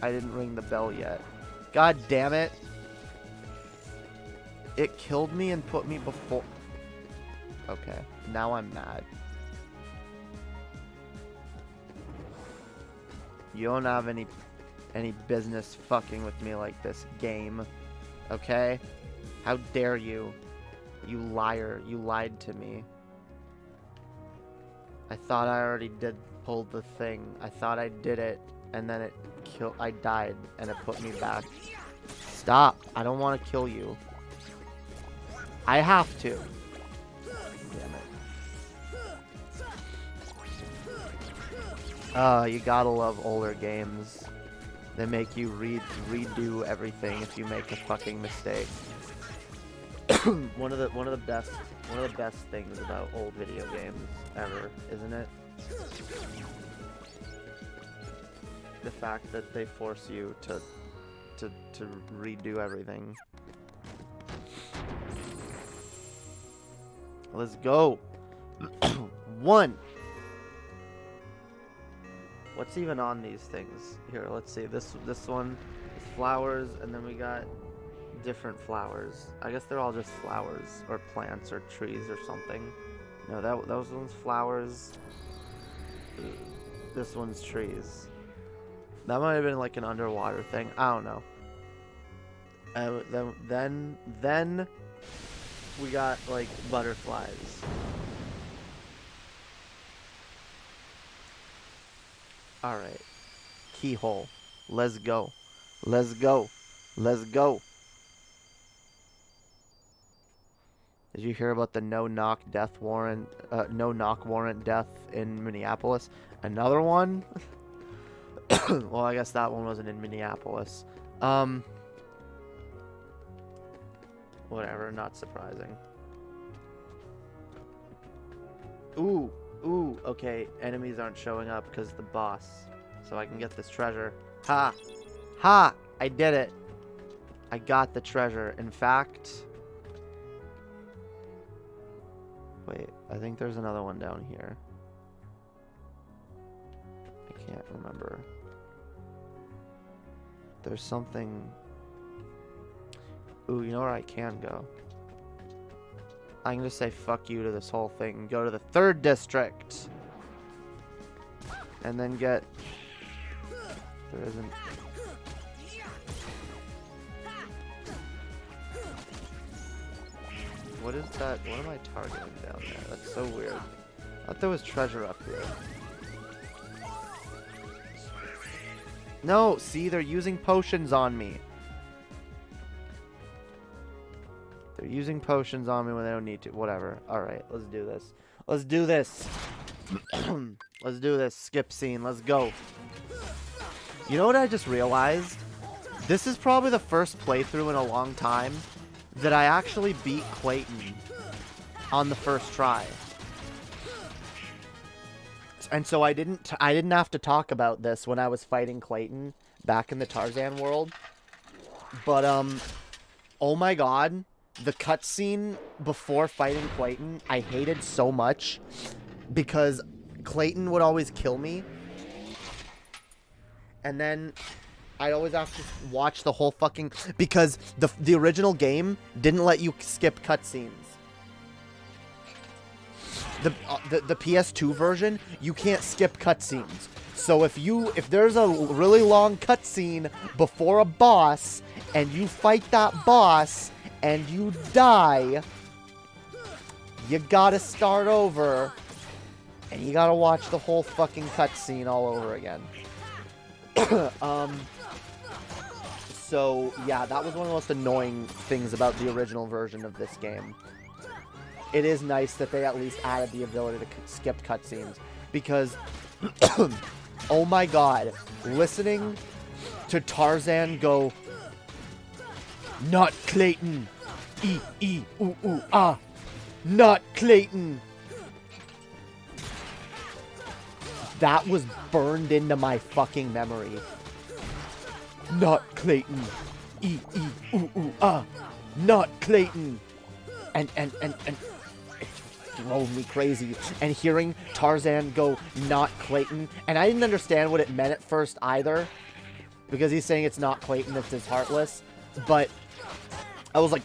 I didn't ring the bell yet. God damn it. It killed me and put me before... Okay. Now I'm mad. You don't have any business fucking with me like this, game. Okay? How dare you? You liar. You lied to me. I thought I already pulled the thing. I thought I did it, and then it killed... I died, and it put me back. Stop. I don't want to kill you. I have to. Damn it. You gotta love older games. They make you redo everything if you make a fucking mistake. one of the best things about old video games ever, isn't it? The fact that they force you to redo everything. Let's go. 1. What's even on these things? Here, let's see. This one is flowers, and then we got different flowers. I guess they're all just flowers or plants or trees or something. No, those one's flowers. This one's trees. That might have been like an underwater thing. I don't know. Then we got like butterflies. All right. Keyhole. Let's go. Let's go. Let's go. Did you hear about the no-knock warrant death in Minneapolis? Another one? Well, I guess that one wasn't in Minneapolis. Whatever, not surprising. Ooh, okay, enemies aren't showing up because the boss. So I can get this treasure. Ha! Ha! I did it! I got the treasure. In fact... Wait, I think there's another one down here. I can't remember. There's something... Ooh, you know where I can go? I can just say fuck you to this whole thing and go to the 3rd district. And then get... There isn't... What is that? What am I targeting down there? That's so weird. I thought there was treasure up here. No, see, they're using potions on me. They're using potions on me when they don't need to. Whatever. Alright, let's do this. Let's do this. Let's do this. Skip scene. Let's go. You know what I just realized? This is probably the first playthrough in a long time that I actually beat Clayton on the first try. And so I didn't have to talk about this when I was fighting Clayton back in the Tarzan world. But oh my god, the cutscene before fighting Clayton I hated so much because Clayton would always kill me. And then I'd always have to watch the whole fucking... Because the original game didn't let you skip cutscenes. The PS2 version, you can't skip cutscenes. So if there's a really long cutscene before a boss, and you fight that boss, and you die, you gotta start over, and you gotta watch the whole fucking cutscene all over again. So, yeah, that was one of the most annoying things about the original version of this game. It is nice that they at least added the ability to skip cutscenes. Because, oh my god, listening to Tarzan go, "Not Clayton! Ah! Not Clayton!" That was burned into my fucking memory. Not Clayton. Ah. Not Clayton. And it drove me crazy. And hearing Tarzan go, "Not Clayton." And I didn't understand what it meant at first either. Because he's saying it's not Clayton, it's his Heartless. But I was like,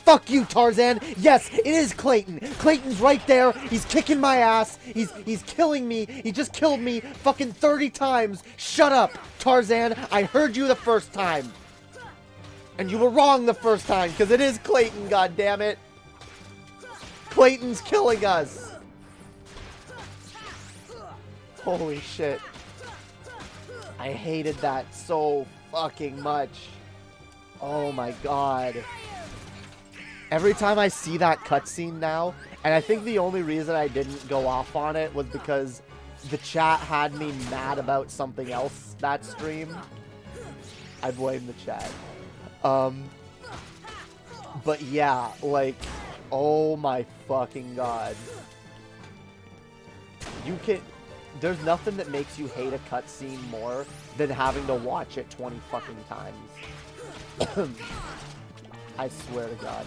fuck you, Tarzan. Yes, it is Clayton. Clayton's right there. He's kicking my ass. He's killing me. He just killed me fucking 30 times. Shut up, Tarzan. I heard you the first time. And you were wrong the first time, because it is Clayton, goddammit. Clayton's killing us. Holy shit. I hated that so fucking much. Oh my god. Every time I see that cutscene now, and I think the only reason I didn't go off on it was because the chat had me mad about something else that stream. I blame the chat. But yeah, like, oh my fucking god. There's nothing that makes you hate a cutscene more than having to watch it 20 fucking times. I swear to God.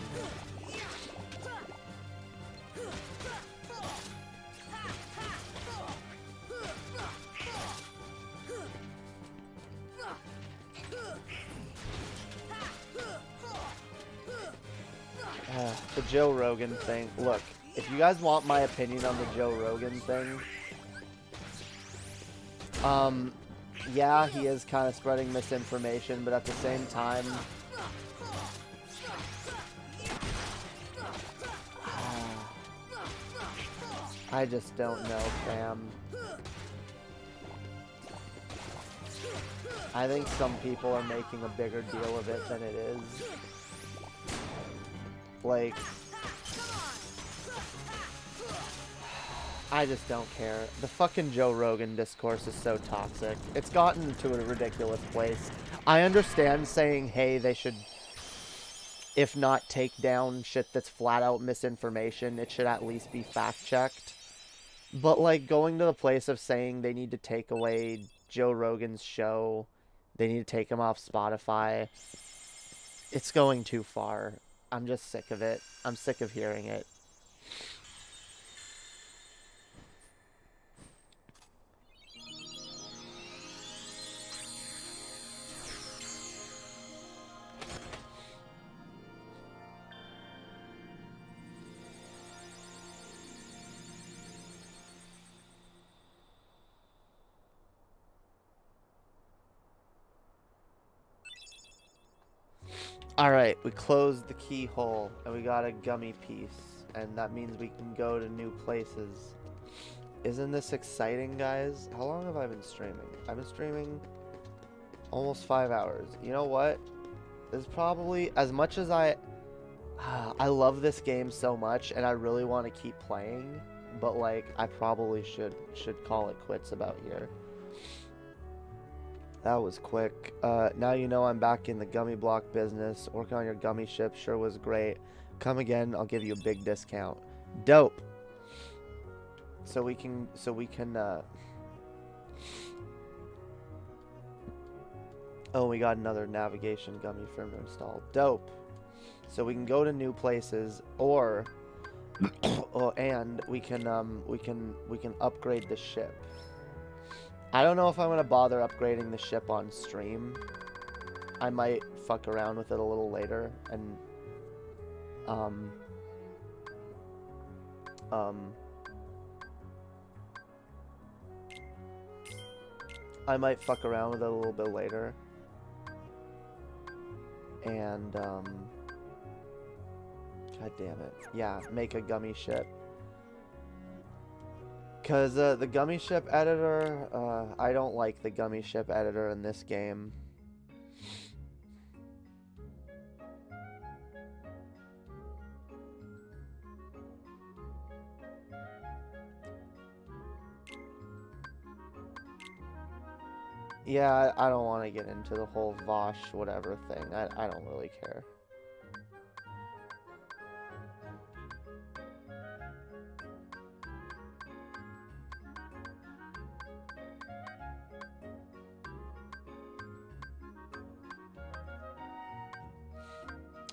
The Joe Rogan thing. Look, if you guys want my opinion on the Joe Rogan thing, yeah, he is kind of spreading misinformation, but at the same time, I just don't know, fam. I think some people are making a bigger deal of it than it is. Like, I just don't care. The fucking Joe Rogan discourse is so toxic. It's gotten to a ridiculous place. I understand saying, hey, they should, if not take down shit that's flat out misinformation, it should at least be fact-checked. But, like, going to the place of saying they need to take away Joe Rogan's show, they need to take him off Spotify, it's going too far. I'm just sick of it. I'm sick of hearing it. Alright, we closed the keyhole and we got a gummy piece. And that means we can go to new places. Isn't this exciting, guys? How long have I been streaming? I've been streaming almost 5 hours. You know what? This is probably, as much as I love this game so much and I really want to keep playing, but like I probably should call it quits about here. That was quick. Now you know I'm back in the gummy block business. Working on your gummy ship sure was great. Come again, I'll give you a big discount. Dope. So we can oh, we got another navigation gummy firmware installed. Dope. So we can go to new places, or and we can upgrade the ship. I don't know if I'm gonna bother upgrading the ship on stream. I might fuck around with it a little later and I might fuck around with it a little bit later. And god damn it. Yeah, make a gummy ship. Cause the gummy ship editor, I don't like the gummy ship editor in this game. Yeah, I don't want to get into the whole Vosh whatever thing. I don't really care.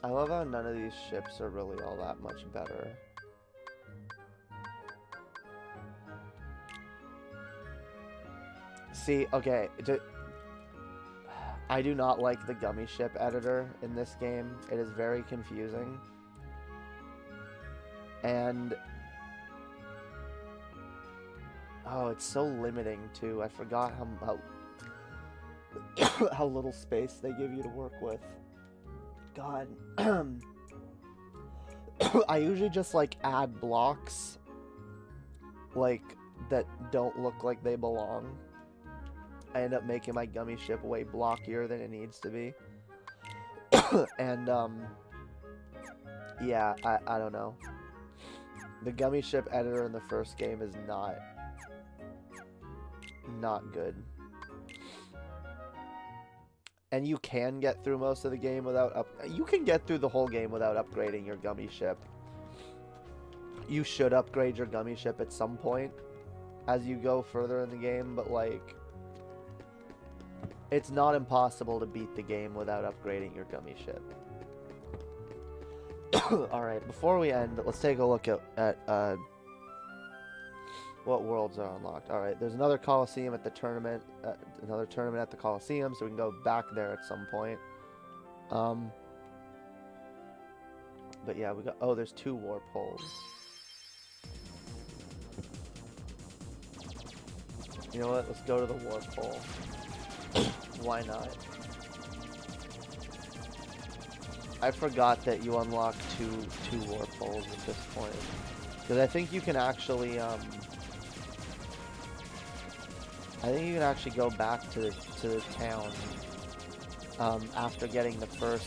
I love how none of these ships are really all that much better. See, okay, I do not like the gummy ship editor in this game. It is very confusing. And oh, it's so limiting too. I forgot how little space they give you to work with. God. I usually just like add blocks like that don't look like they belong. I end up making my gummy ship way blockier than it needs to be. And yeah, I don't know. The gummy ship editor in the first game is not good. And you can get through most of the game without you can get through the whole game without upgrading your gummy ship. You should upgrade your gummy ship at some point as you go further in the game, but like it's not impossible to beat the game without upgrading your gummy ship. Alright, before we end, let's take a look at what worlds are unlocked. Alright, there's another Coliseum at the tournament, another tournament at the Coliseum, so we can go back there at some point. But yeah, we got, oh, there's 2 warp holes. You know what, let's go to the warp hole. Why not? I forgot that you unlock two warp holes at this point. Because I think you can actually, I think you can actually go back to the town after getting the first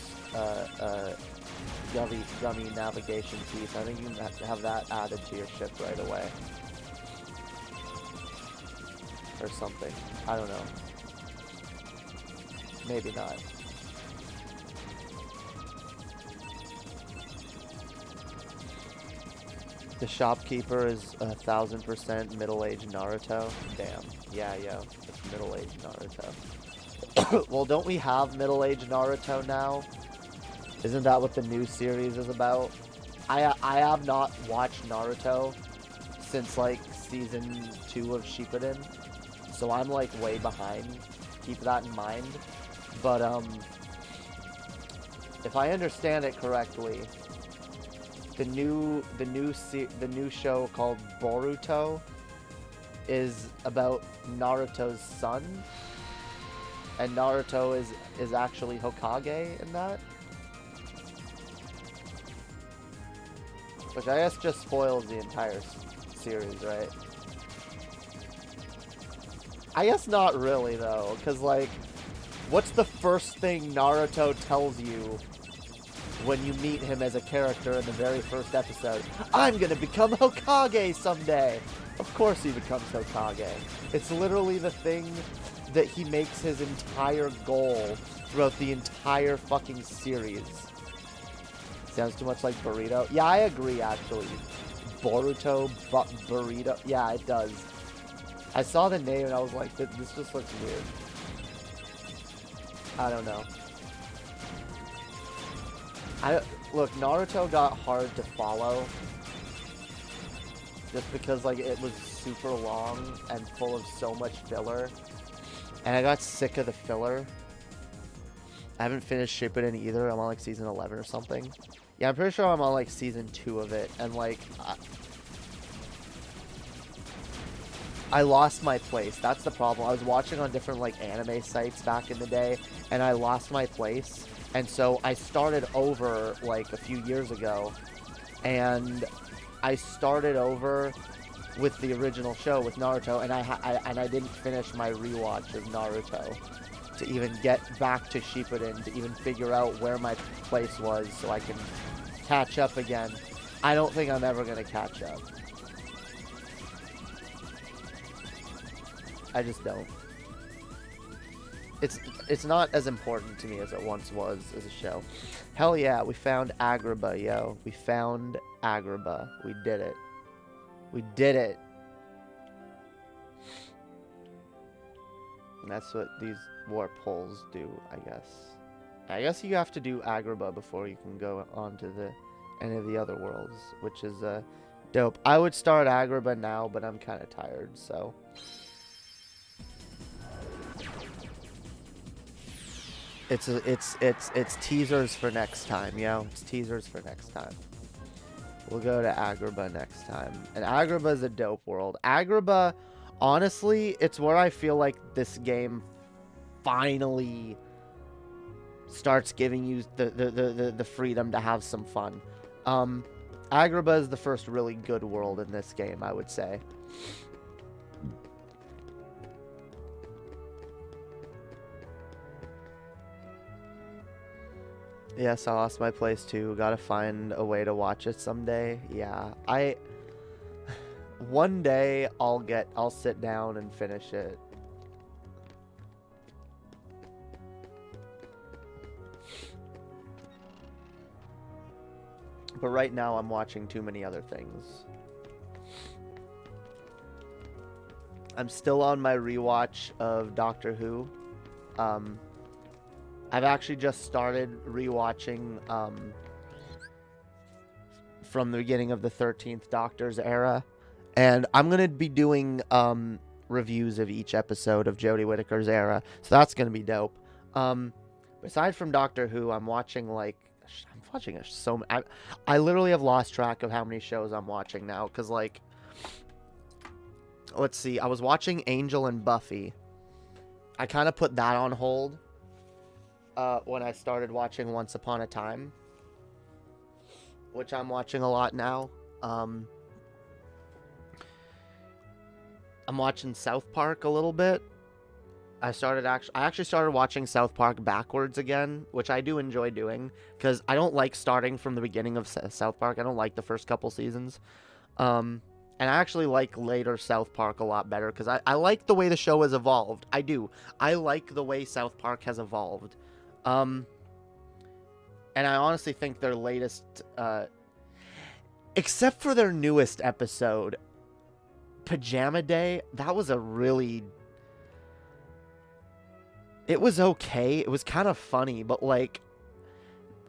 gummy navigation piece. I think you can have that added to your ship right away. Or something. I don't know. Maybe not. The shopkeeper is 1000% middle-aged Naruto. Damn. Yeah, it's middle-aged Naruto. Well, don't we have middle-aged Naruto now? Isn't that what the new series is about? I have not watched Naruto since like season 2 of Shippuden, so I'm like way behind. Keep that in mind. But if I understand it correctly, the new show called Boruto is about Naruto's son, and Naruto is actually Hokage in that. Which I guess just spoils the entire series, right? I guess not really, though, because, like, what's the first thing Naruto tells you when you meet him as a character in the very first episode? I'm gonna become Hokage someday! Of course he becomes Hokage. It's literally the thing that he makes his entire goal throughout the entire fucking series. Sounds too much like burrito. Yeah, I agree, actually. Boruto, burrito. Yeah, it does. I saw the name and I was like, this just looks weird. I don't know. Look, Naruto got hard to follow. Just because, like, it was super long and full of so much filler. And I got sick of the filler. I haven't finished Shippuden either. I'm on, like, season 11 or something. Yeah, I'm pretty sure I'm on, like, season 2 of it. And, like, I lost my place. That's the problem. I was watching on different, like, anime sites back in the day. And I lost my place. And so I started over, like, a few years ago. And I started over with the original show with Naruto, and I didn't finish my rewatch of Naruto to even get back to Shippuden, to even figure out where my place was so I can catch up again. I don't think I'm ever going to catch up. I just don't. It's not as important to me as it once was as a show. Hell yeah, we found Agrabah, yo. We found Agrabah. We did it. We did it. And that's what these warp holes do, I guess. I guess you have to do Agrabah before you can go on to any of the other worlds, which is dope. I would start Agrabah now, but I'm kind of tired, so. It's teasers for next time, yo. It's teasers for next time. We'll go to Agrabah next time. And Agrabah is a dope world. Agrabah, honestly, it's where I feel like this game finally starts giving you the freedom to have some fun. Agrabah is the first really good world in this game, I would say. Yes, I lost my place too. Gotta find a way to watch it someday. Yeah, one day I'll sit down and finish it. But right now I'm watching too many other things. I'm still on my rewatch of Doctor Who. I've actually just started rewatching from the beginning of the 13th Doctor's era. And I'm going to be doing reviews of each episode of Jodie Whittaker's era. So that's going to be dope. Aside from Doctor Who, I'm watching I literally have lost track of how many shows I'm watching now. Because, like, let's see. I was watching Angel and Buffy. I kind of put that on hold. When I started watching Once Upon a Time, which I'm watching a lot now. I'm watching South Park a little bit. I actually started watching South Park backwards again, which I do enjoy doing because I don't like starting from the beginning of South Park. I don't like the first couple seasons. And I actually like later South Park a lot better because I like the way the show has evolved. I do. I like the way South Park has evolved. And I honestly think their latest, except for their newest episode, Pajama Day, that was it was okay. It was kind of funny, but, like,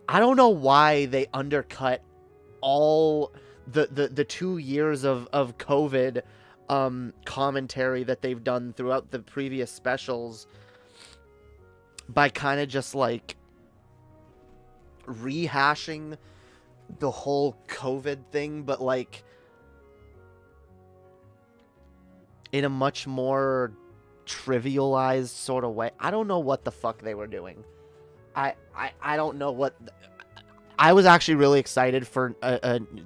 I don't know why they undercut all the 2 years of COVID, commentary that they've done throughout the previous specials by kind of just, like, rehashing the whole COVID thing, but, like, in a much more trivialized sort of way. I don't know what the fuck they were doing. I don't know what... I was actually really excited for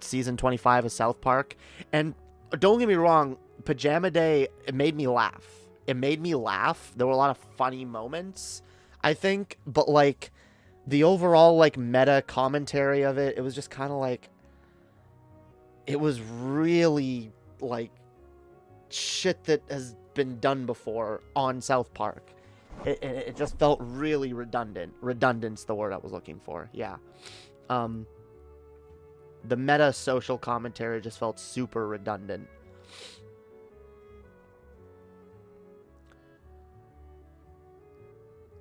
season 25 of South Park. And don't get me wrong, Pajama Day, it made me laugh. It made me laugh. There were a lot of funny moments, I think. But, like, the overall, like, meta commentary of it, it was just kind of like... It was really, like, shit that has been done before on South Park. It just felt really redundant. Redundant's the word I was looking for. Yeah. The meta social commentary just felt super redundant.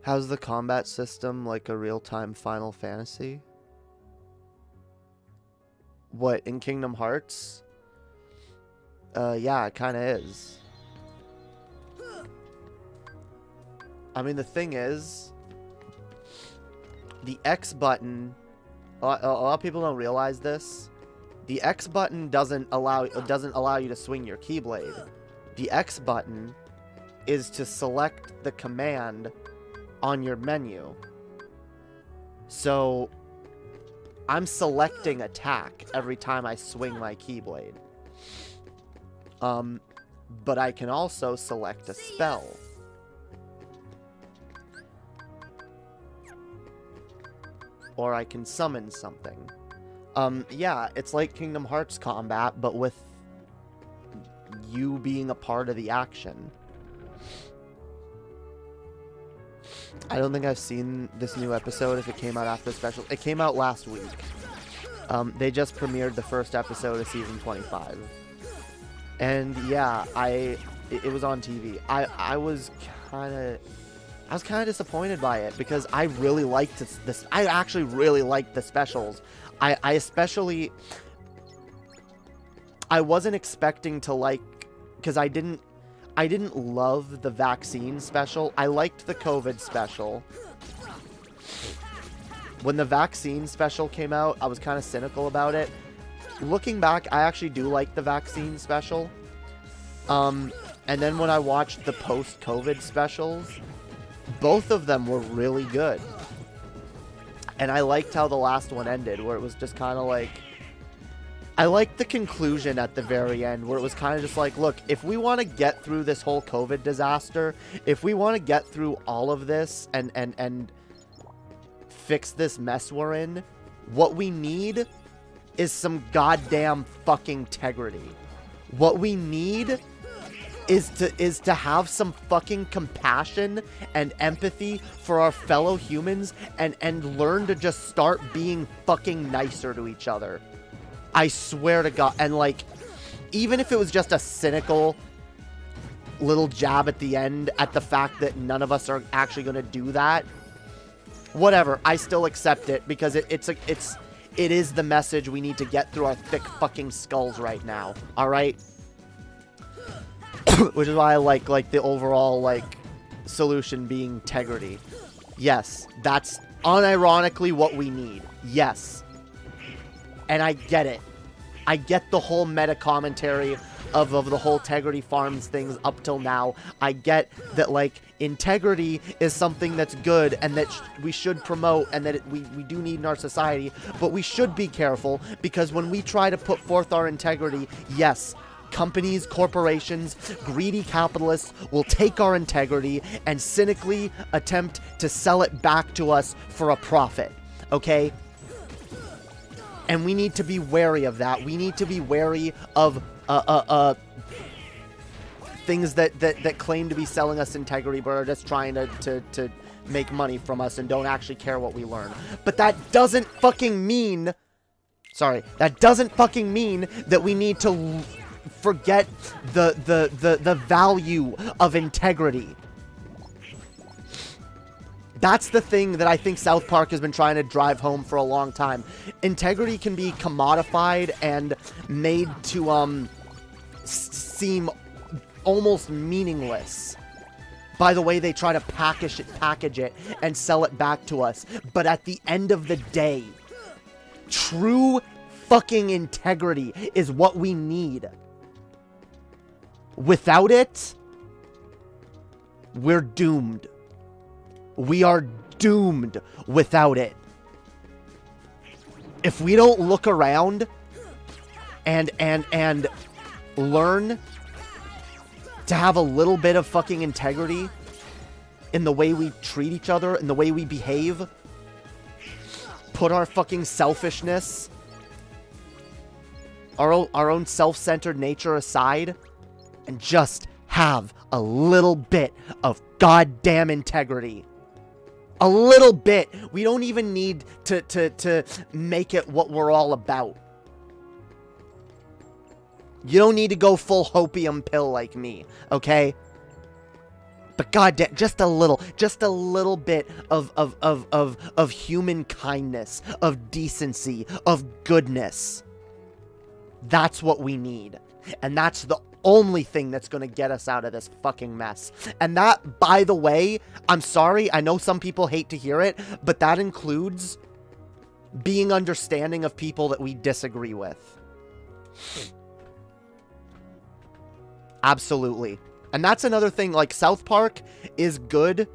How's the combat system like a real-time Final Fantasy? What, in Kingdom Hearts? Yeah, it kind of is. I mean, the thing is, the X button, a lot of people don't realize this. The X button doesn't allow you to swing your Keyblade. The X button is to select the command on your menu. So I'm selecting attack every time I swing my Keyblade. But I can also select a spell. Or I can summon something. Yeah, it's like Kingdom Hearts combat, but with you being a part of the action. I don't think I've seen this new episode if it came out after the special. It came out last week. They just premiered the first episode of season 25. And yeah, it was on TV. I was kind of disappointed by it because I really liked this. I actually really liked the specials. I wasn't expecting to like, because I didn't love the vaccine special. I liked the COVID special. When the vaccine special came out, I was kind of cynical about it. Looking back, I actually do like the vaccine special. And then when I watched the post-COVID specials, both of them were really good. And I liked how the last one ended, where it was just kind of like... I liked the conclusion at the very end, where it was kind of just like, look, if we want to get through this whole COVID disaster, if we want to get through all of this and fix this mess we're in, what we need is some goddamn fucking integrity. What we need is to have some fucking compassion and empathy for our fellow humans and learn to just start being fucking nicer to each other. I swear to God. And like, even if it was just a cynical little jab at the end at the fact that none of us are actually going to do that, whatever, I still accept it because it is the message we need to get through our thick fucking skulls right now. All right. Which is why I like the overall like solution being integrity. Yes, that's unironically what we need. Yes. And I get it. I get the whole meta commentary of the whole integrity farms things up till now. I get that, like, integrity is something that's good and that we should promote and that we do need in our society. But we should be careful because when we try to put forth our integrity, yes, companies, corporations, greedy capitalists will take our integrity and cynically attempt to sell it back to us for a profit. Okay? And we need to be wary of that. We need to be wary of things that claim to be selling us integrity but are just trying to make money from us and don't actually care what we learn. But that doesn't fucking mean... Sorry. That doesn't fucking mean that we need to forget the value of integrity. That's the thing that I think South Park has been trying to drive home for a long time. Integrity can be commodified and made to seem almost meaningless by the way they try to package it and sell it back to us. But at the end of the day, true fucking integrity is what we need. Without it, we're doomed. We are doomed without it. if we don't look around and learn to have a little bit of fucking integrity in the way we treat each other, in the way we behave, put our fucking selfishness, our own self-centered nature aside, and just have a little bit of goddamn integrity. A little bit. We don't even need to make it what we're all about. You don't need to go full hopium pill like me, okay? But goddamn, just a little bit of human kindness, of decency, of goodness. That's what we need. And that's the only thing that's going to get us out of this fucking mess. And that, by the way, I'm sorry, I know some people hate to hear it, but that includes being understanding of people that we disagree with. Absolutely. And that's another thing, like, South Park is good.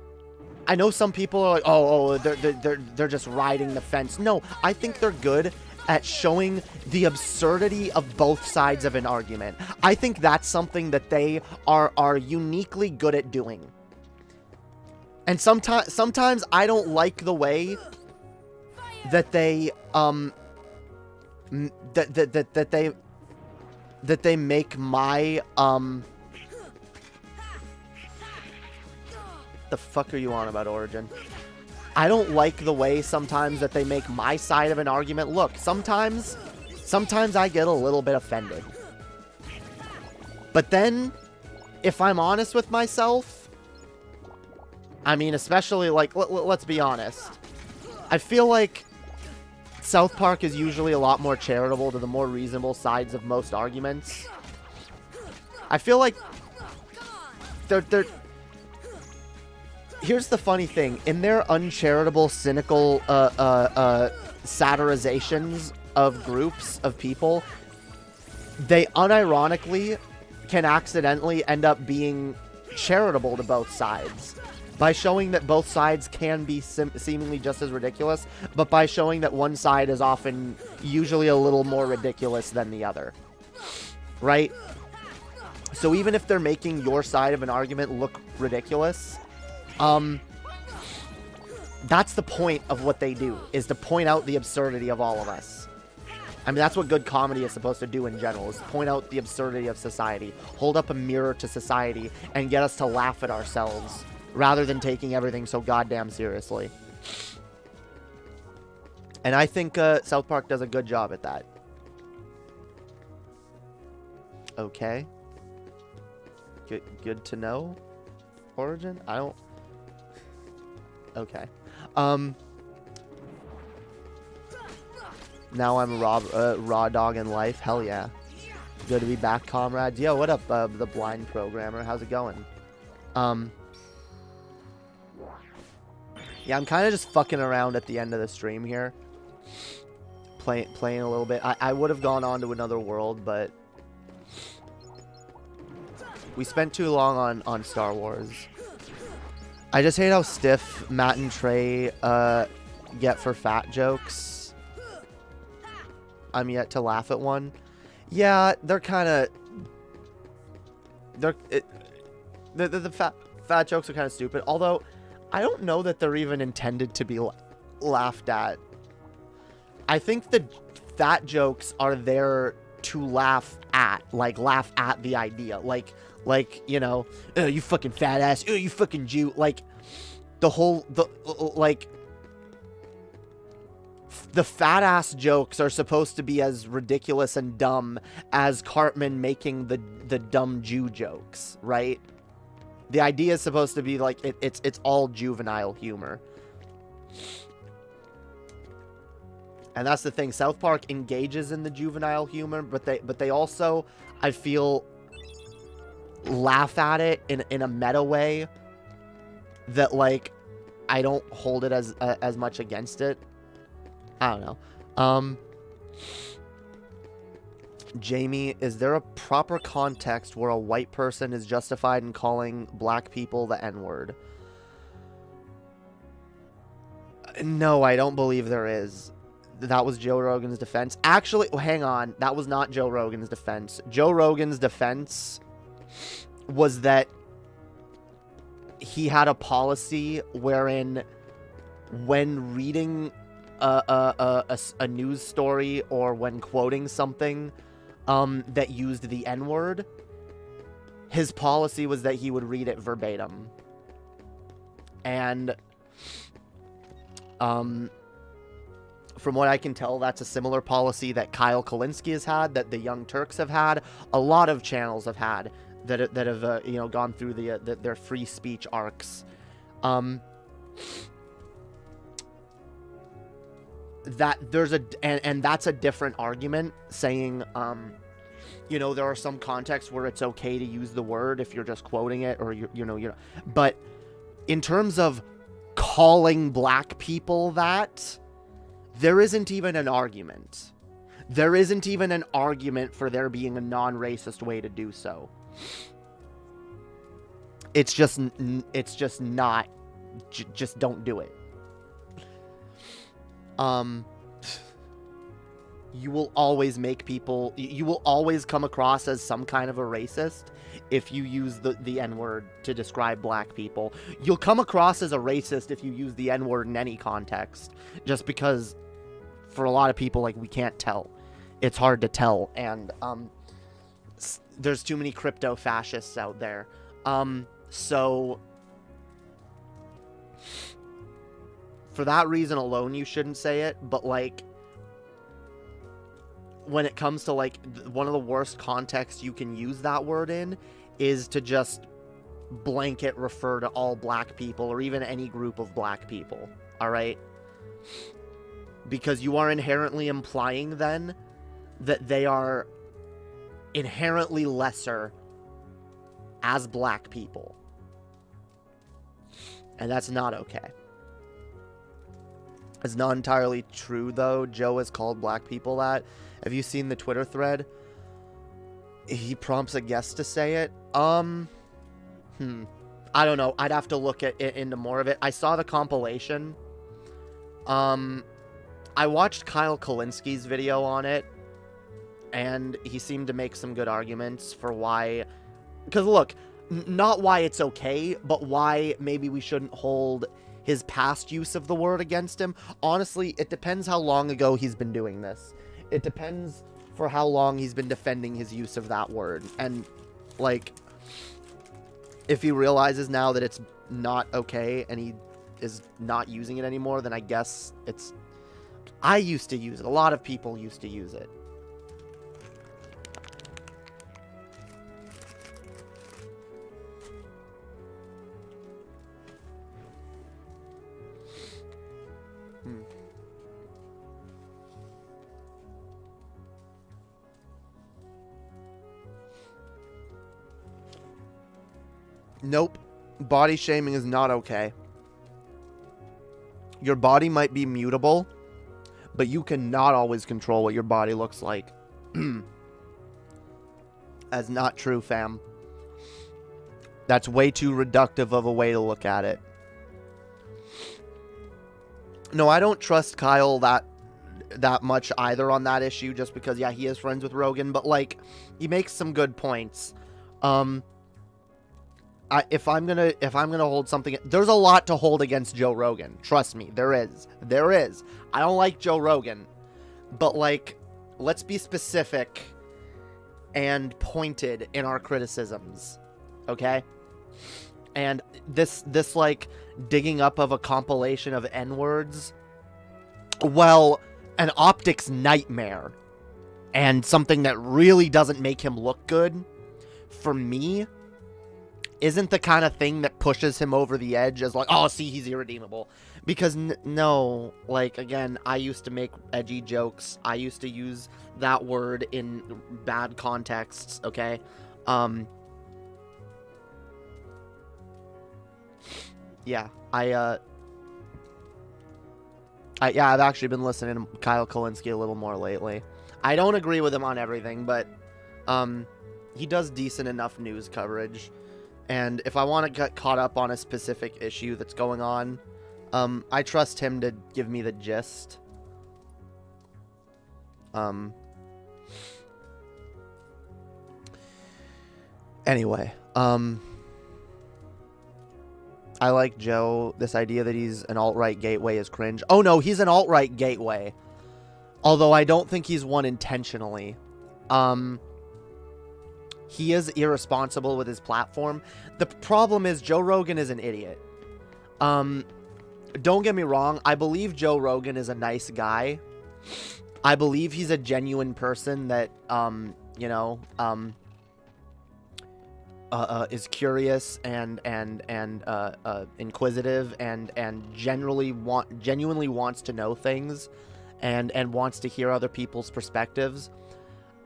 I know some people are like, oh, they're just riding the fence. No, I think they're good at showing the absurdity of both sides of an argument. I think that's something that they are uniquely good at doing. And sometimes I don't like the way that they that they make my the fuck are you on about, Origin? I don't like the way sometimes that they make my side of an argument look. Sometimes I get a little bit offended. But then, if I'm honest with myself, I mean, especially, like, let's be honest. I feel like South Park is usually a lot more charitable to the more reasonable sides of most arguments. I feel like they're here's the funny thing. In their uncharitable, cynical satirizations of groups of people, they unironically can accidentally end up being charitable to both sides. By showing that both sides can be seemingly just as ridiculous, but by showing that one side is often usually a little more ridiculous than the other. Right? So even if they're making your side of an argument look ridiculous, that's the point of what they do, is to point out the absurdity of all of us. I mean, that's what good comedy is supposed to do in general, is point out the absurdity of society, hold up a mirror to society, and get us to laugh at ourselves, rather than taking everything so goddamn seriously. And I think South Park does a good job at that. Okay. Good to know, Origin? I don't... Okay. Now I'm raw dog in life. Hell yeah. Good to be back, comrades. Yo, what up, the blind programmer? How's it going? Yeah, I'm kind of just fucking around at the end of the stream here. Playing a little bit. I would have gone on to another world, but we spent too long on Star Wars. I just hate how stiff Matt and Trey get for fat jokes. I'm yet to laugh at one. Yeah, they're kind of... The fat jokes are kind of stupid. Although, I don't know that they're even intended to be laughed at. I think the fat jokes are there to laugh at. Like, laugh at the idea. Like, you know, oh, you fucking fat ass. Oh, you fucking Jew. Like, the fat ass jokes are supposed to be as ridiculous and dumb as Cartman making the dumb Jew jokes, right? The idea is supposed to be like it's all juvenile humor. And that's the thing. South Park engages in the juvenile humor, but they also, I feel, laugh at it in a meta way that, like, I don't hold it as much against it. I don't know. Jamie, is there a proper context where a white person is justified in calling black people the N-word? No, I don't believe there is. that was Joe Rogan's defense. Actually, hang on. That was not Joe Rogan's defense. Joe Rogan's defense was that he had a policy wherein when reading a news story or when quoting something that used the N-word, his policy was that he would read it verbatim. And from what I can tell, that's a similar policy that Kyle Kalinske has had, that the Young Turks have had, a lot of channels have had that have you know, gone through their free speech arcs. That there's and that's a different argument, saying you know, there are some contexts where it's okay to use the word if you're just quoting it, or you know, but in terms of calling black people that, there isn't even an argument. There isn't even an argument for there being a non-racist way to do so. It's just not. Just don't do it. You will always make people. You will always come across as some kind of a racist if you use the N-word to describe black people. You'll come across as a racist if you use the N-word in any context, just because for a lot of people, like, we can't tell. It's hard to tell, and there's too many crypto fascists out there. So for that reason alone, you shouldn't say it. But like, when it comes to like one of the worst contexts you can use that word in is to just blanket refer to all black people, or even any group of black people. All right, because you are inherently implying then that they are inherently lesser as black people. And that's not okay. It's not entirely true, though. Joe has called black people that. Have you seen the Twitter thread? He prompts a guest to say it. I don't know. I'd have to look into more of it. I saw the compilation. I watched Kyle Kalinske's video on it, and he seemed to make some good arguments for why. Because look, not why it's okay, but why maybe we shouldn't hold his past use of the word against him. Honestly, it depends how long ago he's been doing this. It depends for how long he's been defending his use of that word. And, like, if he realizes now that it's not okay and he is not using it anymore, then I guess it's... I used to use it. A lot of people used to use it. Nope. Body shaming is not okay. Your body might be mutable, but you cannot always control what your body looks like. That's not true, fam. That's way too reductive of a way to look at it. No, I don't trust Kyle that much either on that issue, just because, yeah, he is friends with Rogan, but, like, he makes some good points. If I'm gonna hold something, there's a lot to hold against Joe Rogan. Trust me, there is. I don't like Joe Rogan, but, like, let's be specific and pointed in our criticisms, okay? And this like digging up of a compilation of N-words, well, an optics nightmare and something that really doesn't make him look good, for me, isn't the kind of thing that pushes him over the edge as like, oh, see, he's irredeemable. Because no, like, again, I used to make edgy jokes. I used to use that word in bad contexts, okay? Yeah, I've actually been listening to Kyle Kalinske a little more lately. I don't agree with him on everything, but he does decent enough news coverage. And if I want to get caught up on a specific issue that's going on, I trust him to give me the gist. Anyway, I like Joe. This idea that he's an alt-right gateway is cringe. Oh no, he's an alt-right gateway. Although I don't think he's one intentionally. He is irresponsible with his platform. The problem is Joe Rogan is an idiot. Don't get me wrong. I believe Joe Rogan is a nice guy. I believe he's a genuine person that, you know, is curious and inquisitive and genuinely wants to know things and wants to hear other people's perspectives.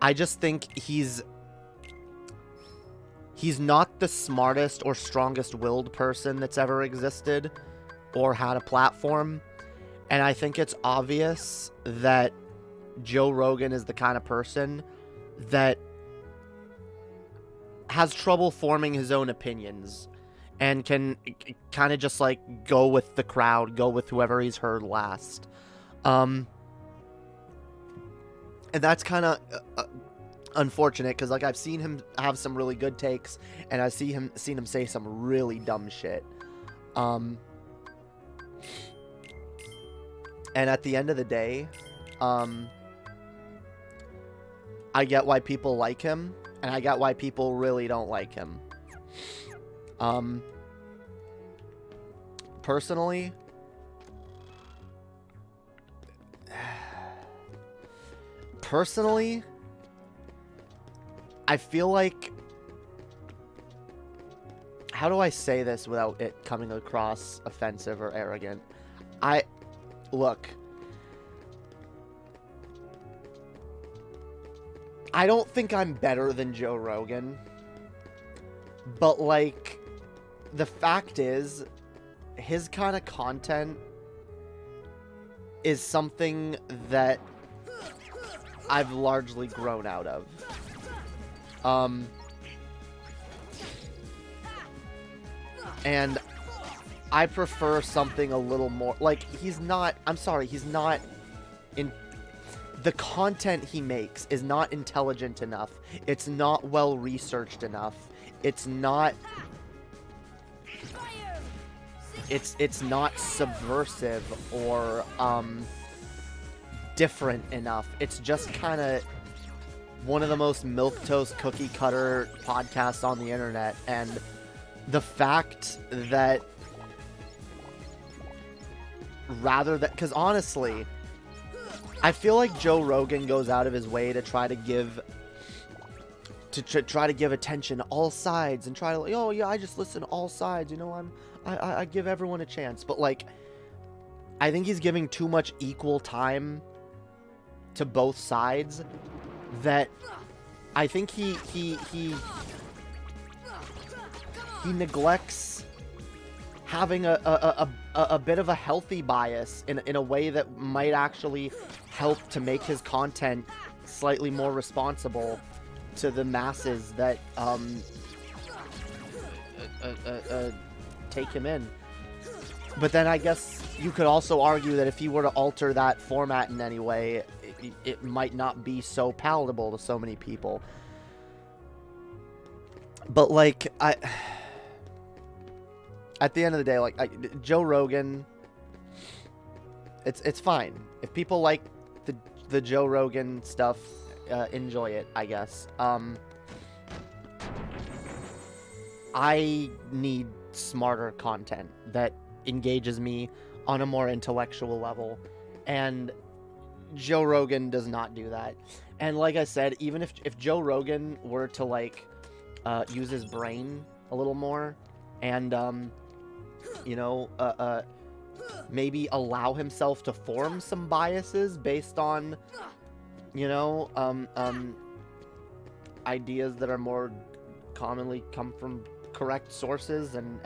I just think he's not the smartest or strongest willed person that's ever existed or had a platform. And I think it's obvious that Joe Rogan is the kind of person that has trouble forming his own opinions and can kind of just like go with the crowd, go with whoever he's heard last. And that's kind of unfortunate because like I've seen him have some really good takes and I've seen him say some really dumb shit. And at the end of the day, I get why people like him. And I get why people really don't like him. Personally, I feel like... How do I say this without it coming across offensive or arrogant? Look... I don't think I'm better than Joe Rogan, but like, the fact is, his kind of content is something that I've largely grown out of. And I prefer something a little more, like, he's not the content he makes is not intelligent enough. It's not well researched enough. It's not subversive or different enough. It's just kind of one of the most milquetoast cookie cutter podcasts on the internet, and the fact that because honestly, I feel like Joe Rogan goes out of his way to try to give attention to all sides and try to, oh yeah, I just listen to all sides, you know, I give everyone a chance. But like, I think he's giving too much equal time to both sides that I think he neglects having a bit of a healthy bias in a way that might actually help to make his content slightly more responsible to the masses that take him in. But then I guess you could also argue that if he were to alter that format in any way, it might not be so palatable to so many people. But like, at the end of the day, like, Joe Rogan, it's fine. If people like the Joe Rogan stuff, enjoy it, I guess. I need smarter content that engages me on a more intellectual level, and Joe Rogan does not do that. And like I said, even if Joe Rogan were to like use his brain a little more and you know, maybe allow himself to form some biases based on, you know, ideas that are more commonly come from correct sources and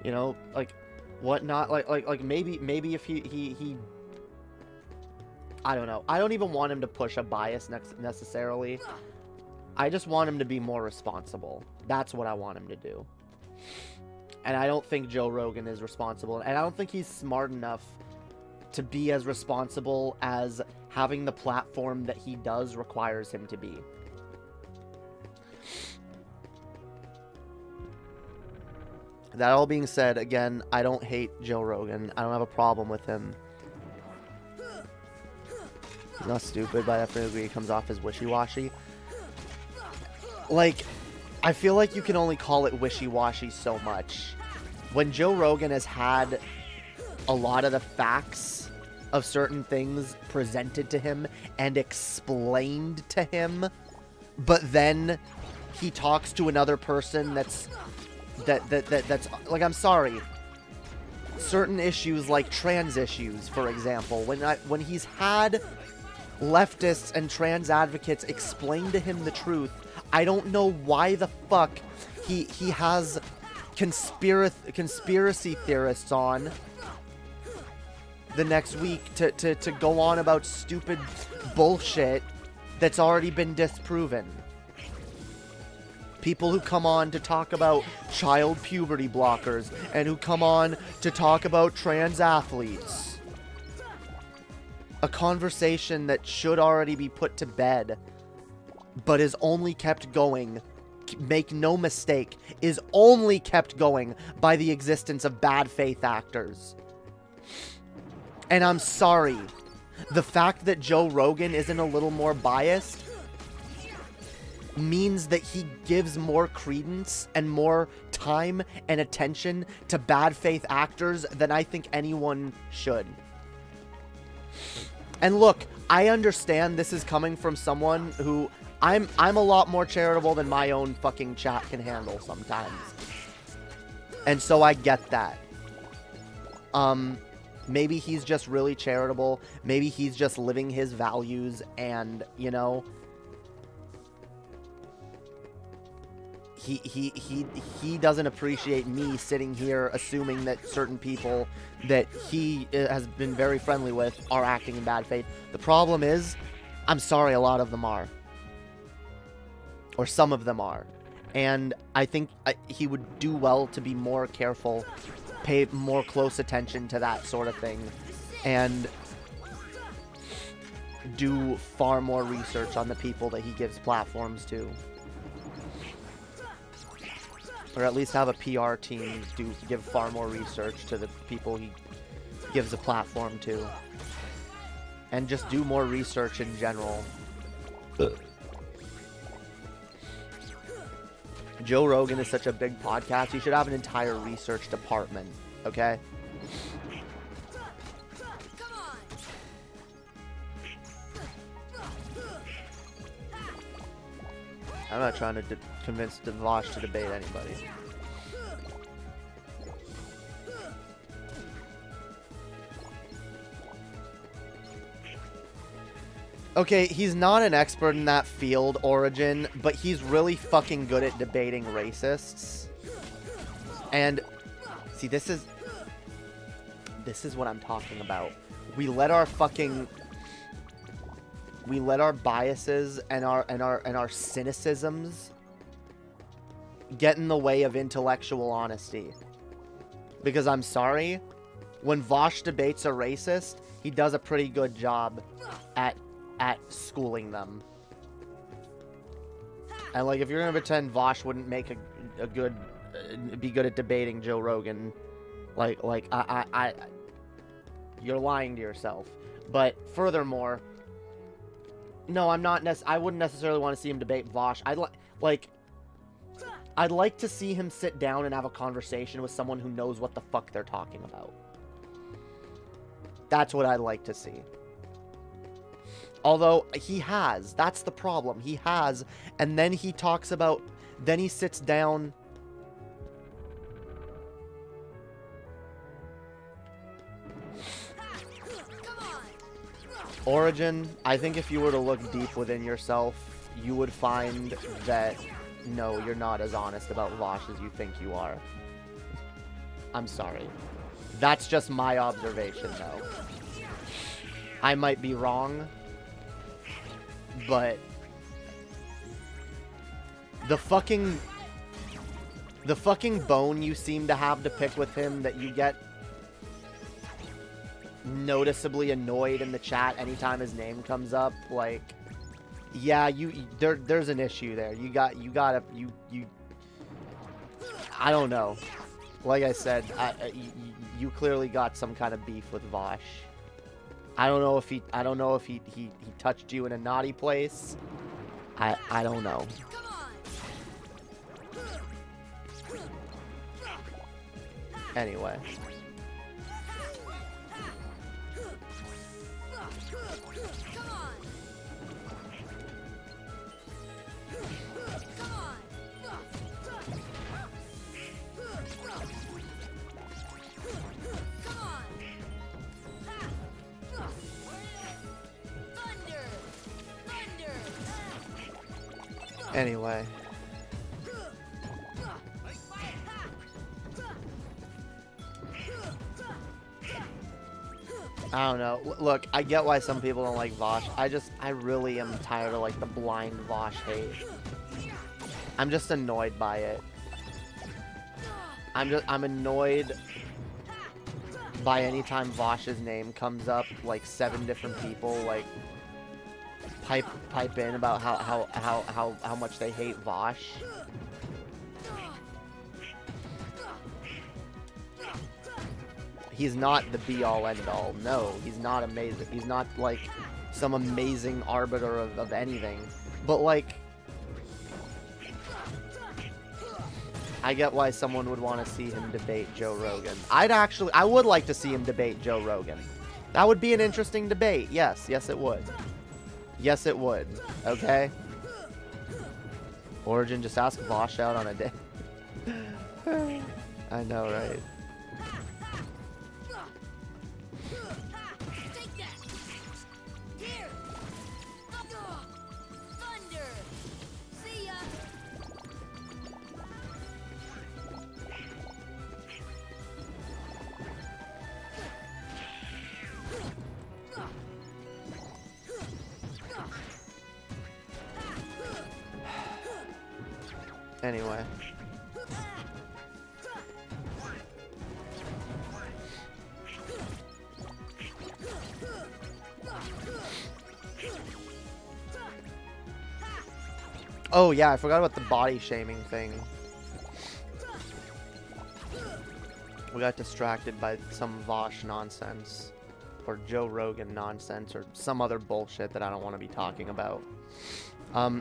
you know, like whatnot, like maybe if he I don't know. I don't even want him to push a bias necessarily. I just want him to be more responsible. That's what I want him to do. And I don't think Joe Rogan is responsible. And I don't think he's smart enough to be as responsible as having the platform that he does requires him to be. That all being said, again, I don't hate Joe Rogan. I don't have a problem with him. He's not stupid, but I definitely agree he comes off as wishy-washy. Like, I feel like you can only call it wishy-washy so much. When Joe Rogan has had a lot of the facts of certain things presented to him and explained to him, but then he talks to another person that's like, I'm sorry, certain issues like trans issues, for example, when he's had leftists and trans advocates explain to him the truth, I don't know why the fuck he has conspiracy theorists on the next week to go on about stupid bullshit that's already been disproven. People who come on to talk about child puberty blockers and who come on to talk about trans athletes. A conversation that should already be put to bed, but is only kept going, make no mistake, is only kept going by the existence of bad faith actors. And I'm sorry, the fact that Joe Rogan isn't a little more biased means that he gives more credence and more time and attention to bad faith actors than I think anyone should. And look, I understand this is coming from someone who I'm a lot more charitable than my own fucking chat can handle sometimes. And so I get that. Maybe he's just really charitable. Maybe he's just living his values and, you know, he doesn't appreciate me sitting here assuming that certain people that he has been very friendly with are acting in bad faith. The problem is, I'm sorry, a lot of them are. Or some of them are. And I think he would do well to be more careful, pay more close attention to that sort of thing, and do far more research on the people that he gives platforms to. Or at least have a PR team give far more research to the people he gives a platform to. And just do more research in general. Joe Rogan is such a big podcast, he should have an entire research department, okay? I'm not trying to convince Devosh to debate anybody. Okay, he's not an expert in that field, Origin, but he's really fucking good at debating racists. And, see, this is what I'm talking about. We let our biases and our cynicisms get in the way of intellectual honesty. Because I'm sorry, when Vosh debates a racist, he does a pretty good job at schooling them. And like, if you're gonna pretend Vosh wouldn't make be good at debating Joe Rogan, like you're lying to yourself. But furthermore, no, I wouldn't necessarily want to see him debate Vosh. I'd like to see him sit down and have a conversation with someone who knows what the fuck they're talking about. That's what I'd like to see. Although, he has. That's the problem. He has. And then he talks about... Then he sits down... Origin, I think if you were to look deep within yourself, you would find that, no, you're not as honest about Vosh as you think you are. I'm sorry. That's just my observation, though. I might be wrong, but the fucking bone you seem to have to pick with him that you get noticeably annoyed in the chat anytime his name comes up, like, yeah, there's an issue there. You gotta I don't know. Like I said, you clearly got some kind of beef with Vosh. I don't know if he touched you in a naughty place. I don't know. Anyway. Anyway. I don't know. Look, I get why some people don't like Vosh. I really am tired of like the blind Vosh hate. I'm just annoyed by it. I'm annoyed by any time Vosh's name comes up, like 7 different people like pipe in about how much they hate Vosh. He's not the be-all, end-all. No, he's not amazing. He's not, like, some amazing arbiter of anything. But, like, I get why someone would want to see him debate Joe Rogan. I would like to see him debate Joe Rogan. That would be an interesting debate. Yes, it would. Yes, it would. Okay? Origin, just ask Vosh out on a date. I know, right? Anyway. Oh yeah, I forgot about the body shaming thing. We got distracted by some Vosh nonsense. Or Joe Rogan nonsense. Or some other bullshit that I don't want to be talking about.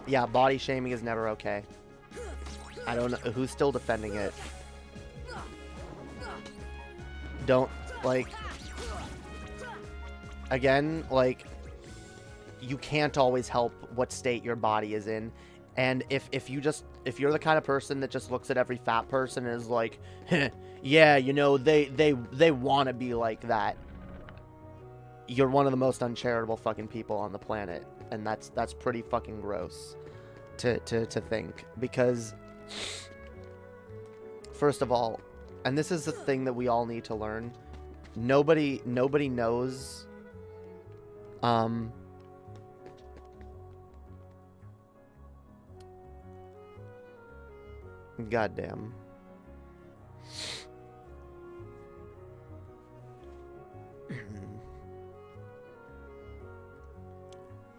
Yeah, body shaming is never okay. I don't know who's still defending it. Don't, like, again, like, you can't always help what state your body is in. And if you're the kind of person that just looks at every fat person and is like, yeah, you know, they want to be like that, you're one of the most uncharitable fucking people on the planet. And that's pretty fucking gross to think, because first of all, and this is the thing that we all need to learn, nobody knows goddamn.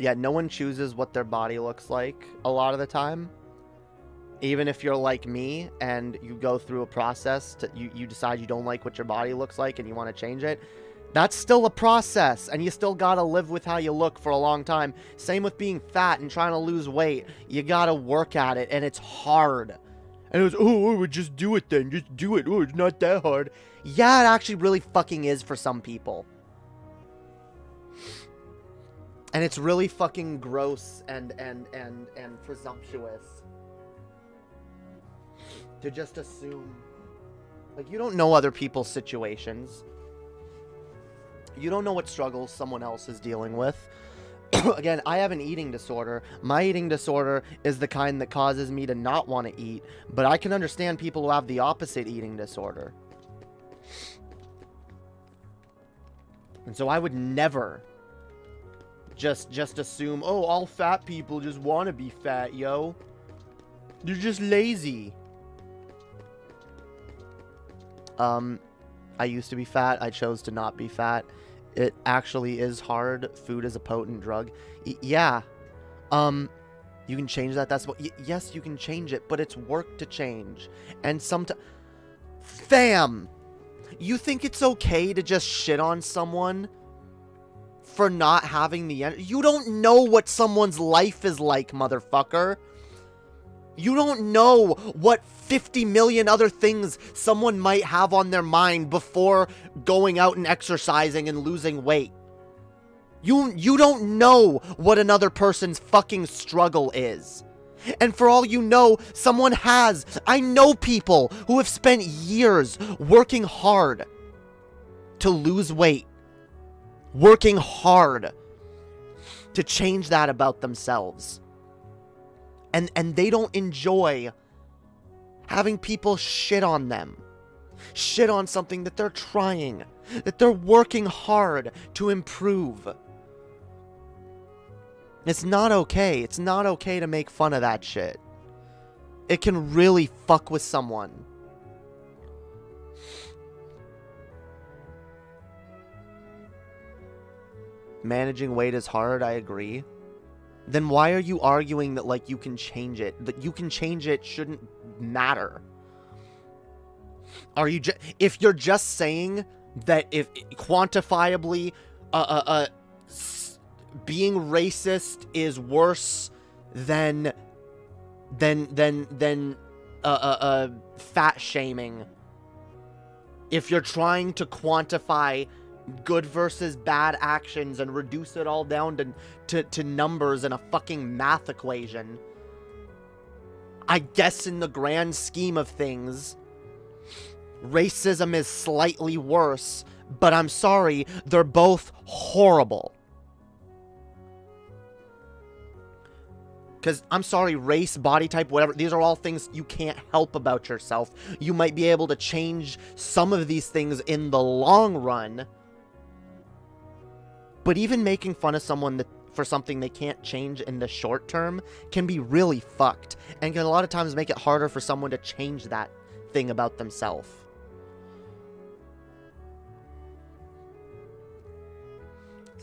Yeah, no one chooses what their body looks like a lot of the time. Even if you're like me and you go through a process, you decide you don't like what your body looks like and you want to change it, that's still a process, and you still gotta live with how you look for a long time. Same with being fat and trying to lose weight. You gotta work at it, and it's hard. And it's, oh, just do it then. Just do it. Oh, it's not that hard. Yeah, it actually really fucking is for some people. And it's really fucking gross and presumptuous to just assume. Like, you don't know other people's situations. You don't know what struggles someone else is dealing with. Again, I have an eating disorder. My eating disorder is the kind that causes me to not want to eat. But I can understand people who have the opposite eating disorder. And so I would never just assume, oh, all fat people just want to be fat, yo. They're just lazy. I used to be fat. I chose to not be fat. it actually is hard. Food is a potent drug. Yeah. You can change that. That's what. Yes, you can change it, but it's work to change. And fam, you think it's okay to just shit on someone for not having the energy? You don't know what someone's life is like, motherfucker. You don't know what 50 million other things someone might have on their mind before going out and exercising and losing weight. You don't know what another person's fucking struggle is. And for all you know, someone has. I know people who have spent years working hard to lose weight. Working hard to change that about themselves. And they don't enjoy having people shit on them. Shit on something that they're trying, that they're working hard to improve. It's not okay. It's not okay to make fun of that shit. It can really fuck with someone. Managing weight is hard, I agree. Then why are you arguing that, like, you can change it? That you can change it shouldn't matter. Are you if you're just saying that if quantifiably being racist is worse than fat shaming, if you're trying to quantify good versus bad actions and reduce it all down to numbers in a fucking math equation, I guess in the grand scheme of things, racism is slightly worse, but I'm sorry, they're both horrible. Because, I'm sorry, race, body type, whatever, these are all things you can't help about yourself. You might be able to change some of these things in the long run, but even making fun of someone for something they can't change in the short term can be really fucked, and can a lot of times make it harder for someone to change that thing about themselves.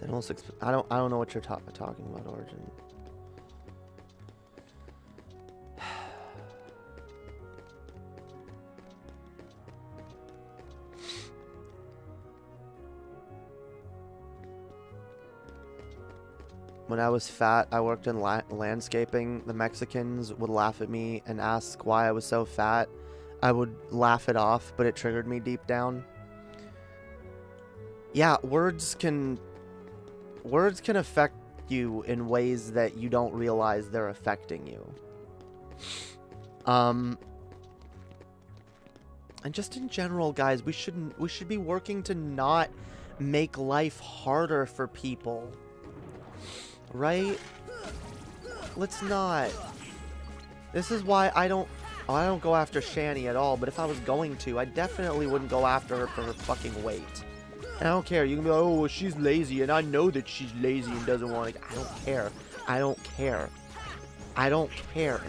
I don't know what you're talking about, Origin. When I was fat, I worked in landscaping. The Mexicans would laugh at me and ask why I was so fat. I would laugh it off, but it triggered me deep down. Yeah, words can affect you in ways that you don't realize they're affecting you. And just in general, guys, we should be working to not make life harder for people. Right? Let's not. This is why I don't go after Shani at all, but if I was going to, I definitely wouldn't go after her for her fucking weight. And I don't care. You can be like, oh, well, she's lazy, and I know that she's lazy and doesn't want to. I don't care. I don't care. I don't care.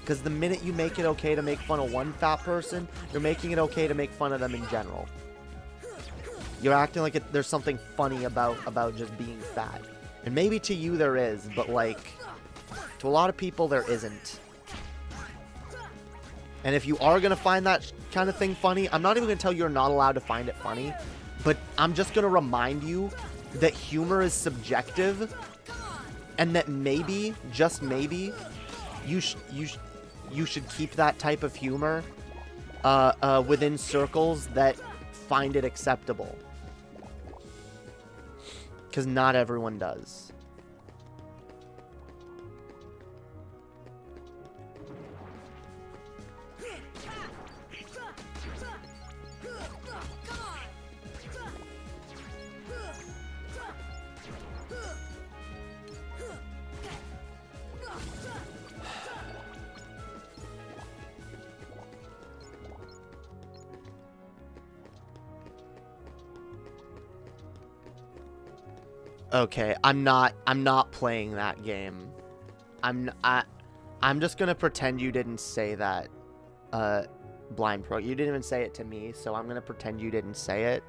Because the minute you make it okay to make fun of one fat person, you're making it okay to make fun of them in general. You're acting like there's something funny about just being fat. And maybe to you there is, but like, to a lot of people there isn't. And if you are going to find that kind of thing funny, I'm not even going to tell you you're not allowed to find it funny, but I'm just going to remind you that humor is subjective, and that maybe, just maybe, you should keep that type of humor within circles that find it acceptable. Because not everyone does. Okay, I'm not playing that game. I'm just gonna pretend you didn't say that, Blind Pro. You didn't even say it to me, so I'm gonna pretend you didn't say it.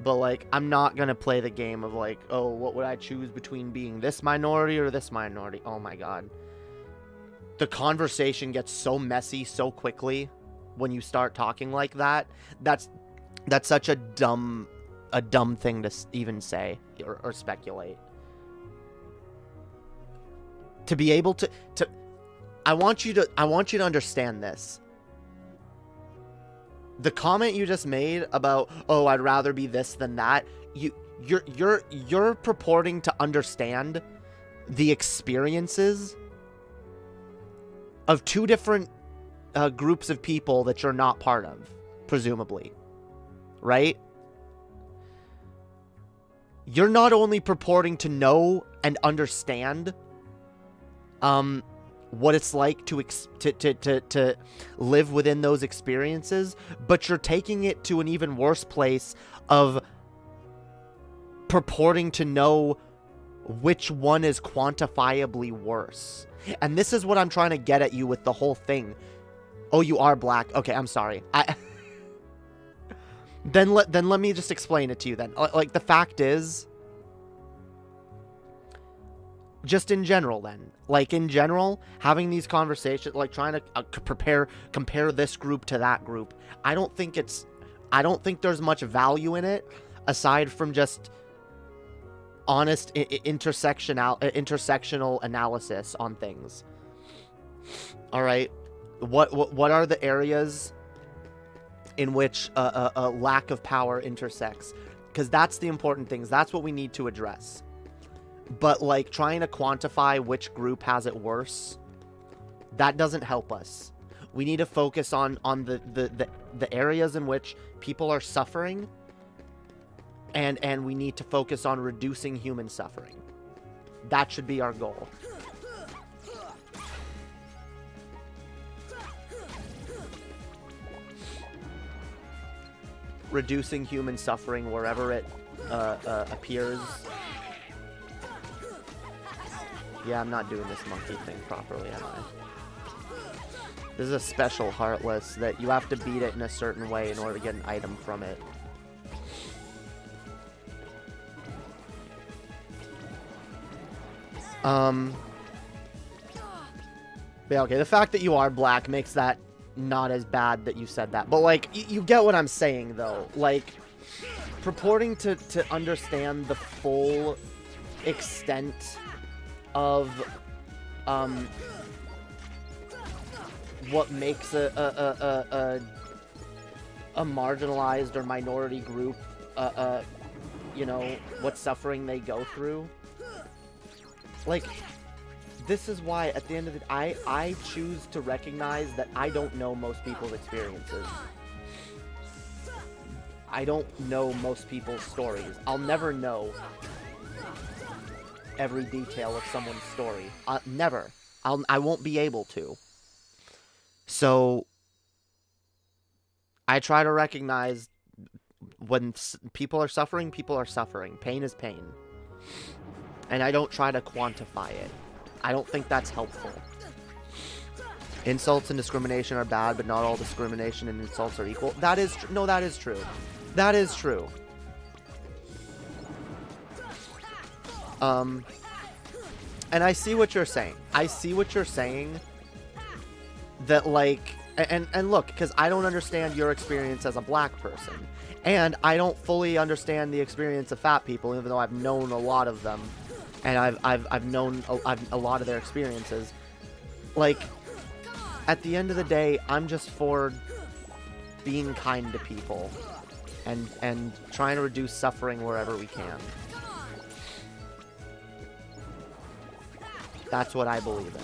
But, like, I'm not gonna play the game of, like, oh, what would I choose between being this minority or this minority? Oh my god. The conversation gets so messy so quickly when you start talking like that. That's such a dumb thing to even say or speculate. To be able to I want you to understand this. The comment you just made about, oh, I'd rather be this than that, you're purporting to understand the experiences of two different groups of people that you're not part of, presumably, right? You're not only purporting to know and understand what it's like to live within those experiences, but you're taking it to an even worse place of purporting to know which one is quantifiably worse. And this is what I'm trying to get at you with the whole thing. Oh, you are black. Okay, I'm sorry. Then let me just explain it to you then. Like, the fact is, just in general then, like, in general, having these conversations, like, trying to compare this group to that group, I don't think there's much value in it aside from just honest intersectional analysis on things. All right, what are the areas in which a lack of power intersects? Because that's the important things. That's what we need to address. But, like, trying to quantify which group has it worse, that doesn't help us. We need to focus on the areas in which people are suffering, and we need to focus on reducing human suffering. That should be our goal. Reducing human suffering wherever it appears. Yeah, I'm not doing this monkey thing properly, am I? This is a special Heartless that you have to beat it in a certain way in order to get an item from it. Yeah, okay, the fact that you are black makes that not as bad that you said that. But, like, you get what I'm saying, though. Like, purporting to understand the full extent of what makes a marginalized or minority group you know, what suffering they go through. Like, this is why at the end of the day I choose to recognize that I don't know most people's experiences. I don't know most people's stories. I'll never know every detail of someone's story. Never. I won't be able to. So I try to recognize when people are suffering, people are suffering. Pain is pain. And I don't try to quantify it. I don't think that's helpful. Insults and discrimination are bad, but not all discrimination and insults are equal. That is no, that is true. That is true. And I see what you're saying. I see what you're saying. That, like, and look, because I don't understand your experience as a black person, and I don't fully understand the experience of fat people, even though I've known a lot of them, and I've known a lot of their experiences. Like, at the end of the day, I'm just for being kind to people, and trying to reduce suffering wherever we can. That's what I believe in.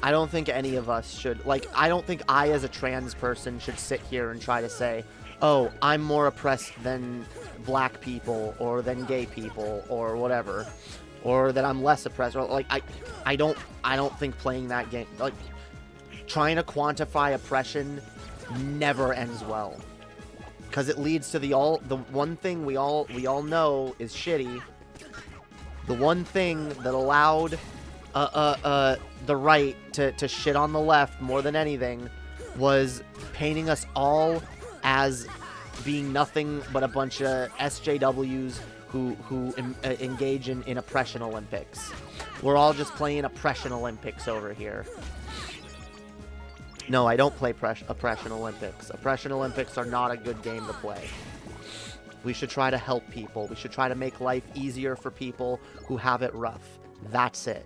I don't think any of us should, like, I don't think I as a trans person should sit here and try to say, oh, I'm more oppressed than black people or than gay people or whatever, or that I'm less oppressed, or like, I don't think playing that game, like, trying to quantify oppression never ends well, because it leads to the one thing we all know is shitty. The one thing that allowed the right to shit on the left more than anything was painting us all as being nothing but a bunch of SJWs who engage in oppression Olympics. We're all just playing oppression Olympics over here. No, I don't play oppression Olympics. Oppression Olympics are not a good game to play. We should try to help people. We should try to make life easier for people who have it rough. That's it.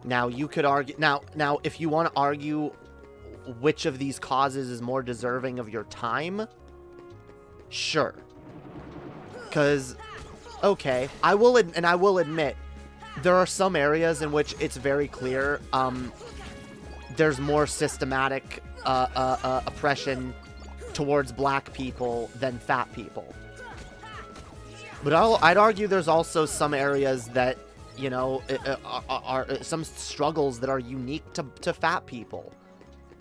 Now, you could argue... Now, if you want to argue which of these causes is more deserving of your time, sure. Because, okay, I will admit, there are some areas in which it's very clear there's more systematic oppression towards black people than fat people. But I'd argue there's also some areas that, you know, are some struggles that are unique to fat people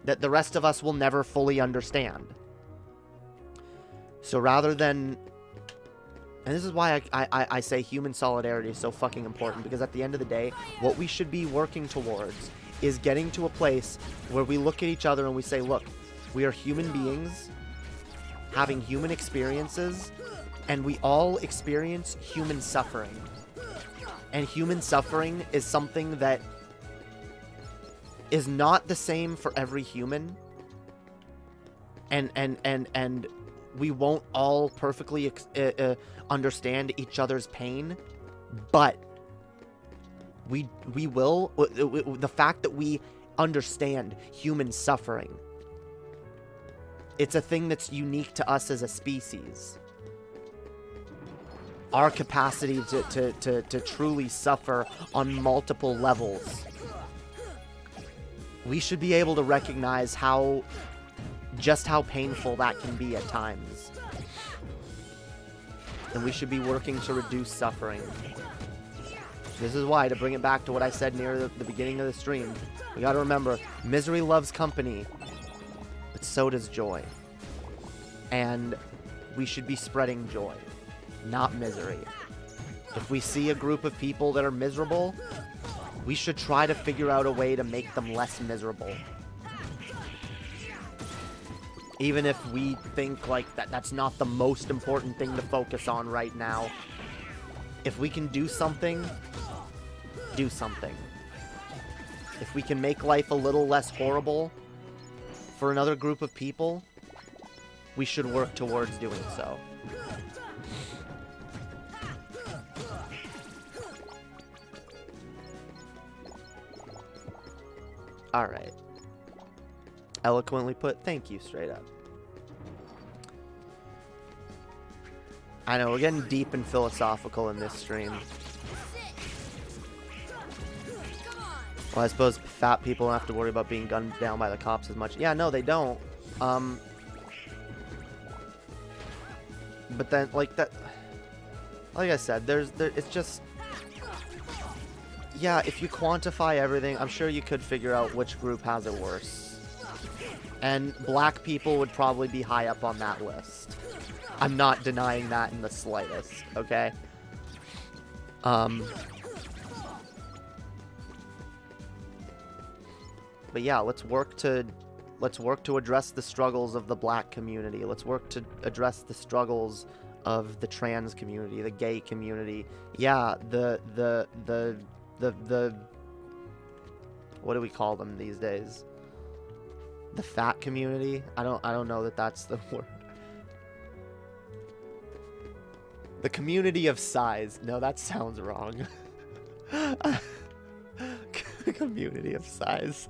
that the rest of us will never fully understand. So rather than... And this is why I say human solidarity is so fucking important, because at the end of the day, what we should be working towards is getting to a place where we look at each other and we say, look, we are human beings having human experiences, and we all experience human suffering. And human suffering is something that is not the same for every human. And we won't all perfectly understand each other's pain, but we will. The fact that we understand human suffering, it's a thing that's unique to us as a species. Our capacity to truly suffer on multiple levels. We should be able to recognize just how painful that can be at times. And we should be working to reduce suffering. This is why, to bring it back to what I said near the beginning of the stream, we gotta remember, misery loves company, but so does joy. And we should be spreading joy, not misery. If we see a group of people that are miserable, we should try to figure out a way to make them less miserable. Even if we think like that's not the most important thing to focus on right now. If we can do something, do something. If we can make life a little less horrible for another group of people, we should work towards doing so. Alright. Eloquently put. Thank you, straight up. I know, we're getting deep and philosophical in this stream. Well, I suppose fat people don't have to worry about being gunned down by the cops as much. Yeah, no, they don't. But then, like that... Like I said, it's just... Yeah, if you quantify everything, I'm sure you could figure out which group has it worse. And black people would probably be high up on that list. I'm not denying that in the slightest, okay? But yeah, let's work to address the struggles of the black community. Let's work to address the struggles of the trans community, the gay community. Yeah, the what do we call them these days? The fat community? I don't know that that's the word. The community of size. No, that sounds wrong. Community of size.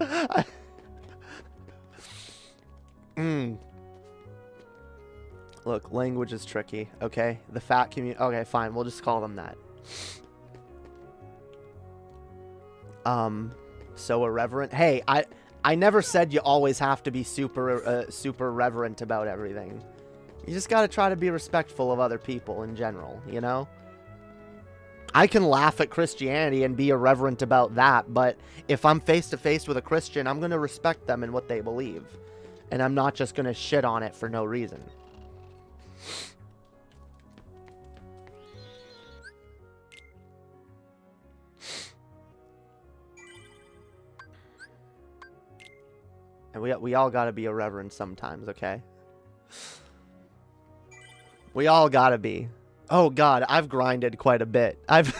Look, language is tricky, okay? The fat community. Okay, fine. We'll just call them that. So irreverent. Hey, I never said you always have to be super reverent about everything. You just gotta try to be respectful of other people in general, you know? I can laugh at Christianity and be irreverent about that, but if I'm face to face with a Christian, I'm gonna respect them and what they believe. And I'm not just gonna shit on it for no reason. And we all gotta be irreverent sometimes, okay? We all gotta be. Oh god, I've grinded quite a bit. I've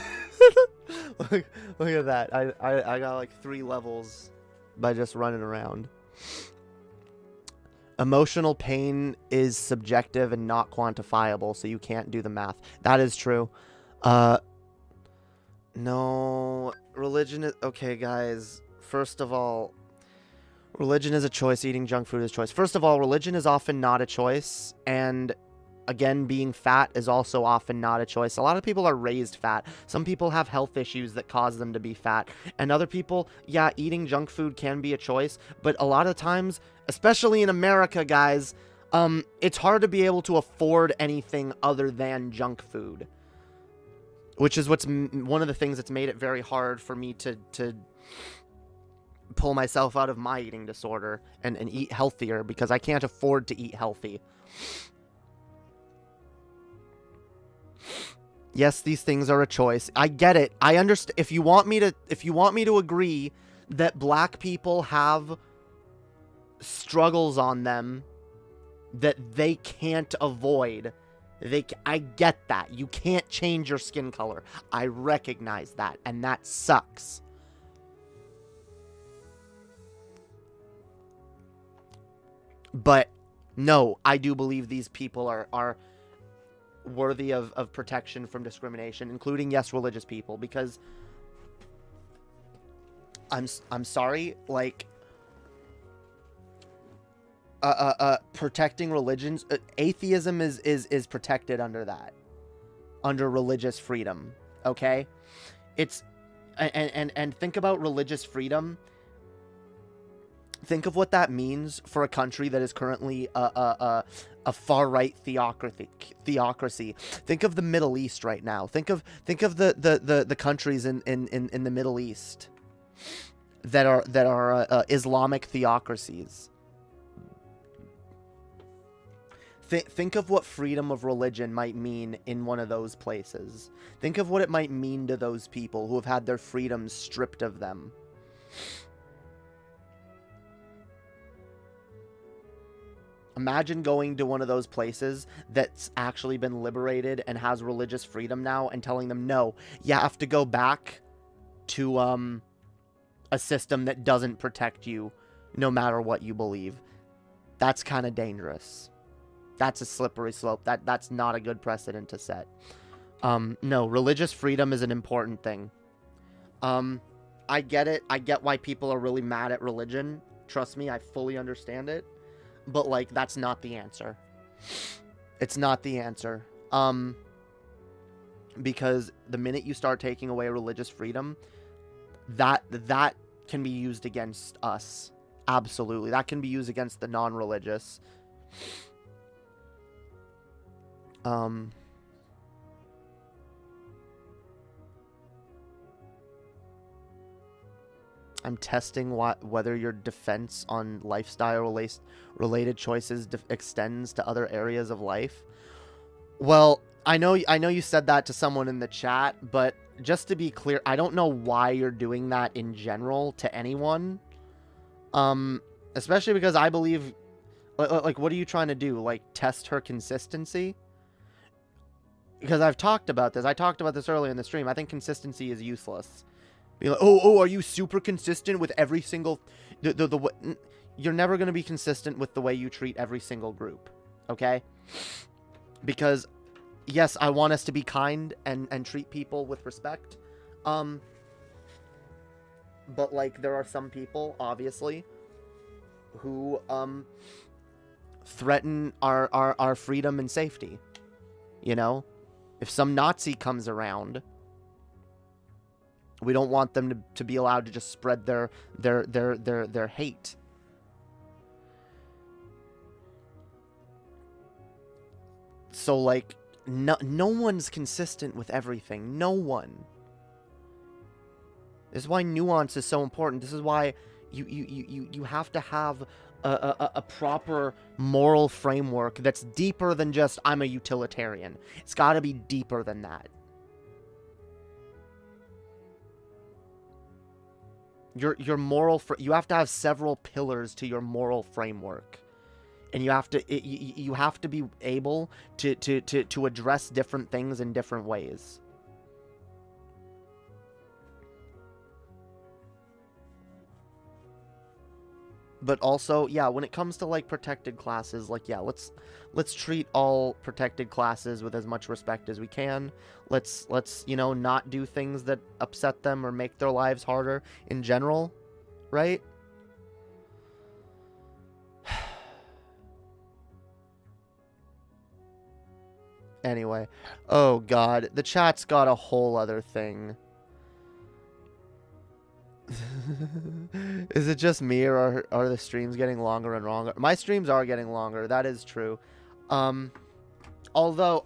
look at that. I got like 3 levels by just running around. Emotional pain is subjective and not quantifiable, so you can't do the math. That is true. No, religion is... Okay, guys. First of all, religion is a choice. Eating junk food is a choice. First of all, religion is often not a choice. And, again, being fat is also often not a choice. A lot of people are raised fat. Some people have health issues that cause them to be fat. And other people, yeah, eating junk food can be a choice. But a lot of times, especially in America, guys, it's hard to be able to afford anything other than junk food. Which is one of the things that's made it very hard for me to pull myself out of my eating disorder and eat healthier, because I can't afford to eat healthy. Yes, these things are a choice. I get it. I understand. If you want me to agree that black people have struggles on them that they can't avoid, I get that. You can't change your skin color. I recognize that, and that sucks. But no, I do believe these people are worthy of protection from discrimination, including, yes, religious people, because I'm sorry, like, protecting religions, atheism is protected under that, under religious freedom, okay? It's, and think about religious freedom. Think of what that means for a country that is currently a far-right theocracy. Think of the Middle East right now. Think of the countries in the Middle East that are Islamic theocracies. Think of what freedom of religion might mean in one of those places. Think of what it might mean to those people who have had their freedoms stripped of them. Imagine going to one of those places that's actually been liberated and has religious freedom now, and telling them, no, you have to go back to a system that doesn't protect you no matter what you believe. That's kind of dangerous. That's a slippery slope. That's not a good precedent to set. No, religious freedom is an important thing. I get it. I get why people are really mad at religion. Trust me, I fully understand it. But, like, that's not the answer. It's not the answer. Because the minute you start taking away religious freedom, that can be used against us. Absolutely. That can be used against the non-religious. I'm testing whether your defense on lifestyle-related choices extends to other areas of life. Well, I know you said that to someone in the chat, but just to be clear, I don't know why you're doing that in general to anyone. Especially because I believe, like, what are you trying to do? Like, test her consistency? Because I've talked about this. I talked about this earlier in the stream. I think consistency is useless. Be like, oh, are you super consistent with every single... You're never going to be consistent with the way you treat every single group, okay? Because, yes, I want us to be kind and treat people with respect. But, like, there are some people, obviously, who threaten our freedom and safety. You know? If some Nazi comes around... We don't want them to be allowed to just spread their hate. So, like, no one's consistent with everything. No one. This is why nuance is so important. This is why you have to have a proper moral framework that's deeper than just, I'm a utilitarian. It's got to be deeper than that. your moral you have to have several pillars to your moral framework, and you have to be able to address different things in different ways. But also, yeah, when it comes to like protected classes, like, yeah, let's treat all protected classes with as much respect as we can. Let's you know, not do things that upset them or make their lives harder in general, right? Anyway, oh god, the chat's got a whole other thing. Is it just me, or are the streams getting longer and longer? My streams are getting longer, that is true. Although,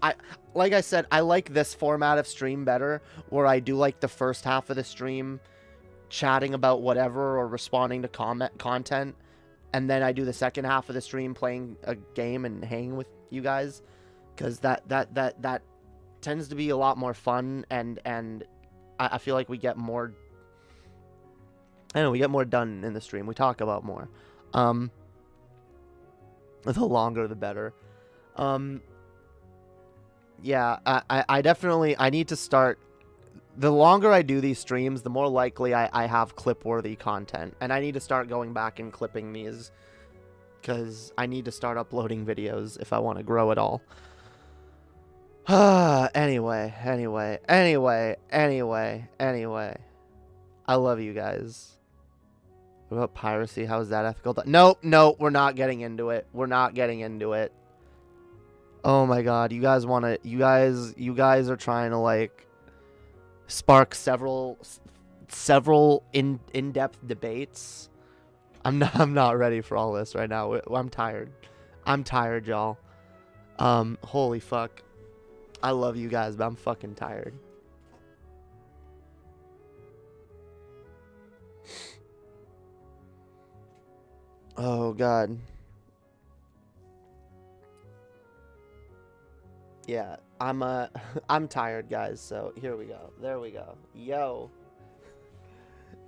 like I said, I like this format of stream better, where I do like the first half of the stream chatting about whatever or responding to content, and then I do the second half of the stream playing a game and hanging with you guys, because that tends to be a lot more fun, and I feel like we get more, I don't know, we get more done in the stream. We talk about more. The longer, the better. Yeah, I definitely, I need to start, the longer I do these streams, the more likely I have clip-worthy content. And I need to start going back and clipping these, because I need to start uploading videos if I want to grow at all. Anyway. I love you guys. What about piracy? How is that ethical? Nope, we're not getting into it. We're not getting into it. Oh my god, you guys want to, you guys are trying to like spark several in-depth debates. I'm not ready for all this right now. I'm tired. I'm tired, y'all. Holy fuck. I love you guys, but I'm fucking tired. Oh god. Yeah, I'm tired, guys, so here we go. There we go. Yo.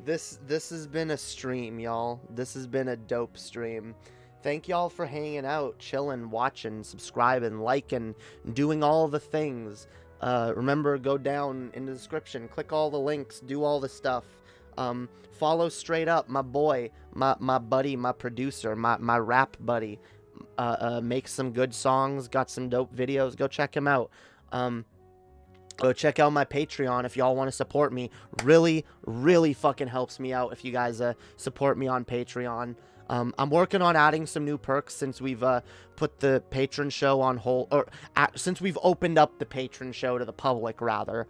This has been a stream, y'all. This has been a dope stream. Thank y'all for hanging out, chilling, watching, subscribing, liking, doing all the things. Remember, go down in the description, click all the links, do all the stuff. Follow STRAYDUP, my boy, my buddy, my producer, my rap buddy. Makes some good songs, got some dope videos. Go check him out. Go check out my Patreon if y'all want to support me. Really fucking helps me out if you guys support me on Patreon. I'm working on adding some new perks since we've put the patron show on hold, or since we've opened up the patron show to the public, rather.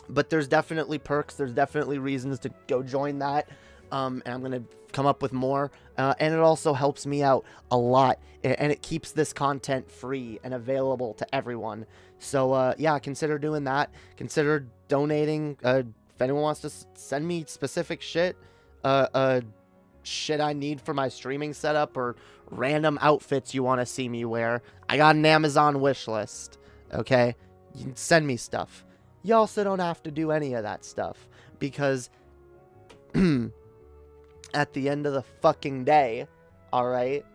But there's definitely perks. There's definitely reasons to go join that. And I'm going to come up with more. And it also helps me out a lot. And it keeps this content free and available to everyone. So, yeah, consider doing that. Consider donating. If anyone wants to send me specific shit, shit I need for my streaming setup, or random outfits you want to see me wear, I got an Amazon wish list. Okay? You can send me stuff. You also don't have to do any of that stuff, because at the end of the fucking day, alright,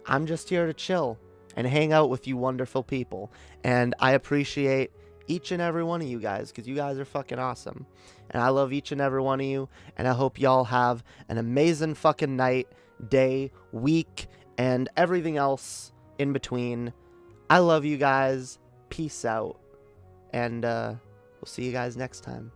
I'm just here to chill and hang out with you wonderful people. And I appreciate each and every one of you guys, because you guys are fucking awesome. And I love each and every one of you, and I hope y'all have an amazing fucking night, day, week, and everything else in between. I love you guys. Peace out. And we'll see you guys next time.